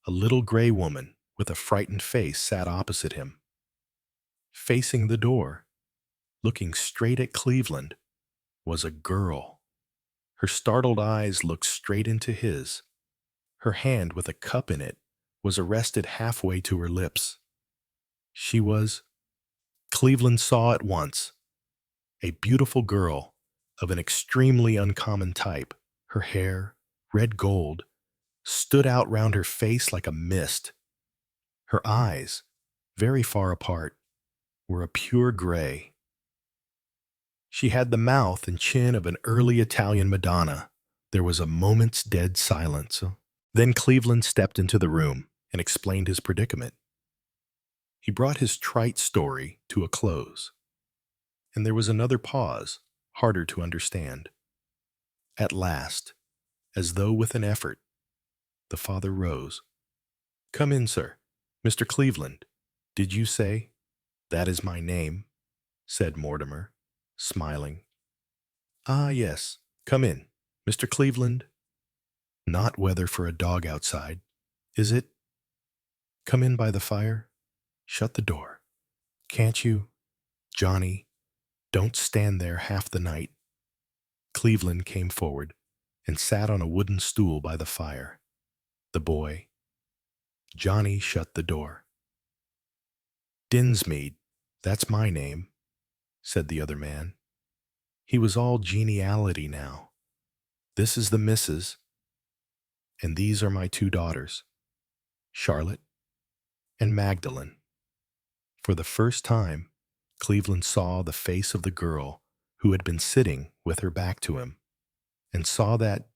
S1: A little gray woman with a frightened face sat opposite him. Facing the door, looking straight at Cleveland, was a girl. Her startled eyes looked straight into his. Her hand with a cup in it was arrested halfway to her lips. She was, Cleveland saw at once, a beautiful girl of an extremely uncommon type. Her hair, red gold, stood out round her face like a mist. Her eyes, very far apart, were a pure gray. She had the mouth and chin of an early Italian Madonna. There was a moment's dead silence. Then Cleveland stepped into the room and explained his predicament. He brought his trite story to a close, and there was another pause, harder to understand. At last, as though with an effort, the father rose. "Come in, sir. Mr. Cleveland, did you say?" "That is my name," said Mortimer, smiling. "Ah, yes. Come in. Mr. Cleveland." "Not weather for a dog outside, is it? Come in by the fire. Shut the door. Can't you? Johnny, don't stand there half the night." Cleveland came forward and sat on a wooden stool by the fire. The boy, Johnny, shut the door. "Dinsmead, that's my name," said the other man. He was all geniality now. "This is the missus, and these are my 2 daughters, Charlotte and Magdalene." For the first time, Cleveland saw the face of the girl who had been sitting with her back to him, and saw that,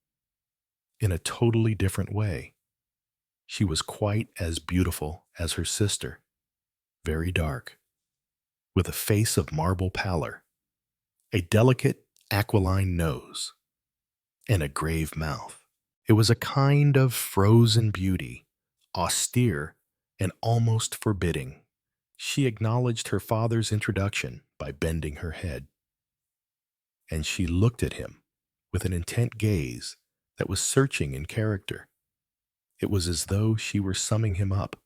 S1: in a totally different way, she was quite as beautiful as her sister, very dark, with a face of marble pallor, a delicate aquiline nose, and a grave mouth. It was a kind of frozen beauty, austere and almost forbidding. She acknowledged her father's introduction by bending her head, and she looked at him with an intent gaze that was searching in character. It was as though she were summing him up,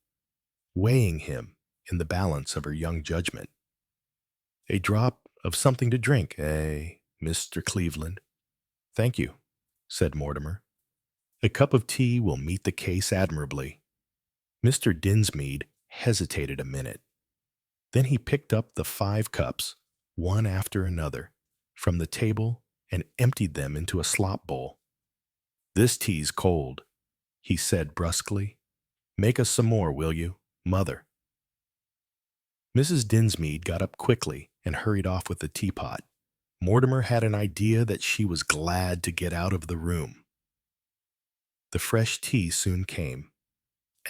S1: weighing him in the balance of her young judgment. "A drop of something to drink, eh, Mr. Cleveland?" "Thank you," said Mortimer. "A cup of tea will meet the case admirably." Mr. Dinsmead hesitated a minute. Then he picked up the 5 cups, one after another, from the table and emptied them into a slop bowl. "This tea's cold," he said brusquely. "Make us some more, will you, Mother?" Mrs. Dinsmead got up quickly and hurried off with the teapot. Mortimer had an idea that she was glad to get out of the room. The fresh tea soon came,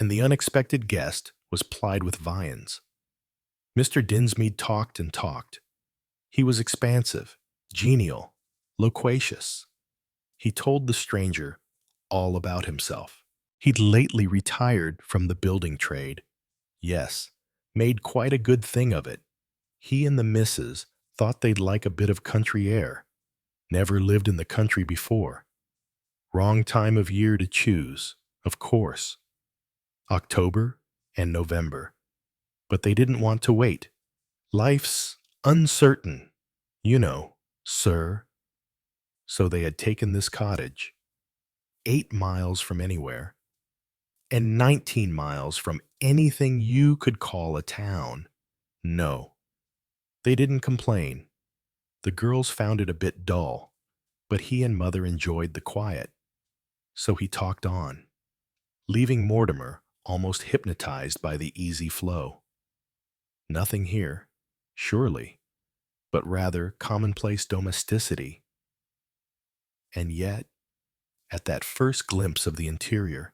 S1: and the unexpected guest was plied with viands. Mr. Dinsmead talked and talked. He was expansive, genial, loquacious. He told the stranger all about himself. He'd lately retired from the building trade. Yes, made quite a good thing of it. He and the missus thought they'd like a bit of country air. Never lived in the country before. Wrong time of year to choose, of course. October and November. But they didn't want to wait. Life's uncertain, you know, sir. So they had taken this cottage, 8 miles from anywhere, and 19 miles from anything you could call a town. No, they didn't complain. The girls found it a bit dull, but he and Mother enjoyed the quiet. So he talked on, leaving Mortimer almost hypnotized by the easy flow. Nothing here, surely, but rather commonplace domesticity. And yet, at that first glimpse of the interior,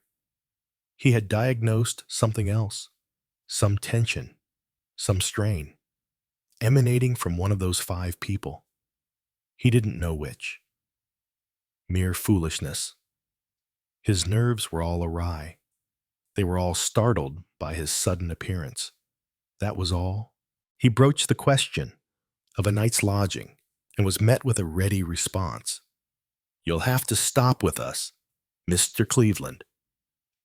S1: he had diagnosed something else, some tension, some strain, emanating from one of those 5 people. He didn't know which. Mere foolishness. His nerves were all awry. They were all startled by his sudden appearance. That was all. He broached the question of a night's lodging and was met with a ready response. "You'll have to stop with us, Mr. Cleveland.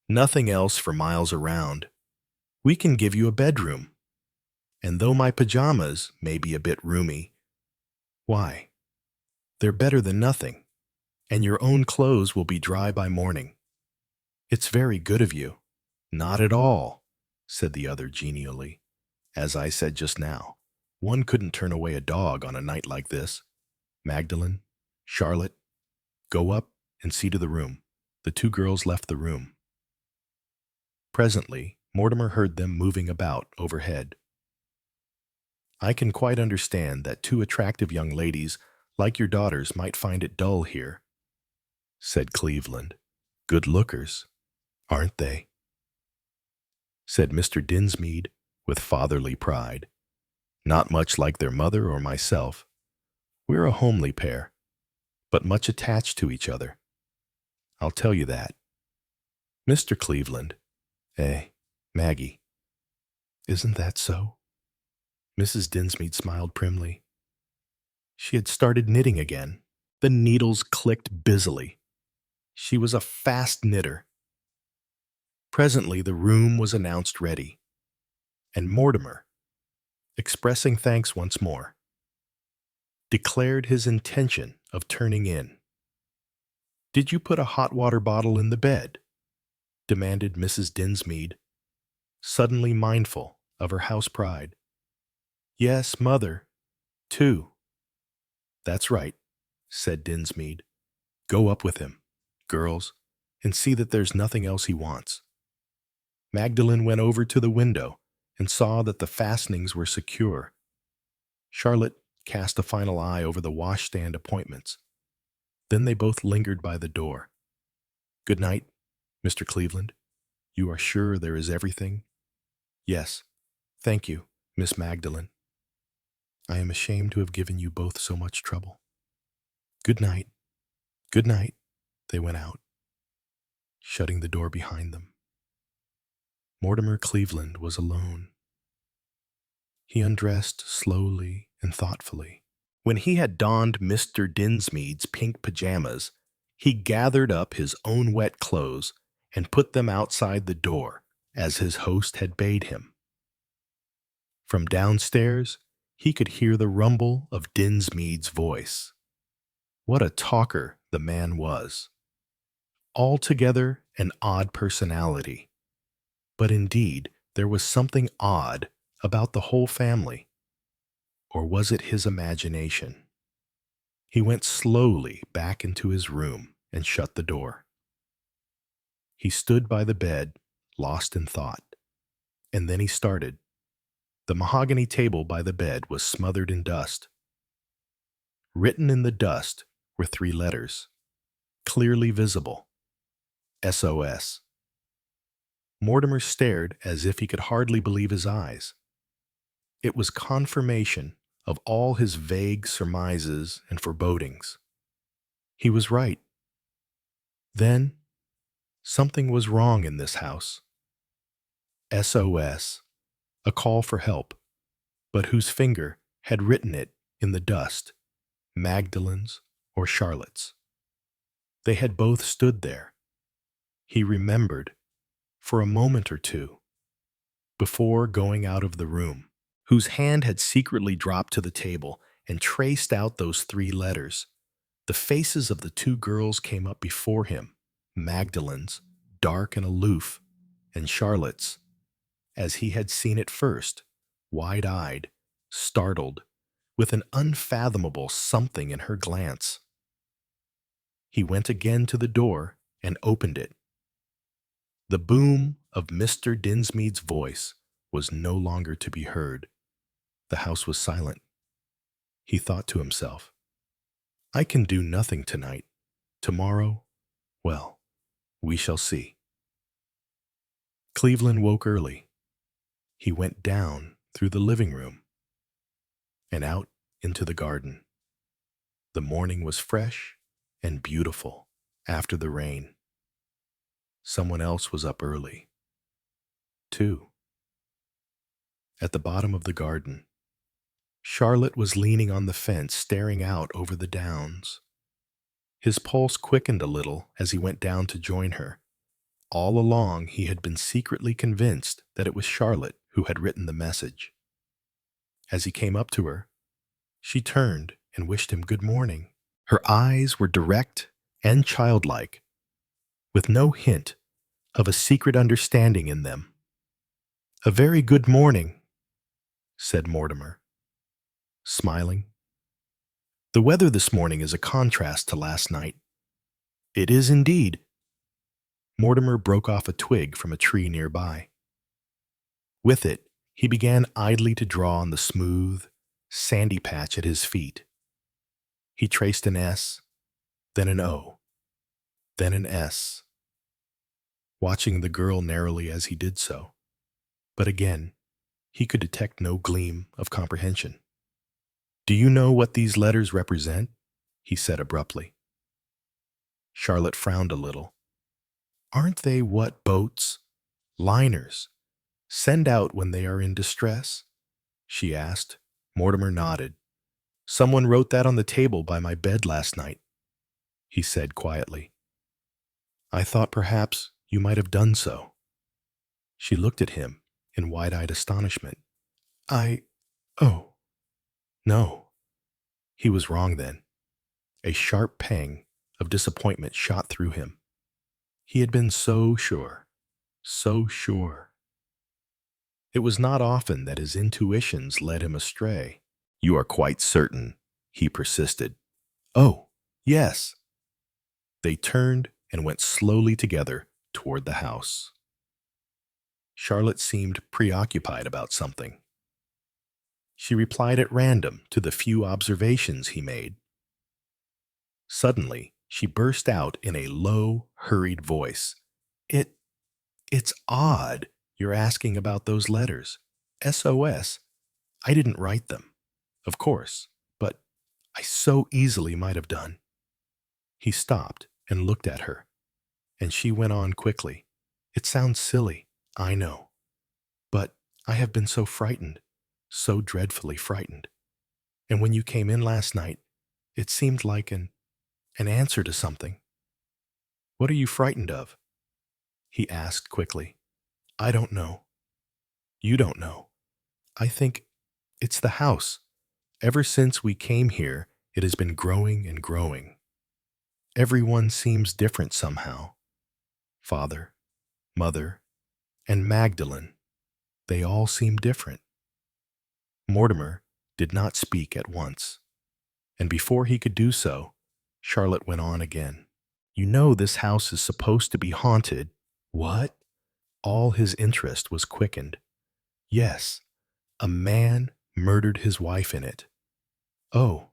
S1: Nothing else for miles around. We can give you a bedroom. And though my pajamas may be a bit roomy, why, they're better than nothing, and your own clothes will be dry by morning. It's very good of you." "Not at all," said the other genially. "As I said just now, one couldn't turn away a dog on a night like this. Magdalene, Charlotte, go up and see to the room." The 2 girls left the room. Presently, Mortimer heard them moving about overhead. "I can quite understand that 2 attractive young ladies like your daughters might find it dull here," said Cleveland. "Good lookers, aren't they?" said Mr. Dinsmead with fatherly pride. "Not much like their mother or myself. We're a homely pair, but much attached to each other. I'll tell you that. Mr. Cleveland, Maggie, isn't that so?" Mrs. Dinsmead smiled primly. She had started knitting again. The needles clicked busily. She was a fast knitter. Presently the room was announced ready, and Mortimer, expressing thanks once more, declared his intention of turning in. "Did you put a hot water bottle in the bed?" demanded Mrs. Dinsmead, suddenly mindful of her house pride. "Yes, Mother, 2. "That's right," said Dinsmead. "Go up with him, girls, and see that there's nothing else he wants." Magdalene went over to the window and saw that the fastenings were secure. Charlotte cast a final eye over the washstand appointments. Then they both lingered by the door. "Good night, Mr. Cleveland. You are sure there is everything?" "Yes, thank you, Miss Magdalene. I am ashamed to have given you both so much trouble. Good night." "Good night." They went out, shutting the door behind them. Mortimer Cleveland was alone. He undressed slowly and thoughtfully. When he had donned Mr. Dinsmead's pink pajamas, he gathered up his own wet clothes and put them outside the door, as his host had bade him. From downstairs, he could hear the rumble of Dinsmead's voice. What a talker the man was! Altogether an odd personality. But indeed, there was something odd about the whole family. Or was it his imagination? He went slowly back into his room and shut the door. He stood by the bed, lost in thought. And then he started. The mahogany table by the bed was smothered in dust. Written in the dust were 3 letters, clearly visible: SOS. Mortimer stared as if he could hardly believe his eyes. It was confirmation of all his vague surmises and forebodings. He was right. Then, Something was wrong in this house. SOS, a call for help, but whose finger had written it in the dust, Magdalene's or Charlotte's? They had both stood there. He remembered, for a moment or two, before going out of the room, whose hand had secretly dropped to the table and traced out those 3 letters. The faces of the 2 girls came up before him, Magdalene's, dark and aloof, and Charlotte's, as he had seen it first, wide-eyed, startled, with an unfathomable something in her glance. He went again to the door and opened it. The boom of Mr. Dinsmead's voice was no longer to be heard. The house was silent. He thought to himself, I can do nothing tonight. Tomorrow, well, we shall see. Cleveland woke early. He went down through the living room and out into the garden. The morning was fresh and beautiful after the rain. Someone else was up early, too. At the bottom of the garden, Charlotte was leaning on the fence, staring out over the downs. His pulse quickened a little as he went down to join her. All along, he had been secretly convinced that it was Charlotte who had written the message. As he came up to her, she turned and wished him good morning. Her eyes were direct and childlike, with no hint of a secret understanding in them. A very good morning, said Mortimer, smiling. The weather this morning is a contrast to last night. It is indeed. Mortimer broke off a twig from a tree nearby. With it, he began idly to draw on the smooth, sandy patch at his feet. He traced an S, then an O, then an S, watching the girl narrowly as he did so. But again, he could detect no gleam of comprehension. Do you know what these letters represent? He said abruptly. Charlotte frowned a little. Aren't they what boats, liners, send out when they are in distress? She asked. Mortimer nodded. Someone wrote that on the table by my bed last night, he said quietly. I thought perhaps you might have done so. She looked at him in wide-eyed astonishment. Oh, no. He was wrong then. A sharp pang of disappointment shot through him. He had been so sure, so sure. It was not often that his intuitions led him astray. You are quite certain, he persisted. Oh, yes. They turned and went slowly together toward the house. Charlotte seemed preoccupied about something. She replied at random to the few observations he made. Suddenly, she burst out in a low, hurried voice. It's odd you're asking about those letters. SOS. I didn't write them, of course, but I so easily might have done. He stopped and looked at her, and she went on quickly. It sounds silly, I know, but I have been so frightened, so dreadfully frightened. And when you came in last night, it seemed like an answer to something. What are you frightened of? He asked quickly. I don't know. You don't know. I think it's the house. Ever since we came here, it has been growing and growing. Everyone seems different somehow. Father, Mother, and Magdalene, they all seem different. Mortimer did not speak at once, and before he could do so, Charlotte went on again. You know this house is supposed to be haunted. What? All his interest was quickened. Yes, a man murdered his wife in it. Oh,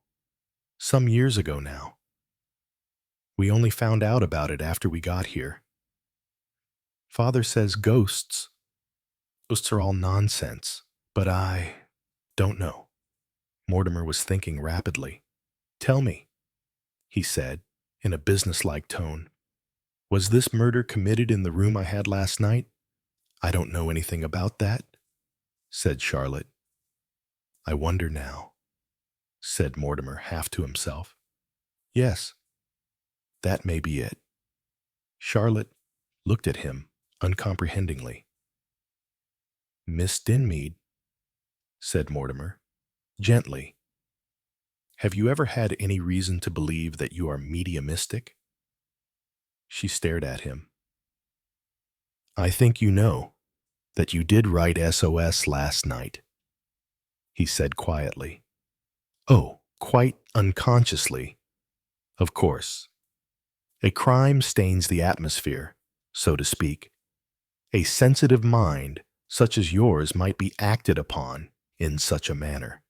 S1: some years ago now. We only found out about it after we got here. Father says ghosts. Ghosts are all nonsense, but I don't know. Mortimer was thinking rapidly. Tell me, he said in a businesslike tone. Was this murder committed in the room I had last night? I don't know anything about that, said Charlotte. I wonder now, said Mortimer half to himself. Yes, that may be it. Charlotte looked at him uncomprehendingly. Miss Dinmead, said Mortimer, gently, have you ever had any reason to believe that you are mediumistic? She stared at him. I think you know that you did write SOS last night, he said quietly. Oh, quite unconsciously. Of course. A crime stains the atmosphere, so to speak. A sensitive mind such as yours might be acted upon in such a manner.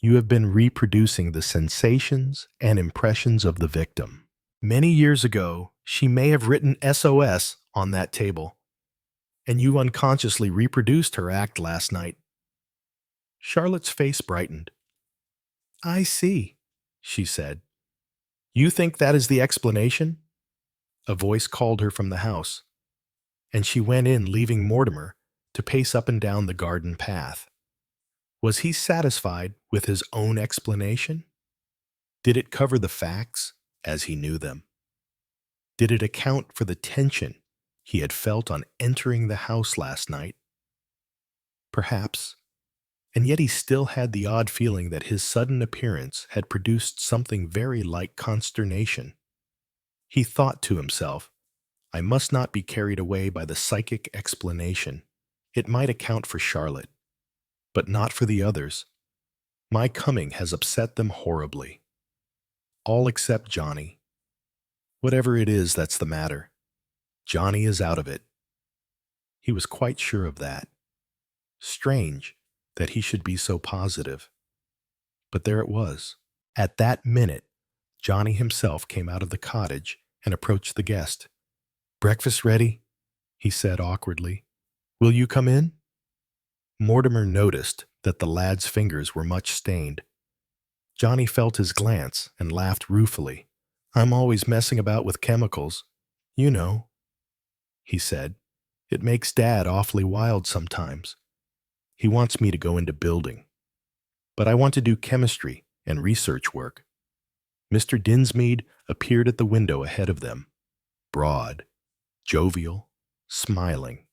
S1: You have been reproducing the sensations and impressions of the victim. Many years ago, she may have written SOS on that table, and you unconsciously reproduced her act last night. Charlotte's face brightened. I see, she said. You think that is the explanation? A voice called her from the house, and she went in, leaving Mortimer to pace up and down the garden path. Was he satisfied with his own explanation? Did it cover the facts as he knew them? Did it account for the tension he had felt on entering the house last night? Perhaps. And yet he still had the odd feeling that his sudden appearance had produced something very like consternation. He thought to himself, I must not be carried away by the psychic explanation. It might account for Charlotte, but not for the others. My coming has upset them horribly. All except Johnny. Whatever it is that's the matter, Johnny is out of it. He was quite sure of that. Strange that he should be so positive. But there it was. At that minute, Johnny himself came out of the cottage and approached the guest. Breakfast ready? He said awkwardly. Will you come in? Mortimer noticed that the lad's fingers were much stained. Johnny felt his glance and laughed ruefully. I'm always messing about with chemicals. You know, he said. It makes Dad awfully wild sometimes. He wants me to go into building. But I want to do chemistry and research work. Mr. Dinsmead appeared at the window ahead of them, broad, jovial, smiling,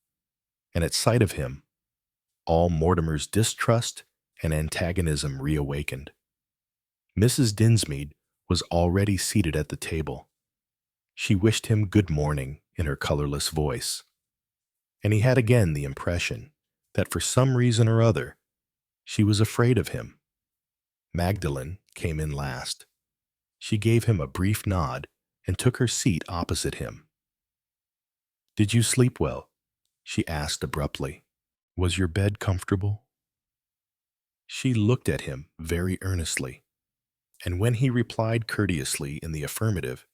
S1: and at sight of him, all Mortimer's distrust and antagonism reawakened. Mrs. Dinsmead was already seated at the table. She wished him good morning in her colorless voice, and he had again the impression that for some reason or other, she was afraid of him. Magdalene came in last. She gave him a brief nod and took her seat opposite him. Did you sleep well? She asked abruptly. Was your bed comfortable? She looked at him very earnestly, and when he replied courteously in the affirmative,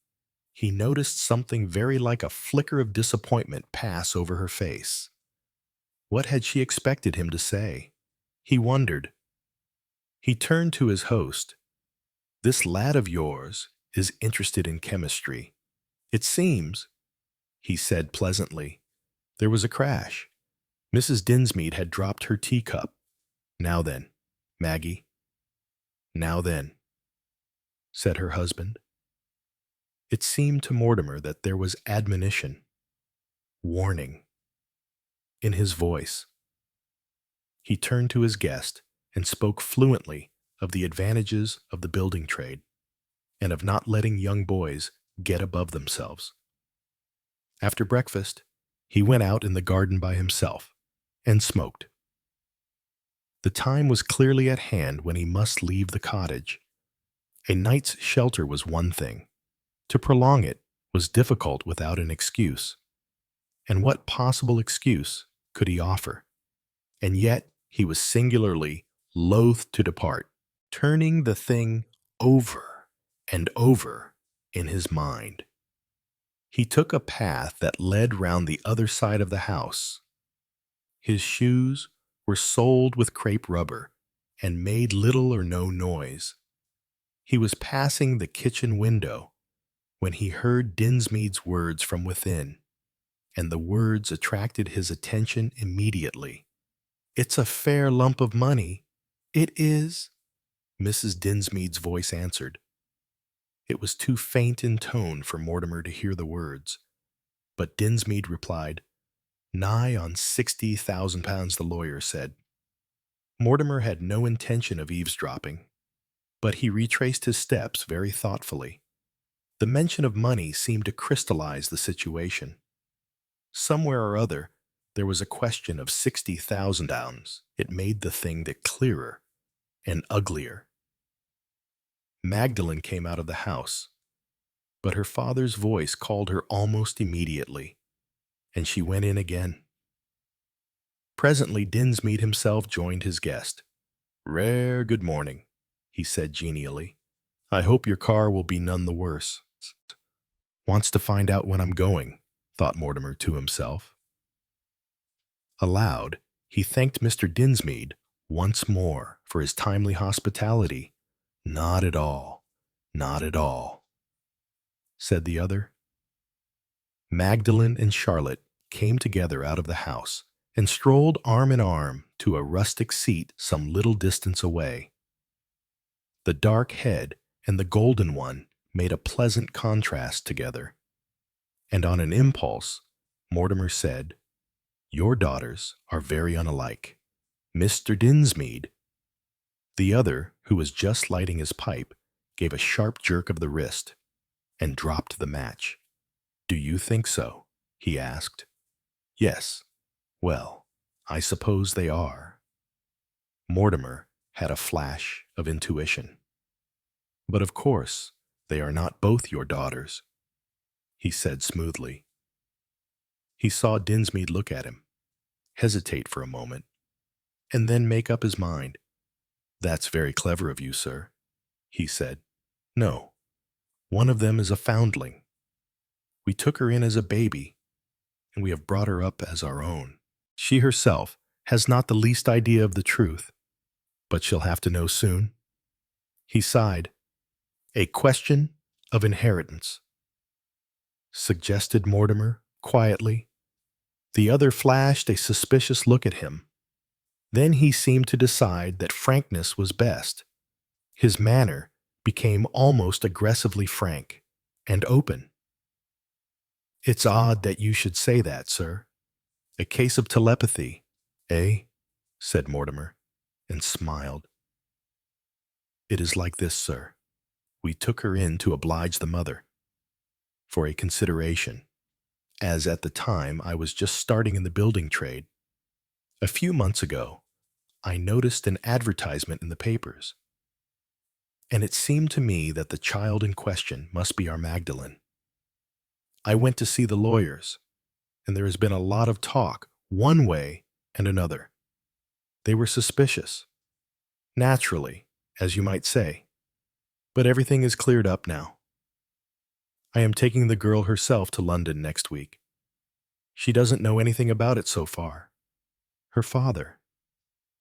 S1: he noticed something very like a flicker of disappointment pass over her face. What had she expected him to say? He wondered. He turned to his host. This lad of yours is interested in chemistry. It seems, he said pleasantly. There was a crash. Mrs. Dinsmead had dropped her teacup. Now then, Maggie. Now then, said her husband. It seemed to Mortimer that there was admonition, warning, in his voice. He turned to his guest and spoke fluently of the advantages of the building trade and of not letting young boys get above themselves. After breakfast, he went out in the garden by himself and smoked. The time was clearly at hand when he must leave the cottage. A night's shelter was one thing. To prolong it was difficult without an excuse. And what possible excuse could he offer? And yet he was singularly loath to depart, turning the thing over and over in his mind. He took a path that led round the other side of the house. His shoes were soled with crepe rubber and made little or no noise. He was passing the kitchen window when he heard Dinsmead's words from within, and the words attracted his attention immediately. "It's a fair lump of money." "It is," Mrs. Dinsmead's voice answered. It was too faint in tone for Mortimer to hear the words, but Dinsmead replied, "Nigh on £60,000, the lawyer said." Mortimer had no intention of eavesdropping, but he retraced his steps very thoughtfully. The mention of money seemed to crystallize the situation. Somewhere or other, there was a question of £60,000. It made the thing that clearer and uglier. Magdalen came out of the house, but her father's voice called her almost immediately, and she went in again. Presently Dinsmead himself joined his guest. "Rare good morning," he said genially. "I hope your car will be none the worse." "Wants to find out when I'm going," thought Mortimer to himself. Aloud, he thanked Mr. Dinsmead once more for his timely hospitality. "Not at all, not at all," said the other. Magdalen and Charlotte came together out of the house and strolled arm in arm to a rustic seat some little distance away. The dark head and the golden one made a pleasant contrast together, and on an impulse, Mortimer said, "Your daughters are very unlike. Mr. Dinsmead." The other, who was just lighting his pipe, gave a sharp jerk of the wrist and dropped the match. "Do you think so?" he asked. "Yes. Well, I suppose they are." Mortimer had a flash of intuition. "But of course, they are not both your daughters," he said smoothly. He saw Dinsmead look at him, hesitate for a moment, and then make up his mind. "That's very clever of you, sir," he said. "No, one of them is a foundling. We took her in as a baby, and we have brought her up as our own. She herself has not the least idea of the truth, but she'll have to know soon." He sighed. "A question of inheritance," suggested Mortimer quietly. The other flashed a suspicious look at him. Then he seemed to decide that frankness was best. His manner became almost aggressively frank and open. "It's odd that you should say that, sir. A case of telepathy, eh?" said Mortimer, and smiled. "It is like this, sir. We took her in to oblige the mother, for a consideration, as at the time I was just starting in the building trade. A few months ago, I noticed an advertisement in the papers, and it seemed to me that the child in question must be our Magdalen. I went to see the lawyers, and there has been a lot of talk, one way and another. They were suspicious, naturally, as you might say, but everything is cleared up now. I am taking the girl herself to London next week. She doesn't know anything about it so far. Her father,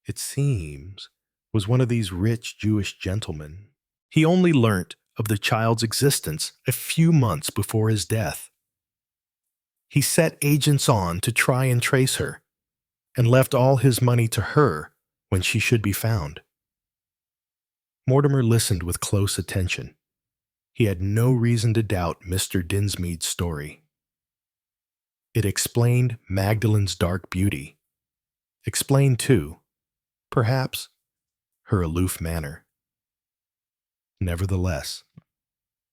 S1: it seems, was one of these rich Jewish gentlemen. He only learnt of the child's existence a few months before his death. He set agents on to try and trace her, and left all his money to her when she should be found." Mortimer listened with close attention. He had no reason to doubt Mr. Dinsmead's story. It explained Magdalen's dark beauty. Explained, too, perhaps, her aloof manner. Nevertheless,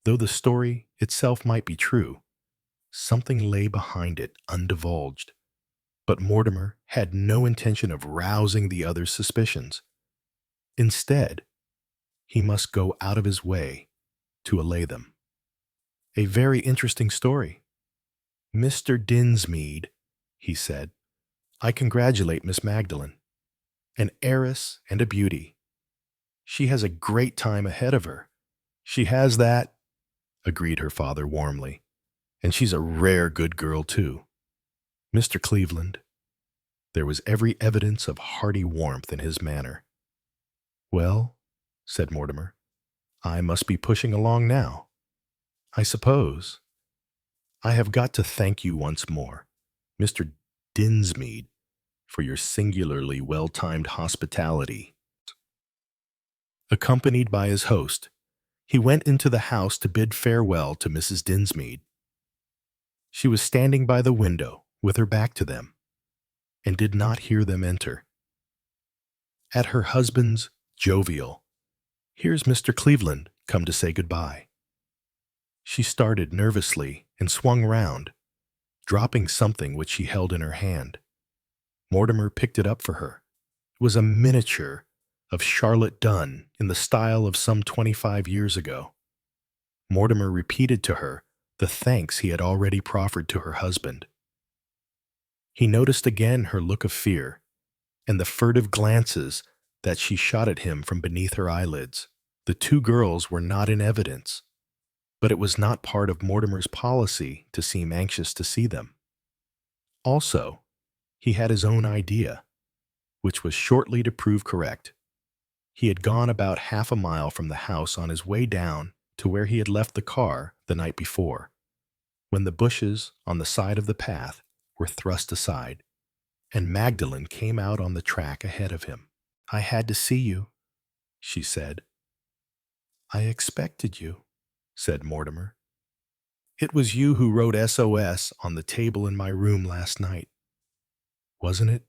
S1: though the story itself might be true, something lay behind it undivulged. But Mortimer had no intention of rousing the other's suspicions. Instead, he must go out of his way to allay them. "A very interesting story. Mr. Dinsmead," he said, "I congratulate Miss Magdalen. An heiress and a beauty. She has a great time ahead of her." "She has that," agreed her father warmly. "And she's a rare good girl, too. Mr. Cleveland." There was every evidence of hearty warmth in his manner. "Well," said Mortimer, "I must be pushing along now. I suppose I have got to thank you once more, Mr. Dinsmead, for your singularly well-timed hospitality. Accompanied by his host, he went into the house to bid farewell to Mrs. Dinsmead. She was standing by the window with her back to them, and did not hear them enter. At her husband's jovial, "Here's Mr. Cleveland come to say goodbye," she started nervously and swung round, dropping something which she held in her hand. Mortimer picked it up for her. It was a miniature of Charlotte Dunn in the style of some 25 years ago. Mortimer repeated to her the thanks he had already proffered to her husband. He noticed again her look of fear, and the furtive glances that she shot at him from beneath her eyelids. The two girls were not in evidence, but it was not part of Mortimer's policy to seem anxious to see them. Also, he had his own idea, which was shortly to prove correct. He had gone about half a mile from the house on his way down to where he had left the car the night before, when the bushes on the side of the path were thrust aside, and Magdalen came out on the track ahead of him. "I had to see you," she said. "I expected you," said Mortimer. "It was you who wrote SOS on the table in my room last night, wasn't it?"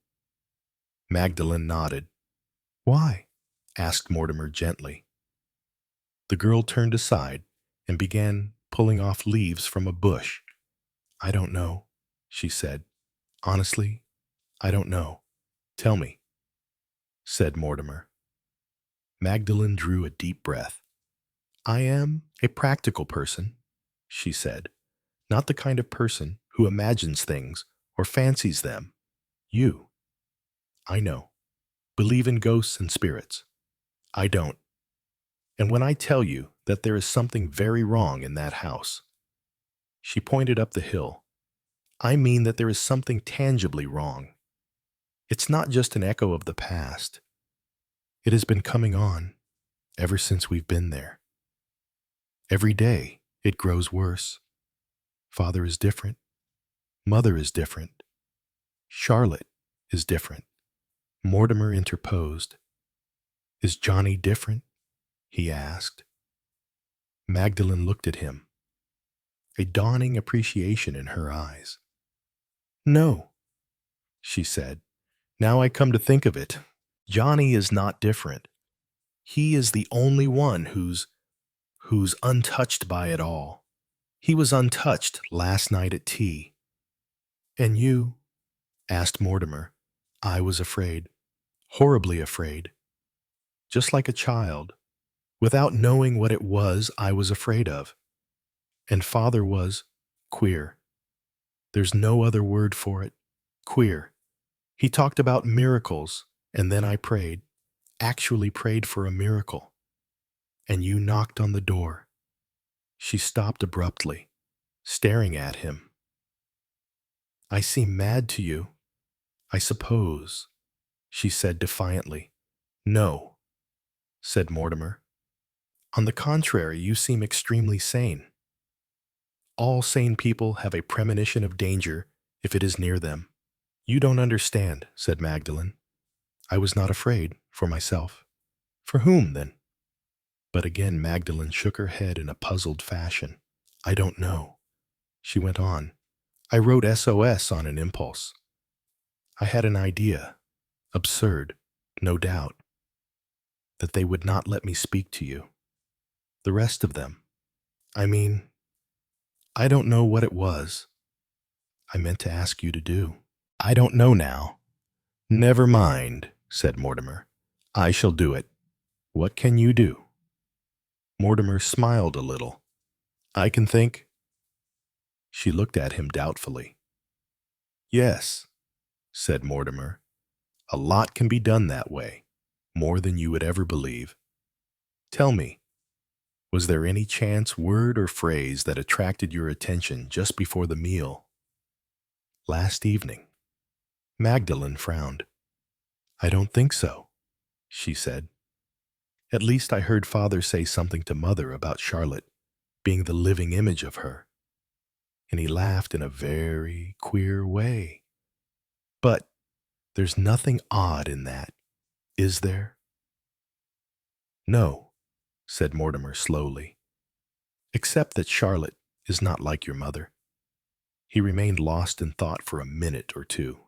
S1: Magdalen nodded. "Why?" asked Mortimer gently. The girl turned aside and began pulling off leaves from a bush. "I don't know," she said. "Honestly, I don't know. Tell me," said Mortimer. Magdalen drew a deep breath. "I am a practical person," she said, "not the kind of person who imagines things or fancies them. You, I know, believe in ghosts and spirits. I don't. And when I tell you that there is something very wrong in that house," she pointed up the hill, "I mean that there is something tangibly wrong. It's not just an echo of the past. It has been coming on ever since we've been there. Every day it grows worse. Father is different. Mother is different. Charlotte is different." Mortimer interposed. "Is Johnny different?" he asked. Magdalen looked at him, a dawning appreciation in her eyes. "No," she said. "Now I come to think of it, Johnny is not different. He is the only one who's untouched by it all. He was untouched last night at tea." "And you?" asked Mortimer. "I was afraid, horribly afraid. Just like a child, without knowing what it was I was afraid of. And Father was queer. There's no other word for it. Queer. He talked about miracles, and then I prayed, actually prayed for a miracle. And you knocked on the door." She stopped abruptly, staring at him. "I seem mad to you, I suppose," she said defiantly. "No," said Mortimer. "On the contrary, you seem extremely sane. All sane people have a premonition of danger if it is near them." "You don't understand," said Magdalen. "I was not afraid for myself." "For whom, then?" But again Magdalen shook her head in a puzzled fashion. "I don't know," she went on. "I wrote SOS on an impulse. I had an idea, absurd, no doubt, that they would not let me speak to you. The rest of them. I mean, I don't know what it was I meant to ask you to do. I don't know now." "Never mind," said Mortimer. "I shall do it. What can you do?" Mortimer smiled a little. "I can think." She looked at him doubtfully. "Yes," said Mortimer. "A lot can be done that way, more than you would ever believe. Tell me, was there any chance word or phrase that attracted your attention just before the meal last evening?" Magdalen frowned. "I don't think so," she said. "At least I heard Father say something to Mother about Charlotte being the living image of her. And he laughed in a very queer way. But there's nothing odd in that, is there? No, said Mortimer slowly, except that Charlotte is not like your mother. He remained lost in thought for a minute or two,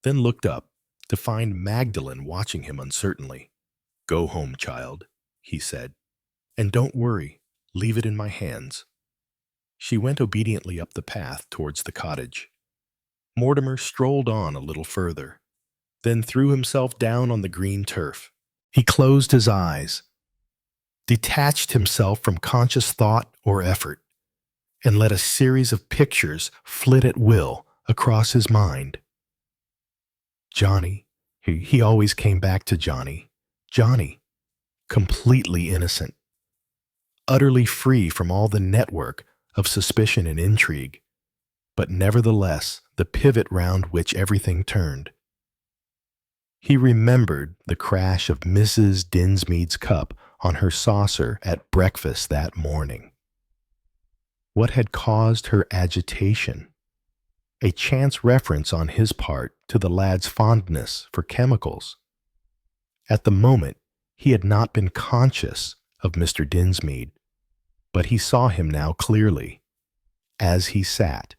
S1: then looked up to find Magdalen watching him uncertainly. Go home, child, he said, and don't worry, leave it in my hands. She went obediently up the path towards the cottage. Mortimer strolled on a little further, then threw himself down on the green turf. He closed his eyes, detached himself from conscious thought or effort, and let a series of pictures flit at will across his mind. Johnny, he always came back to Johnny. Johnny, completely innocent, utterly free from all the network of suspicion and intrigue, but nevertheless the pivot round which everything turned. He remembered the crash of Mrs. Dinsmead's cup on her saucer at breakfast that morning. What had caused her agitation? A chance reference on his part to the lad's fondness for chemicals. At the moment, he had not been conscious of Mr. Dinsmead, but he saw him now clearly, as he sat,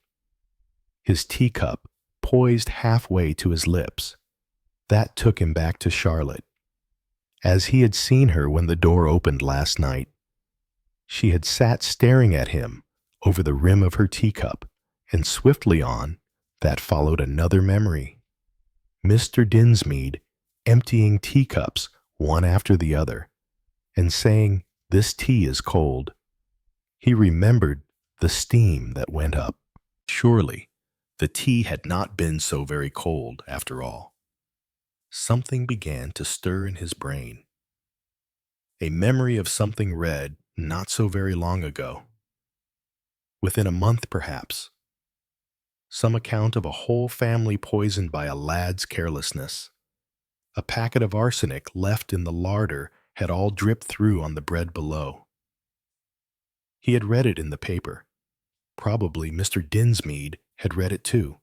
S1: his teacup poised halfway to his lips. That took him back to Charlotte, as he had seen her when the door opened last night. She had sat staring at him over the rim of her teacup, and swiftly on that followed another memory. Mr. Dinsmead emptying teacups one after the other, and saying, "This tea is cold." He remembered the steam that went up. Surely the tea had not been so very cold after all. Something began to stir in his brain. A memory of something read not so very long ago. Within a month, perhaps. Some account of a whole family poisoned by a lad's carelessness. A packet of arsenic left in the larder had all dripped through on the bread below. He had read it in the paper. Probably Mr. Dinsmead had read it too.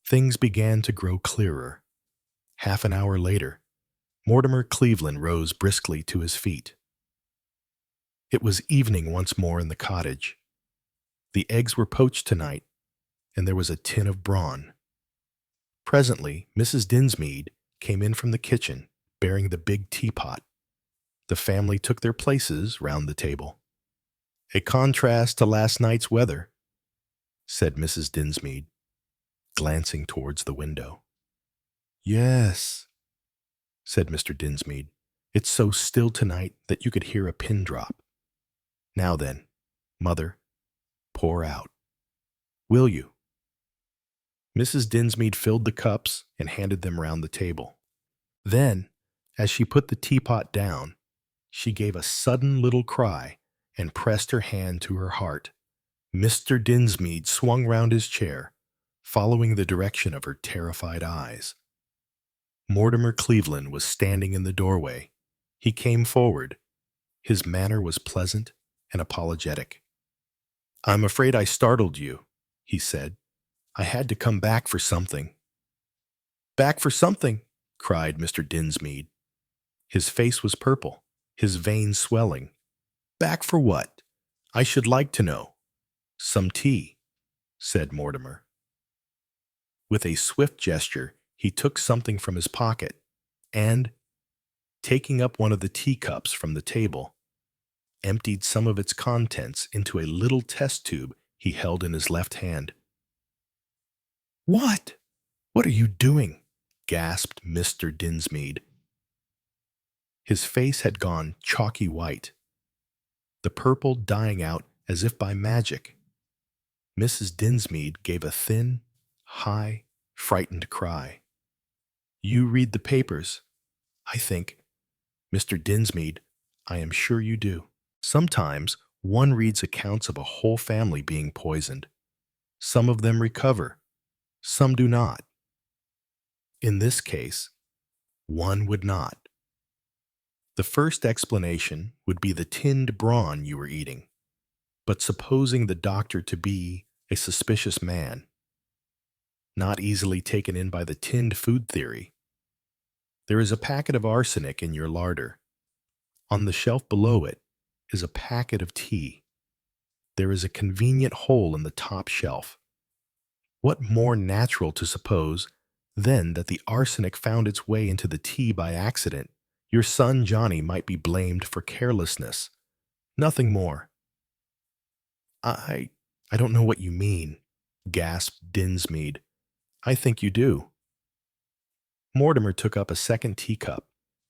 S1: Things began to grow clearer. Half an hour later, Mortimer Cleveland rose briskly to his feet. It was evening once more in the cottage. The eggs were poached tonight, and there was a tin of brawn. Presently, Mrs. Dinsmead came in from the kitchen, bearing the big teapot. The family took their places round the table. "A contrast to last night's weather," said Mrs. Dinsmead, glancing towards the window. "Yes," said Mr. Dinsmead. "It's so still tonight that you could hear a pin drop. Now then, Mother, pour out. Will you?" Mrs. Dinsmead filled the cups and handed them round the table. Then, as she put the teapot down, she gave a sudden little cry and pressed her hand to her heart. Mr. Dinsmead swung round his chair, following the direction of her terrified eyes. Mortimer Cleveland was standing in the doorway. He came forward. His manner was pleasant and apologetic. "I'm afraid I startled you," he said. "I had to come back for something." "Back for something?" cried Mr. Dinsmead. His face was purple, his veins swelling. "Back for what? I should like to know." "Some tea," said Mortimer. With a swift gesture, he took something from his pocket, and, taking up one of the teacups from the table, emptied some of its contents into a little test tube he held in his left hand. "What? What are you doing?" gasped Mr. Dinsmead. His face had gone chalky white, the purple dying out as if by magic. Mrs. Dinsmead gave a thin, high, frightened cry. "You read the papers, I think. Mr. Dinsmead, I am sure you do. Sometimes one reads accounts of a whole family being poisoned. Some of them recover, some do not. In this case, one would not. The first explanation would be the tinned brawn you were eating. but supposing the doctor to be a suspicious man, not easily taken in by the tinned food theory. There is a packet of arsenic in your larder. On the shelf below it is a packet of tea. There is a convenient hole in the top shelf. What more natural to suppose than that the arsenic found its way into the tea by accident? Your son Johnny might be blamed for carelessness. Nothing more. I don't know what you mean, gasped Dinsmead. I think you do. Mortimer took up a second teacup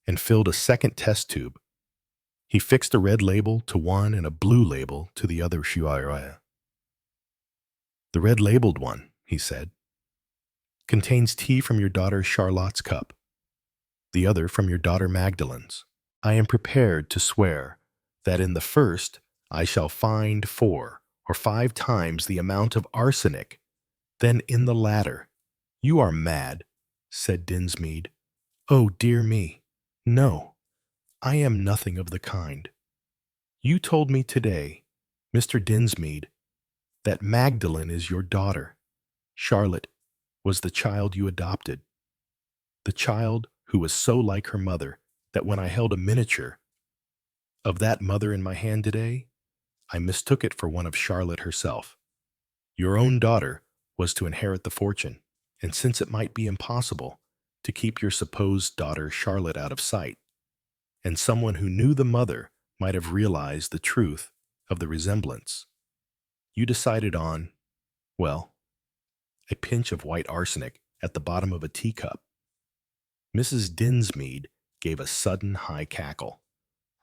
S1: and filled a second test tube. He fixed a red label to one and a blue label to the other shuaya. The red-labeled one, he said, contains tea from your daughter Charlotte's cup, the other from your daughter Magdalen's. I am prepared to swear that in the first I shall find 4 or 5 times the amount of arsenic than in the latter. You are mad, said Dinsmead. Oh, dear me. No, I am nothing of the kind. You told me today, Mr. Dinsmead, that Magdalen is your daughter. Charlotte was the child you adopted, the child who was so like her mother that when I held a miniature of that mother in my hand today, I mistook it for one of Charlotte herself. Your own daughter was to inherit the fortune, and since it might be impossible to keep your supposed daughter Charlotte out of sight, and someone who knew the mother might have realized the truth of the resemblance, you decided on, well, a pinch of white arsenic at the bottom of a teacup. Mrs. Dinsmead gave a sudden high cackle,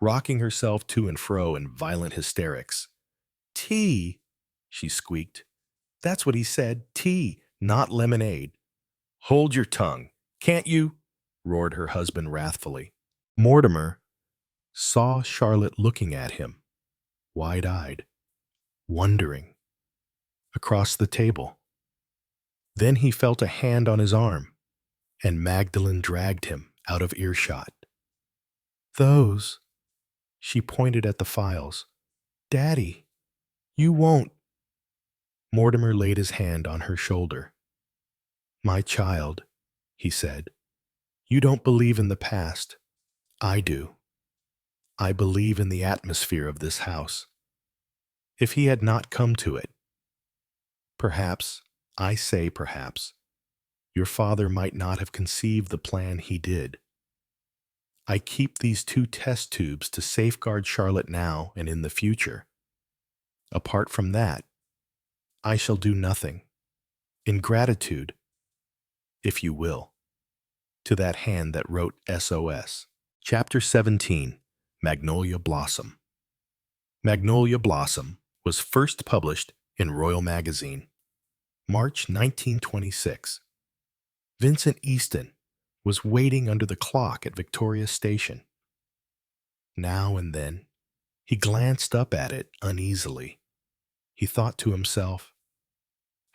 S1: rocking herself to and fro in violent hysterics. Tea, she squeaked. That's what he said, tea, not lemonade. Hold your tongue, can't you? Roared her husband wrathfully. Mortimer saw Charlotte looking at him, wide-eyed, wondering, across the table. Then he felt a hand on his arm, and Magdalen dragged him out of earshot. Those, she pointed at the files. Daddy, you won't. Mortimer laid his hand on her shoulder. My child, he said, you don't believe in the past. I do. I believe in the atmosphere of this house. If he had not come to it, perhaps, I say perhaps, your father might not have conceived the plan he did. I keep these 2 test tubes to safeguard Charlotte now and in the future. Apart from that, I shall do nothing. In gratitude, if you will, to that hand that wrote SOS. Chapter 17, Magnolia Blossom. Magnolia Blossom was first published in Royal Magazine, March 1926. Vincent Easton was waiting under the clock at Victoria Station. Now and then, he glanced up at it uneasily. He thought to himself,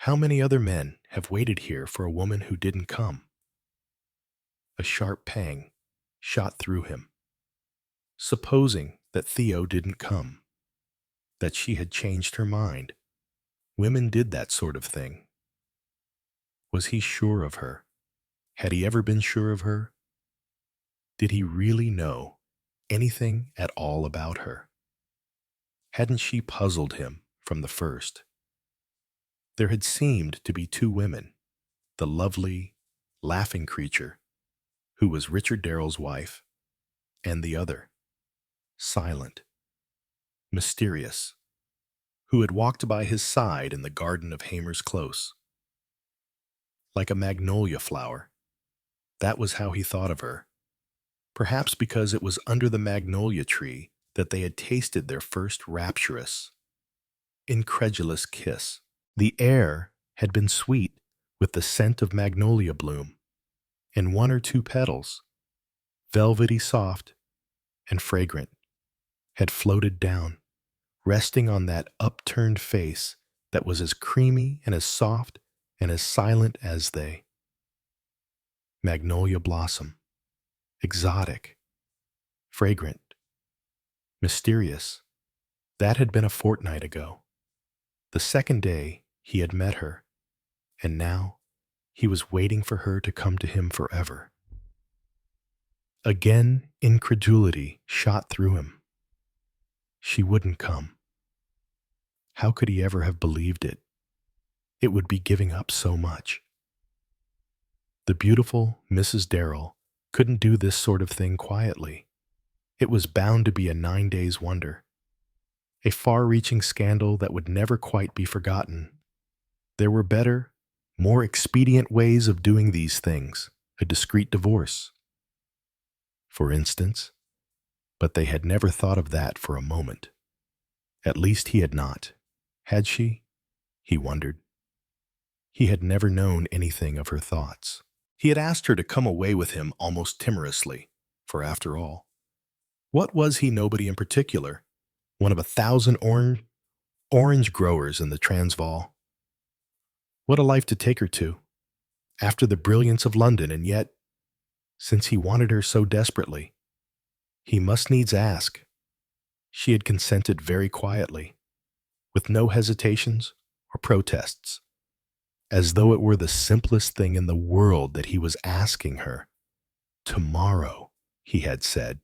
S1: how many other men have waited here for a woman who didn't come? A sharp pang shot through him. Supposing that Theo didn't come, that she had changed her mind. Women did that sort of thing. Was he sure of her? Had he ever been sure of her? Did he really know anything at all about her? Hadn't she puzzled him from the first? There had seemed to be 2 women, the lovely, laughing creature, who was Richard Darrell's wife, and the other, silent, mysterious, who had walked by his side in the garden of Hamer's Close. Like a magnolia flower, that was how he thought of her. Perhaps because it was under the magnolia tree that they had tasted their first rapturous, incredulous kiss. The air had been sweet with the scent of magnolia bloom, and 1 or 2 petals, velvety soft and fragrant, had floated down, resting on that upturned face that was as creamy and as soft and as silent as they. Magnolia blossom, exotic, fragrant, mysterious, That had been a fortnight ago. The second day he had met her, and now he was waiting for her to come to him forever. Again, incredulity shot through him. She wouldn't come. How could he ever have believed it? It would be giving up so much. The beautiful Mrs. Darrell couldn't do this sort of thing quietly. It was bound to be a 9 days wonder, a far-reaching scandal that would never quite be forgotten. There were better, more expedient ways of doing these things, a discreet divorce, for instance, but they had never thought of that for a moment. At least he had not. Had she? He wondered. He had never known anything of her thoughts. He had asked her to come away with him almost timorously, for after all, what was he nobody in particular? One of 1,000 orange growers in the Transvaal. What a life to take her to, after the brilliance of London, and yet, since he wanted her so desperately, he must needs ask. She had consented very quietly, with no hesitations or protests, as though it were the simplest thing in the world that he was asking her. Tomorrow, he had said,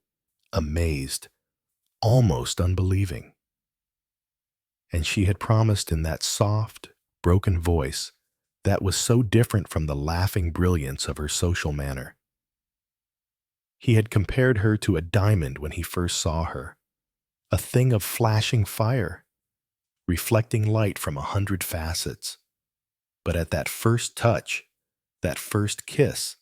S1: amazed, almost unbelieving. And she had promised in that soft, broken voice that was so different from the laughing brilliance of her social manner. He had compared her to a diamond when he first saw her, a thing of flashing fire, reflecting light from 100 facets. But at that first touch, that first kiss,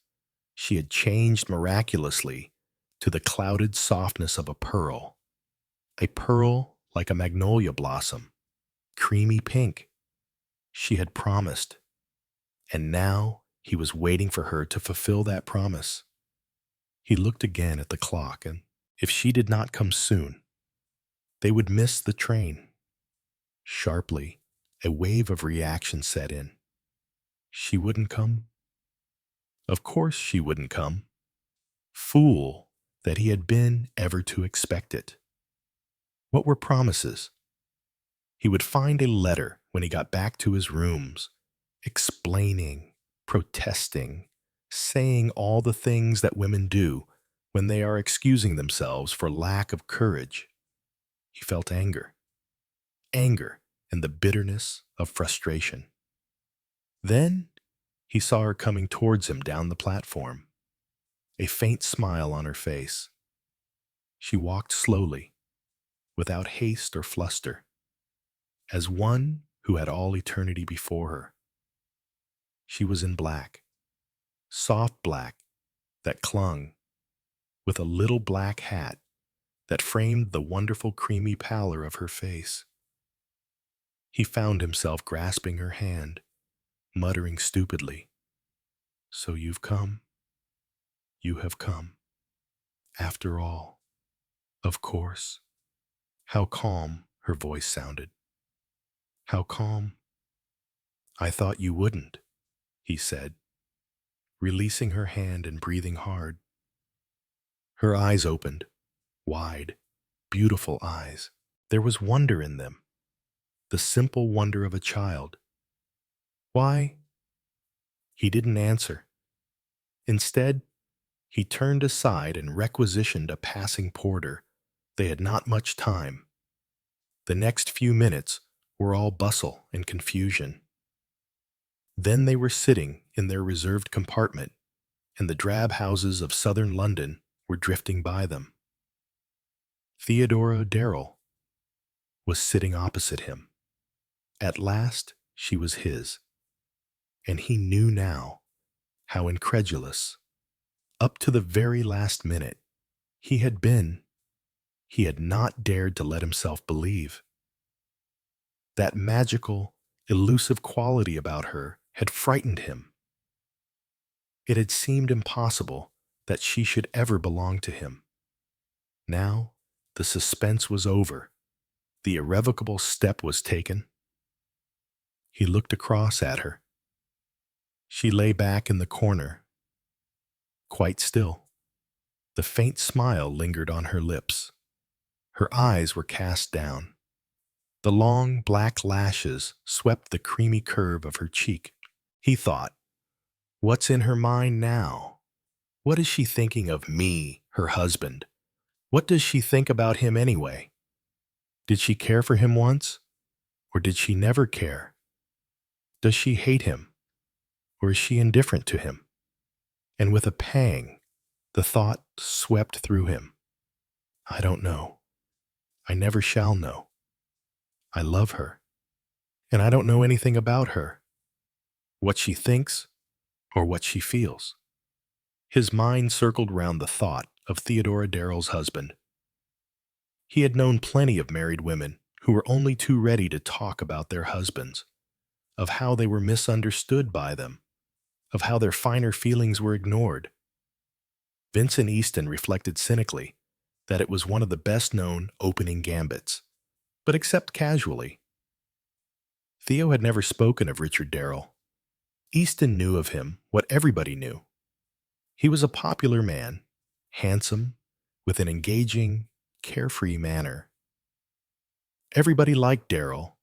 S1: she had changed miraculously to the clouded softness of a pearl like a magnolia blossom, creamy pink. She had promised, and now he was waiting for her to fulfill that promise. He looked again at the clock, and if she did not come soon, they would miss the train. Sharply, a wave of reaction set in. She wouldn't come? Of course she wouldn't come. Fool that he had been ever to expect it. What were promises? He would find a letter when he got back to his rooms, explaining, protesting, saying all the things that women do when they are excusing themselves for lack of courage. He felt anger and the bitterness of frustration. Then he saw her coming towards him down the platform, a faint smile on her face. She walked slowly, without haste or fluster, as one who had all eternity before her. She was in black, soft black, that clung, with a little black hat that framed the wonderful creamy pallor of her face. He found himself grasping her hand, muttering stupidly, "So you've come? You have come. After all. Of course." How calm her voice sounded. How calm. "I thought you wouldn't," he said, releasing her hand and breathing hard. Her eyes opened, wide, beautiful eyes. There was wonder in them, the simple wonder of a child. Why? He didn't answer. Instead, he turned aside and requisitioned a passing porter. They had not much time. The next few minutes were all bustle and confusion. Then they were sitting in their reserved compartment, and the drab houses of southern London were drifting by them. Theodora Darrell was sitting opposite him. At last she was his, and he knew now how incredulous, up to the very last minute, he had been. He had not dared to let himself believe. That magical, elusive quality about her had frightened him. It had seemed impossible that she should ever belong to him. Now, the suspense was over. The irrevocable step was taken. He looked across at her. She lay back in the corner, quite still. The faint smile lingered on her lips. Her eyes were cast down. The long black lashes swept the creamy curve of her cheek. He thought, what's in her mind now? What is she thinking of me, her husband? What does she think about him anyway? Did she care for him once? Or did she never care? Does she hate him? Or is she indifferent to him? And with a pang, the thought swept through him. I don't know. I never shall know. I love her. And I don't know anything about her. What she thinks or what she feels. His mind circled round the thought of Theodora Darrell's husband. He had known plenty of married women who were only too ready to talk about their husbands, of how they were misunderstood by them, of how their finer feelings were ignored. Vincent Easton reflected cynically that it was one of the best-known opening gambits, but except casually. Theo had never spoken of Richard Darrell. Easton knew of him what everybody knew. He was a popular man, handsome, with an engaging, carefree manner. Everybody liked Darrell.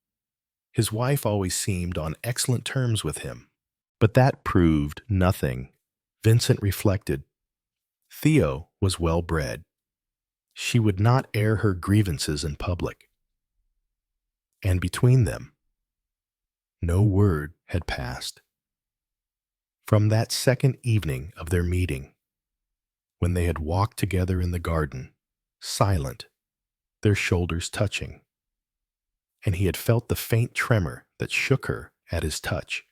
S1: His wife always seemed on excellent terms with him. But that proved nothing. Vincent reflected. Theo was well-bred. She would not air her grievances in public. And between them, no word had passed. From that second evening of their meeting, when they had walked together in the garden, silent, their shoulders touching, and he had felt the faint tremor that shook her at his touch,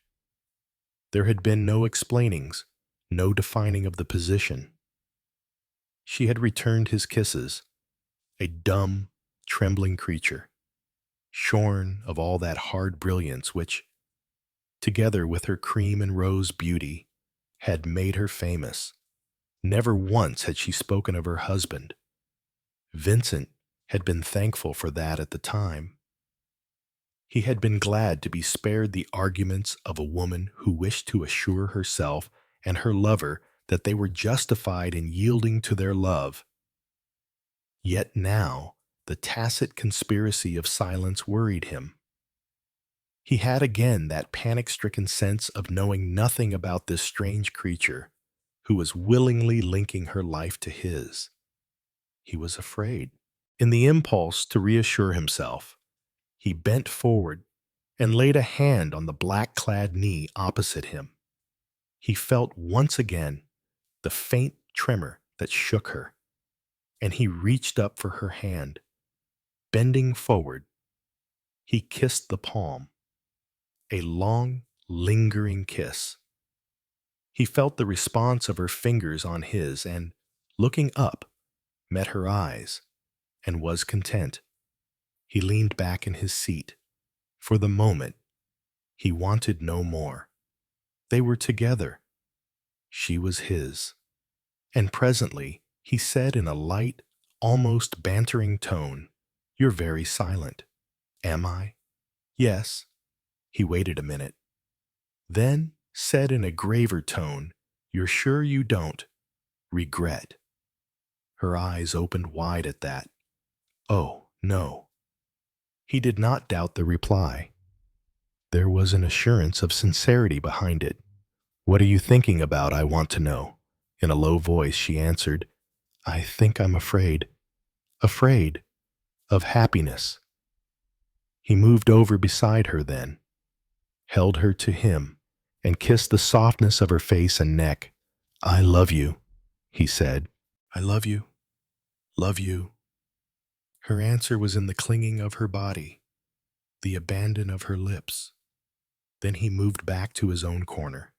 S1: there had been no explainings, no defining of the position. She had returned his kisses, a dumb, trembling creature, shorn of all that hard brilliance which, together with her cream and rose beauty, had made her famous. Never once had she spoken of her husband. Vincent had been thankful for that at the time. He had been glad to be spared the arguments of a woman who wished to assure herself and her lover that they were justified in yielding to their love. Yet now the tacit conspiracy of silence worried him. He had again that panic-stricken sense of knowing nothing about this strange creature who was willingly linking her life to his. He was afraid. In the impulse to reassure himself, he bent forward and laid a hand on the black-clad knee opposite him. He felt once again the faint tremor that shook her, and he reached up for her hand. Bending forward, he kissed the palm, a long, lingering kiss. He felt the response of her fingers on his and, looking up, met her eyes and was content. He leaned back in his seat. For the moment, he wanted no more. They were together. She was his. And presently, he said in a light, almost bantering tone, "You're very silent." "Am I?" "Yes." He waited a minute. Then said in a graver tone, "You're sure you don't regret?" Her eyes opened wide at that. Oh, no. He did not doubt the reply. There was an assurance of sincerity behind it. "What are you thinking about, I want to know?" In a low voice she answered, "I think I'm afraid." "Afraid? Of happiness?" He moved over beside her then, held her to him, and kissed the softness of her face and neck. "I love you," he said. "I love you. Love you." Her answer was in the clinging of her body, the abandon of her lips. Then he moved back to his own corner.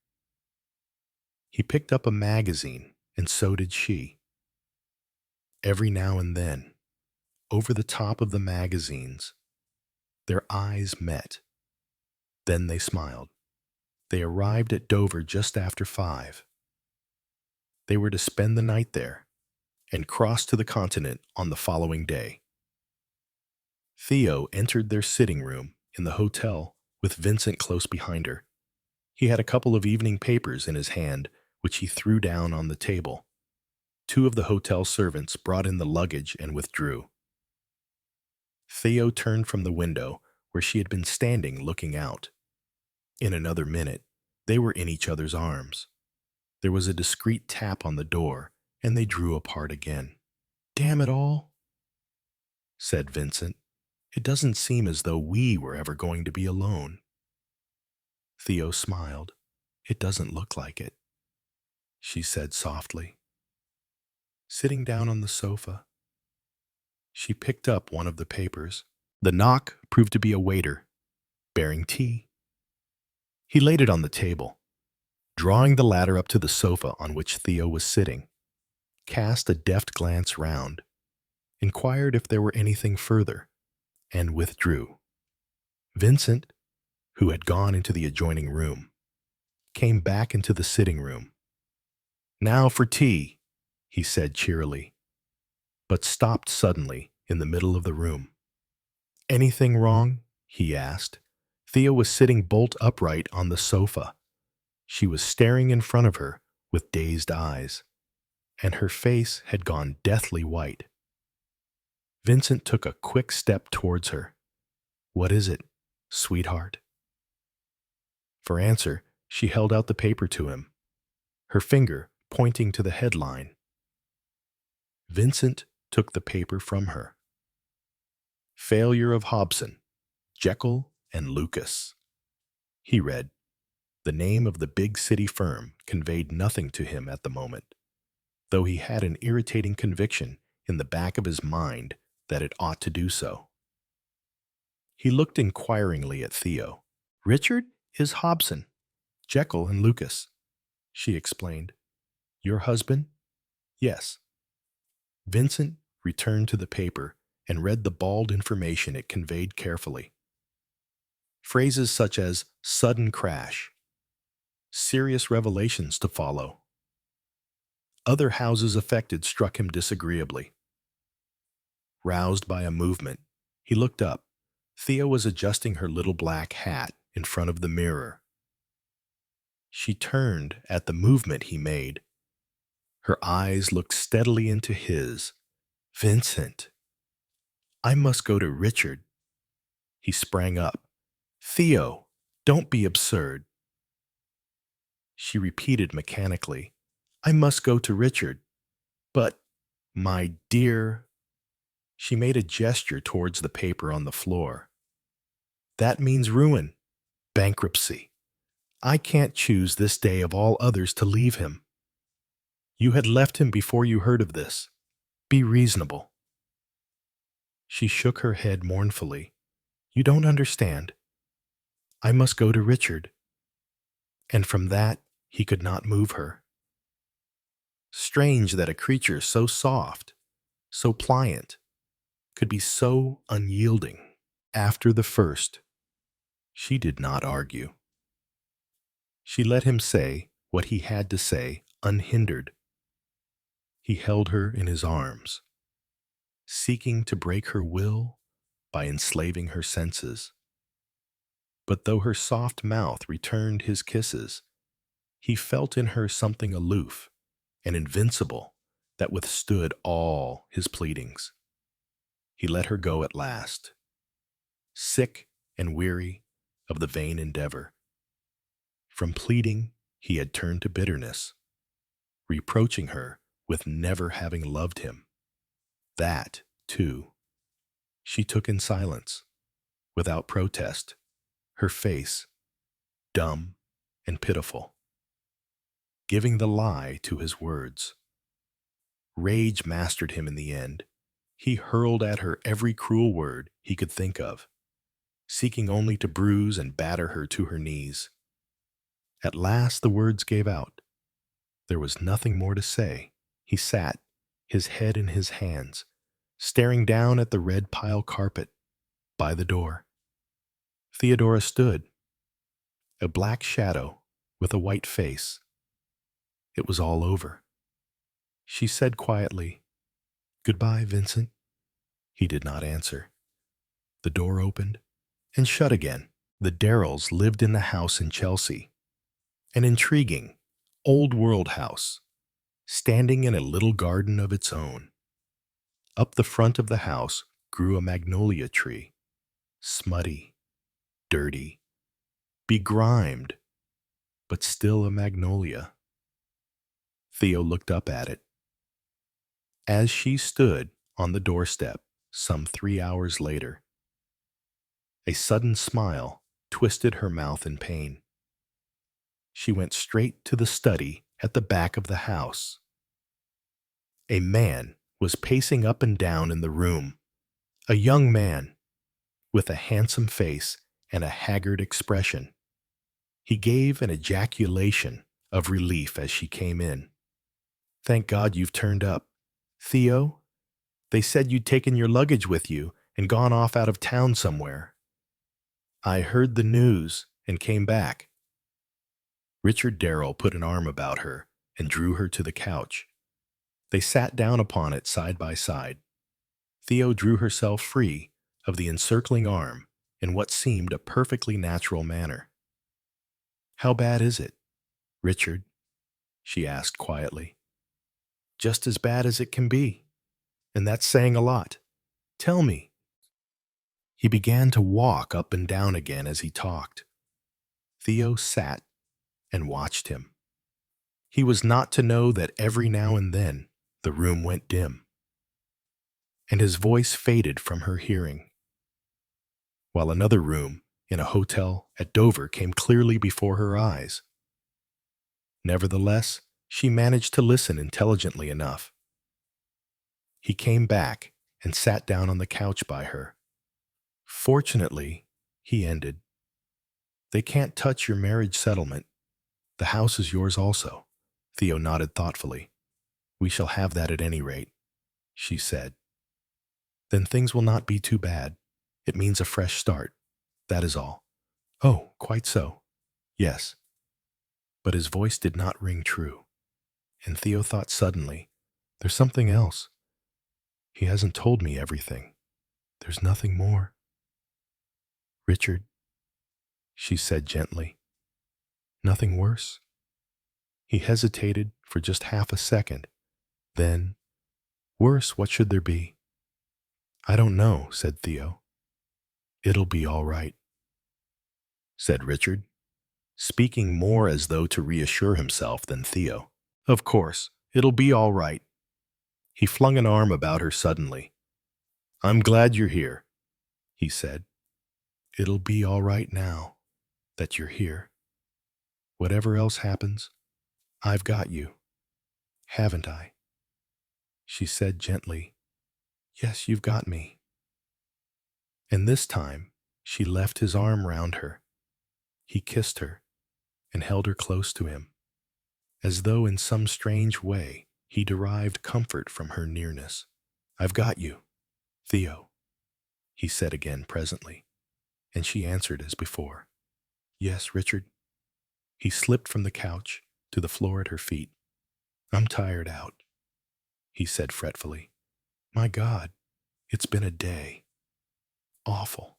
S1: He picked up a magazine, and so did she. Every now and then, over the top of the magazines, their eyes met. Then they smiled. They arrived at Dover just after 5. They were to spend the night there and cross to the continent on the following day. Theo entered their sitting room in the hotel with Vincent close behind her. He had a couple of evening papers in his hand, which he threw down on the table. 2 of the hotel servants brought in the luggage and withdrew. Theo turned from the window where she had been standing looking out. In another minute, they were in each other's arms. There was a discreet tap on the door, and they drew apart again. "Damn it all," said Vincent. "It doesn't seem as though we were ever going to be alone." Theo smiled. "It doesn't look like it," she said softly. Sitting down on the sofa, she picked up one of the papers. The knock proved to be a waiter, bearing tea. He laid it on the table, drawing the ladder up to the sofa on which Theo was sitting, cast a deft glance round, inquired if there were anything further, and withdrew. Vincent, who had gone into the adjoining room, came back into the sitting room. "Now for tea," he said cheerily, but stopped suddenly in the middle of the room. "Anything wrong?" he asked. Theo was sitting bolt upright on the sofa. She was staring in front of her with dazed eyes, and her face had gone deathly white. Vincent took a quick step towards her. "What is it, sweetheart?" For answer, she held out the paper to him, her finger pointing to the headline. Vincent took the paper from her. "Failure of Hobson, Jekyll and Lucas." He read. The name of the big city firm conveyed nothing to him at the moment, though he had an irritating conviction in the back of his mind that it ought to do so. He looked inquiringly at Theo. "Richard is Hobson, Jekyll and Lucas," she explained. "Your husband?" "Yes." Vincent returned to the paper and read the bald information it conveyed carefully. Phrases such as "sudden crash," "serious revelations to follow." Other houses affected struck him disagreeably. Roused by a movement, he looked up. Thea was adjusting her little black hat in front of the mirror. She turned at the movement he made. Her eyes looked steadily into his. "Vincent, I must go to Richard." He sprang up. "Theo, don't be absurd." She repeated mechanically, "I must go to Richard." "But, my dear—" She made a gesture towards the paper on the floor. "That means ruin, bankruptcy. I can't choose this day of all others to leave him. You had left him before you heard of this. Be reasonable." She shook her head mournfully. "You don't understand. I must go to Richard." And from that, he could not move her. Strange that a creature so soft, so pliant, could be so unyielding. After the first, she did not argue. She let him say what he had to say unhindered. He held her in his arms, seeking to break her will by enslaving her senses. But though her soft mouth returned his kisses, he felt in her something aloof and invincible that withstood all his pleadings. He let her go at last, sick and weary of the vain endeavor. From pleading, he had turned to bitterness, reproaching her with never having loved him. That, too, she took in silence, without protest, her face dumb and pitiful, giving the lie to his words. Rage mastered him in the end. He hurled at her every cruel word he could think of, seeking only to bruise and batter her to her knees. At last the words gave out. There was nothing more to say. He sat, his head in his hands, staring down at the red pile carpet by the door. Theodora stood, a black shadow with a white face. It was all over. She said quietly, "Goodbye, Vincent." He did not answer. The door opened and shut again. The Darrells lived in the house in Chelsea, an intriguing, old-world house, standing in a little garden of its own. Up the front of the house grew a magnolia tree, smutty, dirty, begrimed, but still a magnolia. Theo looked up at it. As she stood on the doorstep some 3 hours later, a sudden smile twisted her mouth in pain. She went straight to the study at the back of the house. A man was pacing up and down in the room, a young man with a handsome face and a haggard expression. He gave an ejaculation of relief as she came in. "Thank God you've turned up. Theo, they said you'd taken your luggage with you and gone off out of town somewhere. I heard the news and came back." Richard Darrell put an arm about her and drew her to the couch. They sat down upon it side by side. Theo drew herself free of the encircling arm in what seemed a perfectly natural manner. "How bad is it, Richard?" she asked quietly. "Just as bad as it can be, and that's saying a lot. Tell me." He began to walk up and down again as he talked. Theo sat and watched him. He was not to know that every now and then the room went dim, and his voice faded from her hearing, while another room in a hotel at Dover came clearly before her eyes. Nevertheless, she managed to listen intelligently enough. He came back and sat down on the couch by her. "Fortunately," he ended, "they can't touch your marriage settlement. The house is yours also." Theo nodded thoughtfully. "We shall have that at any rate," she said. "Then things will not be too bad. It means a fresh start. That is all." "Oh, quite so. Yes." But his voice did not ring true, and Theo thought suddenly, "There's something else. He hasn't told me everything. There's nothing more." "Richard," she said gently, "nothing worse?" He hesitated for just half a second. Then, "Worse, what should there be?" "I don't know," said Theo. "It'll be all right," said Richard, speaking more as though to reassure himself than Theo. "Of course, it'll be all right." He flung an arm about her suddenly. "I'm glad you're here," he said. "It'll be all right now that you're here. Whatever else happens, I've got you, haven't I?" She said gently, "Yes, you've got me." And this time, she left his arm round her. He kissed her and held her close to him, as though in some strange way he derived comfort from her nearness. "I've got you, Theo," he said again presently, and she answered as before, "Yes, Richard." He slipped from the couch to the floor at her feet. "I'm tired out," he said fretfully. "My God, it's been a day. Awful.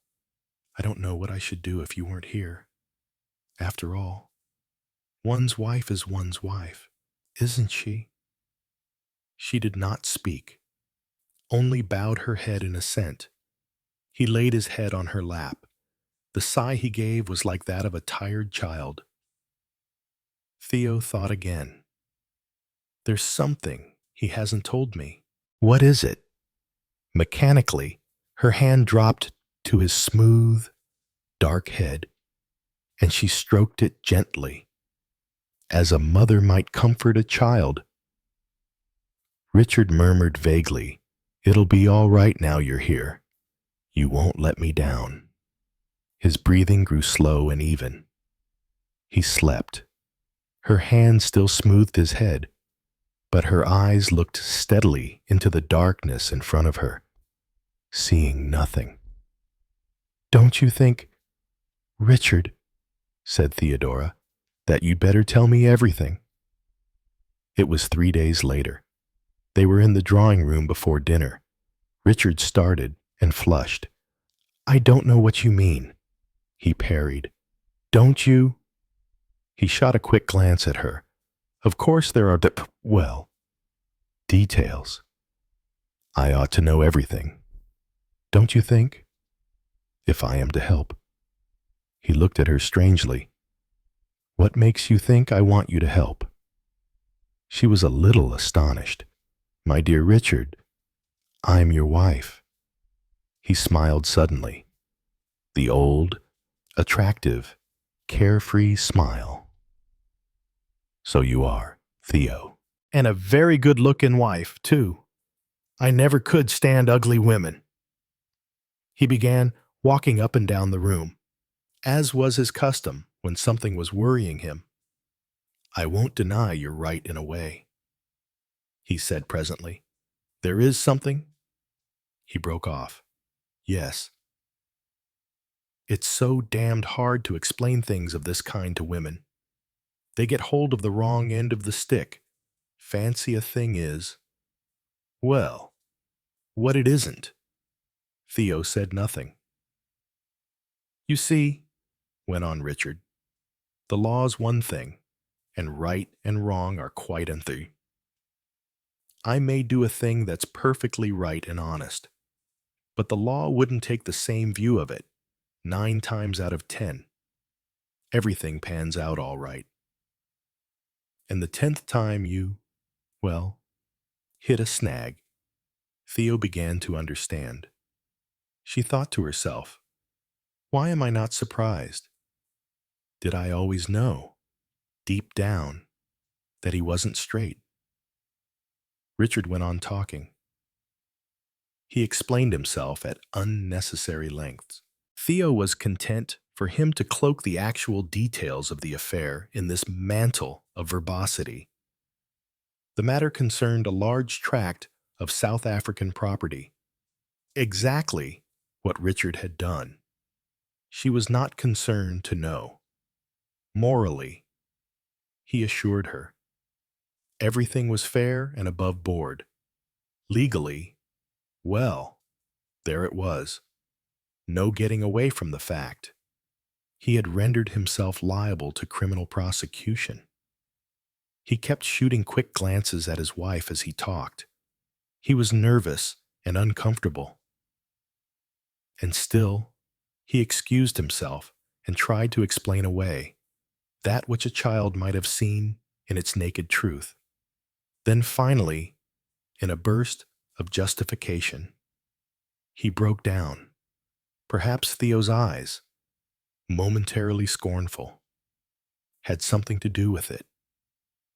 S1: I don't know what I should do if you weren't here. After all, one's wife is one's wife, isn't she?" She did not speak, only bowed her head in assent. He laid his head on her lap. The sigh he gave was like that of a tired child. Theo thought again. "There's something he hasn't told me. What is it?" Mechanically, her hand dropped to his smooth, dark head, and she stroked it gently, as a mother might comfort a child. Richard murmured vaguely, "It'll be all right now you're here. You won't let me down." His breathing grew slow and even. He slept. Her hand still smoothed his head, but her eyes looked steadily into the darkness in front of her, seeing nothing. "Don't you think, Richard," said Theodora, "that you'd better tell me everything?" It was 3 days later. They were in the drawing room before dinner. Richard started and flushed. "I don't know what you mean," he parried. "Don't you?" He shot a quick glance at her. "Of course there are details. I ought to know everything." Don't you think? If I am to help. He looked at her strangely. What makes you think I want you to help? She was a little astonished. My dear Richard, I'm your wife. He smiled suddenly. The old, attractive, carefree smile. So you are, Theo. And a very good-looking wife, too. I never could stand ugly women. He began walking up and down the room, as was his custom when something was worrying him. I won't deny you're right in a way, he said presently. There is something? He broke off. Yes. It's so damned hard to explain things of this kind to women. They get hold of the wrong end of the stick. Fancy a thing is, well, what it isn't. Theo said nothing. You see, went on Richard, the law's one thing, and right and wrong are quite another. I may do a thing that's perfectly right and honest, but the law wouldn't take the same view of it 9 times out of 10. Everything pans out all right. And the 10th time you, well, hit a snag. Theo began to understand. She thought to herself, why am I not surprised? Did I always know, deep down, that he wasn't straight? Richard went on talking. He explained himself at unnecessary lengths. Theo was content for him to cloak the actual details of the affair in this mantle of verbosity. The matter concerned a large tract of South African property. Exactly what Richard had done. She was not concerned to know. Morally, he assured her, everything was fair and above board. Legally, well, there it was. No getting away from the fact. He had rendered himself liable to criminal prosecution. He kept shooting quick glances at his wife as he talked. He was nervous and uncomfortable. And still, he excused himself and tried to explain away that which a child might have seen in its naked truth. Then finally, in a burst of justification, he broke down. Perhaps Theo's eyes, momentarily scornful, had something to do with it.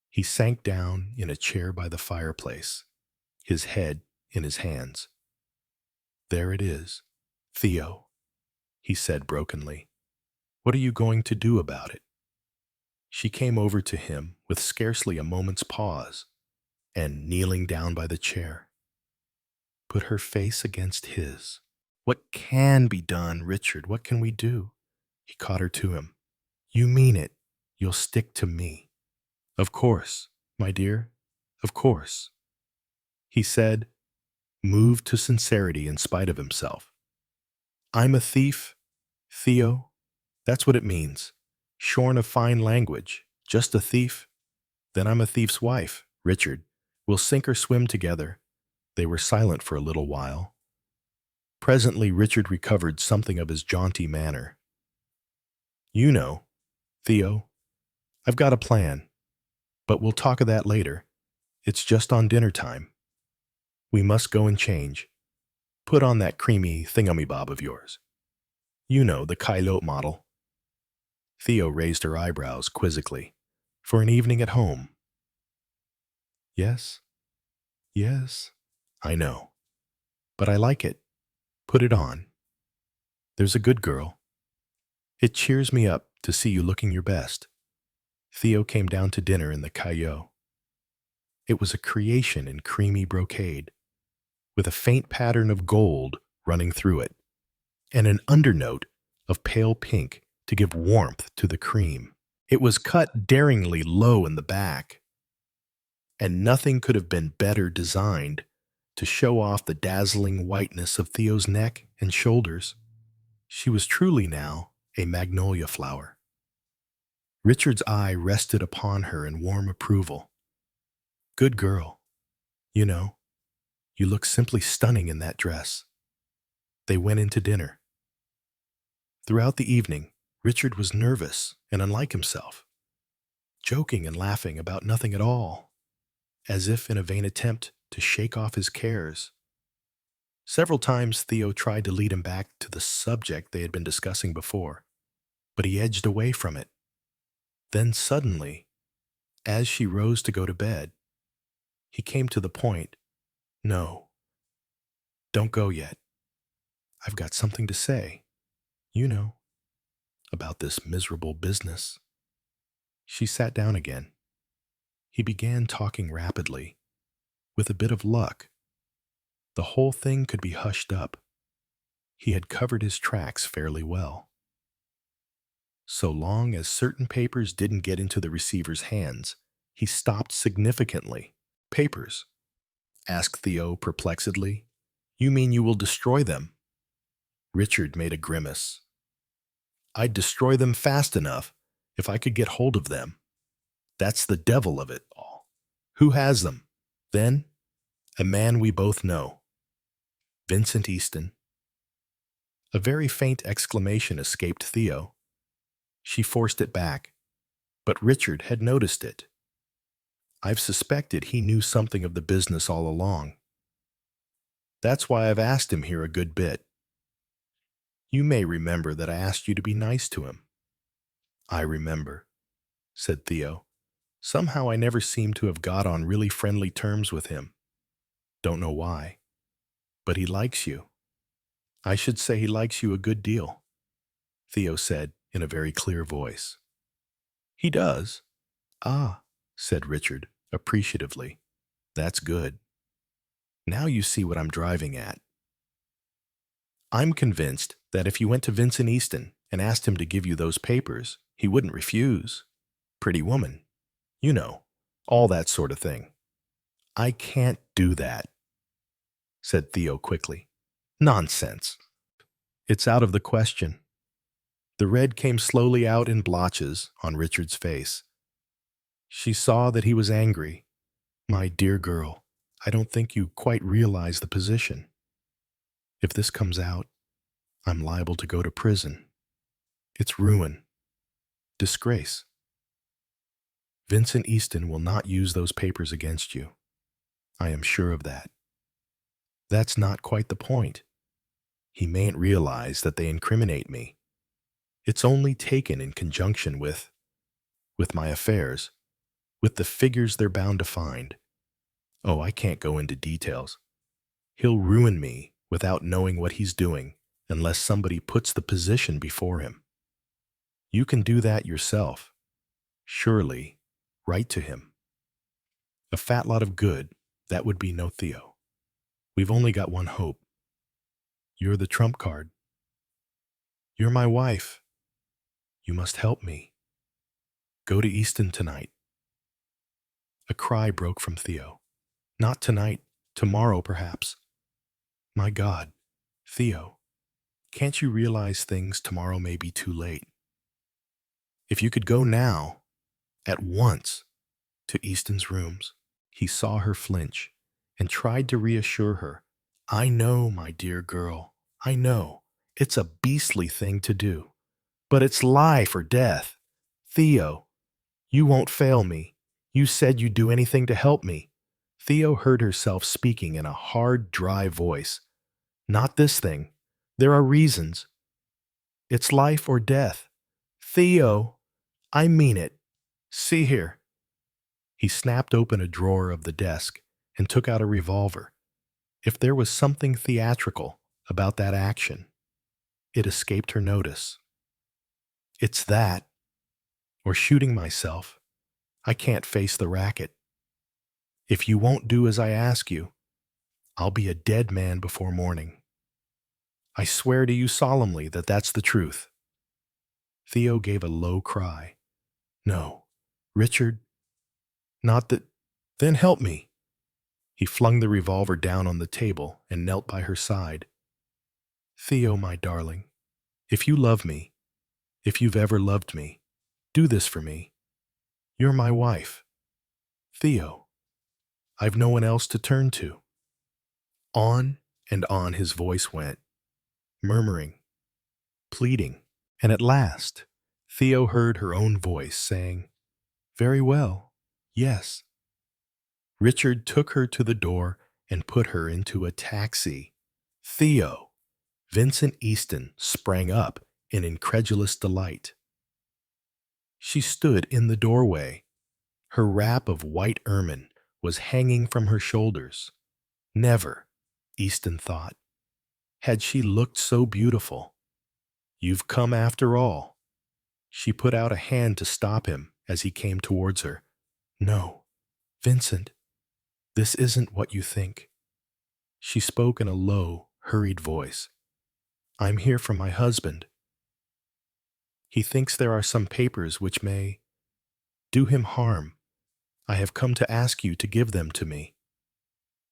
S1: He sank down in a chair by the fireplace, his head in his hands. There it is, Theo, he said brokenly. What are you going to do about it? She came over to him with scarcely a moment's pause, and kneeling down by the chair, put her face against his. What can be done, Richard? What can we do? He caught her to him. You mean it. You'll stick to me. Of course, my dear, of course, he said, moved to sincerity in spite of himself. I'm a thief, Theo. That's what it means. Shorn of fine language, just a thief. Then I'm a thief's wife, Richard. We'll sink or swim together. They were silent for a little while. Presently, Richard recovered something of his jaunty manner. You know, Theo, I've got a plan, but we'll talk of that later. It's just on dinner time. We must go and change. Put on that creamy thingummy-bob of yours. You know, the Kylote model. Theo raised her eyebrows quizzically. For an evening at home. Yes, yes, I know. But I like it. Put it on. There's a good girl. It cheers me up to see you looking your best. Theo came down to dinner in the Caillot. It was a creation in creamy brocade, with a faint pattern of gold running through it, and an undernote of pale pink to give warmth to the cream. It was cut daringly low in the back, and nothing could have been better designed to show off the dazzling whiteness of Theo's neck and shoulders. She was truly now a magnolia flower. Richard's eye rested upon her in warm approval. Good girl. You know, you look simply stunning in that dress. They went into dinner. Throughout the evening, Richard was nervous and unlike himself, joking and laughing about nothing at all, as if in a vain attempt to shake off his cares. Several times Theo tried to lead him back to the subject they had been discussing before, but he edged away from it. Then suddenly, as she rose to go to bed, he came to the point. No, don't go yet. I've got something to say, you know, about this miserable business. She sat down again. He began talking rapidly. With a bit of luck, the whole thing could be hushed up. He had covered his tracks fairly well. So long as certain papers didn't get into the receiver's hands, he stopped significantly. Papers? Asked Theo perplexedly. You mean you will destroy them? Richard made a grimace. I'd destroy them fast enough if I could get hold of them. That's the devil of it all. Who has them? Then, a man we both know. Vincent Easton. A very faint exclamation escaped Theo. She forced it back, but Richard had noticed it. I've suspected he knew something of the business all along. That's why I've asked him here a good bit. You may remember that I asked you to be nice to him. I remember, said Theo. Somehow I never seem to have got on really friendly terms with him. Don't know why. But he likes you. I should say he likes you a good deal, Theo said in a very clear voice. He does? Ah, said Richard appreciatively. That's good. Now you see what I'm driving at. I'm convinced that if you went to Vincent Easton and asked him to give you those papers, he wouldn't refuse. Pretty woman. You know, all that sort of thing. I can't do that, said Theo quickly. Nonsense. It's out of the question. The red came slowly out in blotches on Richard's face. She saw that he was angry. My dear girl, I don't think you quite realize the position. If this comes out, I'm liable to go to prison. It's ruin. Disgrace. Vincent Easton will not use those papers against you. I am sure of that. That's not quite the point. He mayn't realize that they incriminate me. It's only taken in conjunction with my affairs, with the figures they're bound to find. Oh, I can't go into details. He'll ruin me without knowing what he's doing unless somebody puts the position before him. You can do that yourself. Surely, write to him. A fat lot of good, that would be no Theo. We've only got one hope. You're the trump card. You're my wife. You must help me. Go to Easton tonight. A cry broke from Theo. Not tonight, tomorrow perhaps. My God, Theo, can't you realize things tomorrow may be too late? If you could go now, at once, to Easton's rooms. He saw her flinch and tried to reassure her. I know, my dear girl, I know. It's a beastly thing to do. But it's life or death. Theo, you won't fail me. You said you'd do anything to help me. Theo heard herself speaking in a hard, dry voice. Not this thing. There are reasons. It's life or death. Theo, I mean it. See here. He snapped open a drawer of the desk and took out a revolver. If there was something theatrical about that action, it escaped her notice. It's that, or shooting myself. I can't face the racket. If you won't do as I ask you, I'll be a dead man before morning. I swear to you solemnly that that's the truth. Theo gave a low cry. No, Richard, not that. Then help me. He flung the revolver down on the table and knelt by her side. Theo, my darling, if you love me, if you've ever loved me, do this for me. You're my wife. Theo, I've no one else to turn to. On and on his voice went. murmuring, pleading, and at last, Theo heard her own voice saying, "Very well, yes." Richard took her to the door and put her into a taxi. Theo! Vincent Easton sprang up in incredulous delight. She stood in the doorway. Her wrap of white ermine was hanging from her shoulders. Never, Easton thought, had she looked so beautiful. "You've come after all." She put out a hand to stop him as he came towards her. "No, Vincent, this isn't what you think." She spoke in a low, hurried voice. "I'm here for my husband. He thinks there are some papers which may do him harm. I have come to ask you to give them to me."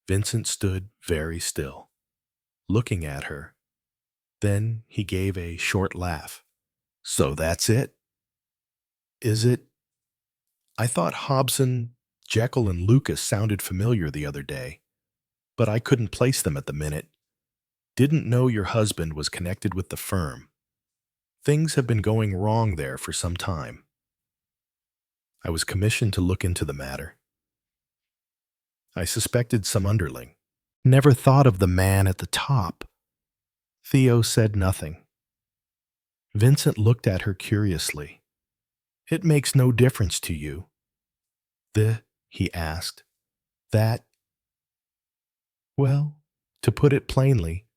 S1: Vincent stood very still, looking at her. Then he gave a short laugh. "So that's it? Is it? I thought Hobson, Jekyll, and Lucas sounded familiar the other day, but I couldn't place them at the minute. Didn't know your husband was connected with the firm. Things have been going wrong there for some time. I was commissioned to look into the matter. I suspected some underling. Never thought of the man at the top." Theo said nothing. Vincent looked at her curiously. "It makes no difference to you?" He asked. "That, well, to put it plainly,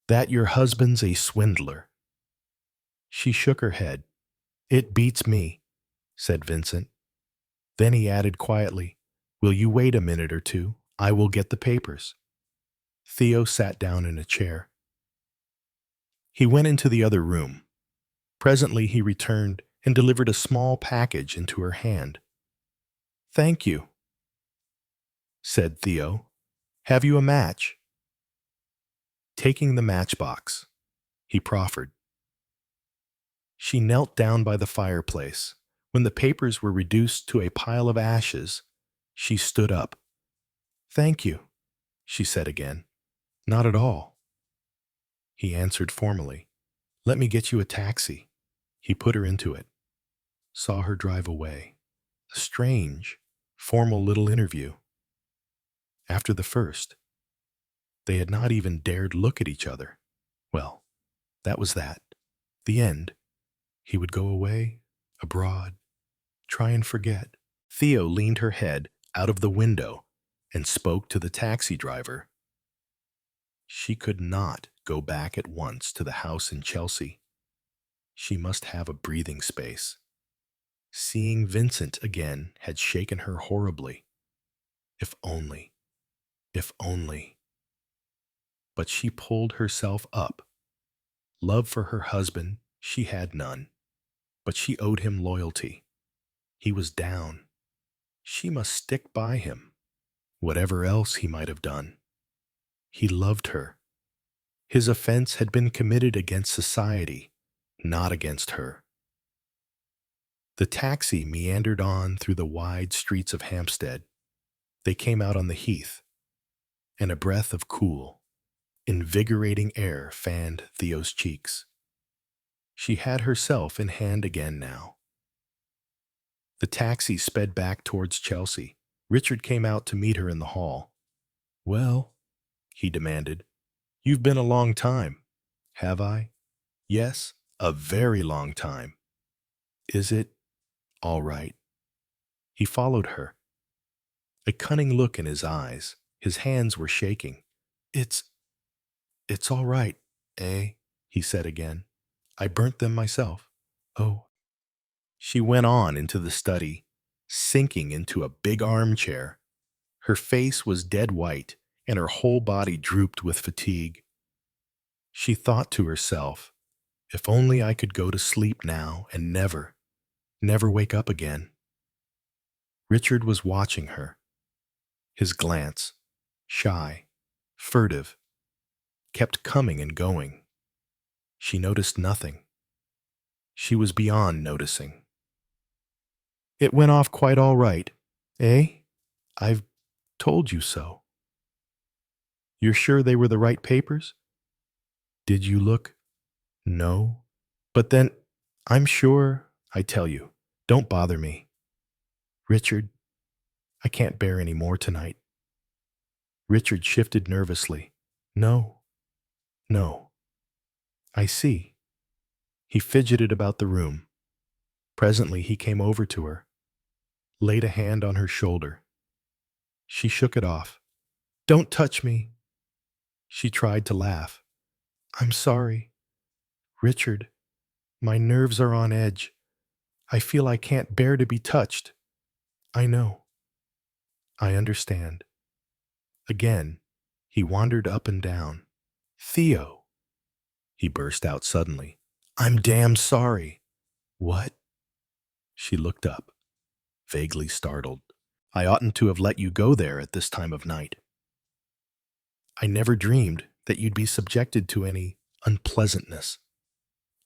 S1: that your husband's a swindler." She shook her head. "It beats me," said Vincent. Then he added quietly, "Will you wait a minute or two? I will get the papers." Theo sat down in a chair. He went into the other room. Presently he returned and delivered a small package into her hand. "Thank you," said Theo. "Have you a match?" Taking the matchbox, he proffered. She knelt down by the fireplace. When the papers were reduced to a pile of ashes, she stood up. "Thank you," she said again. "Not at all." He answered formally. "Let me get you a taxi." He put her into it. Saw her drive away. A strange, formal little interview. After the first, they had not even dared look at each other. Well, that was that. The end. He would go away, abroad, try and forget. Theo leaned her head out of the window and spoke to the taxi driver. She could not go back at once to the house in Chelsea. She must have a breathing space. Seeing Vincent again had shaken her horribly. If only, if only. But she pulled herself up. Love for her husband she had none, but she owed him loyalty. He was down. She must stick by him, whatever else he might have done. He loved her. His offense had been committed against society, not against her. The taxi meandered on through the wide streets of Hampstead. They came out on the heath, and a breath of cool, invigorating air fanned Theo's cheeks. She had herself in hand again now. The taxi sped back towards Chelsea. Richard came out to meet her in the hall. "Well," he demanded, "you've been a long time." "Have I?" "Yes, a very long time." "Is it all right?" He followed her. A cunning look in his eyes. His hands were shaking. It's all right, eh?" he said again. "I burnt them myself." "Oh." She went on into the study, sinking into a big armchair. Her face was dead white, and her whole body drooped with fatigue. She thought to herself, "If only I could go to sleep now and never, never wake up again." Richard was watching her. His glance, shy, furtive, kept coming and going. She noticed nothing. She was beyond noticing. "It went off quite all right, eh? I've told you so." "You're sure they were the right papers?" Did you look? No. But then, I'm sure, I tell you, don't bother me. Richard, I can't bear any more tonight. Richard shifted nervously. No, no. I see. He fidgeted about the room. Presently he came over to her, laid a hand on her shoulder. She shook it off. Don't touch me. She tried to laugh. I'm sorry. Richard, my nerves are on edge. I feel I can't bear to be touched. I know. I understand. Again, he wandered up and down. Theo, he burst out suddenly. I'm damn sorry. What? She looked up, vaguely startled. I oughtn't to have let you go there at this time of night. I never dreamed that you'd be subjected to any unpleasantness.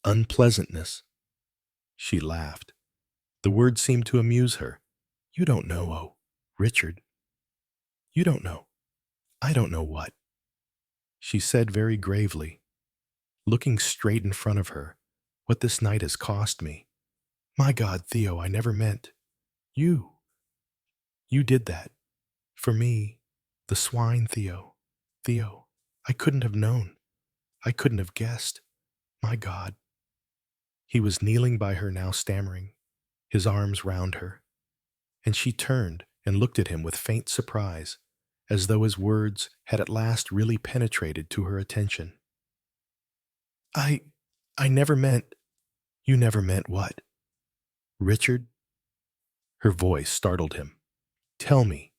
S1: Unpleasantness. She laughed. The word seemed to amuse her. You don't know, oh, Richard. You don't know. I don't know what. She said very gravely, looking straight in front of her, what this night has cost me. My God, Theo, I never meant. You. You did that. For me. The swine, Theo. Theo, I couldn't have known. I couldn't have guessed. My God. He was kneeling by her now, stammering, his arms round her. And she turned and looked at him with faint surprise, as though his words had at last really penetrated to her attention. I never meant. You never meant what? Richard? Her voice startled him. Tell me,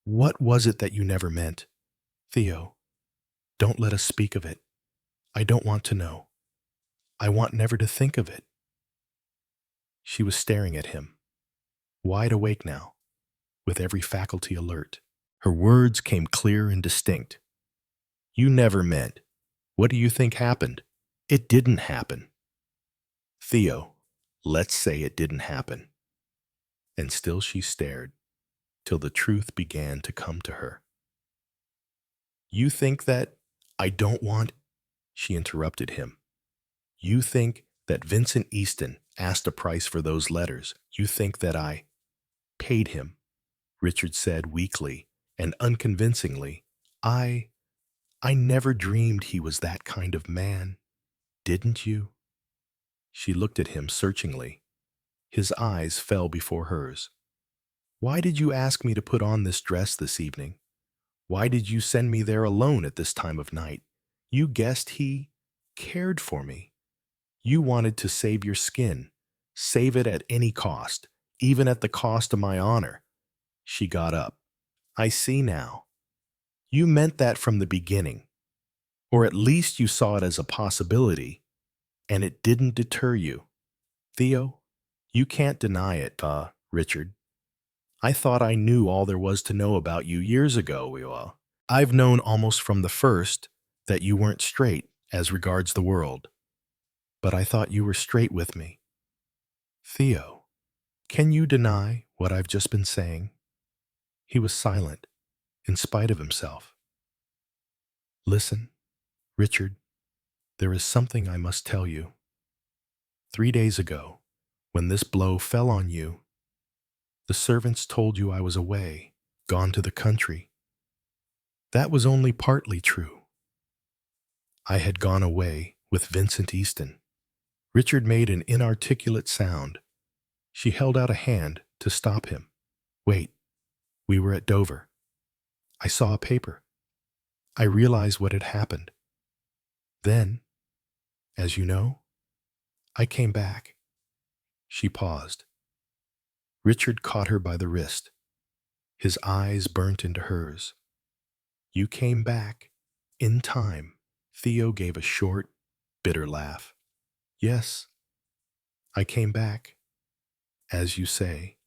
S1: what was it that you never meant? Theo, don't let us speak of it. I don't want to know. I want never to think of it. She was staring at him, wide awake now, with every faculty alert. Her words came clear and distinct. You never meant. What do you think happened? It didn't happen. Theo, let's say it didn't happen. And still she stared, till the truth began to come to her. You think that I don't want... She interrupted him. You think that Vincent Easton asked a price for those letters. You think that I paid him, Richard said weakly and unconvincingly. I never dreamed he was that kind of man. Didn't you? She looked at him searchingly. His eyes fell before hers. Why did you ask me to put on this dress this evening? Why did you send me there alone at this time of night? You guessed he cared for me. You wanted to save your skin, save it at any cost, even at the cost of my honor. She got up. I see now. You meant that from the beginning, or at least you saw it as a possibility, and it didn't deter you. Theo, you can't deny it, Richard. I thought I knew all there was to know about you years ago. I've known almost from the first that you weren't straight as regards the world. But I thought you were straight with me. Theo, can you deny what I've just been saying? He was silent, in spite of himself. Listen, Richard, there is something I must tell you. 3 days ago, when this blow fell on you, the servants told you I was away, gone to the country. That was only partly true. I had gone away with Vincent Easton. Richard made an inarticulate sound. She held out a hand to stop him. Wait, we were at Dover. I saw a paper. I realized what had happened. Then, as you know, I came back. She paused. Richard caught her by the wrist. His eyes burnt into hers. You came back in time. Theo gave a short, bitter laugh. Yes, I came back, as you say,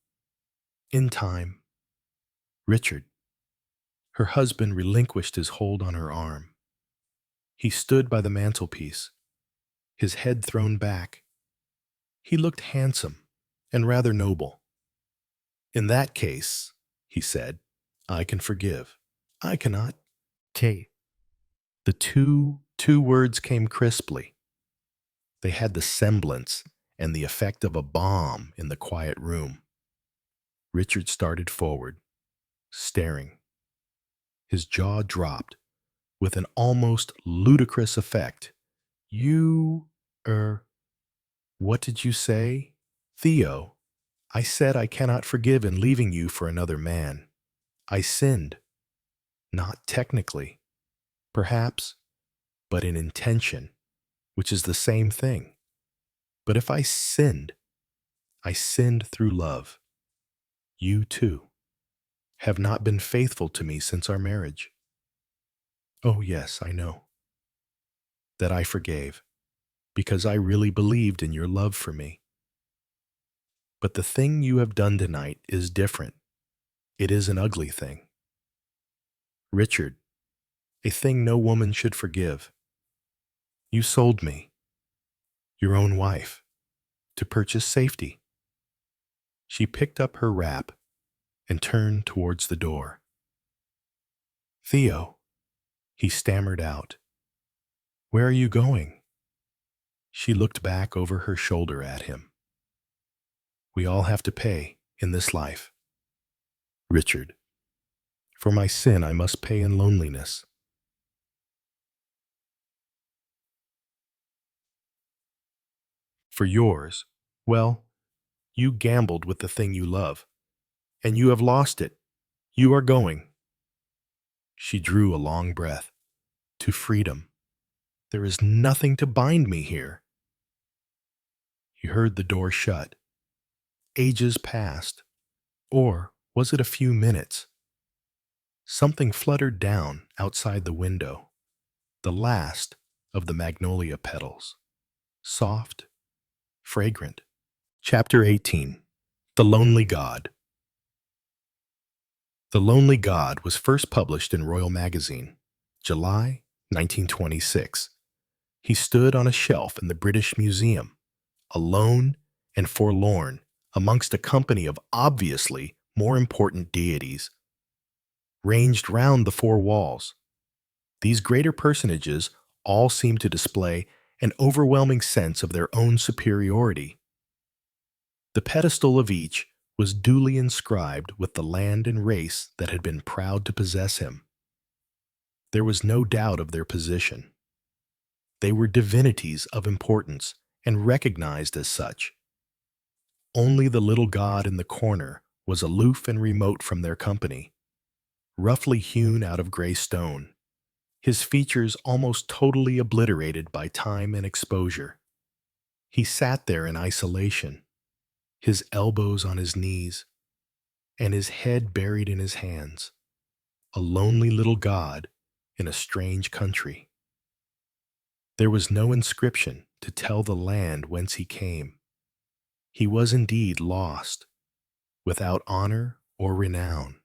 S1: in time. Richard. Her husband relinquished his hold on her arm. He stood by the mantelpiece, his head thrown back. He looked handsome and rather noble. In that case, he said, I can forgive. I cannot. The two 2 words came crisply. They had the semblance and the effect of a bomb in the quiet room. Richard started forward, staring. His jaw dropped with an almost ludicrous effect. You, what did you say? Theo, I said I cannot forgive in leaving you for another man. I sinned. Not technically, perhaps, but in intention, which is the same thing. But if I sinned through love. You, too, have not been faithful to me since our marriage. Oh, yes, I know. That I forgave, because I really believed in your love for me. But the thing you have done tonight is different. It is an ugly thing. Richard, a thing no woman should forgive. You sold me, your own wife, to purchase safety. She picked up her wrap and turned towards the door. Theo, he stammered out. Where are you going? She looked back over her shoulder at him. We all have to pay in this life. Richard, for my sin I must pay in loneliness. For yours, well, you gambled with the thing you love, and you have lost it. You are going. She drew a long breath. To freedom. There is nothing to bind me here. He heard the door shut. Ages passed. Or was it a few minutes? Something fluttered down outside the window. The last of the magnolia petals. Soft, fragrant. Chapter 18. The Lonely God. The Lonely God was first published in Royal Magazine, July 1926. He stood on a shelf in the British Museum, alone and forlorn amongst a company of obviously more important deities. Ranged round the 4 walls, these greater personages all seemed to display an overwhelming sense of their own superiority. The pedestal of each was duly inscribed with the land and race that had been proud to possess him. There was no doubt of their position. They were divinities of importance and recognized as such. Only the little god in the corner was aloof and remote from their company, roughly hewn out of gray stone, his features almost totally obliterated by time and exposure. He sat there in isolation, his elbows on his knees, and his head buried in his hands, a lonely little god in a strange country. There was no inscription to tell the land whence he came. He was indeed lost, without honor or renown.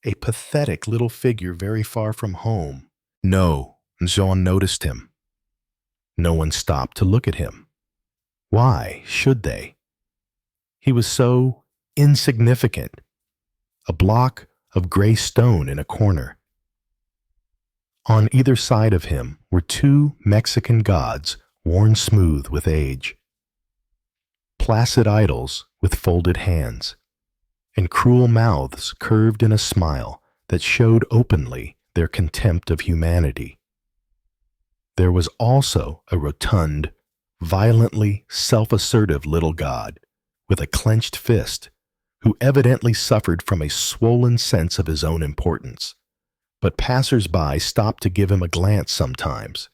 S1: A pathetic little figure very far from home. No one noticed him. No one stopped to look at him. Why should they? He was so insignificant, a block of gray stone in a corner. On either side of him were 2 Mexican gods worn smooth with age, placid idols with folded hands, and cruel mouths curved in a smile that showed openly their contempt of humanity. There was also a rotund, violently self-assertive little god with a clenched fist, who evidently suffered from a swollen sense of his own importance. But passers-by stopped to give him a glance sometimes,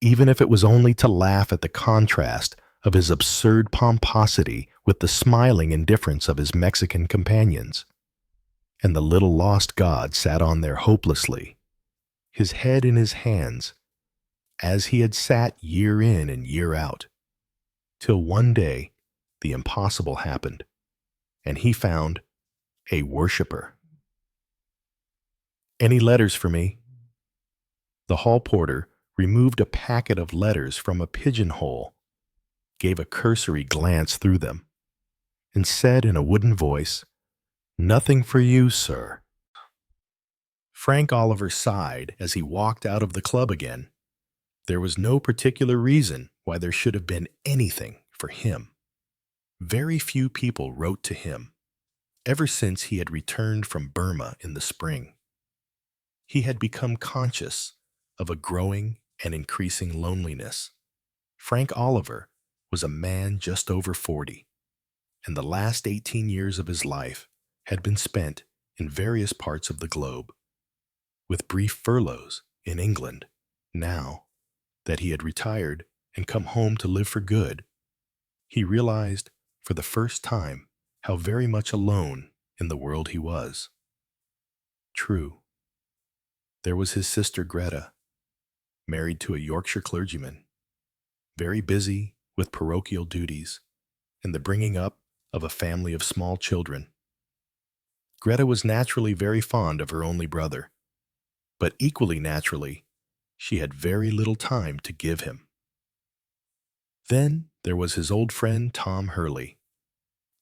S1: even if it was only to laugh at the contrast of his absurd pomposity with the smiling indifference of his Mexican companions. And the little lost god sat on there hopelessly, his head in his hands, as he had sat year in and year out, till one day the impossible happened, and he found a worshipper. Any letters for me? The hall porter removed a packet of letters from a pigeonhole, gave a cursory glance through them, and said in a wooden voice, "Nothing for you, sir." Frank Oliver sighed as he walked out of the club again. There was no particular reason why there should have been anything for him. Very few people wrote to him ever since he had returned from Burma in the spring. He had become conscious of a growing and increasing loneliness. Frank Oliver was a man just over 40, and the last 18 years of his life had been spent in various parts of the globe, with brief furloughs in England. Now that he had retired and come home to live for good, he realized for the first time how very much alone in the world he was. True, there was his sister Greta, married to a Yorkshire clergyman, very busy with parochial duties and the bringing up of a family of small children. Greta was naturally very fond of her only brother, but equally naturally, she had very little time to give him. Then there was his old friend Tom Hurley.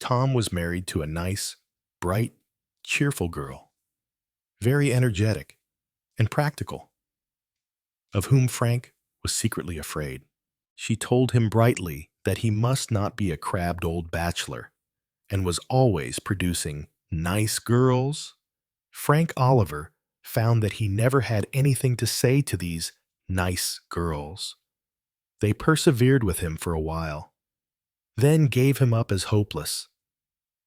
S1: Tom was married to a nice, bright, cheerful girl, very energetic and practical, of whom Frank was secretly afraid. She told him brightly that he must not be a crabbed old bachelor, and was always producing nice girls. Frank Oliver found that he never had anything to say to these nice girls. They persevered with him for a while, then gave him up as hopeless.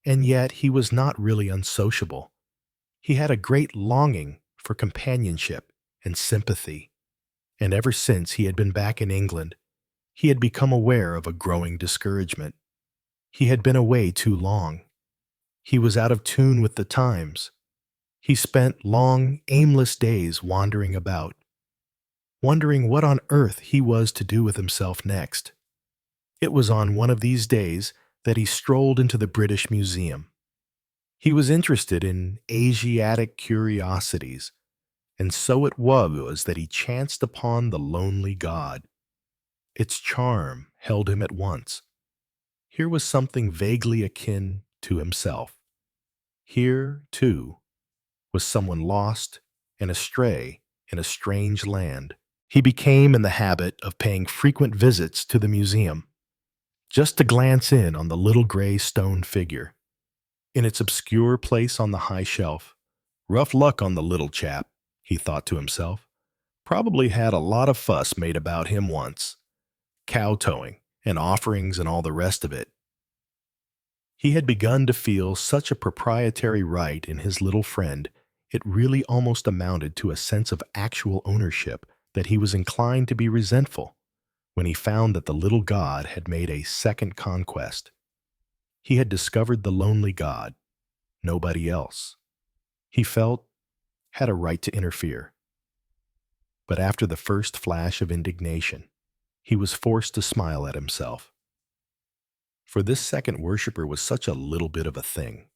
S1: And yet he was not really unsociable. He had a great longing for companionship and sympathy, and ever since he had been back in England, he had become aware of a growing discouragement. He had been away too long. He was out of tune with the times. He spent long, aimless days wandering about, wondering what on earth he was to do with himself next. It was on one of these days that he strolled into the British Museum. He was interested in Asiatic curiosities, and so it was that he chanced upon the lonely god. Its charm held him at once. Here was something vaguely akin to himself. Here, too, was someone lost and astray in a strange land. He became in the habit of paying frequent visits to the museum, just to glance in on the little gray stone figure. In its obscure place on the high shelf, rough luck on the little chap, he thought to himself. Probably had a lot of fuss made about him once. Kowtowing and offerings and all the rest of it. He had begun to feel such a proprietary right in his little friend, it really almost amounted to a sense of actual ownership, that he was inclined to be resentful when he found that the little god had made a second conquest. He had discovered the lonely god, nobody else. He felt had a right to interfere. But after the first flash of indignation, he was forced to smile at himself. For this second worshiper was such a little bit of a thing,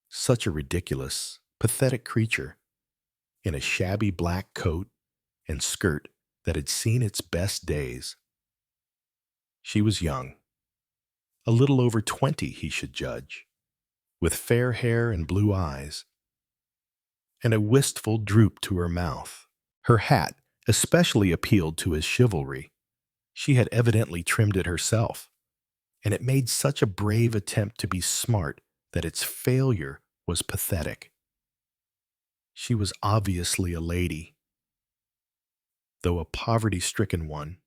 S1: such a ridiculous, pathetic creature, in a shabby black coat and skirt that had seen its best days. She was young, a little over 20 he should judge, with fair hair and blue eyes, and a wistful droop to her mouth. Her hat especially appealed to his chivalry. She had evidently trimmed it herself, and it made such a brave attempt to be smart that its failure was pathetic. She was obviously a lady, though a poverty-stricken one,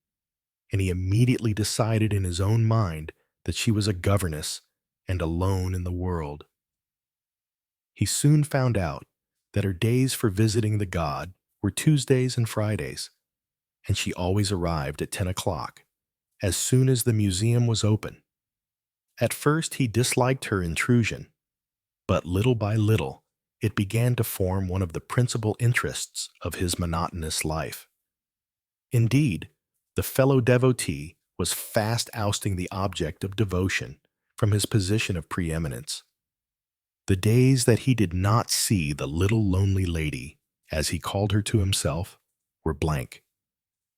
S1: and he immediately decided in his own mind that she was a governess and alone in the world. He soon found out that her days for visiting the god were Tuesdays and Fridays, and she always arrived at 10 o'clock, as soon as the museum was open. At first he disliked her intrusion, but little by little it began to form one of the principal interests of his monotonous life. Indeed, the fellow devotee was fast ousting the object of devotion from his position of preeminence. The days that he did not see the little lonely lady, as he called her to himself, were blank.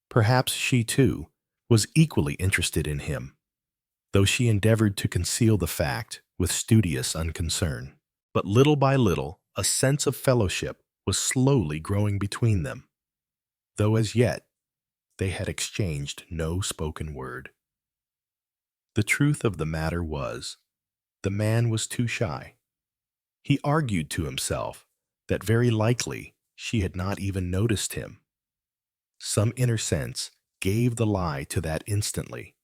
S1: Perhaps she, too, was equally interested in him, though she endeavored to conceal the fact with studious unconcern. But little by little, a sense of fellowship was slowly growing between them, though as yet They had exchanged no spoken word. The truth of the matter was, the man was too shy. He argued to himself that very likely she had not even noticed him. Some inner sense gave the lie to that instantly,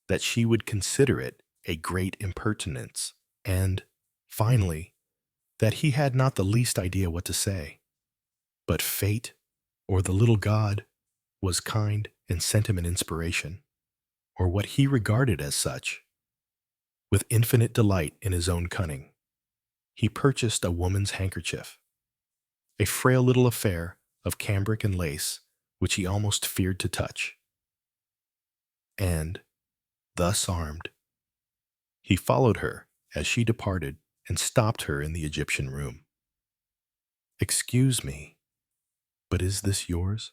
S1: that she would consider it a great impertinence, and, finally, that he had not the least idea what to say. But fate, or the little god, was kind and sent him an inspiration, or what he regarded as such. With infinite delight in his own cunning, he purchased a woman's handkerchief, a frail little affair of cambric and lace which he almost feared to touch. And, thus armed, he followed her as she departed and stopped her in the Egyptian room. "Excuse me, but is this yours?"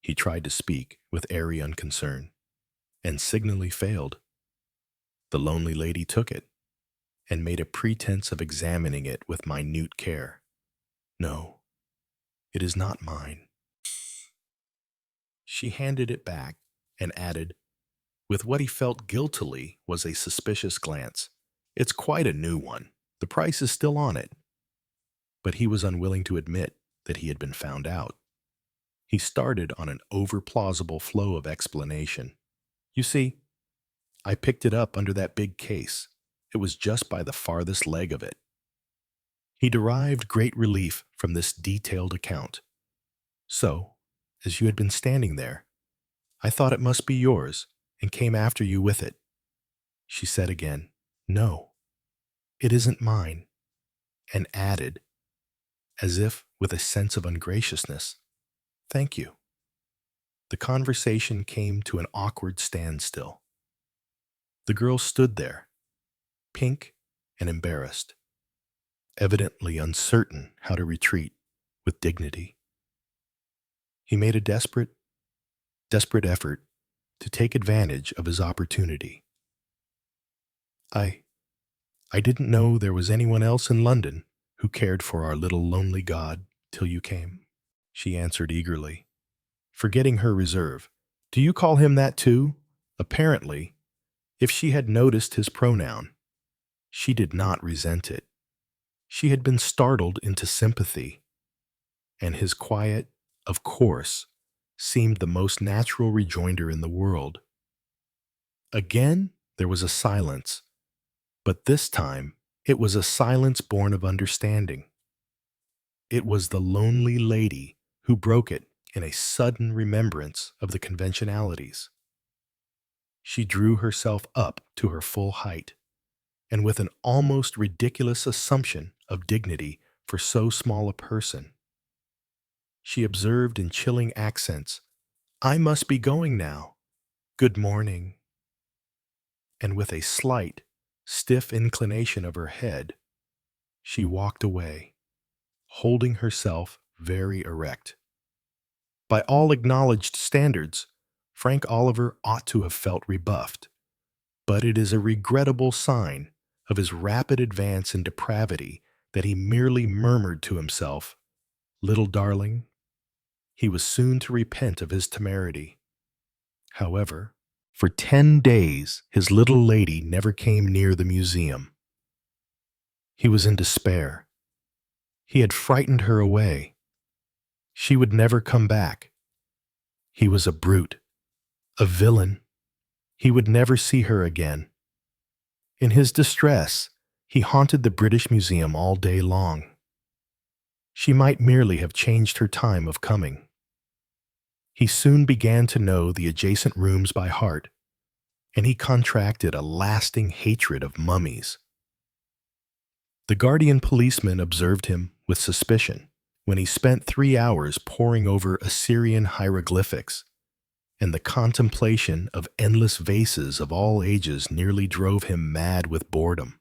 S1: He tried to speak with airy unconcern, and signally failed. The lonely lady took it, and made a pretense of examining it with minute care. "No, it is not mine." She handed it back, and added, with what he felt guiltily was a suspicious glance, "It's quite a new one. The price is still on it." But he was unwilling to admit that he had been found out. He started on an over-plausible flow of explanation. "You see, I picked it up under that big case. It was just by the farthest leg of it." He derived great relief from this detailed account. "So, as you had been standing there, I thought it must be yours, and came after you with it." She said again, "No, it isn't mine," and added, as if with a sense of ungraciousness, "Thank you." The conversation came to an awkward standstill. The girl stood there, pink and embarrassed, evidently uncertain how to retreat with dignity. He made a desperate effort to take advantage of his opportunity. I didn't know there was anyone else in London who cared for our little lonely god till you came," she answered eagerly, forgetting her reserve. "Do you call him that too?" Apparently, if she had noticed his pronoun, she did not resent it. She had been startled into sympathy, and his quiet, "of course," seemed the most natural rejoinder in the world. Again there was a silence, but this time it was a silence born of understanding. It was the lonely lady who broke it in a sudden remembrance of the conventionalities. She drew herself up to her full height, and with an almost ridiculous assumption of dignity for so small a person, she observed in chilling accents, "I must be going now. Good morning." And with a slight, stiff inclination of her head, she walked away, holding herself very erect. By all acknowledged standards, Frank Oliver ought to have felt rebuffed, but it is a regrettable sign of his rapid advance in depravity that he merely murmured to himself, "Little darling." He was soon to repent of his temerity. However, for 10 days his little lady never came near the museum. He was in despair. He had frightened her away. She would never come back. He was a brute, a villain. He would never see her again. In his distress, he haunted the British Museum all day long. She might merely have changed her time of coming. He soon began to know the adjacent rooms by heart, and he contracted a lasting hatred of mummies. The guardian policeman observed him with suspicion when he spent 3 hours poring over Assyrian hieroglyphics, and the contemplation of endless vases of all ages nearly drove him mad with boredom.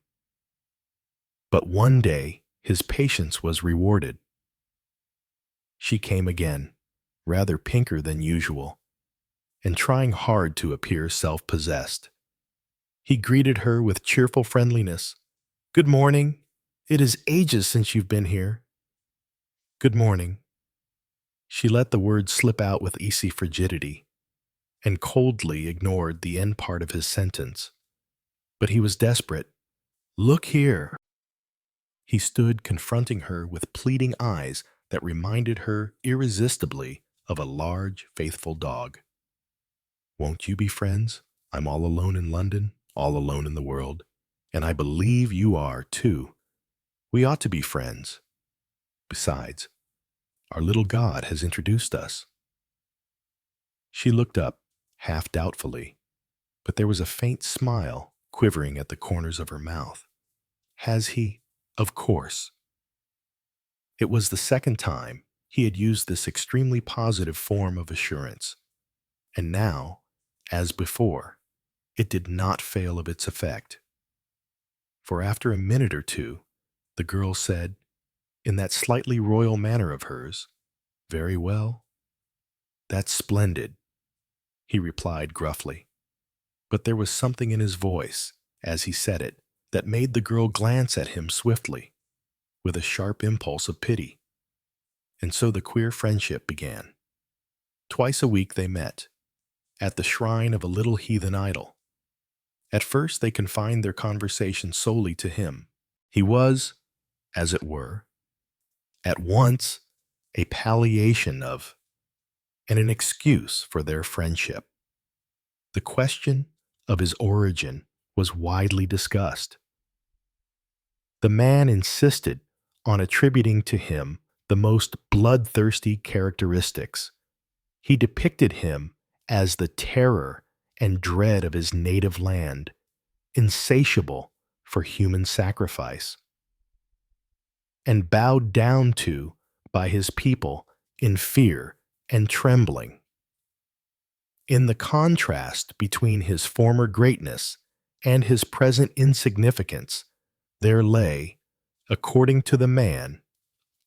S1: But one day his patience was rewarded. She came again, rather pinker than usual, and trying hard to appear self-possessed. He greeted her with cheerful friendliness. "Good morning. It is ages since you've been here." "Good morning." She let the words slip out with easy frigidity, and coldly ignored the end part of his sentence. But he was desperate. "Look here." He stood confronting her with pleading eyes that reminded her irresistibly of a large, faithful dog. "Won't you be friends? I'm all alone in London, all alone in the world, and I believe you are, too. We ought to be friends. Besides, our little God has introduced us." She looked up, half doubtfully, but there was a faint smile quivering at the corners of her mouth. "Has he? Of course." It was the second time he had used this extremely positive form of assurance, and now, as before, it did not fail of its effect. For after a minute or two, the girl said, in that slightly royal manner of hers, "Very well." "That's splendid," he replied gruffly. But there was something in his voice, as he said it, that made the girl glance at him swiftly, with a sharp impulse of pity. And so the queer friendship began. Twice a week they met, at the shrine of a little heathen idol. At first they confined their conversation solely to him. He was, as it were, at once a palliation of, and an excuse for their friendship. The question of his origin was widely discussed. The man insisted on attributing to him the most bloodthirsty characteristics. He depicted him as the terror and dread of his native land, insatiable for human sacrifice, and bowed down to by his people in fear and trembling. In the contrast between his former greatness and his present insignificance, there lay, according to the man,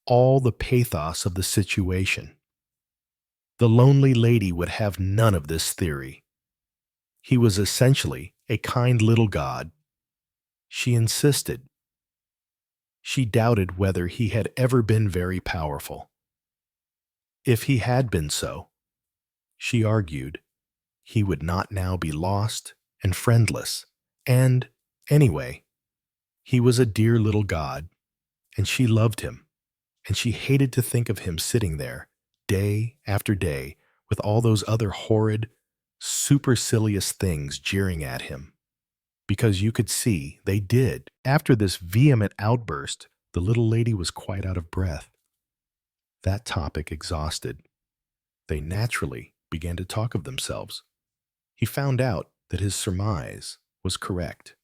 S1: all the pathos of the situation. The lonely lady would have none of this theory. He was essentially a kind little god. She insisted. She doubted whether he had ever been very powerful. If he had been so, she argued, he would not now be lost and friendless, and, anyway, he was a dear little god, and she loved him, and she hated to think of him sitting there, day after day, with all those other horrid, supercilious things jeering at him. Because you could see they did. After this vehement outburst, the little lady was quite out of breath. That topic exhausted, they naturally began to talk of themselves. He found out that his surmise was correct.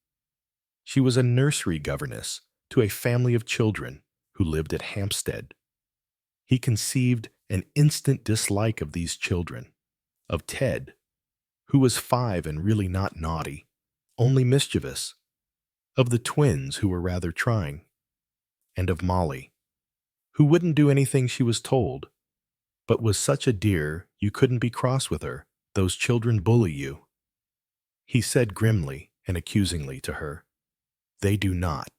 S1: She was a nursery governess to a family of children who lived at Hampstead. He conceived an instant dislike of these children, of Ted, who was 5 and really not naughty, only mischievous, of the twins who were rather trying, and of Molly, who wouldn't do anything she was told, but was such a dear you couldn't be cross with her. "Those children bully you," he said grimly and accusingly to her. "They do not,"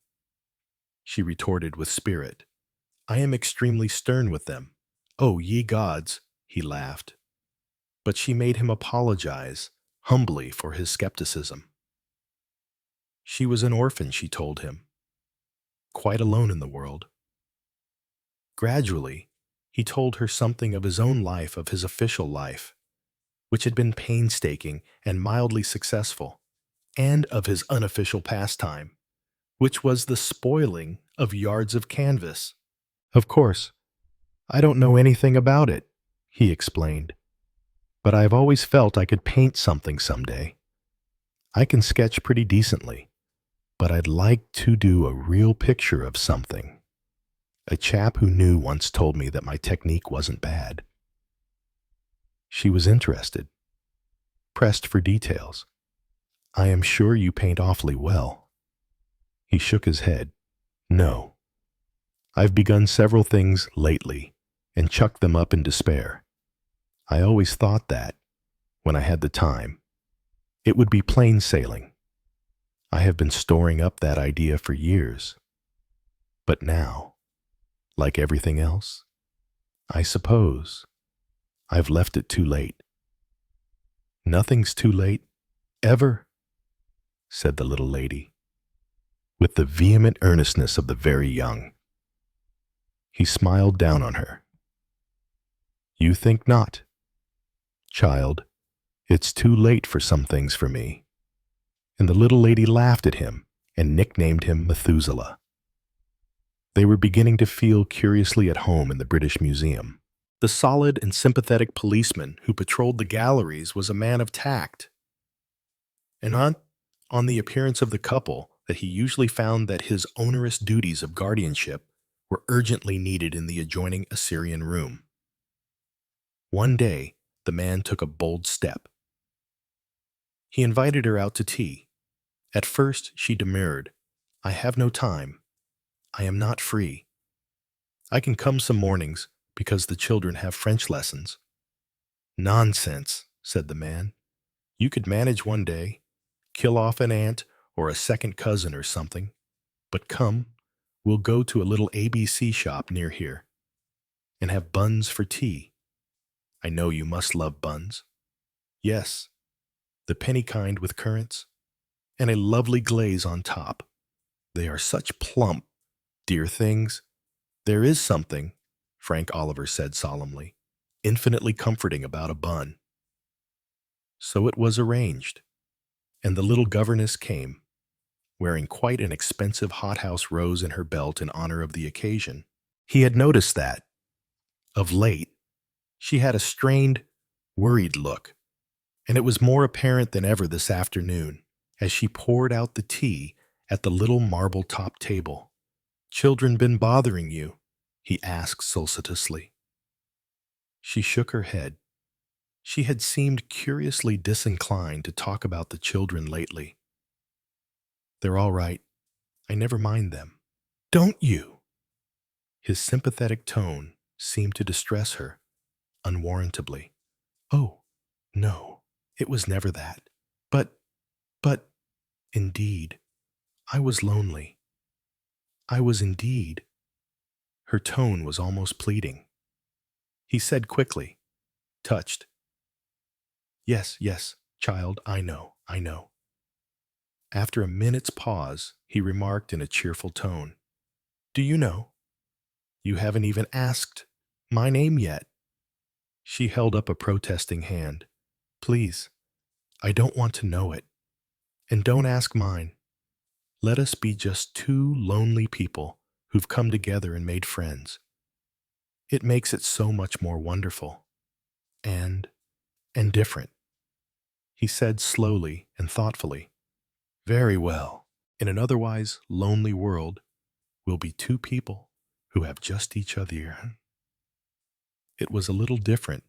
S1: she retorted with spirit. "I am extremely stern with them." "Oh, ye gods," he laughed. But she made him apologize humbly for his skepticism. She was an orphan, she told him, quite alone in the world. Gradually, he told her something of his own life, of his official life, which had been painstaking and mildly successful, and of his unofficial pastime, which was the spoiling of yards of canvas. "Of course, I don't know anything about it," he explained, "but I've always felt I could paint something someday. I can sketch pretty decently, but I'd like to do a real picture of something. A chap who knew once told me that my technique wasn't bad." She was interested, pressed for details. "I am sure you paint awfully well." He shook his head. "No. I've begun several things lately and chucked them up in despair. I always thought that, when I had the time, it would be plain sailing. I have been storing up that idea for years. But now, like everything else, I suppose I've left it too late." Nothing's too late, ever, said the little lady, with the vehement earnestness of the very young. He smiled down on her. You think not. Child, it's too late for some things for me. And the little lady laughed at him and nicknamed him Methuselah. They were beginning to feel curiously at home in the British Museum. The solid and sympathetic policeman who patrolled the galleries was a man of tact. And on the appearance of the couple, that he usually found that his onerous duties of guardianship were urgently needed in the adjoining Assyrian room. One day, the man took a bold step. He invited her out to tea. At first, she demurred. I have no time. I am not free. I can come some mornings because the children have French lessons. Nonsense, said the man. You could manage one day, kill off an aunt or a second cousin or something. But come, we'll go to a little ABC shop near here and have buns for tea. I know you must love buns. Yes, the penny kind with currants, and a lovely glaze on top. They are such plump, dear things. There is something, Frank Oliver said solemnly, infinitely comforting about a bun. So it was arranged, and the little governess came, wearing quite an expensive hothouse rose in her belt in honor of the occasion. He had noticed that, of late, she had a strained, worried look, and it was more apparent than ever this afternoon as she poured out the tea at the little marble-top table. Children been bothering you? He asked solicitously. She shook her head. She had seemed curiously disinclined to talk about the children lately. They're all right. I never mind them. Don't you? His sympathetic tone seemed to distress her, unwarrantably. Oh, no, it was never that. But, indeed, I was lonely. I was indeed. Her tone was almost pleading. He said quickly, touched, Yes, yes, child, I know. After a minute's pause, he remarked in a cheerful tone, Do you know? You haven't even asked my name yet. She held up a protesting hand. Please, I don't want to know it. And don't ask mine. Let us be just two lonely people who've come together and made friends. It makes it so much more wonderful. And different. He said slowly and thoughtfully, Very well. In an otherwise lonely world, we'll be two people who have just each other. It was a little different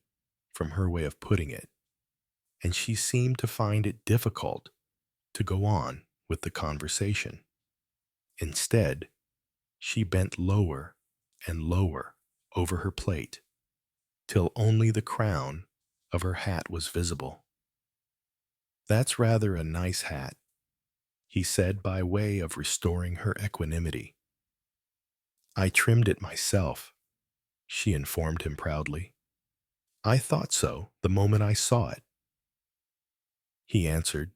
S1: from her way of putting it, and she seemed to find it difficult to go on with the conversation. Instead, she bent lower and lower over her plate, till only the crown of her hat was visible. That's rather a nice hat, he said by way of restoring her equanimity. I trimmed it myself, she informed him proudly. I thought so the moment I saw it. He answered,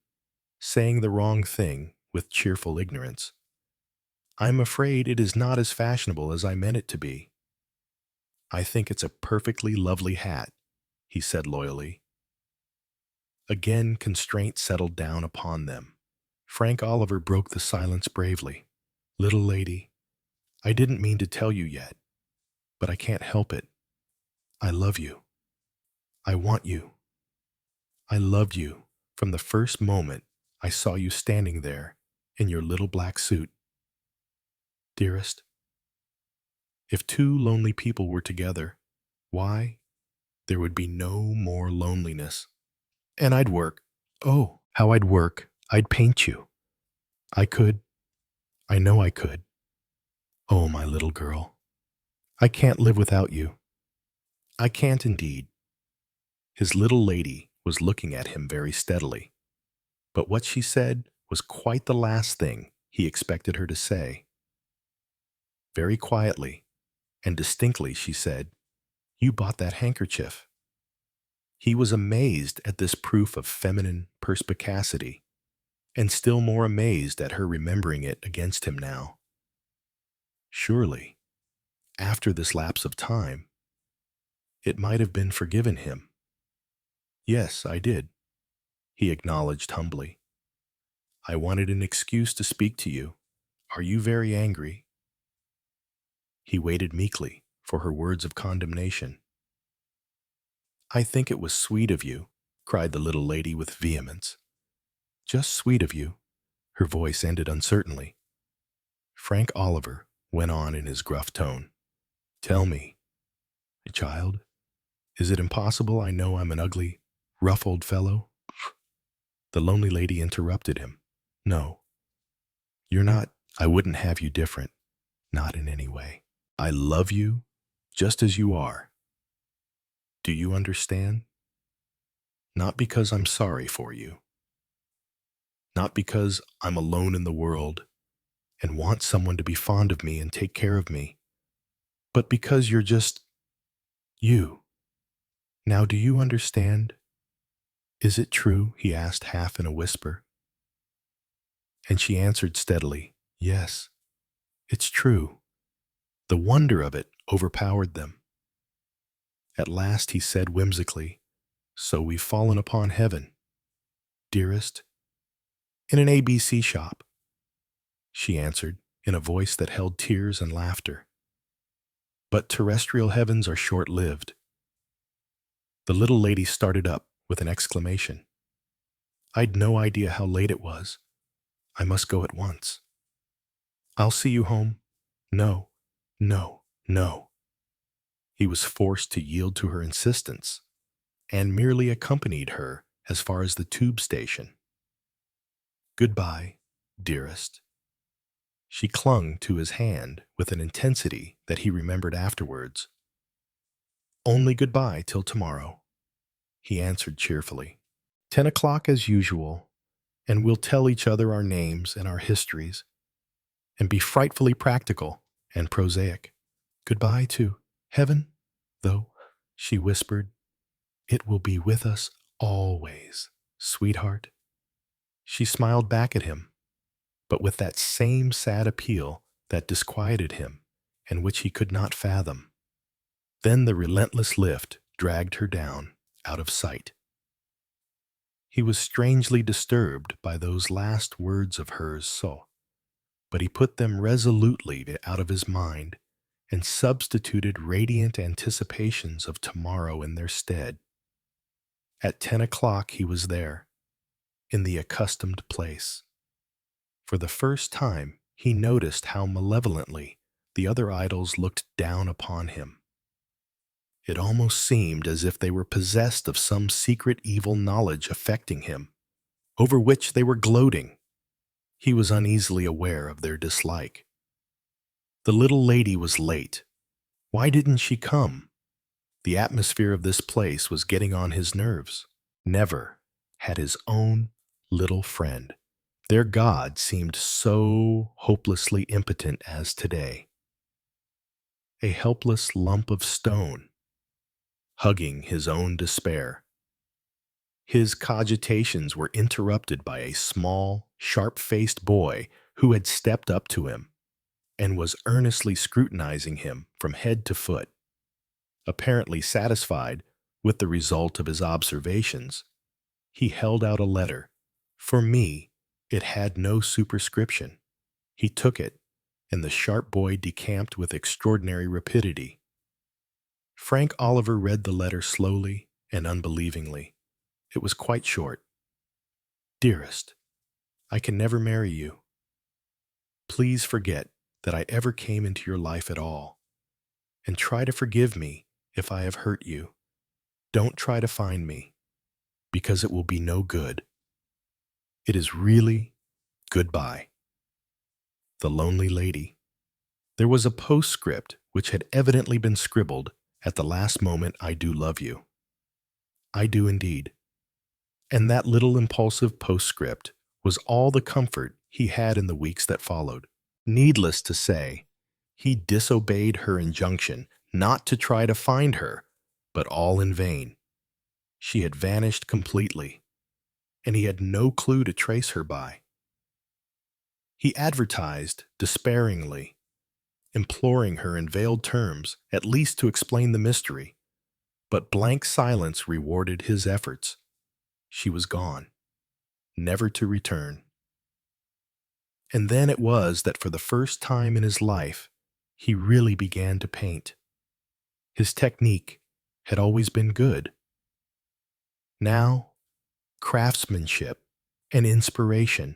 S1: saying the wrong thing with cheerful ignorance. I'm afraid it is not as fashionable as I meant it to be. I think it's a perfectly lovely hat, he said loyally. Again constraint settled down upon them. Frank Oliver broke the silence bravely. Little lady, I didn't mean to tell you yet, but I can't help it. I love you. I want you. I loved you from the first moment I saw you standing there in your little black suit. Dearest, if two lonely people were together, why, there would be no more loneliness. And I'd work. Oh, how I'd work. I'd paint you. I could. I know I could. Oh, my little girl. I can't live without you. I can't indeed. His little lady was looking at him very steadily, but what she said was quite the last thing he expected her to say. Very quietly and distinctly she said, You bought that handkerchief. He was amazed at this proof of feminine perspicacity, and still more amazed at her remembering it against him now. Surely, after this lapse of time, it might have been forgiven him. Yes, I did, he acknowledged humbly. I wanted an excuse to speak to you. Are you very angry? He waited meekly for her words of condemnation. I think it was sweet of you, cried the little lady with vehemence. Just sweet of you. Her voice ended uncertainly. Frank Oliver went on in his gruff tone. Tell me, child, is it impossible I know I'm an ugly, rough old fellow? The lonely lady interrupted him. No, you're not. I wouldn't have you different, not in any way. I love you just as you are. Do you understand? Not because I'm sorry for you. Not because I'm alone in the world and want someone to be fond of me and take care of me, but because you're just you. Now, do you understand? Is it true? He asked half in a whisper. And she answered steadily, yes, it's true. The wonder of it overpowered them. At last he said whimsically, so we've fallen upon heaven. Dearest, in an ABC shop, she answered in a voice that held tears and laughter. But terrestrial heavens are short-lived. The little lady started up with an exclamation. I'd no idea how late it was. I must go at once. I'll see you home. No, no, no. He was forced to yield to her insistence and merely accompanied her as far as the tube station. Goodbye, dearest. She clung to his hand with an intensity that he remembered afterwards. Only goodbye till tomorrow, he answered cheerfully. 10 o'clock as usual, and we'll tell each other our names and our histories, and be frightfully practical and prosaic. Goodbye to heaven, though, she whispered. It will be with us always, sweetheart. She smiled back at him, but with that same sad appeal that disquieted him and which he could not fathom. Then the relentless lift dragged her down out of sight. He was strangely disturbed by those last words of hers, but he put them resolutely out of his mind and substituted radiant anticipations of tomorrow in their stead. At 10 o'clock he was there, in the accustomed place. For the first time he noticed how malevolently the other idols looked down upon him. It almost seemed as if they were possessed of some secret evil knowledge affecting him, over which they were gloating. He was uneasily aware of their dislike. The little lady was late. Why didn't she come? The atmosphere of this place was getting on his nerves. Never had his own little friend, their God, seemed so hopelessly impotent as today. A helpless lump of stone, hugging his own despair. His cogitations were interrupted by a small, sharp-faced boy who had stepped up to him and was earnestly scrutinizing him from head to foot. Apparently satisfied with the result of his observations, he held out a letter. For me, it had no superscription. He took it, and the sharp boy decamped with extraordinary rapidity. Frank Oliver read the letter slowly and unbelievingly. It was quite short. Dearest, I can never marry you. Please forget that I ever came into your life at all, and try to forgive me if I have hurt you. Don't try to find me, because it will be no good. It is really goodbye. The lonely lady. There was a postscript which had evidently been scribbled at the last moment. I do love you. I do indeed. And that little impulsive postscript was all the comfort he had in the weeks that followed. Needless to say, he disobeyed her injunction not to try to find her, but all in vain. She had vanished completely, and he had no clue to trace her by. He advertised despairingly, imploring her in veiled terms at least to explain the mystery, but blank silence rewarded his efforts. She was gone, never to return. And then it was that for the first time in his life, he really began to paint. His technique had always been good. Now, craftsmanship and inspiration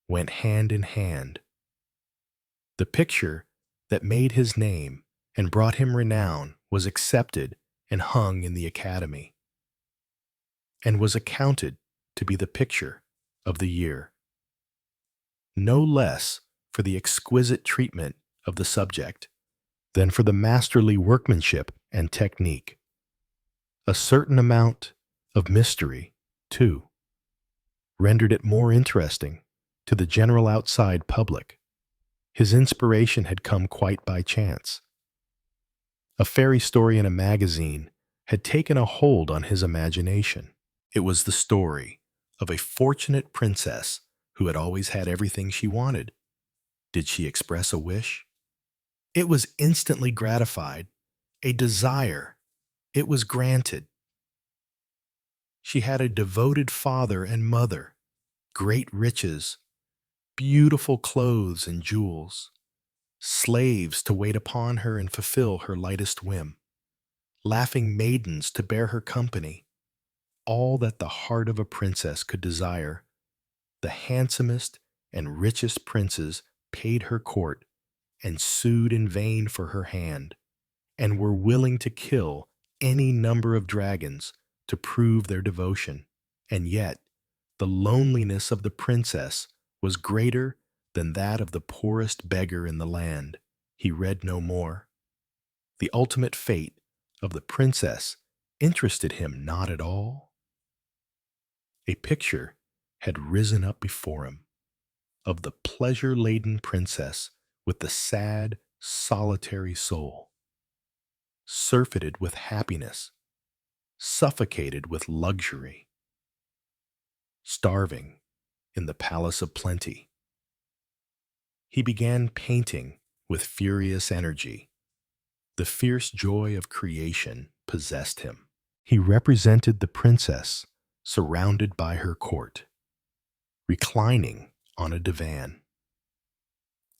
S1: went hand in hand. The picture that made his name and brought him renown was accepted and hung in the academy, and was accounted to be the picture of the year. No less for the exquisite treatment of the subject than for the masterly workmanship and technique. A certain amount of mystery, too, rendered it more interesting to the general outside public. His inspiration had come quite by chance. A fairy story in a magazine had taken a hold on his imagination. It was the story of a fortunate princess who had always had everything she wanted. Did she express a wish? It was instantly gratified. A desire. It was granted. She had a devoted father and mother, great riches, beautiful clothes and jewels, slaves to wait upon her and fulfill her lightest whim, laughing maidens to bear her company, all that the heart of a princess could desire. The handsomest and richest princes paid her court and sued in vain for her hand, and were willing to kill any number of dragons to prove their devotion. And yet, the loneliness of the princess was greater than that of the poorest beggar in the land. He read no more. The ultimate fate of the princess interested him not at all. A picture had risen up before him of the pleasure-laden princess with the sad, solitary soul, surfeited with happiness, suffocated with luxury, starving in the palace of plenty. He began painting with furious energy. The fierce joy of creation possessed him. He represented the princess surrounded by her court, reclining on a divan.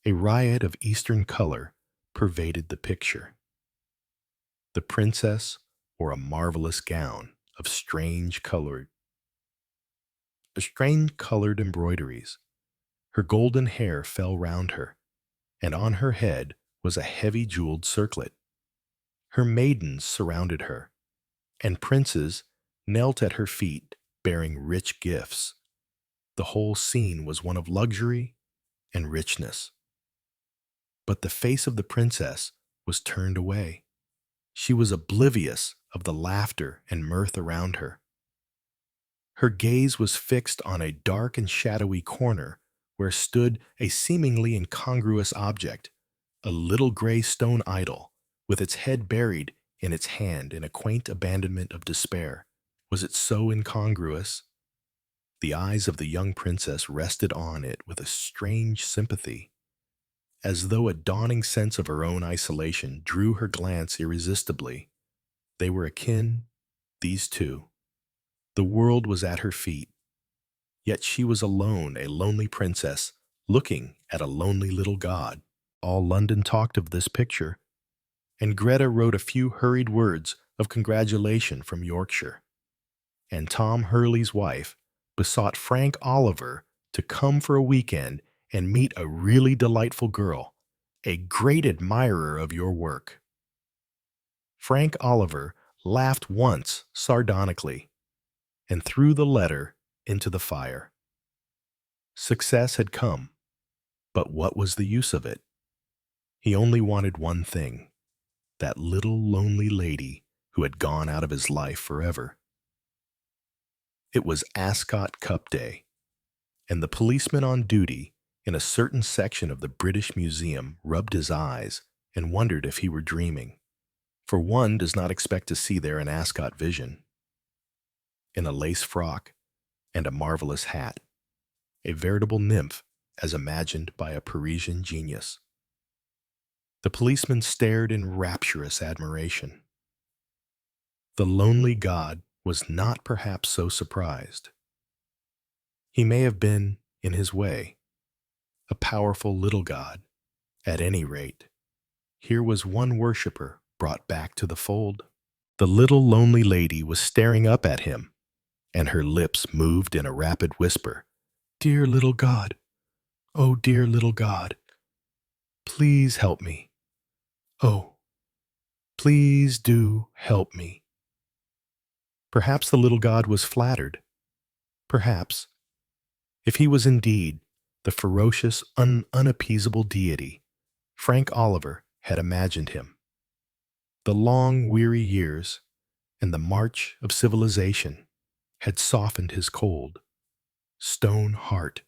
S1: A riot of Eastern color pervaded the picture. The princess wore a marvelous gown of strange colored embroideries. Her golden hair fell round her, and on her head was a heavy jeweled circlet. Her maidens surrounded her, and princes knelt at her feet bearing rich gifts. The whole scene was one of luxury and richness. But the face of the princess was turned away. She was oblivious of the laughter and mirth around her. Her gaze was fixed on a dark and shadowy corner where stood a seemingly incongruous object, a little gray stone idol, with its head buried in its hand in a quaint abandonment of despair. Was it so incongruous? The eyes of the young princess rested on it with a strange sympathy, as though a dawning sense of her own isolation drew her glance irresistibly. They were akin, these two. The world was at her feet, yet she was alone, a lonely princess, looking at a lonely little god. All London talked of this picture, and Greta wrote a few hurried words of congratulation from Yorkshire. And Tom Hurley's wife besought Frank Oliver to come for a weekend and meet a really delightful girl, a great admirer of your work. Frank Oliver laughed once sardonically and threw the letter into the fire. Success had come, but what was the use of it? He only wanted one thing, that little lonely lady who had gone out of his life forever. It was Ascot Cup Day, and the policeman on duty in a certain section of the British Museum rubbed his eyes and wondered if he were dreaming, for one does not expect to see there an Ascot vision. in a lace frock and a marvelous hat, a veritable nymph as imagined by a Parisian genius. The policeman stared in rapturous admiration. The lonely god was not perhaps so surprised. He may have been, in his way, a powerful little god. At any rate, here was one worshipper brought back to the fold. The little lonely lady was staring up at him, and her lips moved in a rapid whisper. "Dear little god, oh dear little god, please help me. Oh, please do help me." Perhaps the little god was flattered. Perhaps, if he was indeed the ferocious, unappeasable deity Frank Oliver had imagined him. The long, weary years and the march of civilization had softened his cold, stone heart.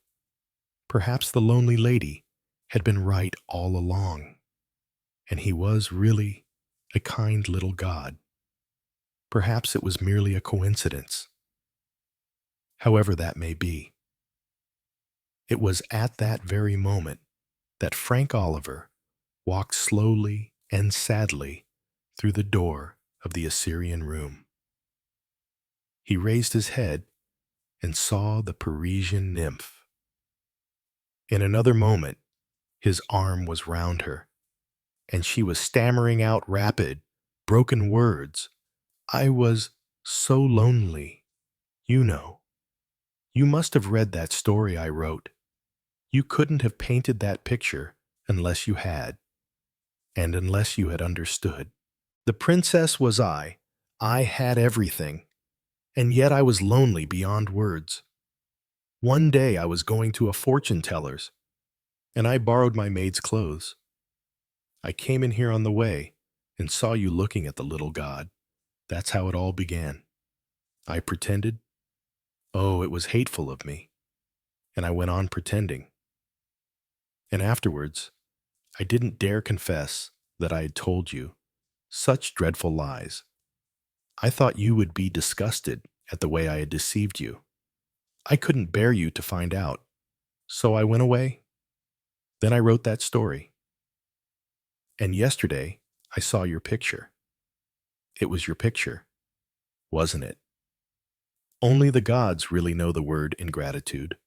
S1: Perhaps the lonely lady had been right all along, and he was really a kind little god. Perhaps it was merely a coincidence. However that may be, it was at that very moment that Frank Oliver walked slowly and sadly through the door of the Assyrian room. He raised his head and saw the Parisian nymph. In another moment, his arm was round her, and she was stammering out rapid, broken words. "I was so lonely, you know. You must have read that story I wrote. You couldn't have painted that picture unless you had, and unless you had understood. The princess was I. I had everything, and yet I was lonely beyond words. One day I was going to a fortune teller's, and I borrowed my maid's clothes. I came in here on the way and saw you looking at the little god. That's how it all began. I pretended. Oh, it was hateful of me. And I went on pretending. And afterwards, I didn't dare confess that I had told you such dreadful lies. I thought you would be disgusted at the way I had deceived you. I couldn't bear you to find out, so I went away. Then I wrote that story. And yesterday, I saw your picture. It was your picture, wasn't it? Only the gods really know the word ingratitude.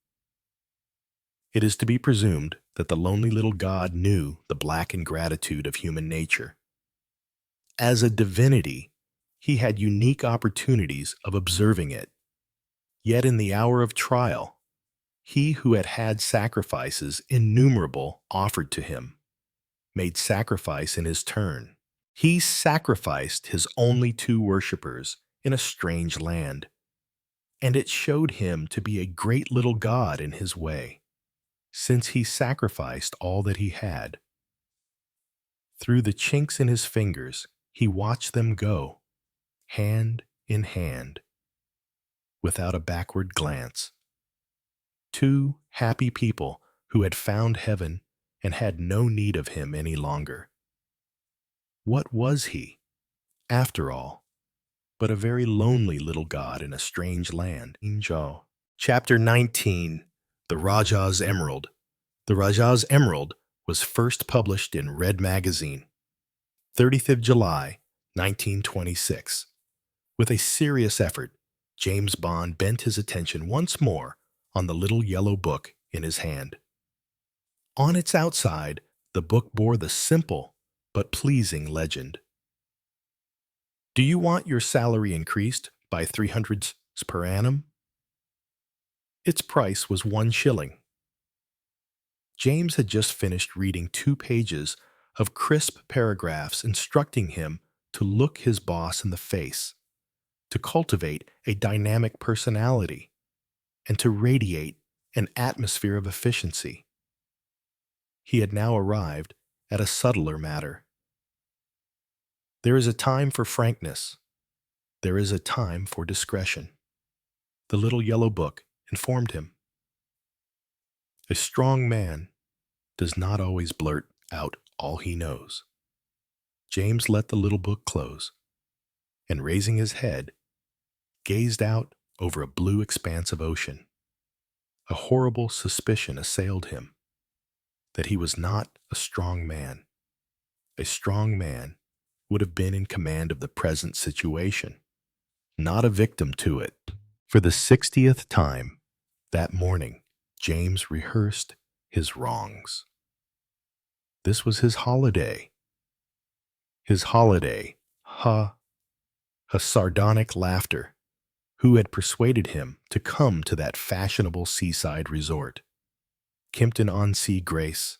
S1: It is to be presumed that the lonely little god knew the black ingratitude of human nature. As a divinity, he had unique opportunities of observing it. Yet in the hour of trial, he who had had sacrifices innumerable offered to him, made sacrifice in his turn. He sacrificed his only two worshippers in a strange land, and it showed him to be a great little god in his way, since he sacrificed all that he had. Through the chinks in his fingers, he watched them go, hand in hand, without a backward glance. Two happy people who had found heaven and had no need of him any longer. What was he, after all, but a very lonely little god in a strange land? Chapter 19, The Rajah's Emerald. The Rajah's Emerald was first published in Red Magazine, 30th of July, 1926. With a serious effort, James Bond bent his attention once more on the little yellow book in his hand. On its outside, the book bore the simple but pleasing legend. Do you want your salary increased by 300 per annum? Its price was 1 shilling. James had just finished reading 2 pages of crisp paragraphs instructing him to look his boss in the face, to cultivate a dynamic personality, and to radiate an atmosphere of efficiency. He had now arrived at a subtler matter. There is a time for frankness. There is a time for discretion. The little yellow book informed him. A strong man does not always blurt out all he knows. James let the little book close, and raising his head, gazed out over a blue expanse of ocean. A horrible suspicion assailed him that he was not a strong man. A strong man would have been in command of the present situation, not a victim to it. For the 60th time that morning, James rehearsed his wrongs. This was his holiday. His holiday, a sardonic laughter. Who had persuaded him to come to that fashionable seaside resort? Kimpton-on-Sea Grace.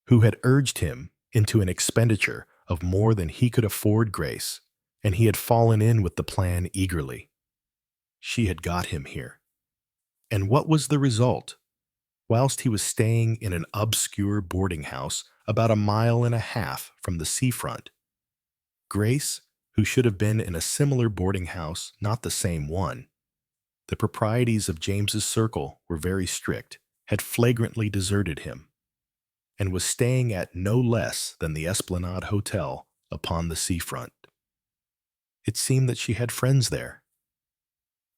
S1: Who had urged him into an expenditure of more than he could afford? Grace, and he had fallen in with the plan eagerly. She had got him here. And what was the result? Whilst he was staying in an obscure boarding house about 1.5 miles from the seafront, Grace, who should have been in a similar boarding house, not the same one. The proprieties of James's circle were very strict, had flagrantly deserted him, and was staying at no less than the Esplanade Hotel upon the seafront. It seemed that she had friends there.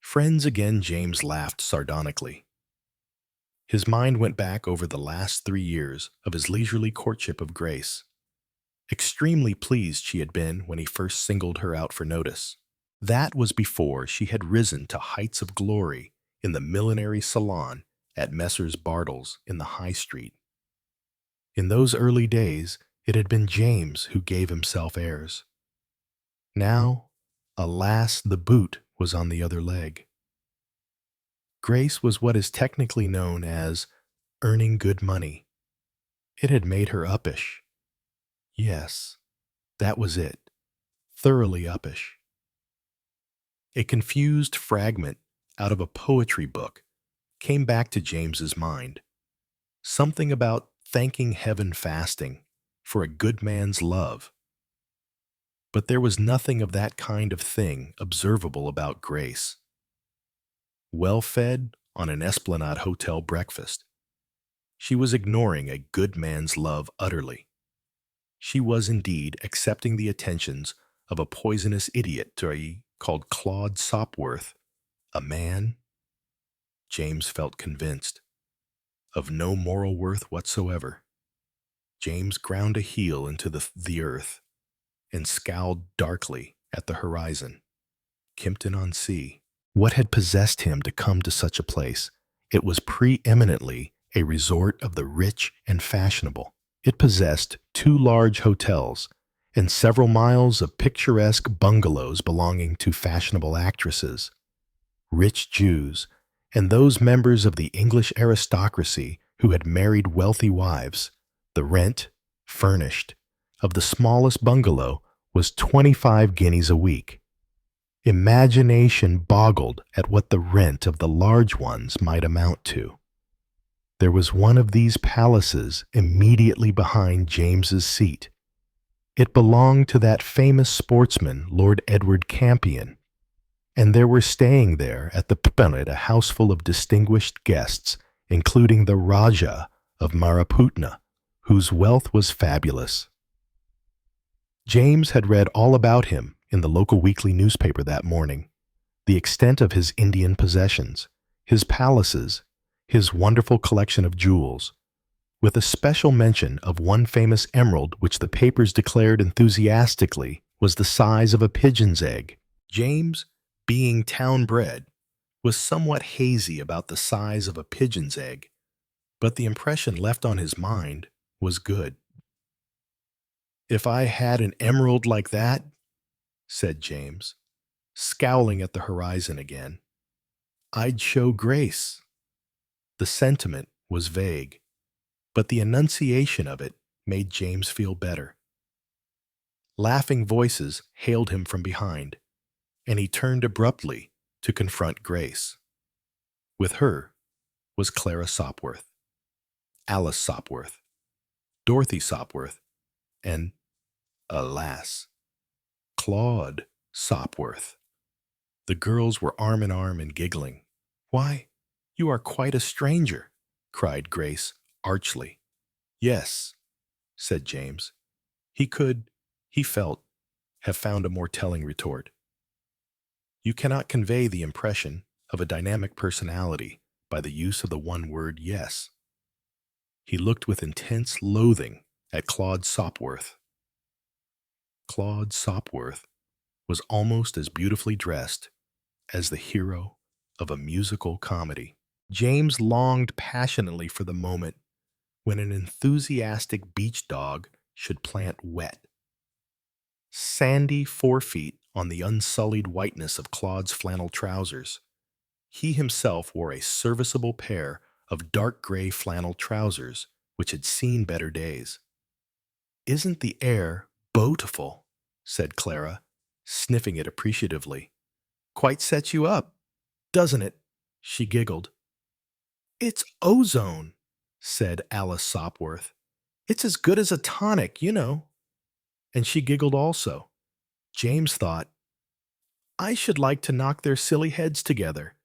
S1: Friends again. James laughed sardonically. His mind went back over the last 3 years of his leisurely courtship of Grace. Extremely pleased she had been when he first singled her out for notice. That was before she had risen to heights of glory in the millinery salon at Messrs. Bartle's in the High Street. In those early days, it had been James who gave himself airs. Now, alas, the boot was on the other leg. Grace was what is technically known as earning good money. It had made her uppish. Yes, that was it. Thoroughly uppish. A confused fragment out of a poetry book came back to James's mind. Something about thanking heaven fasting for a good man's love. But there was nothing of that kind of thing observable about Grace. Well fed on an Esplanade Hotel breakfast, she was ignoring a good man's love utterly. She was indeed accepting the attentions of a poisonous idiot called Claude Sopworth, a man, James felt convinced, of no moral worth whatsoever. James ground a heel into the earth and scowled darkly at the horizon. Kimpton-on-Sea. What had possessed him to come to such a place? It was preeminently a resort of the rich and fashionable. It possessed 2 large hotels and several miles of picturesque bungalows belonging to fashionable actresses, rich Jews, and those members of the English aristocracy who had married wealthy wives. The rent, furnished, of the smallest bungalow was 25 guineas a week. Imagination boggled at what the rent of the large ones might amount to. There was one of these palaces immediately behind James's seat. It belonged to that famous sportsman, Lord Edward Campion, and there were staying there at the Planet a houseful of distinguished guests, including the Rajah of Maraputna, whose wealth was fabulous. James had read all about him in the local weekly newspaper that morning, the extent of his Indian possessions, his palaces, his wonderful collection of jewels, with a special mention of one famous emerald which the papers declared enthusiastically was the size of a pigeon's egg. James, being town-bred, was somewhat hazy about the size of a pigeon's egg, but the impression left on his mind was good. "If I had an emerald like that," said James, scowling at the horizon again, "I'd show Grace." The sentiment was vague, but the enunciation of it made James feel better. Laughing voices hailed him from behind, and he turned abruptly to confront Grace. With her was Clara Sopworth, Alice Sopworth, Dorothy Sopworth, and, alas, Claude Sopworth. The girls were arm in arm and giggling. "Why, you are quite a stranger," cried Grace archly. "Yes," said James. He could, he felt, have found a more telling retort. "You cannot convey the impression of a dynamic personality by the use of the one word yes. He looked with intense loathing at Claude Sopworth. Claude Sopworth was almost as beautifully dressed as the hero of a musical comedy. James longed passionately for the moment when an enthusiastic beach dog should plant wet, sandy forefeet on the unsullied whiteness of Claude's flannel trousers. He himself wore a serviceable pair of dark gray flannel trousers which had seen better days. "Isn't the air beautiful?" said Clara, sniffing it appreciatively. "Quite sets you up, doesn't it?" she giggled. "It's ozone," said Alice Sopworth. "It's as good as a tonic, you know." And she giggled also. James thought, "I should like to knock their silly heads together.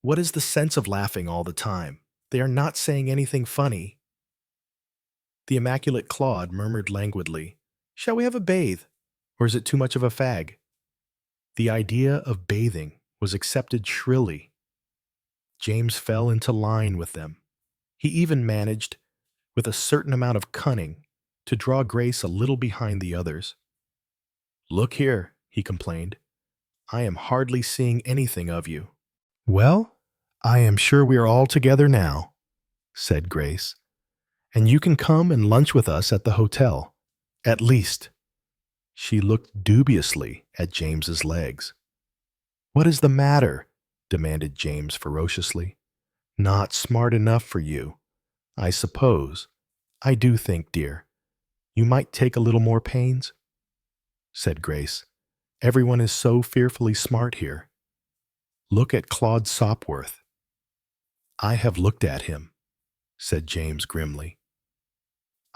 S1: What is the sense of laughing all the time? They are not saying anything funny." The immaculate Claude murmured languidly, "Shall we have a bathe? Or is it too much of a fag?" The idea of bathing was accepted shrilly. James fell into line with them. He even managed, with a certain amount of cunning, to draw Grace a little behind the others. "Look here," he complained. "I am hardly seeing anything of you." "Well, I am sure we are all together now," said Grace. "And you can come and lunch with us at the hotel. At least." She looked dubiously at James's legs. "What is the matter?" demanded James ferociously. "Not smart enough for you, I suppose. I do think, dear, you might take a little more pains," said Grace. "Everyone is so fearfully smart here. Look at Claude Sopworth." "I have looked at him," said James grimly.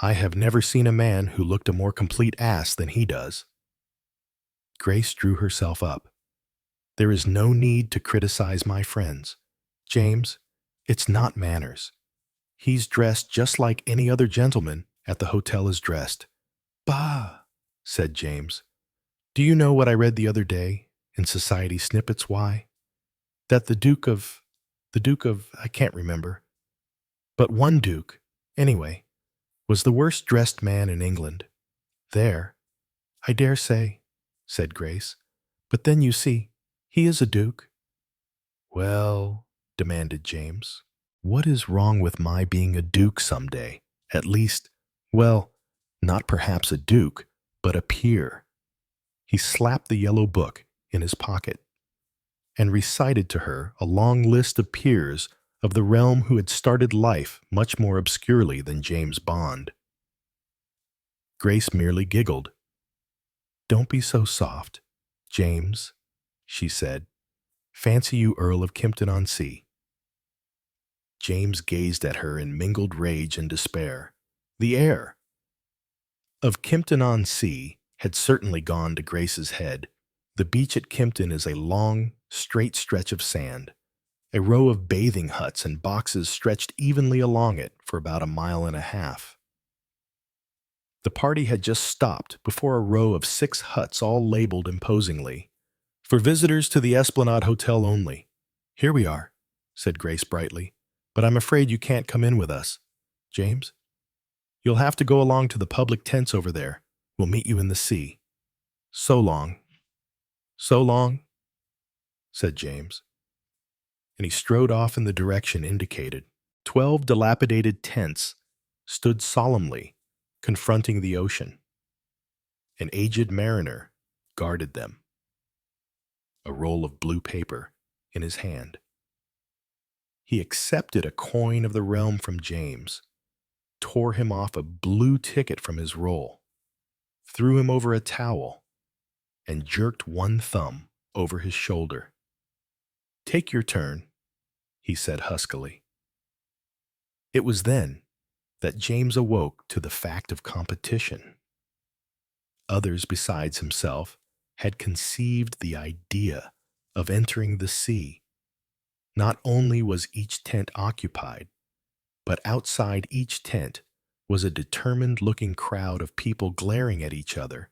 S1: "I have never seen a man who looked a more complete ass than he does." Grace drew herself up. "There is no need to criticize my friends. James, it's not manners. He's dressed just like any other gentleman at the hotel is dressed." "Bah!" said James. "Do you know what I read the other day in Society Snippets? Why? That the Duke of, I can't remember, but one Duke, anyway, was the worst dressed man in England. There, I dare say," said Grace. "But then you see, he is a Duke." "Well," demanded James, "what is wrong with my being a Duke someday? At least, well, not perhaps a Duke, but a peer." He slapped the yellow book in his pocket and recited to her a long list of peers of the realm who had started life much more obscurely than James Bond. Grace merely giggled. "Don't be so soft, James," she said. "Fancy you Earl of Kimpton-on-Sea." James gazed at her in mingled rage and despair. The air of Kimpton-on-Sea had certainly gone to Grace's head. The beach at Kimpton is a long, straight stretch of sand. A row of bathing huts and boxes stretched evenly along it for about a mile and a half. The party had just stopped before a row of 6 huts all labeled imposingly, "For visitors to the Esplanade Hotel only." "Here we are," said Grace brightly, "but I'm afraid you can't come in with us, James. You'll have to go along to the public tents over there. We'll meet you in the sea. So long." "So long," said James, and he strode off in the direction indicated. 12 dilapidated tents stood solemnly confronting the ocean. An aged mariner guarded them, a roll of blue paper in his hand. He accepted a coin of the realm from James, tore him off a blue ticket from his roll, threw him over a towel, and jerked one thumb over his shoulder. "Take your turn," he said huskily. It was then that James awoke to the fact of competition. Others besides himself had conceived the idea of entering the sea. Not only was each tent occupied, but outside each tent was a determined-looking crowd of people glaring at each other.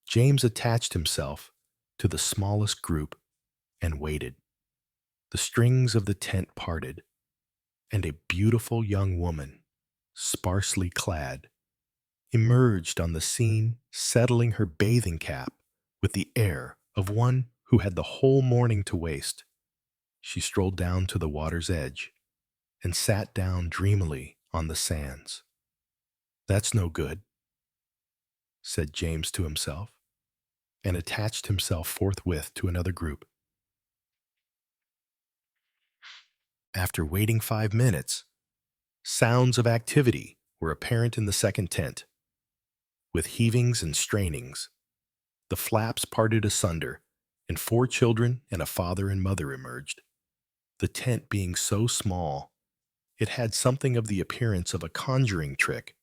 S1: James attached himself to the smallest group and waited. The strings of the tent parted, and a beautiful young woman, sparsely clad, emerged on the scene, settling her bathing cap with the air of one who had the whole morning to waste. She strolled down to the water's edge and sat down dreamily on the sands. "That's no good," said James to himself, and attached himself forthwith to another group. After waiting 5 minutes, sounds of activity were apparent in the second tent. With heavings and strainings, the flaps parted asunder, and 4 children and a father and mother emerged. The tent being so small, it had something of the appearance of a conjuring trick.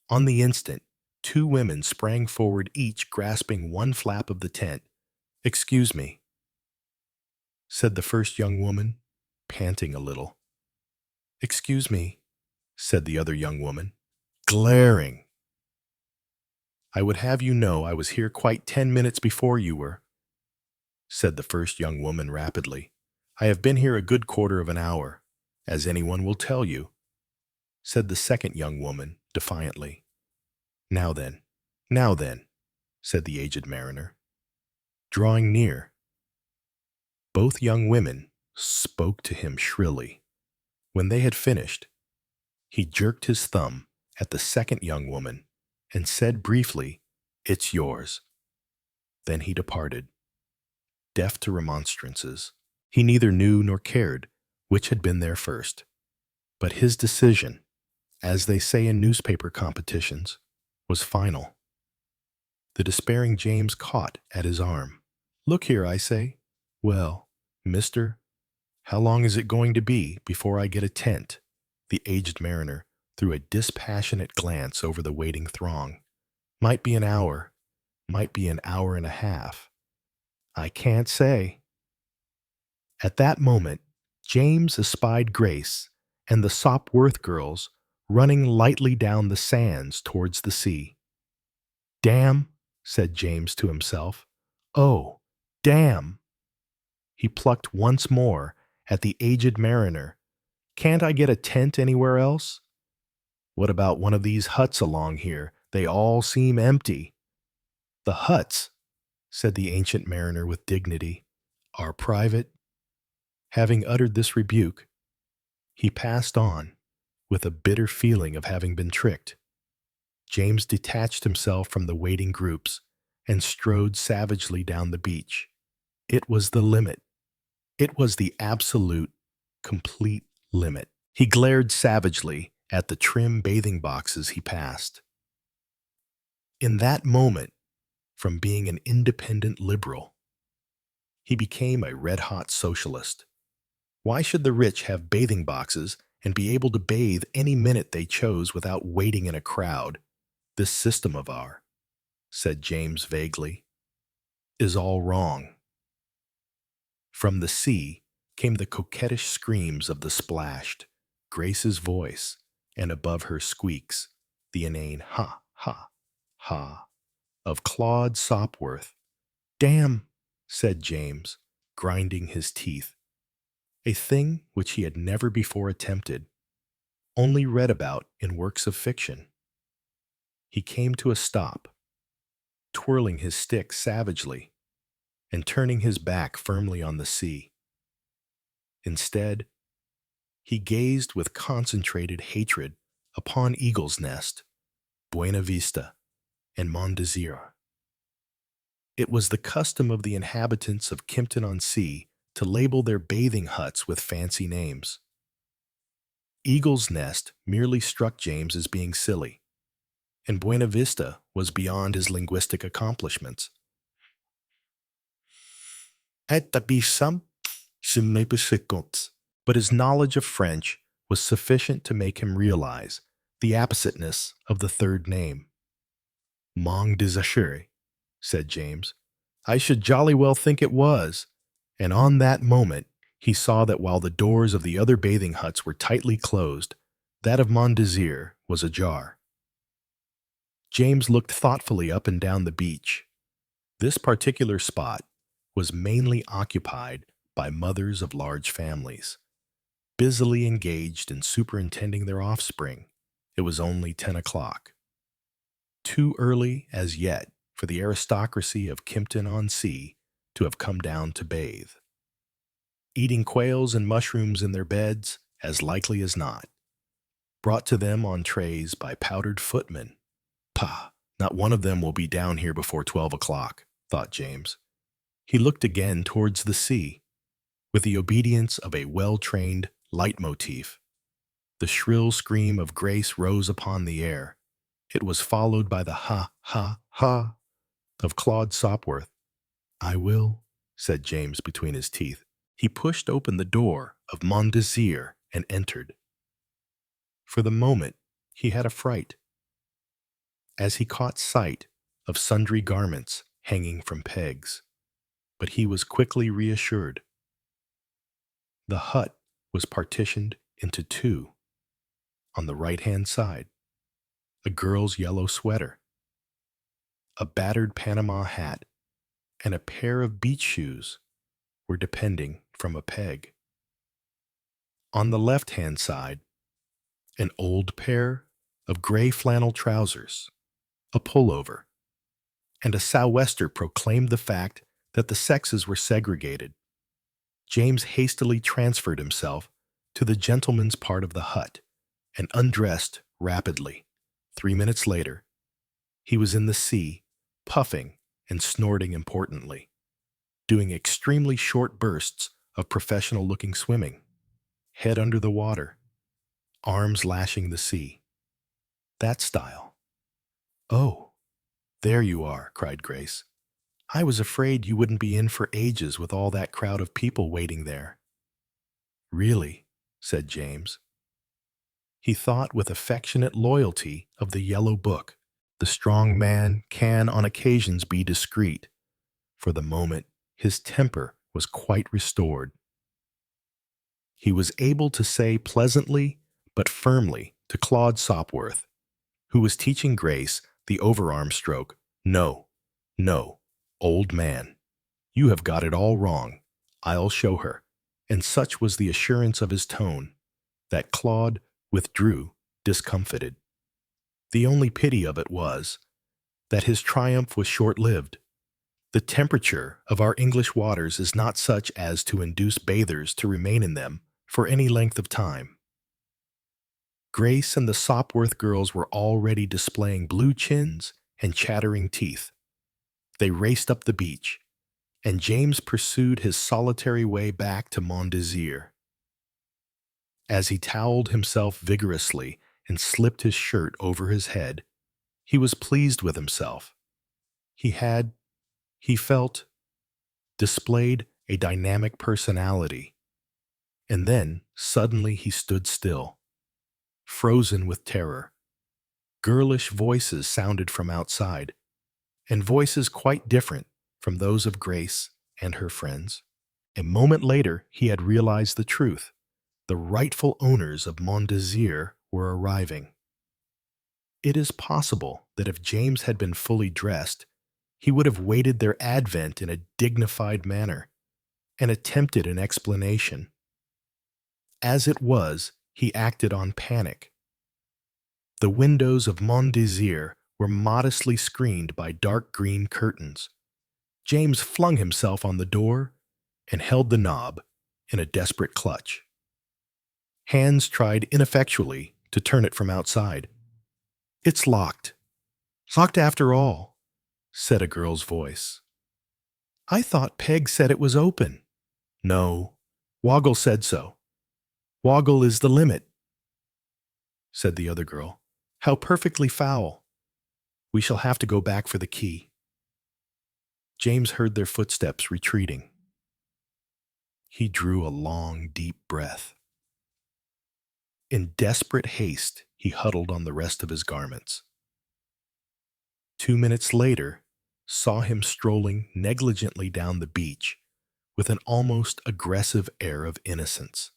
S1: On the instant, 2 women sprang forward, each grasping one flap of the tent. "Excuse me," said the first young woman, panting a little. "Excuse me," said the other young woman, glaring. "I would have you know I was here quite 10 minutes before you were," said the first young woman rapidly. "I have been here a good quarter of an hour, as anyone will tell you," said the second young woman defiantly. Now then," said the aged mariner, drawing near. Both young women spoke to him shrilly. When they had finished, he jerked his thumb at the second young woman and said briefly, "It's yours." Then he departed, deaf to remonstrances. He neither knew nor cared which had been there first, but his decision, as they say in newspaper competitions, was final. The despairing James caught at his arm. "Look here, I say. Well, mister, how long is it going to be before I get a tent?" The aged mariner threw a dispassionate glance over the waiting throng. "Might be an hour, might be an hour and a half. I can't say." At that moment, James espied Grace and the Sopworth girls running lightly down the sands towards the sea. "Damn," said James to himself. "Oh, damn." He plucked once more at the aged mariner. "Can't I get a tent anywhere else? What about one of these huts along here? They all seem empty." "The huts," said the ancient mariner with dignity, "are private." Having uttered this rebuke, he passed on, with a bitter feeling of having been tricked. James detached himself from the waiting groups and strode savagely down the beach. It was the limit. It was the absolute, complete limit. He glared savagely at the trim bathing boxes he passed. In that moment, from being an independent liberal, he became a red-hot socialist. Why should the rich have bathing boxes and be able to bathe any minute they chose without waiting in a crowd? "This system of ours," said James vaguely, "is all wrong." From the sea came the coquettish screams of the splashed, Grace's voice, and above her squeaks, the inane ha, ha, ha of Claude Sopworth. "Damn," said James, grinding his teeth. A thing which he had never before attempted, only read about in works of fiction. He came to a stop, twirling his stick savagely and turning his back firmly on the sea. Instead, he gazed with concentrated hatred upon Eagle's Nest, Buena Vista, and Mont Desir. It was the custom of the inhabitants of Kimpton-on-Sea to label their bathing huts with fancy names. Eagle's Nest merely struck James as being silly, and Buena Vista was beyond his linguistic accomplishments. But his knowledge of French was sufficient to make him realize the appositeness of the third name. "Mont Desir," said James. "I should jolly well think it was." And on that moment, he saw that while the doors of the other bathing huts were tightly closed, that of Mont Desir was ajar. James looked thoughtfully up and down the beach. This particular spot was mainly occupied by mothers of large families, busily engaged in superintending their offspring. It was only 10 o'clock. Too early as yet for the aristocracy of Kimpton-on-Sea to have come down to bathe. Eating quails and mushrooms in their beds, as likely as not. Brought to them on trays by powdered footmen. Pah, not one of them will be down here before 12 o'clock, thought James. He looked again towards the sea, with the obedience of a well-trained leitmotif. The shrill scream of Grace rose upon the air. It was followed by the ha, ha, ha of Claude Sopworth. "I will," said James between his teeth. He pushed open the door of Mondésir and entered. For the moment, he had a fright, as he caught sight of sundry garments hanging from pegs. But he was quickly reassured. The hut was partitioned into two. On the right-hand side, a girl's yellow sweater, a battered Panama hat, and a pair of beach shoes were depending from a peg. On the left-hand side, an old pair of gray flannel trousers, a pullover, and a sou'wester proclaimed the fact that the sexes were segregated. James hastily transferred himself to the gentleman's part of the hut and undressed rapidly. 3 minutes later, he was in the sea, puffing and snorting importantly, doing extremely short bursts of professional-looking swimming, head under the water, arms lashing the sea. That style. "Oh, there you are," cried Grace. "I was afraid you wouldn't be in for ages with all that crowd of people waiting there." "Really?" said James. He thought with affectionate loyalty of the yellow book. The strong man can on occasions be discreet. For the moment, his temper was quite restored. He was able to say pleasantly but firmly to Claude Sopworth, who was teaching Grace the overarm stroke, "No, no, old man, you have got it all wrong. I'll show her." And such was the assurance of his tone that Claude withdrew discomfited. The only pity of it was that his triumph was short-lived. The temperature of our English waters is not such as to induce bathers to remain in them for any length of time. Grace and the Sopworth girls were already displaying blue chins and chattering teeth. They raced up the beach, and James pursued his solitary way back to Mondésir. As he toweled himself vigorously and slipped his shirt over his head, he was pleased with himself. He felt, displayed a dynamic personality. And then, suddenly he stood still, frozen with terror. Girlish voices sounded from outside, and voices quite different from those of Grace and her friends. A moment later, he had realized the truth. The rightful owners of Mondésir were arriving. It is possible that if James had been fully dressed, he would have waited their advent in a dignified manner and attempted an explanation. As it was, he acted on panic. The windows of Mondésir were modestly screened by dark green curtains. James flung himself on the door and held the knob in a desperate clutch. Hands tried ineffectually to turn it from outside. "It's locked. Locked after all," said a girl's voice. "I thought Peg said it was open." "No, Woggle said so. Woggle is the limit," said the other girl. "How perfectly foul. We shall have to go back for the key." James heard their footsteps retreating. He drew a long, deep breath. In desperate haste, he huddled on the rest of his garments. 2 minutes later, saw him strolling negligently down the beach with an almost aggressive air of innocence.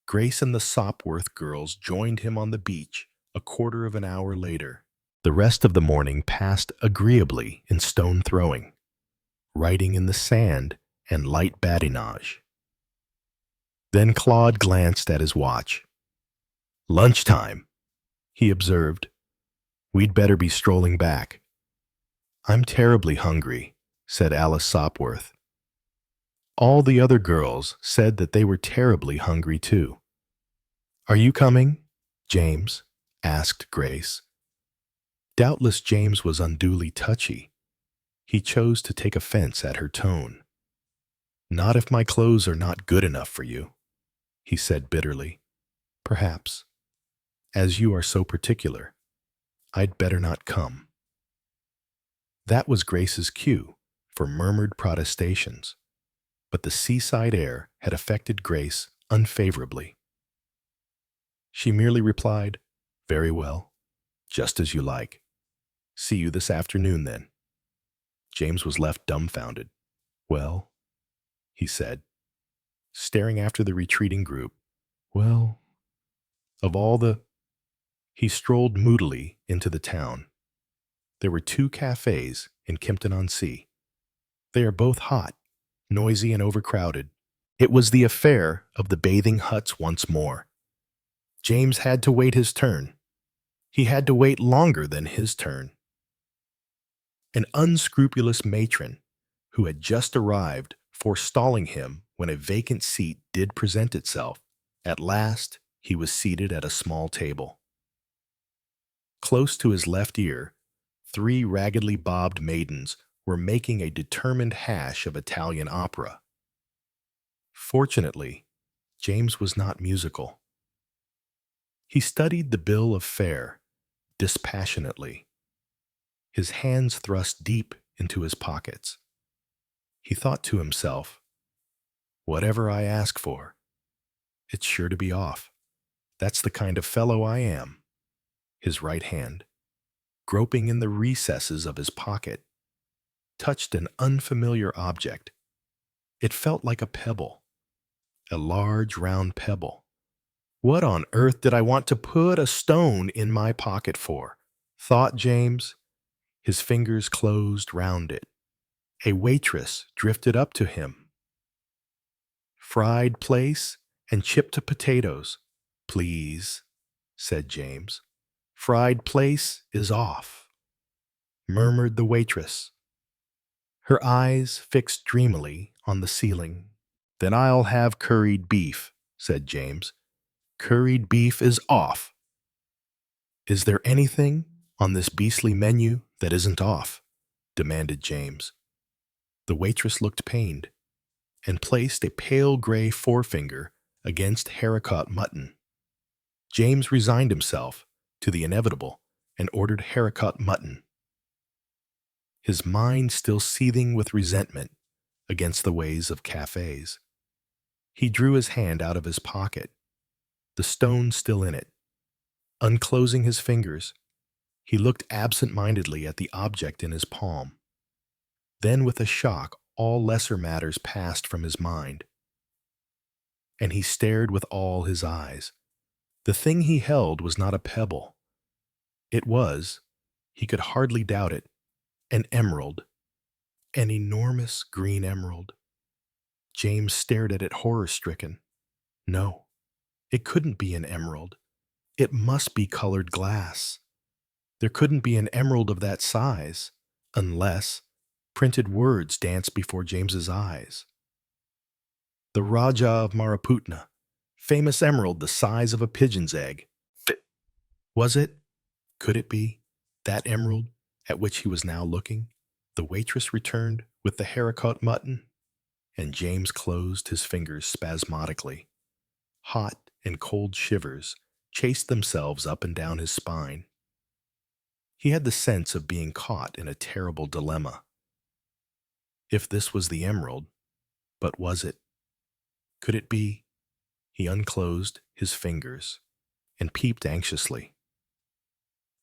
S1: Grace and the Sopworth girls joined him on the beach a quarter of an hour later. The rest of the morning passed agreeably in stone throwing, writing in the sand, and light badinage. Then Claude glanced at his watch. Lunchtime, he observed. We'd better be strolling back. I'm terribly hungry, said Alice Sopworth. All the other girls said that they were terribly hungry too. Are you coming, James? Asked Grace. Doubtless James was unduly touchy. He chose to take offense at her tone. Not if my clothes are not good enough for you, he said bitterly. Perhaps. As you are so particular, I'd better not come. That was Grace's cue for murmured protestations, but the seaside air had affected Grace unfavorably. She merely replied, Very well, just as you like. See you this afternoon, then. James was left dumbfounded. Well, he said, staring after the retreating group. Well, of all the... He strolled moodily into the town. There were 2 cafes in Kimpton-on-Sea. They are both hot, noisy, and overcrowded. It was the affair of the bathing huts once more. James had to wait his turn. He had to wait longer than his turn. An unscrupulous matron, who had just arrived, forestalling him when a vacant seat did present itself. At last, he was seated at a small table. Close to his left ear, 3 raggedly bobbed maidens were making a determined hash of Italian opera. Fortunately, James was not musical. He studied the bill of fare dispassionately, his hands thrust deep into his pockets. He thought to himself, whatever I ask for, it's sure to be off. That's the kind of fellow I am. His right hand, groping in the recesses of his pocket, touched an unfamiliar object. It felt like a pebble, a large round pebble. What on earth did I want to put a stone in my pocket for? Thought James. His fingers closed round it. A waitress drifted up to him. Fried plaice and chipped potatoes, please, said James. Fried plaice is off, murmured the waitress, her eyes fixed dreamily on the ceiling. Then I'll have curried beef, said James. Curried beef is off. Is there anything on this beastly menu that isn't off? Demanded James. The waitress looked pained and placed a pale gray forefinger against haricot mutton. James resigned himself to the inevitable and ordered haricot mutton, his mind still seething with resentment against the ways of cafes. He drew his hand out of his pocket, the stone still in it. Unclosing his fingers, he looked absent-mindedly at the object in his palm. Then with a shock, all lesser matters passed from his mind, and he stared with all his eyes. The thing he held was not a pebble. It was, he could hardly doubt it, an emerald, an enormous green emerald. James stared at it horror-stricken. No, it couldn't be an emerald. It must be colored glass. There couldn't be an emerald of that size, unless printed words danced before James's eyes. The Raja of Maraputna, famous emerald the size of a pigeon's egg. Was it? Could it be? That emerald at which he was now looking? The waitress returned with the haricot mutton, and James closed his fingers spasmodically. Hot and cold shivers chased themselves up and down his spine. He had the sense of being caught in a terrible dilemma. If this was the emerald, but was it? Could it be? He unclosed his fingers and peeped anxiously.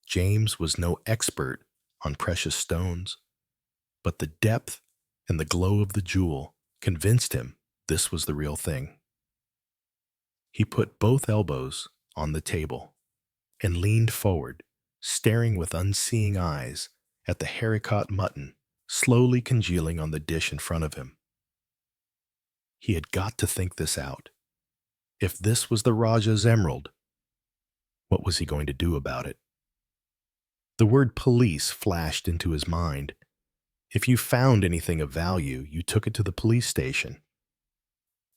S1: James was no expert on precious stones, but the depth and the glow of the jewel convinced him this was the real thing. He put both elbows on the table and leaned forward, staring with unseeing eyes at the haricot mutton slowly congealing on the dish in front of him. He had got to think this out. If this was the Raja's emerald, what was he going to do about it? The word police flashed into his mind. If you found anything of value, you took it to the police station.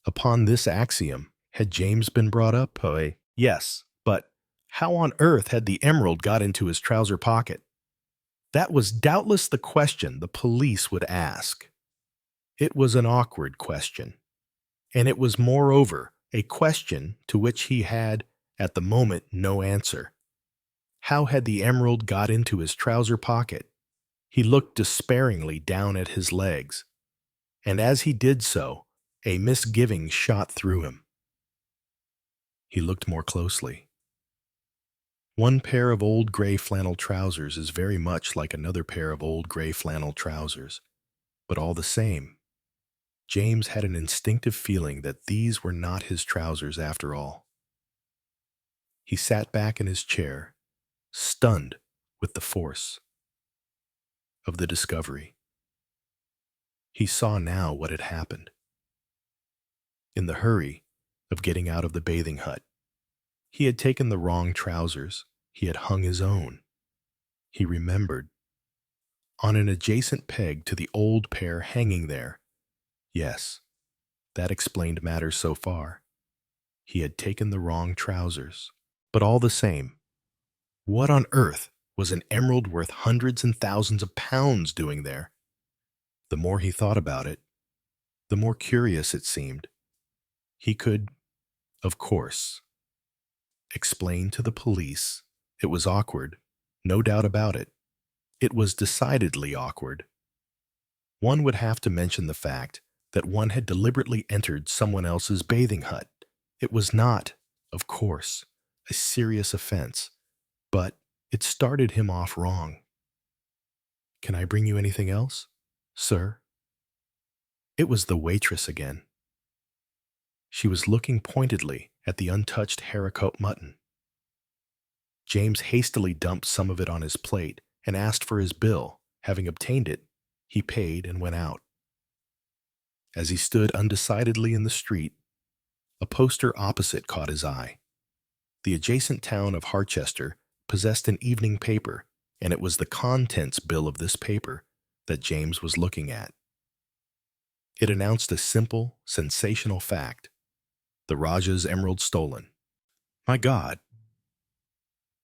S1: Upon this axiom, had James been brought up? Yes, but how on earth had the emerald got into his trouser pocket? That was doubtless the question the police would ask. It was an awkward question, and it was moreover a question to which he had, at the moment, no answer. How had the emerald got into his trouser pocket? He looked despairingly down at his legs, and as he did so, a misgiving shot through him. He looked more closely. One pair of old gray flannel trousers is very much like another pair of old gray flannel trousers, but all the same, James had an instinctive feeling that these were not his trousers after all. He sat back in his chair, stunned with the force of the discovery. He saw now what had happened. In the hurry of getting out of the bathing hut, he had taken the wrong trousers. He had hung his own. He remembered. On an adjacent peg to the old pair hanging there. Yes, that explained matters so far. He had taken the wrong trousers. But all the same, what on earth was an emerald worth hundreds and thousands of pounds doing there? The more he thought about it, the more curious it seemed. He could, of course, explain to the police. It was awkward, no doubt about it. It was decidedly awkward. One would have to mention the fact that one had deliberately entered someone else's bathing hut. It was not, of course, a serious offense, but it started him off wrong. "Can I bring you anything else, sir?" It was the waitress again. She was looking pointedly at the untouched haricot mutton. James hastily dumped some of it on his plate and asked for his bill. Having obtained it, he paid and went out. As he stood undecidedly in the street, a poster opposite caught his eye. The adjacent town of Harchester possessed an evening paper, and it was the contents bill of this paper that James was looking at. It announced a simple, sensational fact: the Raja's emerald stolen. "My God,"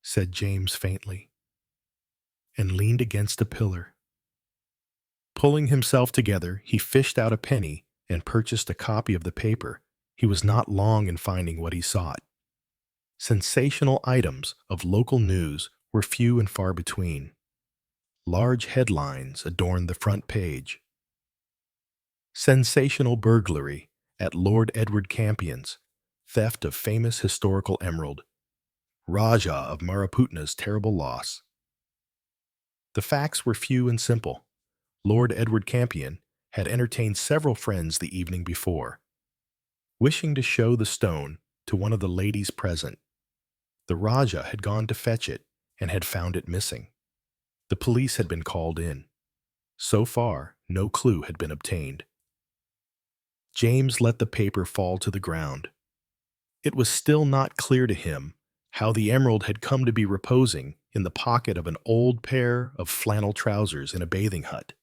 S1: said James faintly, and leaned against a pillar. Pulling himself together, he fished out a penny and purchased a copy of the paper. He was not long in finding what he sought. Sensational items of local news were few and far between. Large headlines adorned the front page. Sensational burglary at Lord Edward Campion's, theft of famous historical emerald, Raja of Maraputna's terrible loss. The facts were few and simple. Lord Edward Campion had entertained several friends the evening before, wishing to show the stone to one of the ladies present. The Raja had gone to fetch it and had found it missing. The police had been called in. So far, no clue had been obtained. James let the paper fall to the ground. It was still not clear to him how the emerald had come to be reposing in the pocket of an old pair of flannel trousers in a bathing hut.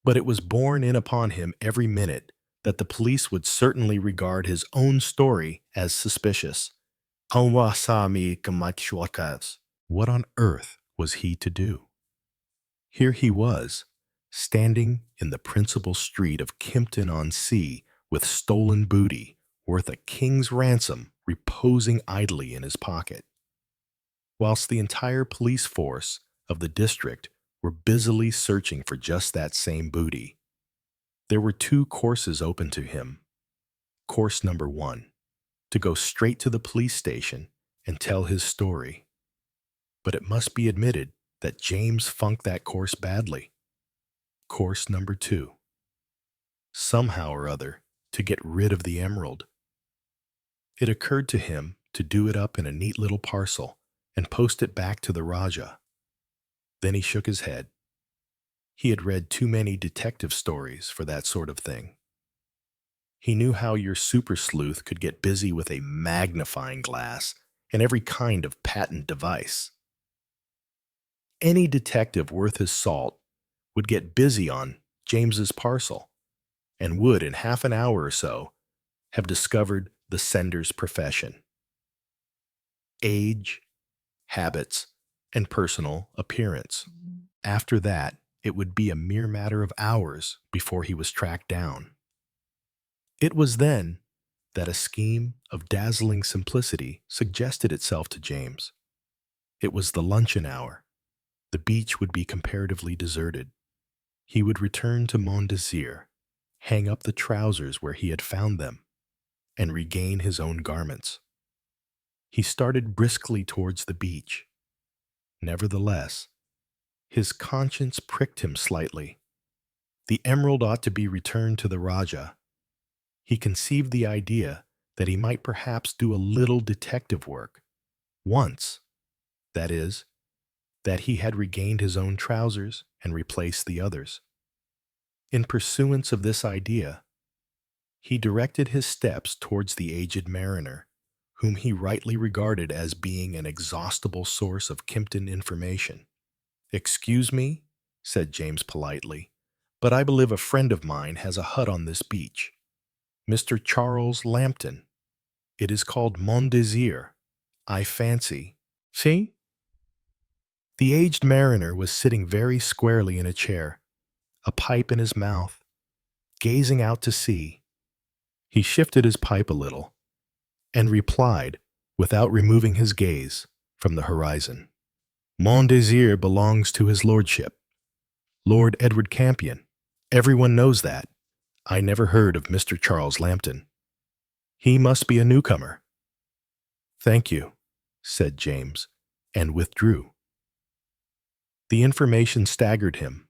S1: But it was borne in upon him every minute that the police would certainly regard his own story as suspicious. What on earth was he to do? Here he was, standing in the principal street of Kimpton-on-Sea with stolen booty worth a king's ransom reposing idly in his pocket, whilst the entire police force of the district were busily searching for just that same booty. There were two courses open to him. Course number 1, to go straight to the police station and tell his story. But it must be admitted that James funked that course badly. Course number 2, somehow or other to get rid of the emerald. It occurred to him to do it up in a neat little parcel and post it back to the Raja. Then he shook his head. He had read too many detective stories for that sort of thing. He knew how your super sleuth could get busy with a magnifying glass and every kind of patent device. Any detective worth his salt would get busy on James's parcel and would, in half an hour or so, have discovered the sender's profession, age, habits, and personal appearance. After that, it would be a mere matter of hours before he was tracked down. It was then that a scheme of dazzling simplicity suggested itself to James. It was the luncheon hour. The beach would be comparatively deserted. He would return to Mont Desir, hang up the trousers where he had found them, and regain his own garments. He started briskly towards the beach. Nevertheless, his conscience pricked him slightly. The emerald ought to be returned to the Rajah. He conceived the idea that he might perhaps do a little detective work, once, that is, that he had regained his own trousers and replaced the others. In pursuance of this idea, he directed his steps towards the aged mariner, whom he rightly regarded as being an inexhaustible source of Kimpton information. "Excuse me," said James politely, "but I believe a friend of mine has a hut on this beach. Mr. Charles Lambton. It is called Mont Desir, I fancy. See?" The aged mariner was sitting very squarely in a chair, a pipe in his mouth, gazing out to sea. He shifted his pipe a little and replied, without removing his gaze from the horizon, "Mont Desir belongs to his lordship, Lord Edward Campion. Everyone knows that. I never heard of Mr. Charles Lambton. He must be a newcomer." "Thank you," said James, and withdrew. The information staggered him.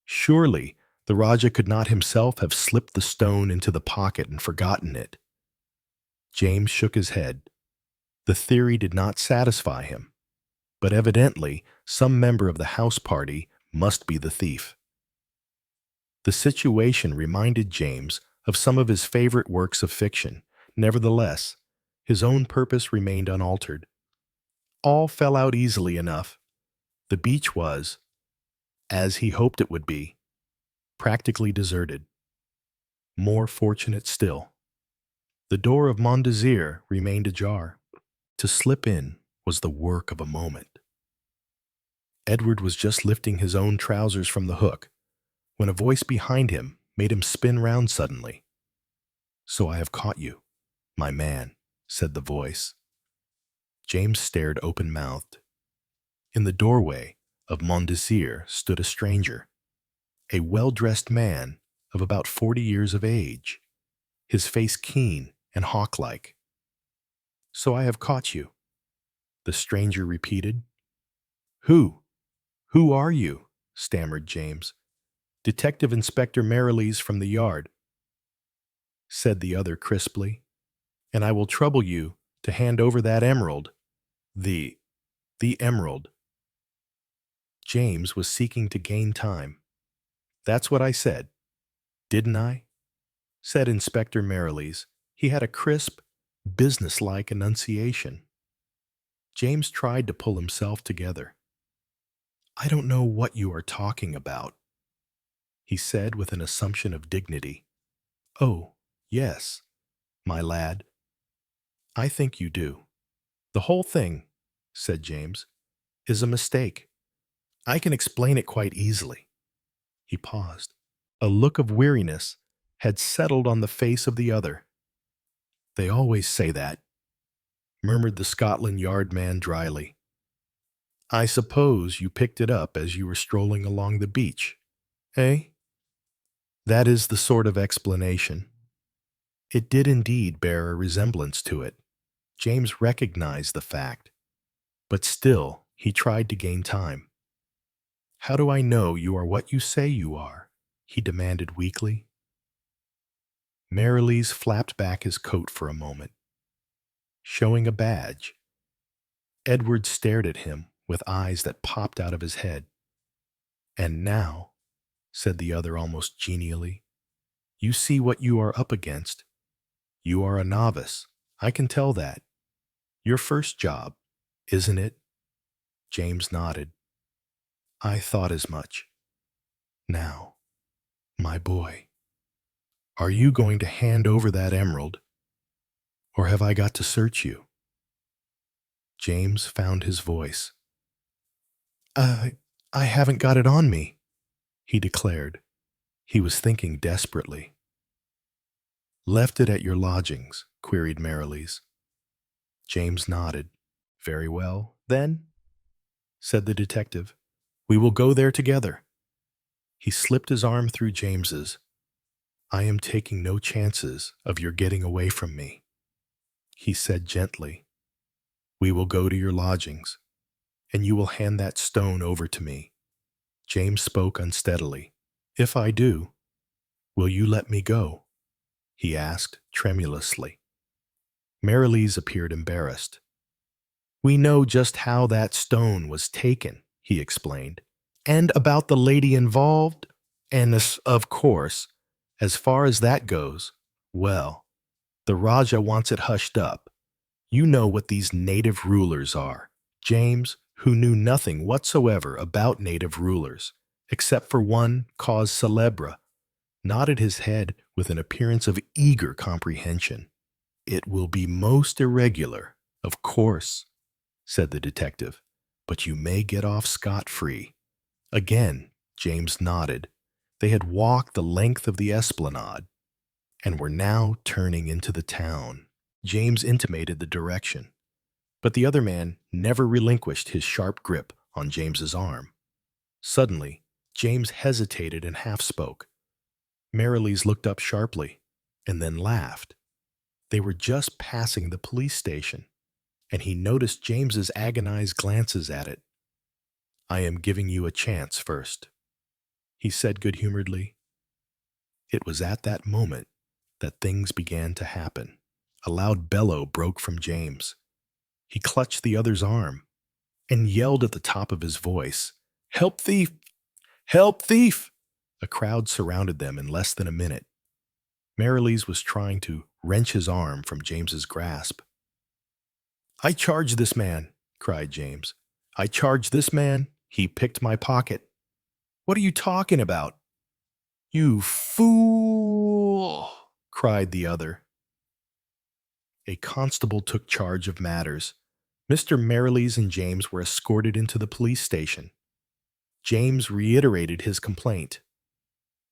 S1: Surely the Rajah could not himself have slipped the stone into the pocket and forgotten it. James shook his head. The theory did not satisfy him, but evidently some member of the house party must be the thief. The situation reminded James of some of his favorite works of fiction. Nevertheless, his own purpose remained unaltered. All fell out easily enough. The beach was, as he hoped it would be, practically deserted. More fortunate still, the door of Mont Desir remained ajar. To slip in was the work of a moment. Edward was just lifting his own trousers from the hook when a voice behind him made him spin round suddenly. "So I have caught you, my man," said the voice. James stared open-mouthed. In the doorway of Mont Desir stood a stranger, a well-dressed man of about 40 years of age, his face keen and hawk-like. "So I have caught you," the stranger repeated. Who are you?" stammered James. "Detective Inspector Merrilees from the yard," said the other crisply, "and I will trouble you to hand over that emerald. The emerald." James was seeking to gain time. "That's what I said, didn't I?" said Inspector Merrilees. He had a crisp, businesslike enunciation. James tried to pull himself together. "I don't know what you are talking about," he said with an assumption of dignity. "Oh, yes, my lad, I think you do. The whole thing," said James, "is a mistake. I can explain it quite easily." He paused. A look of weariness had settled on the face of the other. "They always say that," murmured the Scotland Yard man dryly. "I suppose you picked it up as you were strolling along the beach, eh?" That is the sort of explanation. It did indeed bear a resemblance to it. James recognized the fact, but still he tried to gain time. "How do I know you are what you say you are?" he demanded weakly. Merrilees flapped back his coat for a moment, showing a badge. Edward stared at him with eyes that popped out of his head. "And now," said the other almost genially, You see what you are up against. You are a novice. I can tell that. Your first job, isn't it? James nodded. I thought as much. Now, my boy, are you going to hand over that emerald, or have I got to search you? James found his voice. I haven't got it on me, he declared. He was thinking desperately. Left it at your lodgings, queried Merrilies. James nodded. Very well, then, said the detective. We will go there together. He slipped his arm through James's. I am taking no chances of your getting away from me, he said gently. We will go to your lodgings, and you will hand that stone over to me. James spoke unsteadily. If I do, will you let me go? He asked tremulously. Merrilies appeared embarrassed. We know just how that stone was taken, he explained, and about the lady involved, and of course, as far as that goes, well, the Raja wants it hushed up. You know what these native rulers are. James, who knew nothing whatsoever about native rulers, except for one cause célèbre, nodded his head with an appearance of eager comprehension. It will be most irregular, of course, said the detective, but you may get off scot-free. Again, James nodded. They had walked the length of the esplanade and were now turning into the town. James intimated the direction, but the other man never relinquished his sharp grip on James's arm. Suddenly, James hesitated and half spoke. Merrilies looked up sharply and then laughed. They were just passing the police station, and he noticed James's agonized glances at it. I am giving you a chance first, he said good-humoredly. It was at that moment that things began to happen. A loud bellow broke from James. He clutched the other's arm and yelled at the top of his voice, Help thief! Help thief! A crowd surrounded them in less than a minute. Merrilies was trying to wrench his arm from James's grasp. I charge this man, cried James. I charge this man. He picked my pocket. What are you talking about? You fool, cried the other. A constable took charge of matters. Mr. Merrilies and James were escorted into the police station. James reiterated his complaint.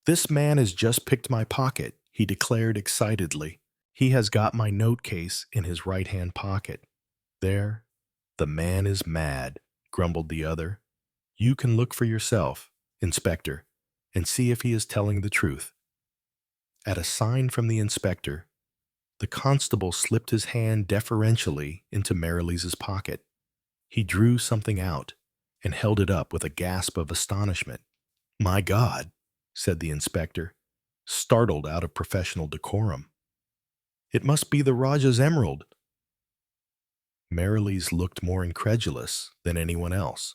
S1: This man has just picked my pocket, he declared excitedly. He has got my note case in his right-hand pocket. There, the man is mad, grumbled the other. You can look for yourself, Inspector, and see if he is telling the truth. At a sign from the inspector, the constable slipped his hand deferentially into Merrilies' pocket. He drew something out and held it up with a gasp of astonishment. My God, said the inspector, startled out of professional decorum. It must be the Rajah's emerald. Merrilies looked more incredulous than anyone else.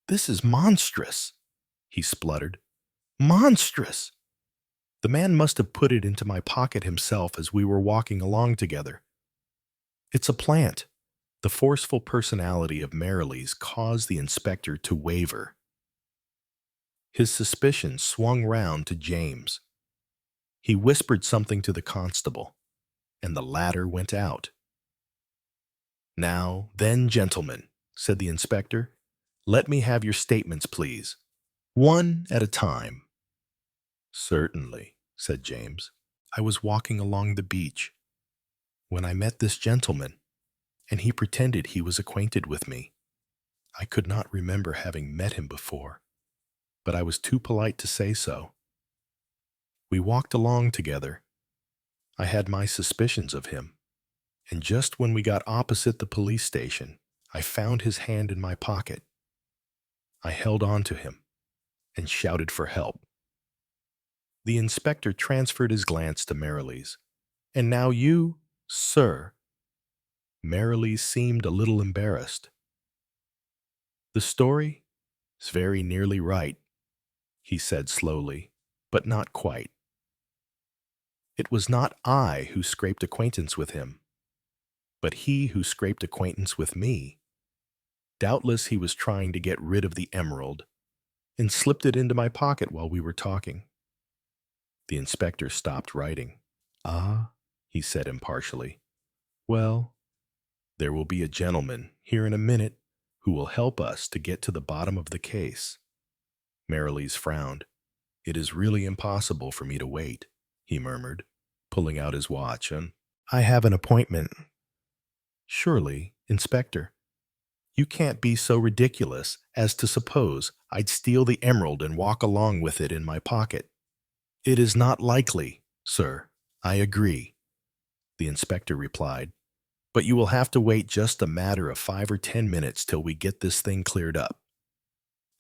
S1: This is monstrous, he spluttered. Monstrous! The man must have put it into my pocket himself as we were walking along together. It's a plant. The forceful personality of Merrilies caused the inspector to waver. His suspicion swung round to James. He whispered something to the constable, and the latter went out. Now, then, gentlemen, said the inspector, let me have your statements, please. One at a time. Certainly, said James. I was walking along the beach when I met this gentleman, and he pretended he was acquainted with me. I could not remember having met him before, but I was too polite to say so. We walked along together. I had my suspicions of him, and just when we got opposite the police station, I found his hand in my pocket. I held on to him and shouted for help. The inspector transferred his glance to Merrilies. And now you, sir. Merrilies seemed a little embarrassed. The story is very nearly right, he said slowly, but not quite. It was not I who scraped acquaintance with him, but he who scraped acquaintance with me. Doubtless he was trying to get rid of the emerald and slipped it into my pocket while we were talking. The inspector stopped writing. Ah, he said impartially. Well, there will be a gentleman here in a minute who will help us to get to the bottom of the case. Merrilees frowned. It is really impossible for me to wait, he murmured, pulling out his watch, and I have an appointment. Surely, Inspector, you can't be so ridiculous as to suppose I'd steal the emerald and walk along with it in my pocket. It is not likely, sir. I agree, the inspector replied. But you will have to wait just a matter of 5 or 10 minutes till we get this thing cleared up.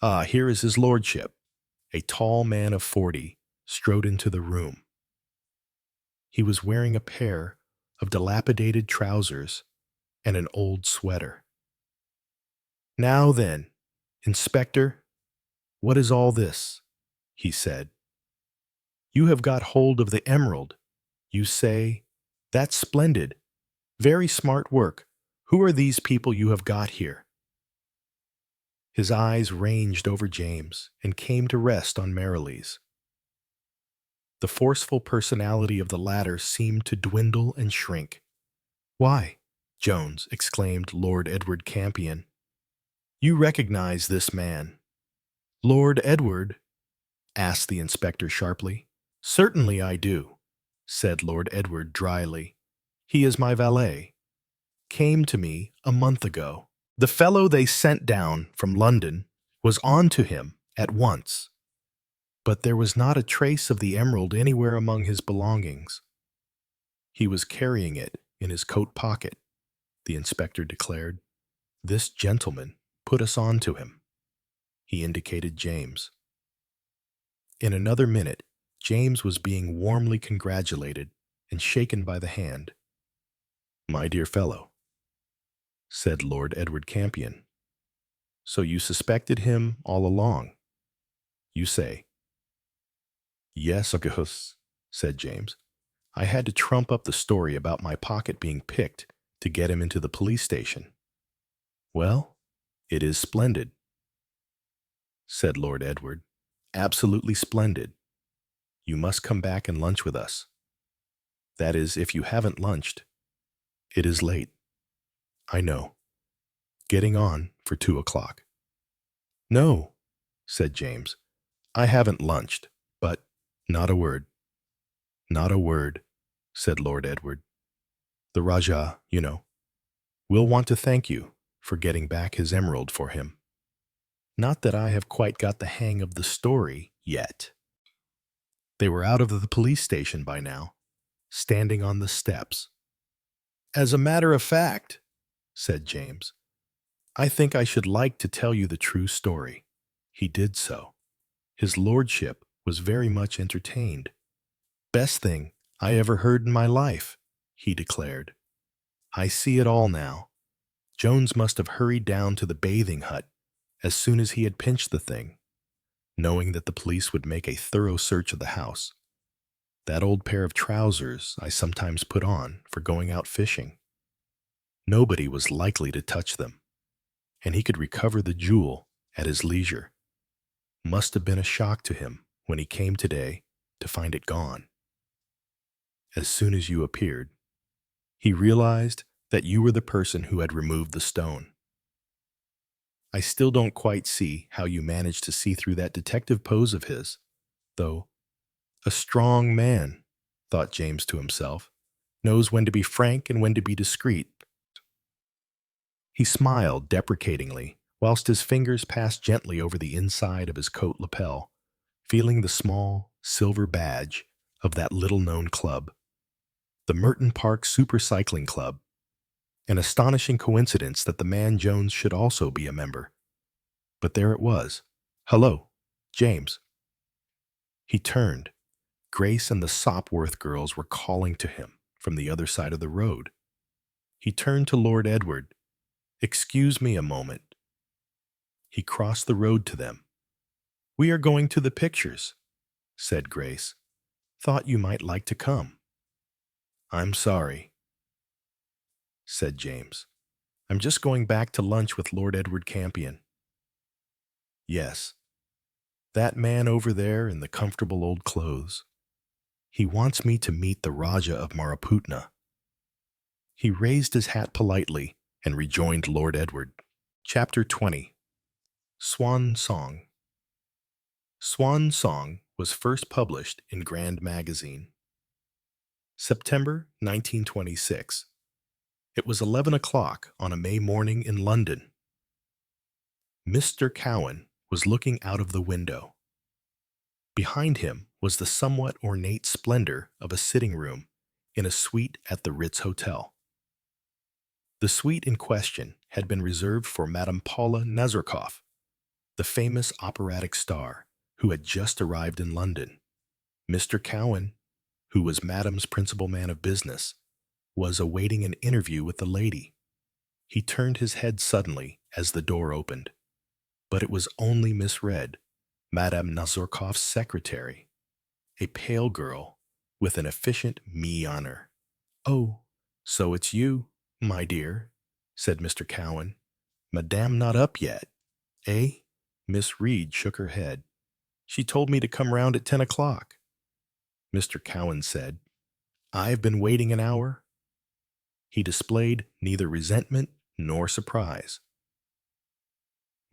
S1: Ah, here is his lordship. A tall man of 40 strode into the room. He was wearing a pair of dilapidated trousers and an old sweater. Now then, Inspector, what is all this? He said. You have got hold of the emerald, you say? That's splendid. Very smart work. Who are these people you have got here? His eyes ranged over James and came to rest on Merrilees. The forceful personality of the latter seemed to dwindle and shrink. Why, Jones, exclaimed Lord Edward Campion. You recognize this man. Lord Edward? Asked the inspector sharply. Certainly I do, said Lord Edward dryly. He is my valet. Came to me a month ago. The fellow they sent down from London was on to him at once, but there was not a trace of the emerald anywhere among his belongings. He was carrying it in his coat pocket, the inspector declared. This gentleman put us on to him. He indicated James. In another minute, James was being warmly congratulated and shaken by the hand. My dear fellow, said Lord Edward Campion, so you suspected him all along, you say? Yes, Augustus, said James. I had to trump up the story about my pocket being picked to get him into the police station. Well, it is splendid, said Lord Edward. Absolutely splendid. You must come back and lunch with us. That is, if you haven't lunched. It is late. I know. Getting on for 2 o'clock. No, said James. I haven't lunched, but not a word. Not a word, said Lord Edward. The Rajah, you know, will want to thank you for getting back his emerald for him. Not that I have quite got the hang of the story yet. They were out of the police station by now, standing on the steps. As a matter of fact, said James, I think I should like to tell you the true story. He did so. His lordship was very much entertained. Best thing I ever heard in my life, he declared. I see it all now. Jones must have hurried down to the bathing hut as soon as he had pinched the thing, knowing that the police would make a thorough search of the house. That old pair of trousers I sometimes put on for going out fishing. Nobody was likely to touch them, and he could recover the jewel at his leisure. Must have been a shock to him when he came today to find it gone. As soon as you appeared, he realized that you were the person who had removed the stone. I still don't quite see how you managed to see through that detective pose of his, though. A strong man, thought James to himself, knows when to be frank and when to be discreet. He smiled deprecatingly, whilst his fingers passed gently over the inside of his coat lapel, feeling the small, silver badge of that little-known club, the Merton Park Supercycling Club. An astonishing coincidence that the man Jones should also be a member. But there it was. Hello, James. He turned. Grace and the Sopworth girls were calling to him from the other side of the road. He turned to Lord Edward. Excuse me a moment. He crossed the road to them. We are going to the pictures, said Grace. Thought you might like to come. I'm sorry, said James. I'm just going back to lunch with Lord Edward Campion. Yes, that man over there in the comfortable old clothes. He wants me to meet the Raja of Maraputna. He raised his hat politely and rejoined Lord Edward. Chapter 20. Swan Song. Swan Song was first published in Grand Magazine. September 1926. It was 11 o'clock on a May morning in London. Mr. Cowan was looking out of the window. Behind him was the somewhat ornate splendor of a sitting room in a suite at the Ritz Hotel. The suite in question had been reserved for Madame Paula Nazarkoff, the famous operatic star who had just arrived in London. Mr. Cowan, who was Madame's principal man of business, was awaiting an interview with the lady. He turned his head suddenly as the door opened, but it was only Miss Red, Madame Nazarkoff's secretary, a pale girl with an efficient me on her. "Oh, so it's you, my dear," said Mr. Cowan. "Madame not up yet, eh?" Miss Reed shook her head. "She told me to come round at 10 o'clock. Mr. Cowan said, "I've been waiting an hour." He displayed neither resentment nor surprise.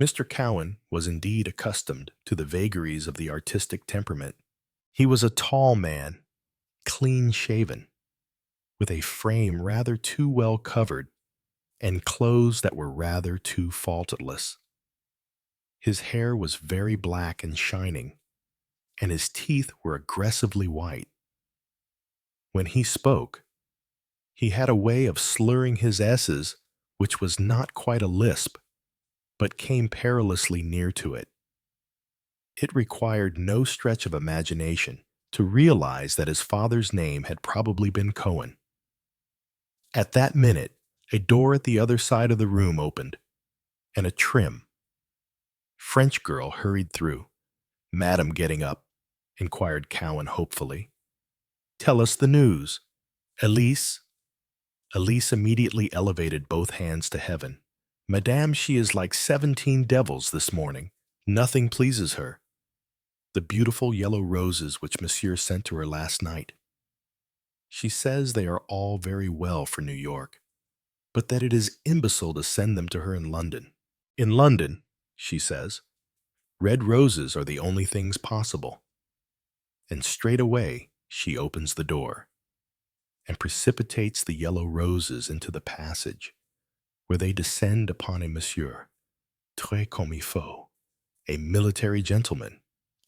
S1: Mr. Cowan was indeed accustomed to the vagaries of the artistic temperament. He was a tall man, clean-shaven, with a frame rather too well covered and clothes that were rather too faultless. His hair was very black and shining, and his teeth were aggressively white. When he spoke, he had a way of slurring his S's, which was not quite a lisp, but came perilously near to it. It required no stretch of imagination to realize that his father's name had probably been Cohen. At that minute, a door at the other side of the room opened, and a trim French girl hurried through. "Madam getting up?" inquired Cowan hopefully. "Tell us the news. Elise?" Elise immediately elevated both hands to heaven. "Madame, she is like 17 devils this morning. Nothing pleases her. The beautiful yellow roses which Monsieur sent to her last night. She says they are all very well for New York, but that it is imbecile to send them to her in London. In London, she says, red roses are the only things possible." And straightway she opens the door and precipitates the yellow roses into the passage, where they descend upon a monsieur, très comme il faut, a military gentleman,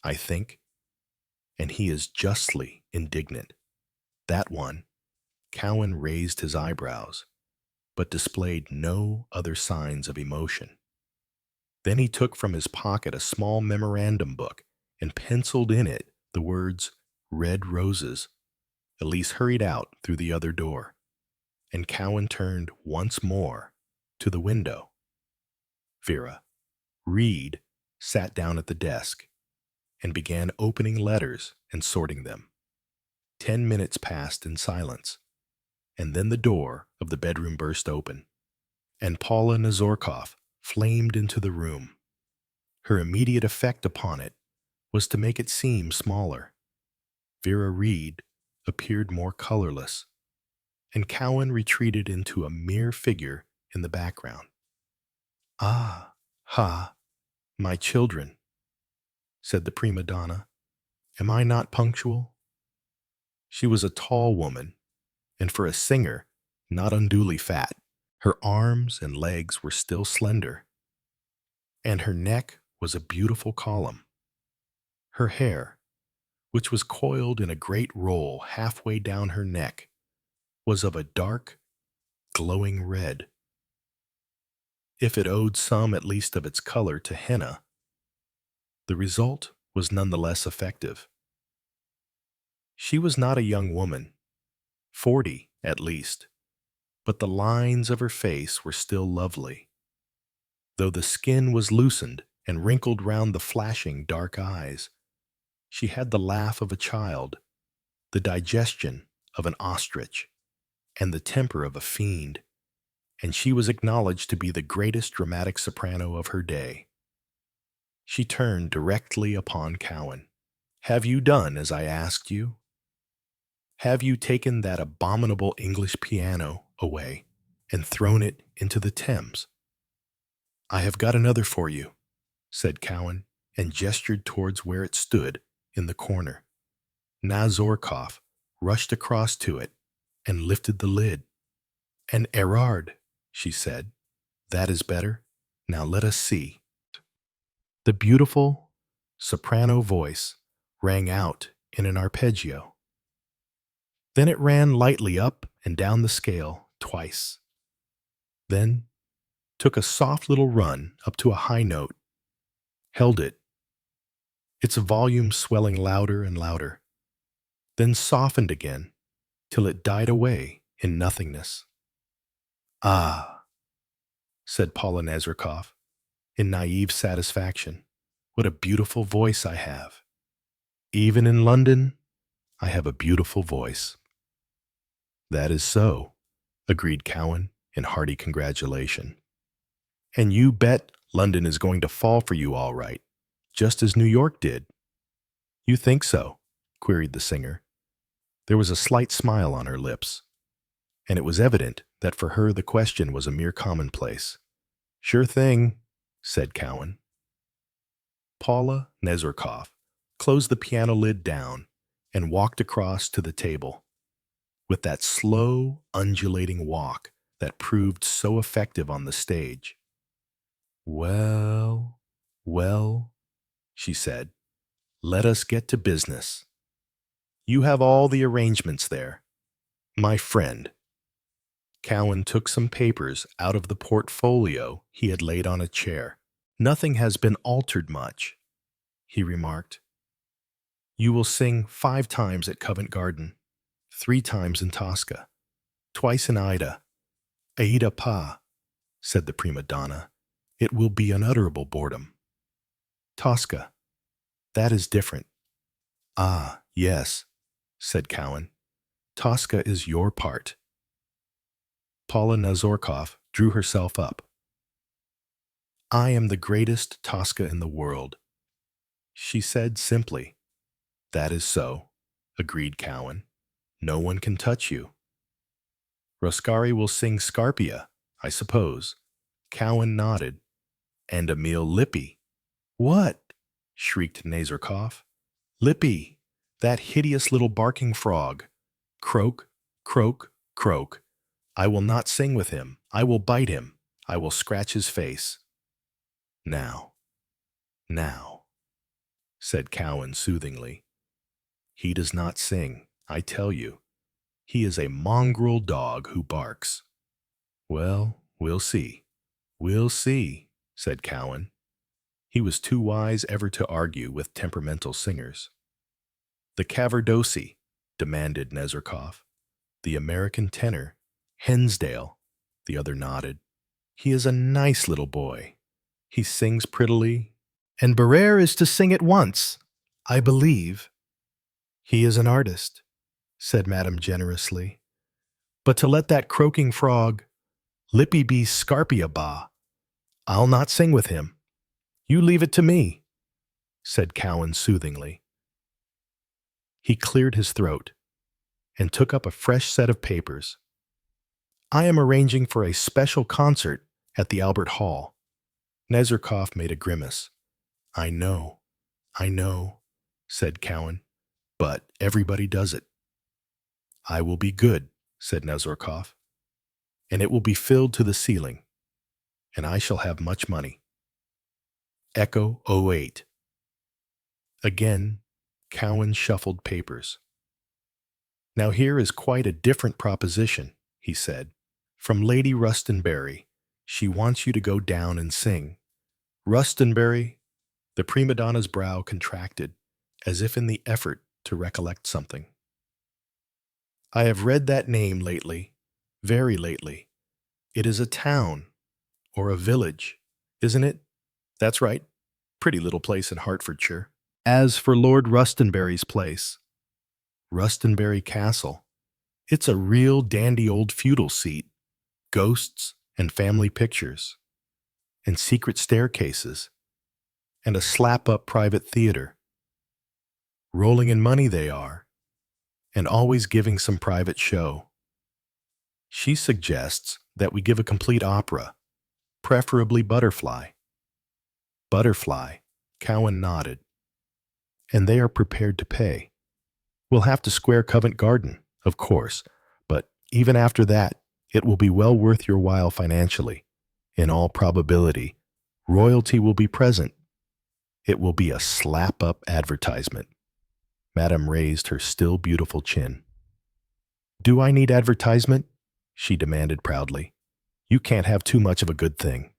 S1: I think, and he is justly indignant. That one, Cowan raised his eyebrows, but displayed no other signs of emotion. Then he took from his pocket a small memorandum book and penciled in it the words, "Red Roses." Elise hurried out through the other door, and Cowan turned once more to the window. Vera Reed sat down at the desk and began opening letters and sorting them. 10 minutes passed in silence, and then the door of the bedroom burst open, and Paula Nazarkoff flamed into the room. Her immediate effect upon it was to make it seem smaller. Vera Reed appeared more colorless, and Cowan retreated into a mere figure in the background. "Ah, ha, my children," said the prima donna. "Am I not punctual?" She was a tall woman, and for a singer, not unduly fat. Her arms and legs were still slender, and her neck was a beautiful column. Her hair, which was coiled in a great roll halfway down her neck, was of a dark, glowing red. If it owed some at least of its color to henna, the result was none the less effective. She was not a young woman, 40 at least, but the lines of her face were still lovely, though the skin was loosened and wrinkled round the flashing dark eyes. She had the laugh of a child, the digestion of an ostrich, and the temper of a fiend, and she was acknowledged to be the greatest dramatic soprano of her day. She turned directly upon Cowan. "Have you done as I asked you? Have you taken that abominable English piano away and thrown it into the Thames?" "I have got another for you," said Cowan, and gestured towards where it stood in the corner. Nazorkov rushed across to it and lifted the lid. "An Erard," she said. "That is better. Now let us see." The beautiful soprano voice rang out in an arpeggio. Then it ran lightly up and down the scale twice. Then took a soft little run up to a high note, held it, its volume swelling louder and louder, then softened again till it died away in nothingness. "Ah," said Paula Nazarkov, in naive satisfaction, "what a beautiful voice I have. Even in London, I have a beautiful voice." "That is so," agreed Cowan in hearty congratulation. "And you bet London is going to fall for you all right, just as New York did." "You think so?" queried the singer. There was a slight smile on her lips, and it was evident that for her the question was a mere commonplace. "Sure thing," said Cowan. Paula Nazarkov closed the piano lid down and walked across to the table, with that slow, undulating walk that proved so effective on the stage. "Well, well," she said, "let us get to business. You have all the arrangements there. My friend." Cowan took some papers out of the portfolio he had laid on a chair. "Nothing has been altered much," he remarked. "You will sing 5 times at Covent Garden, 3 times in Tosca, twice in Aida." "Aida pas," said the prima donna. "It will be unutterable boredom." "Tosca, that is different." "Ah, yes," said Cowan. "Tosca is your part." Paula Nazorkov drew herself up. "I am the greatest Tosca in the world," she said simply. "That is so," agreed Cowan. "No one can touch you." "Roscari will sing Scarpia, I suppose." Cowan nodded. "And Emil Lippi." "What?" shrieked Nazarkov. "Lippi, that hideous little barking frog. Croak, croak, croak. I will not sing with him. I will bite him. I will scratch his face." Now, said Cowan soothingly. "He does not sing, I tell you. He is a mongrel dog who barks." "Well, we'll see. We'll see," said Cowan. He was too wise ever to argue with temperamental singers. "The Cavaradossi," demanded Nazarkov. "The American tenor, Hensdale." The other nodded. "He is a nice little boy. He sings prettily. And Barrere is to sing at once, I believe." "He is an artist," said Madame generously. "But to let that croaking frog, Lippy be Scarpia ba, I'll not sing with him. You leave it to me," said Cowan soothingly. He cleared his throat and took up a fresh set of papers. "I am arranging for a special concert at the Albert Hall." Nazarkov made a grimace. I know," said Cowan, "but everybody does it." "I will be good," said Nazarkov, "and it will be filled to the ceiling, and I shall have much money." Echo 08. Again, Cowan shuffled papers. "Now here is quite a different proposition," he said. "From Lady Rustonbury. She wants you to go down and sing." "Rustonbury?" The prima donna's brow contracted, as if in the effort to recollect something. "I have read that name lately, very lately. It is a town, or a village, isn't it?" "That's right. Pretty little place in Hertfordshire." "As for Lord Rustonbury's place?" "Rustonbury Castle. It's a real dandy old feudal seat, ghosts and family pictures, and secret staircases, and a slap-up private theater. Rolling in money they are, and always giving some private show. She suggests that we give a complete opera, preferably Butterfly. Butterfly, Cowan nodded. And they are prepared to pay. We'll have to square Covent Garden, of course, but even after that, it will be well worth your while financially. In all probability, royalty will be present. It will be a slap-up advertisement. Madame raised her still beautiful chin. Do I need advertisement? She demanded proudly. You can't have too much of a good thing,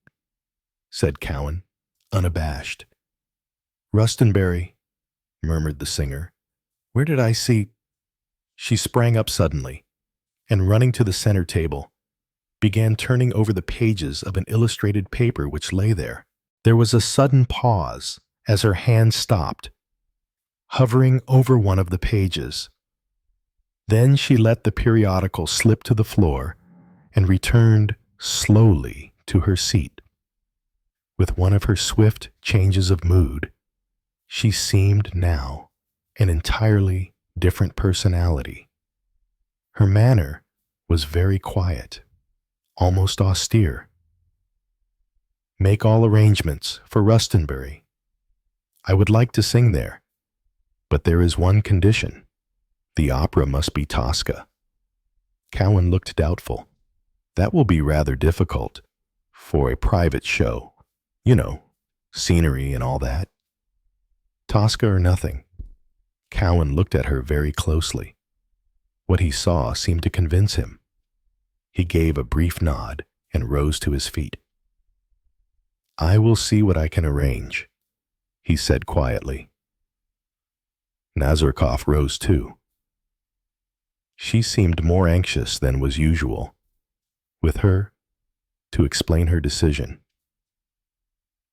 S1: said Cowan, unabashed. Rustonbury, murmured the singer. Where did I see? She sprang up suddenly, and running to the center table, began turning over the pages of an illustrated paper which lay there. There was a sudden pause as her hand stopped, hovering over one of the pages. Then she let the periodical slip to the floor and returned slowly to her seat. With one of her swift changes of mood, she seemed now an entirely different personality. Her manner was very quiet, almost austere. Make all arrangements for Rustonbury. I would like to sing there, but there is one condition. The opera must be Tosca. Cowan looked doubtful. That will be rather difficult for a private show. You know, scenery and all that. Tosca or nothing. Cowan looked at her very closely. What he saw seemed to convince him. He gave a brief nod and rose to his feet. I will see what I can arrange, he said quietly. Nazarkov rose too. She seemed more anxious than was usual, with her, to explain her decision.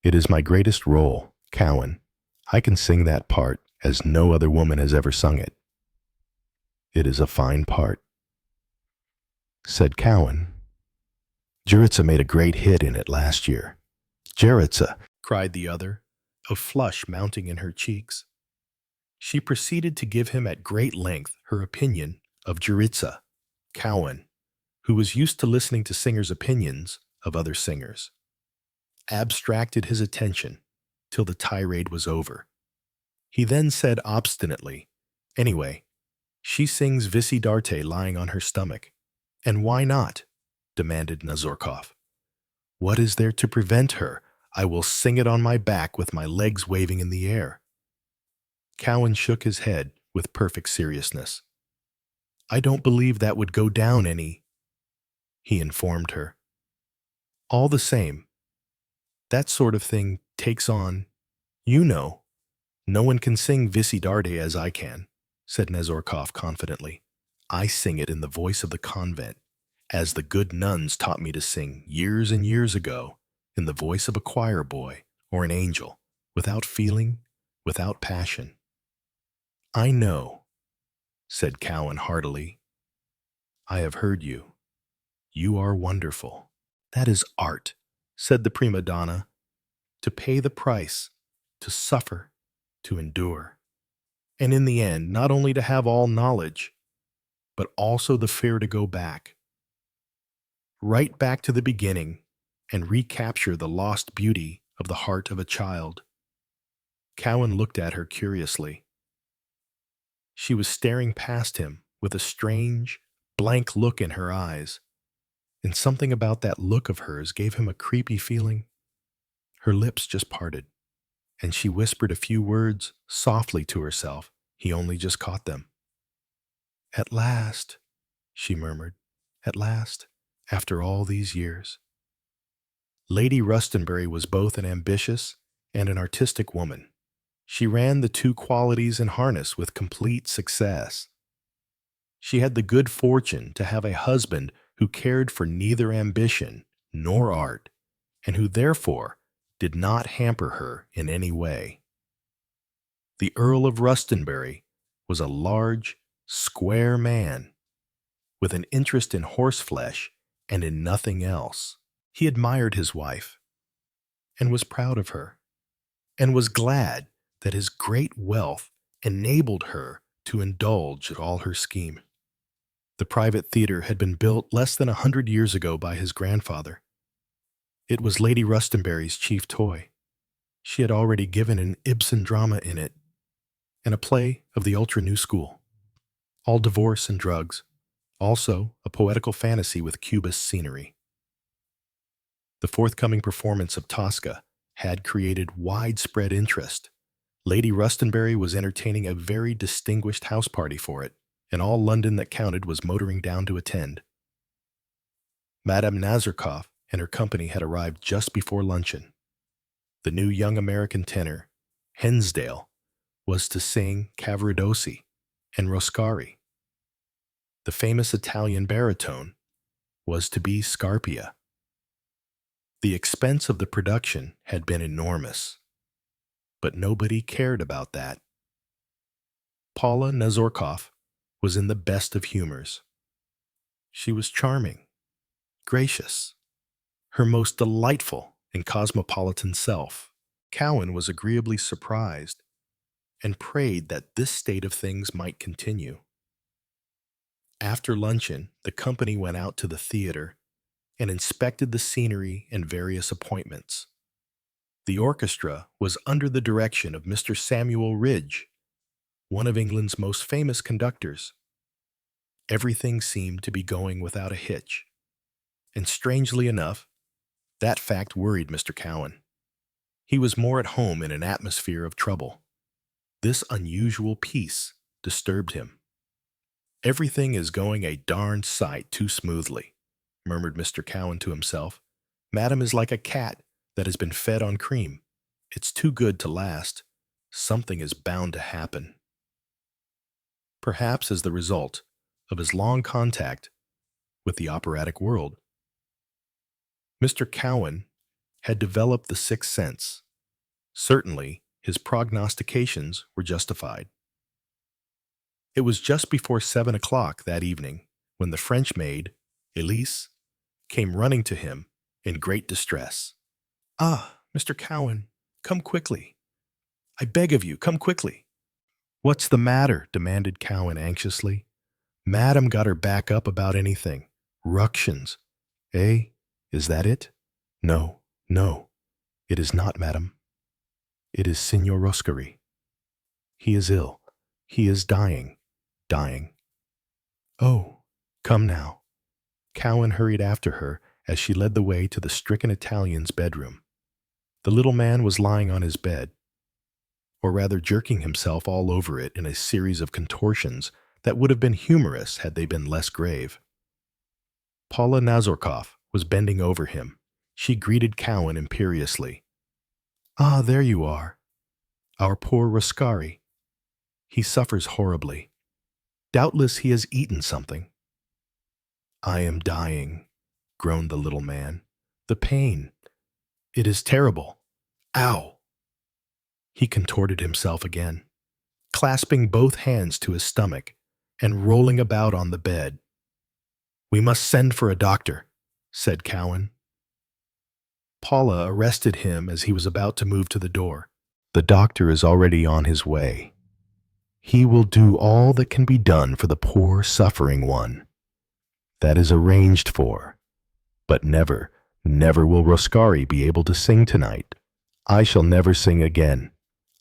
S1: It is my greatest role, Cowan. I can sing that part as no other woman has ever sung it. It is a fine part, said Cowan. Jurica made a great hit in it last year. Jurica, cried the other, a flush mounting in her cheeks. She proceeded to give him at great length her opinion of Jurica. Cowan, who was used to listening to singers' opinions of other singers, abstracted his attention till the tirade was over. He then said obstinately, Anyway, she sings Visidarte lying on her stomach. And why not? Demanded Nazarkov. What is there to prevent her? I will sing it on my back with my legs waving in the air. Cowan shook his head with perfect seriousness. I don't believe that would go down any, he informed her. All the same, that sort of thing takes on, you know. No one can sing Visidarte as I can, said Nazarkov confidently. I sing it in the voice of the convent, as the good nuns taught me to sing years and years ago, in the voice of a choir boy or an angel, without feeling, without passion. I know, said Cowan heartily. I have heard you. You are wonderful. That is art, said the prima donna. To pay the price, to suffer, to endure. And in the end, not only to have all knowledge, but also the fear to go back. Right back to the beginning and recapture the lost beauty of the heart of a child. Cowan looked at her curiously. She was staring past him with a strange, blank look in her eyes, and something about that look of hers gave him a creepy feeling. Her lips just parted, and she whispered a few words softly to herself. He only just caught them. At last, she murmured, at last, after all these years. Lady Rustonbury was both an ambitious and an artistic woman. She ran the two qualities in harness with complete success. She had the good fortune to have a husband who cared for neither ambition nor art, and who therefore did not hamper her in any way. The Earl of Rustonbury was a large, square man, with an interest in horseflesh and in nothing else. He admired his wife and was proud of her, and was glad that his great wealth enabled her to indulge at all her scheme. The private theater had been built less than 100 years ago by his grandfather. It was Lady Rustonbury's chief toy. She had already given an Ibsen drama in it, and a play of the ultra-new school. All divorce and drugs, also a poetical fantasy with Cubist scenery. The forthcoming performance of Tosca had created widespread interest. Lady Rustonbury was entertaining a very distinguished house party for it, and all London that counted was motoring down to attend. Madame Nazarkoff and her company had arrived just before luncheon. The new young American tenor, Hensdale, was to sing Cavaradossi and Roscari. The famous Italian baritone was to be Scarpia. The expense of the production had been enormous, but nobody cared about that. Paula Nazarkoff was in the best of humors. She was charming, gracious, her most delightful and cosmopolitan self. Cowan was agreeably surprised and prayed that this state of things might continue. After luncheon, the company went out to the theater and inspected the scenery and various appointments. The orchestra was under the direction of Mr. Samuel Ridge, one of England's most famous conductors. Everything seemed to be going without a hitch, and strangely enough, that fact worried Mr. Cowan. He was more at home in an atmosphere of trouble. This unusual peace disturbed him. "Everything is going a darned sight too smoothly," murmured Mr. Cowan to himself. "Madam is like a cat that has been fed on cream. It's too good to last. Something is bound to happen." Perhaps as the result of his long contact with the operatic world, Mr. Cowan had developed the sixth sense. Certainly, his prognostications were justified. It was just before 7 o'clock that evening when the French maid, Elise, came running to him in great distress. "Ah, Mr. Cowan, come quickly. I beg of you, come quickly." "What's the matter?" demanded Cowan anxiously. "Madam got her back up about anything. Ructions. Eh? Is that it?" "No, no, it is not, madam. It is Signor Roscari. He is ill. He is dying. Dying." "Oh, come now." Cowan hurried after her as she led the way to the stricken Italian's bedroom. The little man was lying on his bed, or rather jerking himself all over it in a series of contortions that would have been humorous had they been less grave. Paula Nazarkoff was bending over him. She greeted Cowan imperiously. "Ah, there you are. Our poor Roscari. He suffers horribly. Doubtless he has eaten something." "I am dying," groaned the little man. "The pain. It is terrible. Ow!" He contorted himself again, clasping both hands to his stomach and rolling about on the bed. "We must send for a doctor," said Cowan. Paula arrested him as he was about to move to the door. "The doctor is already on his way. He will do all that can be done for the poor suffering one. That is arranged for. But never, never will Roscari be able to sing tonight. I shall never sing again.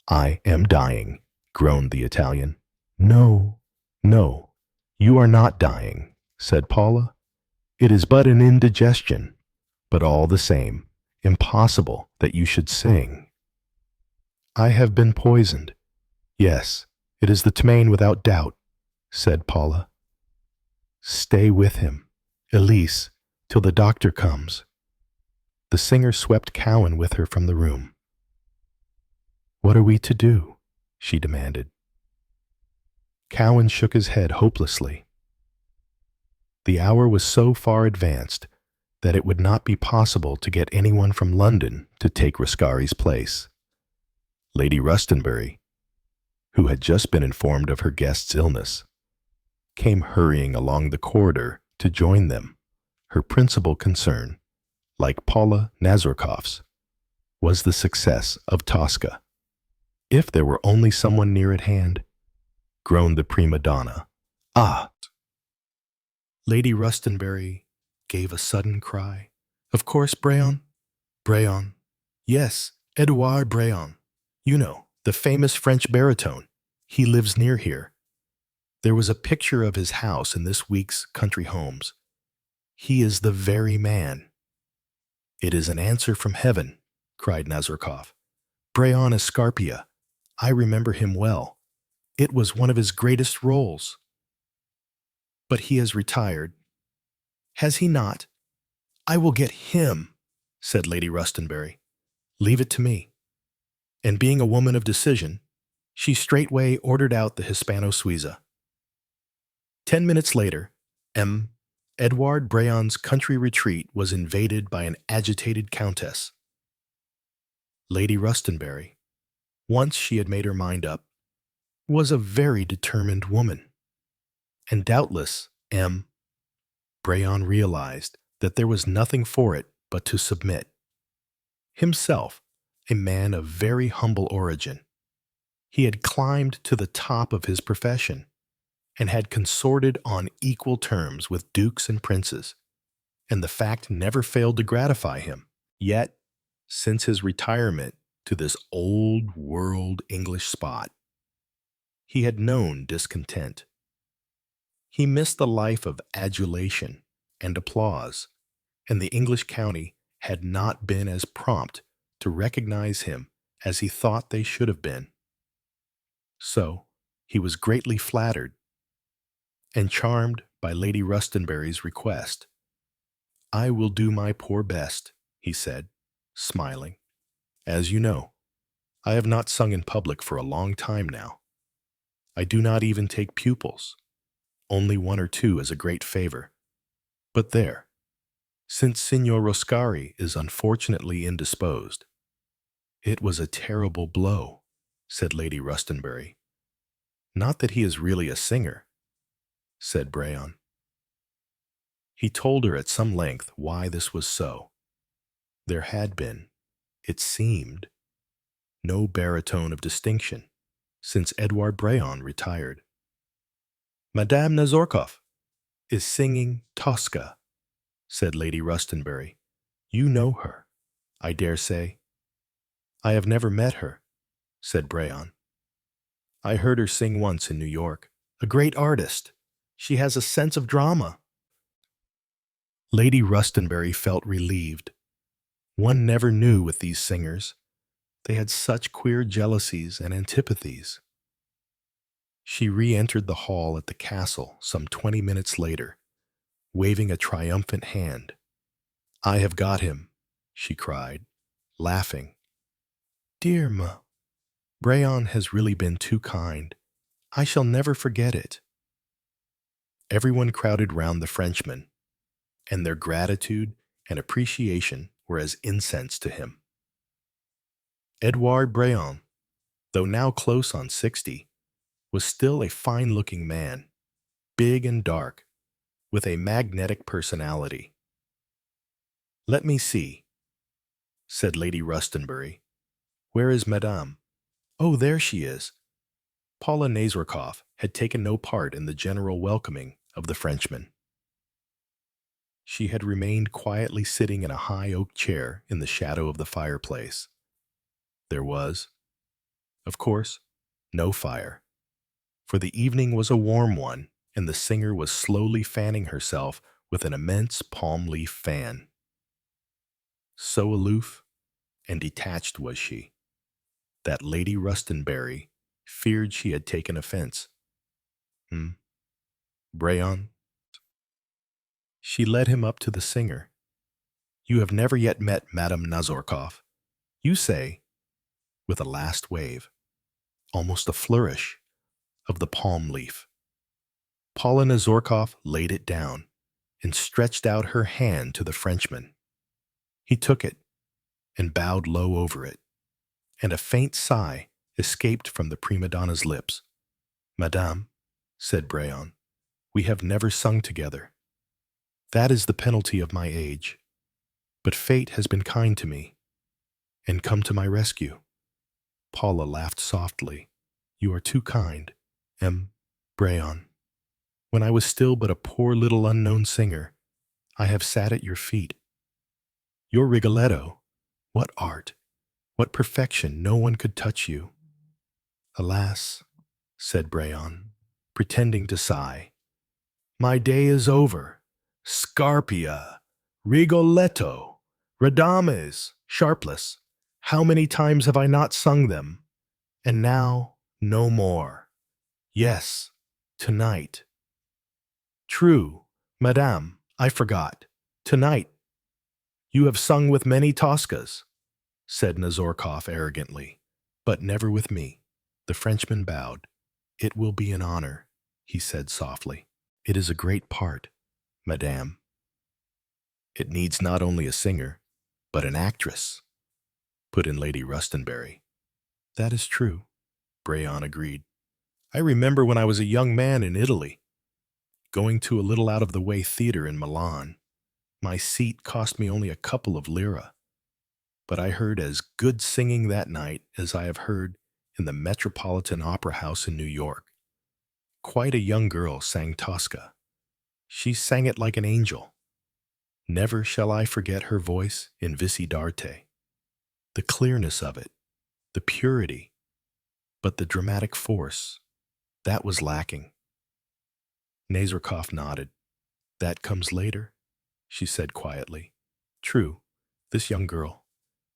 S1: I am dying," groaned the Italian. "No, no, you are not dying," said Paula. "It is but an indigestion, but all the same, impossible that you should sing." "I have been poisoned. Yes, it is the ptomaine without doubt," said Paula. "Stay with him, Elise, till the doctor comes." The singer swept Cowan with her from the room. "What are we to do?" she demanded. Cowan shook his head hopelessly. The hour was so far advanced that it would not be possible to get anyone from London to take Roscari's place. Lady Rustonbury, who had just been informed of her guest's illness, came hurrying along the corridor to join them. Her principal concern, like Paula Nazarkov's, was the success of Tosca. If there were only someone near at hand, groaned the prima donna. Ah! Lady Rustonbury gave a sudden cry. Of course, Brayon. Brayon. Yes, Edouard Brayon. You know, the famous French baritone. He lives near here. There was a picture of his house in this week's Country Homes. He is the very man. It is an answer from heaven, cried Nazarkov. Brayon Escarpia. I remember him well. It was one of his greatest roles. But he has retired. Has he not? I will get him, said Lady Rustonbury. Leave it to me. And being a woman of decision, she straightway ordered out the Hispano-Suiza. 10 minutes later, Edouard Brayon's country retreat was invaded by an agitated countess. Lady Rustonbury, once she had made her mind up, was a very determined woman. And doubtless, Brayon realized that there was nothing for it but to submit. Himself, a man of very humble origin, he had climbed to the top of his profession and had consorted on equal terms with dukes and princes, and the fact never failed to gratify him. Yet, since his retirement to this old-world English spot, he had known discontent. He missed the life of adulation and applause, and the English county had not been as prompt to recognize him as he thought they should have been. So, he was greatly flattered and charmed by Lady Rustonbury's request. I will do my poor best, he said, smiling. As you know, I have not sung in public for a long time now. I do not even take pupils, only one or two as a great favor. But there, since Signor Roscari is unfortunately indisposed. It was a terrible blow, said Lady Rustonbury. Not that he is really a singer, said Brayon. He told her at some length why this was so. There had been, it seemed, no baritone of distinction since Edouard Brayon retired. Madame Nazorkov is singing Tosca, said Lady Rustonbury. You know her, I dare say. I have never met her, said Brayon. I heard her sing once in New York. A great artist. She has a sense of drama. Lady Rustonbury felt relieved. One never knew with these singers. They had such queer jealousies and antipathies. She re-entered the hall at the castle some 20 minutes later, waving a triumphant hand. I have got him, she cried, laughing. Dear Ma, Brayon has really been too kind. I shall never forget it. Everyone crowded round the Frenchman, and their gratitude and appreciation were as incense to him. Edouard Brayon, though now close on 60, was still a fine-looking man, big and dark, with a magnetic personality. Let me see, said Lady Rustonbury. Where is Madame? Oh, there she is. Paula Nazarkov had taken no part in the general welcoming of the Frenchman. She had remained quietly sitting in a high oak chair in the shadow of the fireplace. There was, of course, no fire, for the evening was a warm one, and the singer was slowly fanning herself with an immense palm leaf fan. So aloof and detached was she, that Lady Rustonbury feared she had taken offense. Brayon? She led him up to the singer. You have never yet met Madame Nazorkov. You say, with a last wave, almost a flourish, of the palm leaf. Paula Nazorkov laid it down and stretched out her hand to the Frenchman. He took it and bowed low over it, and a faint sigh escaped from the prima donna's lips. Madame, said Brayon, We have never sung together. That is the penalty of my age. But fate has been kind to me and come to my rescue." Paula laughed softly. "You are too kind, M. Brayon. When I was still but a poor little unknown singer, I have sat at your feet. Your Rigoletto, what art, what perfection, no one could touch you." "Alas," said Brayon, pretending to sigh, "my day is over. Scarpia, Rigoletto, Radames, Sharpless, how many times have I not sung them? And now, no more. Yes, tonight. True, Madame, I forgot. Tonight. You have sung with many Toscas," said Nazorkov arrogantly, "but never with me." The Frenchman bowed. "It will be an honor," he said softly. "It is a great part, Madame. It needs not only a singer, but an actress," put in Lady Rustonbury. "That is true," Brayon agreed. "I remember when I was a young man in Italy, going to a little out-of-the-way theater in Milan. My seat cost me only a couple of lire, but I heard as good singing that night as I have heard in the Metropolitan Opera House in New York. Quite a young girl sang Tosca. She sang it like an angel. Never shall I forget her voice in Visi d'arte. The clearness of it, the purity, but the dramatic force, that was lacking." Nazorkov nodded. "That comes later," she said quietly. "True, this young girl,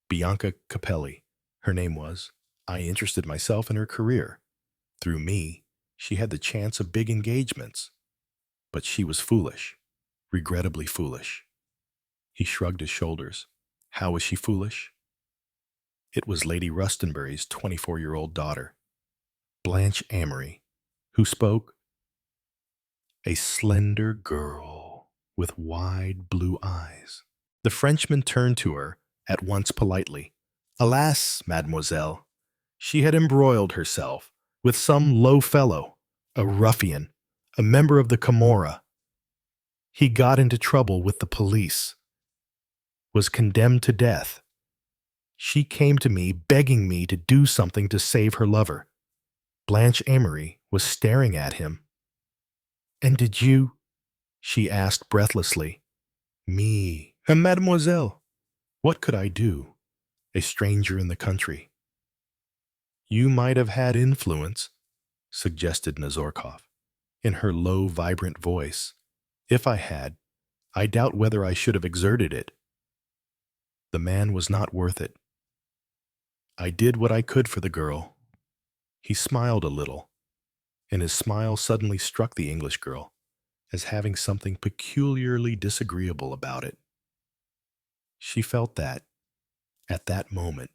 S1: Bianca Capelli, her name was, I interested myself in her career. Through me, she had the chance of big engagements. But she was foolish, regrettably foolish." He shrugged his shoulders. "How was she foolish?" "It was Lady Rustonbury's 24-year-old daughter, Blanche Amory, who spoke. A slender girl with wide blue eyes." The Frenchman turned to her, at once politely. "Alas, mademoiselle, she had embroiled herself with some low fellow, a ruffian, a member of the Camorra. He got into trouble with the police, was condemned to death. She came to me begging me to do something to save her lover. Blanche Amory was staring at him. 'And did you?' she asked breathlessly. 'Me, mademoiselle. What could I do? A stranger in the country.' 'You might have had influence,' suggested Nazorkov, in her low, vibrant voice. 'If I had, I doubt whether I should have exerted it. The man was not worth it. I did what I could for the girl.' He smiled a little, and his smile suddenly struck the English girl as having something peculiarly disagreeable about it. She felt that, at that moment,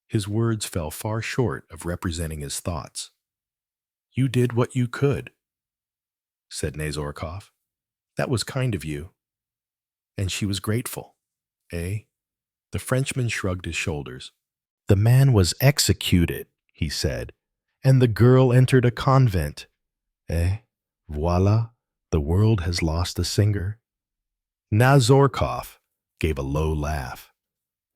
S1: his words fell far short of representing his thoughts. 'You did what you could,' said Nazorkov. 'That was kind of you.' And she was grateful, eh?" The Frenchman shrugged his shoulders. "The man was executed," he said, "and the girl entered a convent. Eh, voila, the world has lost a singer." Nazorkov gave a low laugh.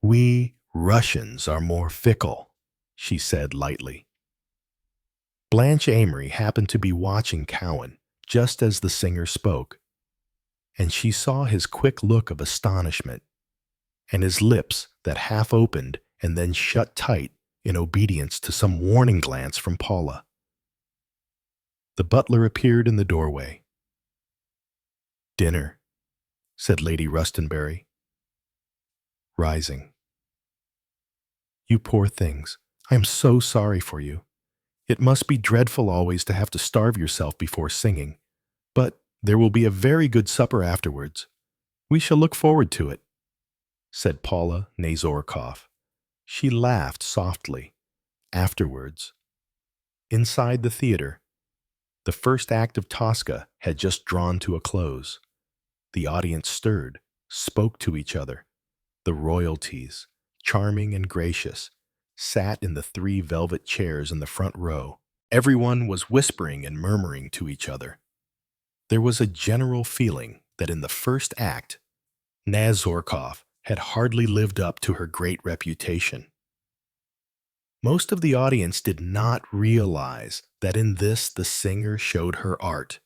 S1: "We Russians are more fickle," she said lightly. Blanche Amory happened to be watching Cowan just as the singer spoke, and she saw his quick look of astonishment and his lips that half opened and then shut tight in obedience to some warning glance from Paula. The butler appeared in the doorway. "Dinner," said Lady Rustonbury, rising. "You poor things, I am so sorry for you. It must be dreadful always to have to starve yourself before singing, but there will be a very good supper afterwards. We shall look forward to it," said Paula Nazorkov. She laughed softly. Afterwards, inside the theater, the first act of Tosca had just drawn to a close. The audience stirred, spoke to each other. The royalties, charming and gracious, sat in the 3 velvet chairs in the front row. Everyone was whispering and murmuring to each other. There was a general feeling that in the first act, Nazorkov had hardly lived up to her great reputation. Most of the audience did not realize that in this the singer showed her art.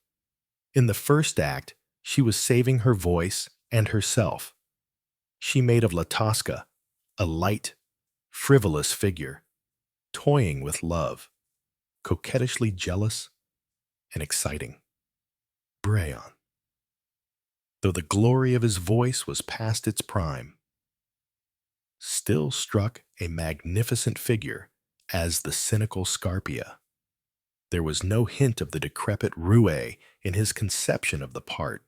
S1: In the first act, she was saving her voice and herself. She made of Latoska a light, frivolous figure, toying with love, coquettishly jealous and exciting. Brayon, though the glory of his voice was past its prime, still struck a magnificent figure as the cynical Scarpia. There was no hint of the decrepit roue in his conception of the part.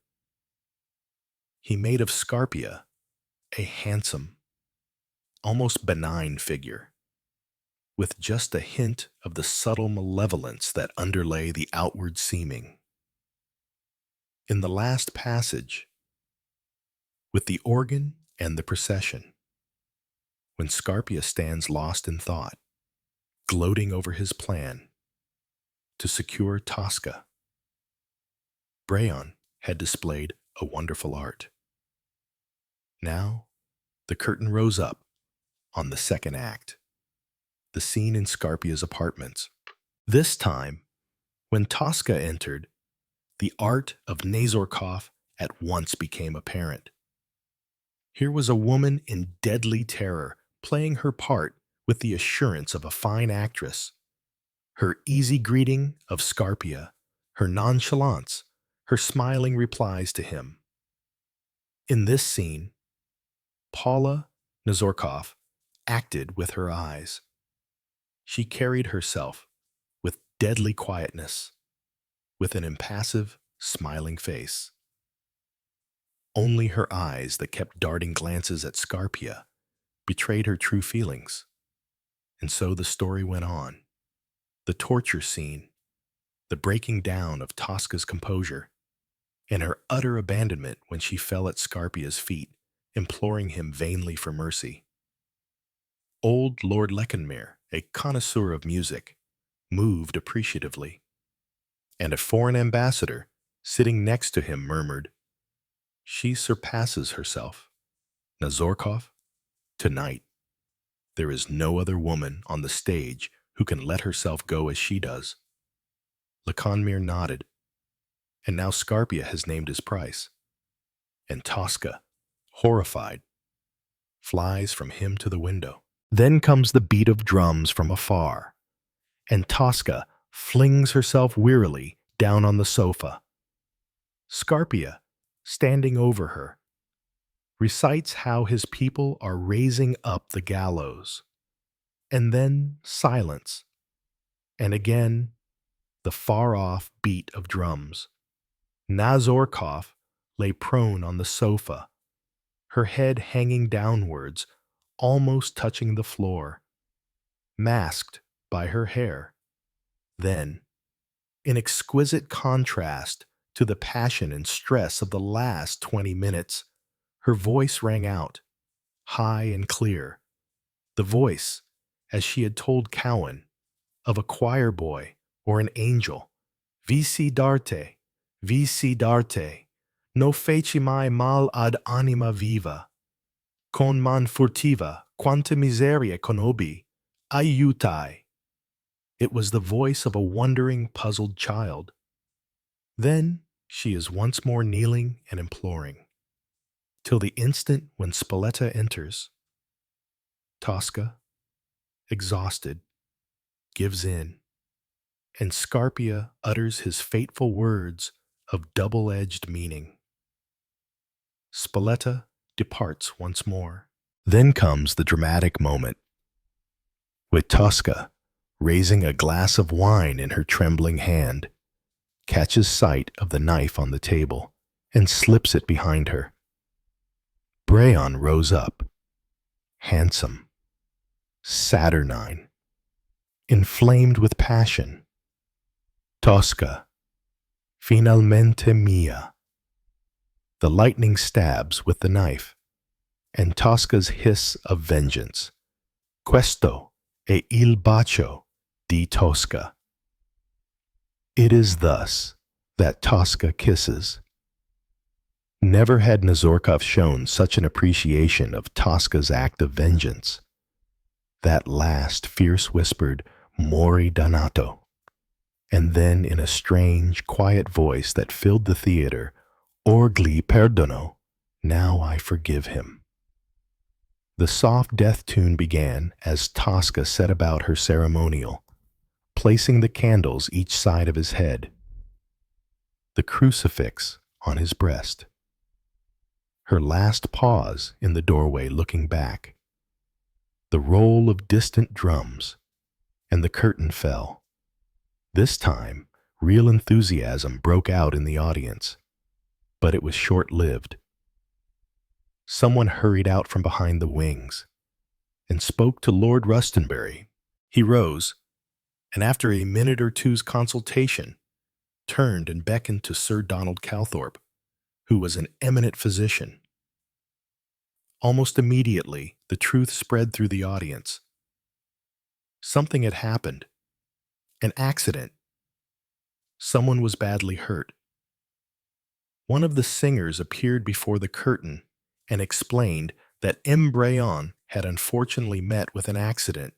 S1: He made of Scarpia a handsome, almost benign figure, with just a hint of the subtle malevolence that underlay the outward seeming. In the last passage, with the organ and the procession, when Scarpia stands lost in thought, gloating over his plan to secure Tosca, Brayon had displayed a wonderful art. Now, the curtain rose up on the second act, the scene in Scarpia's apartments. This time, when Tosca entered, the art of Nazorkov at once became apparent. Here was a woman in deadly terror, playing her part with the assurance of a fine actress. Her easy greeting of Scarpia, her nonchalance, her smiling replies to him. In this scene, Paula Nazorkov acted with her eyes. She carried herself with deadly quietness, with an impassive, smiling face. Only her eyes that kept darting glances at Scarpia betrayed her true feelings. And so the story went on. The torture scene, the breaking down of Tosca's composure, and her utter abandonment when she fell at Scarpia's feet, imploring him vainly for mercy. Old Lord Leckenmere, a connoisseur of music, moved appreciatively, and a foreign ambassador, sitting next to him, murmured, "She surpasses herself. Nazorkov, tonight, there is no other woman on the stage who can let herself go as she does." Leckenmere nodded, and now Scarpia has named his price, and Tosca, horrified, flies from him to the window. Then comes the beat of drums from afar, and Tosca flings herself wearily down on the sofa. Scarpia, standing over her, recites how his people are raising up the gallows, and then silence, and again the far-off beat of drums. Nazorkov lay prone on the sofa, her head hanging downwards, almost touching the floor, masked by her hair. Then, in exquisite contrast to the passion and stress of the last 20 minutes, her voice rang out, high and clear, the voice, as she had told Cowan, of a choir boy or an angel. Visi darte, no feci mai mal ad anima viva, con man furtiva, quanta miseria conobbi, aiutai. It was the voice of a wondering, puzzled child. Then she is once more kneeling and imploring, till the instant when Spoletta enters. Tosca, exhausted, gives in, and Scarpia utters his fateful words of double-edged meaning. Spoletta departs once more. Then comes the dramatic moment, with Tosca, raising a glass of wine in her trembling hand, catches sight of the knife on the table and slips it behind her. Brayon rose up, handsome, saturnine, inflamed with passion. Tosca, finalmente mia. The lightning stabs with the knife, and Tosca's hiss of vengeance. Questo è il bacio di Tosca. It is thus that Tosca kisses. Never had Nazorkov shown such an appreciation of Tosca's act of vengeance. That last fierce whispered, Mori Donato. And then in a strange, quiet voice that filled the theater, Orgli perdono, now I forgive him. The soft death tune began as Tosca set about her ceremonial, placing the candles each side of his head, the crucifix on his breast. Her last pause in the doorway looking back, the roll of distant drums, and the curtain fell. This time, real enthusiasm broke out in the audience, but it was short-lived. Someone hurried out from behind the wings and spoke to Lord Rustonbury. He rose, and after a minute or two's consultation, turned and beckoned to Sir Donald Calthorpe, who was an eminent physician. Almost immediately, the truth spread through the audience. Something had happened. An accident. Someone was badly hurt. One of the singers appeared before the curtain and explained that M. Brayon had unfortunately met with an accident.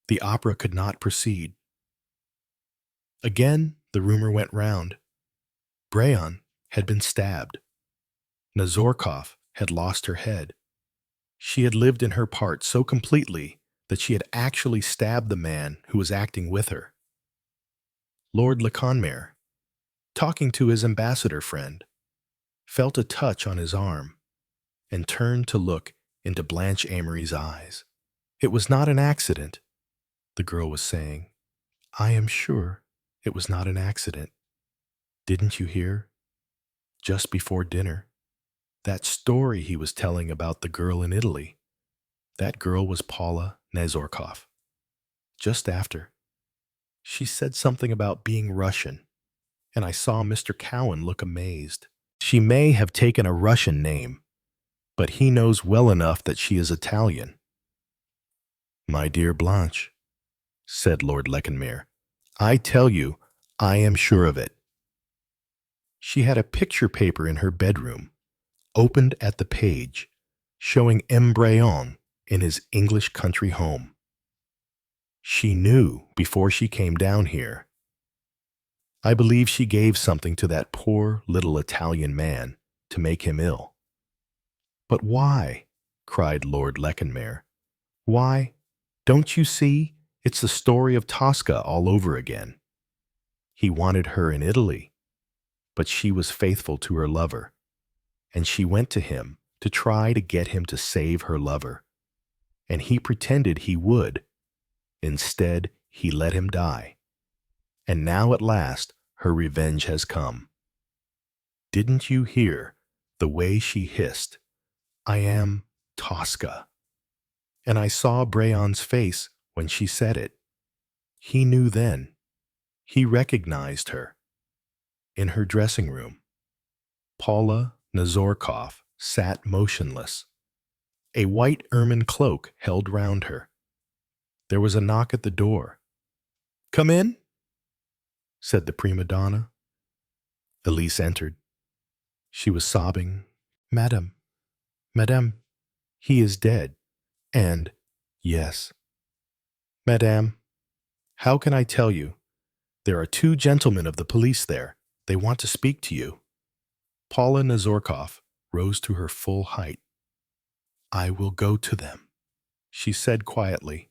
S1: The opera could not proceed. Again, the rumor went round. Brayon had been stabbed. Nazorkov had lost her head. She had lived in her part so completely that she had actually stabbed the man who was acting with her. Lord Laconmere, talking to his ambassador friend, felt a touch on his arm and turned to look into Blanche Amory's eyes. It was not an accident, the girl was saying. I am sure it was not an accident. Didn't you hear? Just before dinner, that story he was telling about the girl in Italy. That girl was Paula Nazorkov. Just after, she said something about being Russian, and I saw Mr. Cowan look amazed. She may have taken a Russian name, but he knows well enough that she is Italian. My dear Blanche, said Lord Laconmere, I tell you, I am sure of it. She had a picture paper in her bedroom, opened at the page, showing M. Brayon in his English country home. She knew before she came down here. I believe she gave something to that poor little Italian man to make him ill. But why? Cried Lord Laconmere. Why? Don't you see? It's the story of Tosca all over again. He wanted her in Italy, but she was faithful to her lover, and she went to him to try to get him to save her lover, and he pretended he would. Instead, he let him die. And now at last, her revenge has come. Didn't you hear the way she hissed, I am Tosca? And I saw Brayon's face when she said it. He knew then. He recognized her. In her dressing room, Paula Nazorkov sat motionless, a white ermine cloak held round her. There was a knock at the door. Come in, said the prima donna. Elise entered. She was sobbing, Madame, Madame, he is dead. And, yes. Madame, how can I tell you? There are 2 gentlemen of the police there. They want to speak to you. Paula Nazorkov rose to her full height. I will go to them, she said quietly.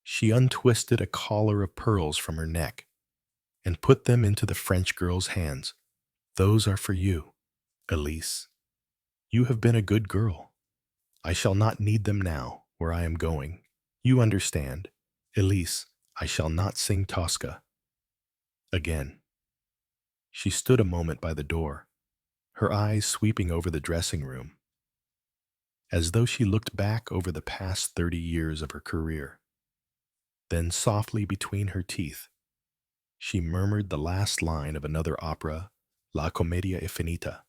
S1: She untwisted a collar of pearls from her neck and put them into the French girl's hands. Those are for you, Elise. You have been a good girl. I shall not need them now where I am going. You understand. Elise, I shall not sing Tosca again. She stood a moment by the door, her eyes sweeping over the dressing room, as though she looked back over the past 30 years of her career. Then softly between her teeth, she murmured the last line of another opera, La Commedia e Finita.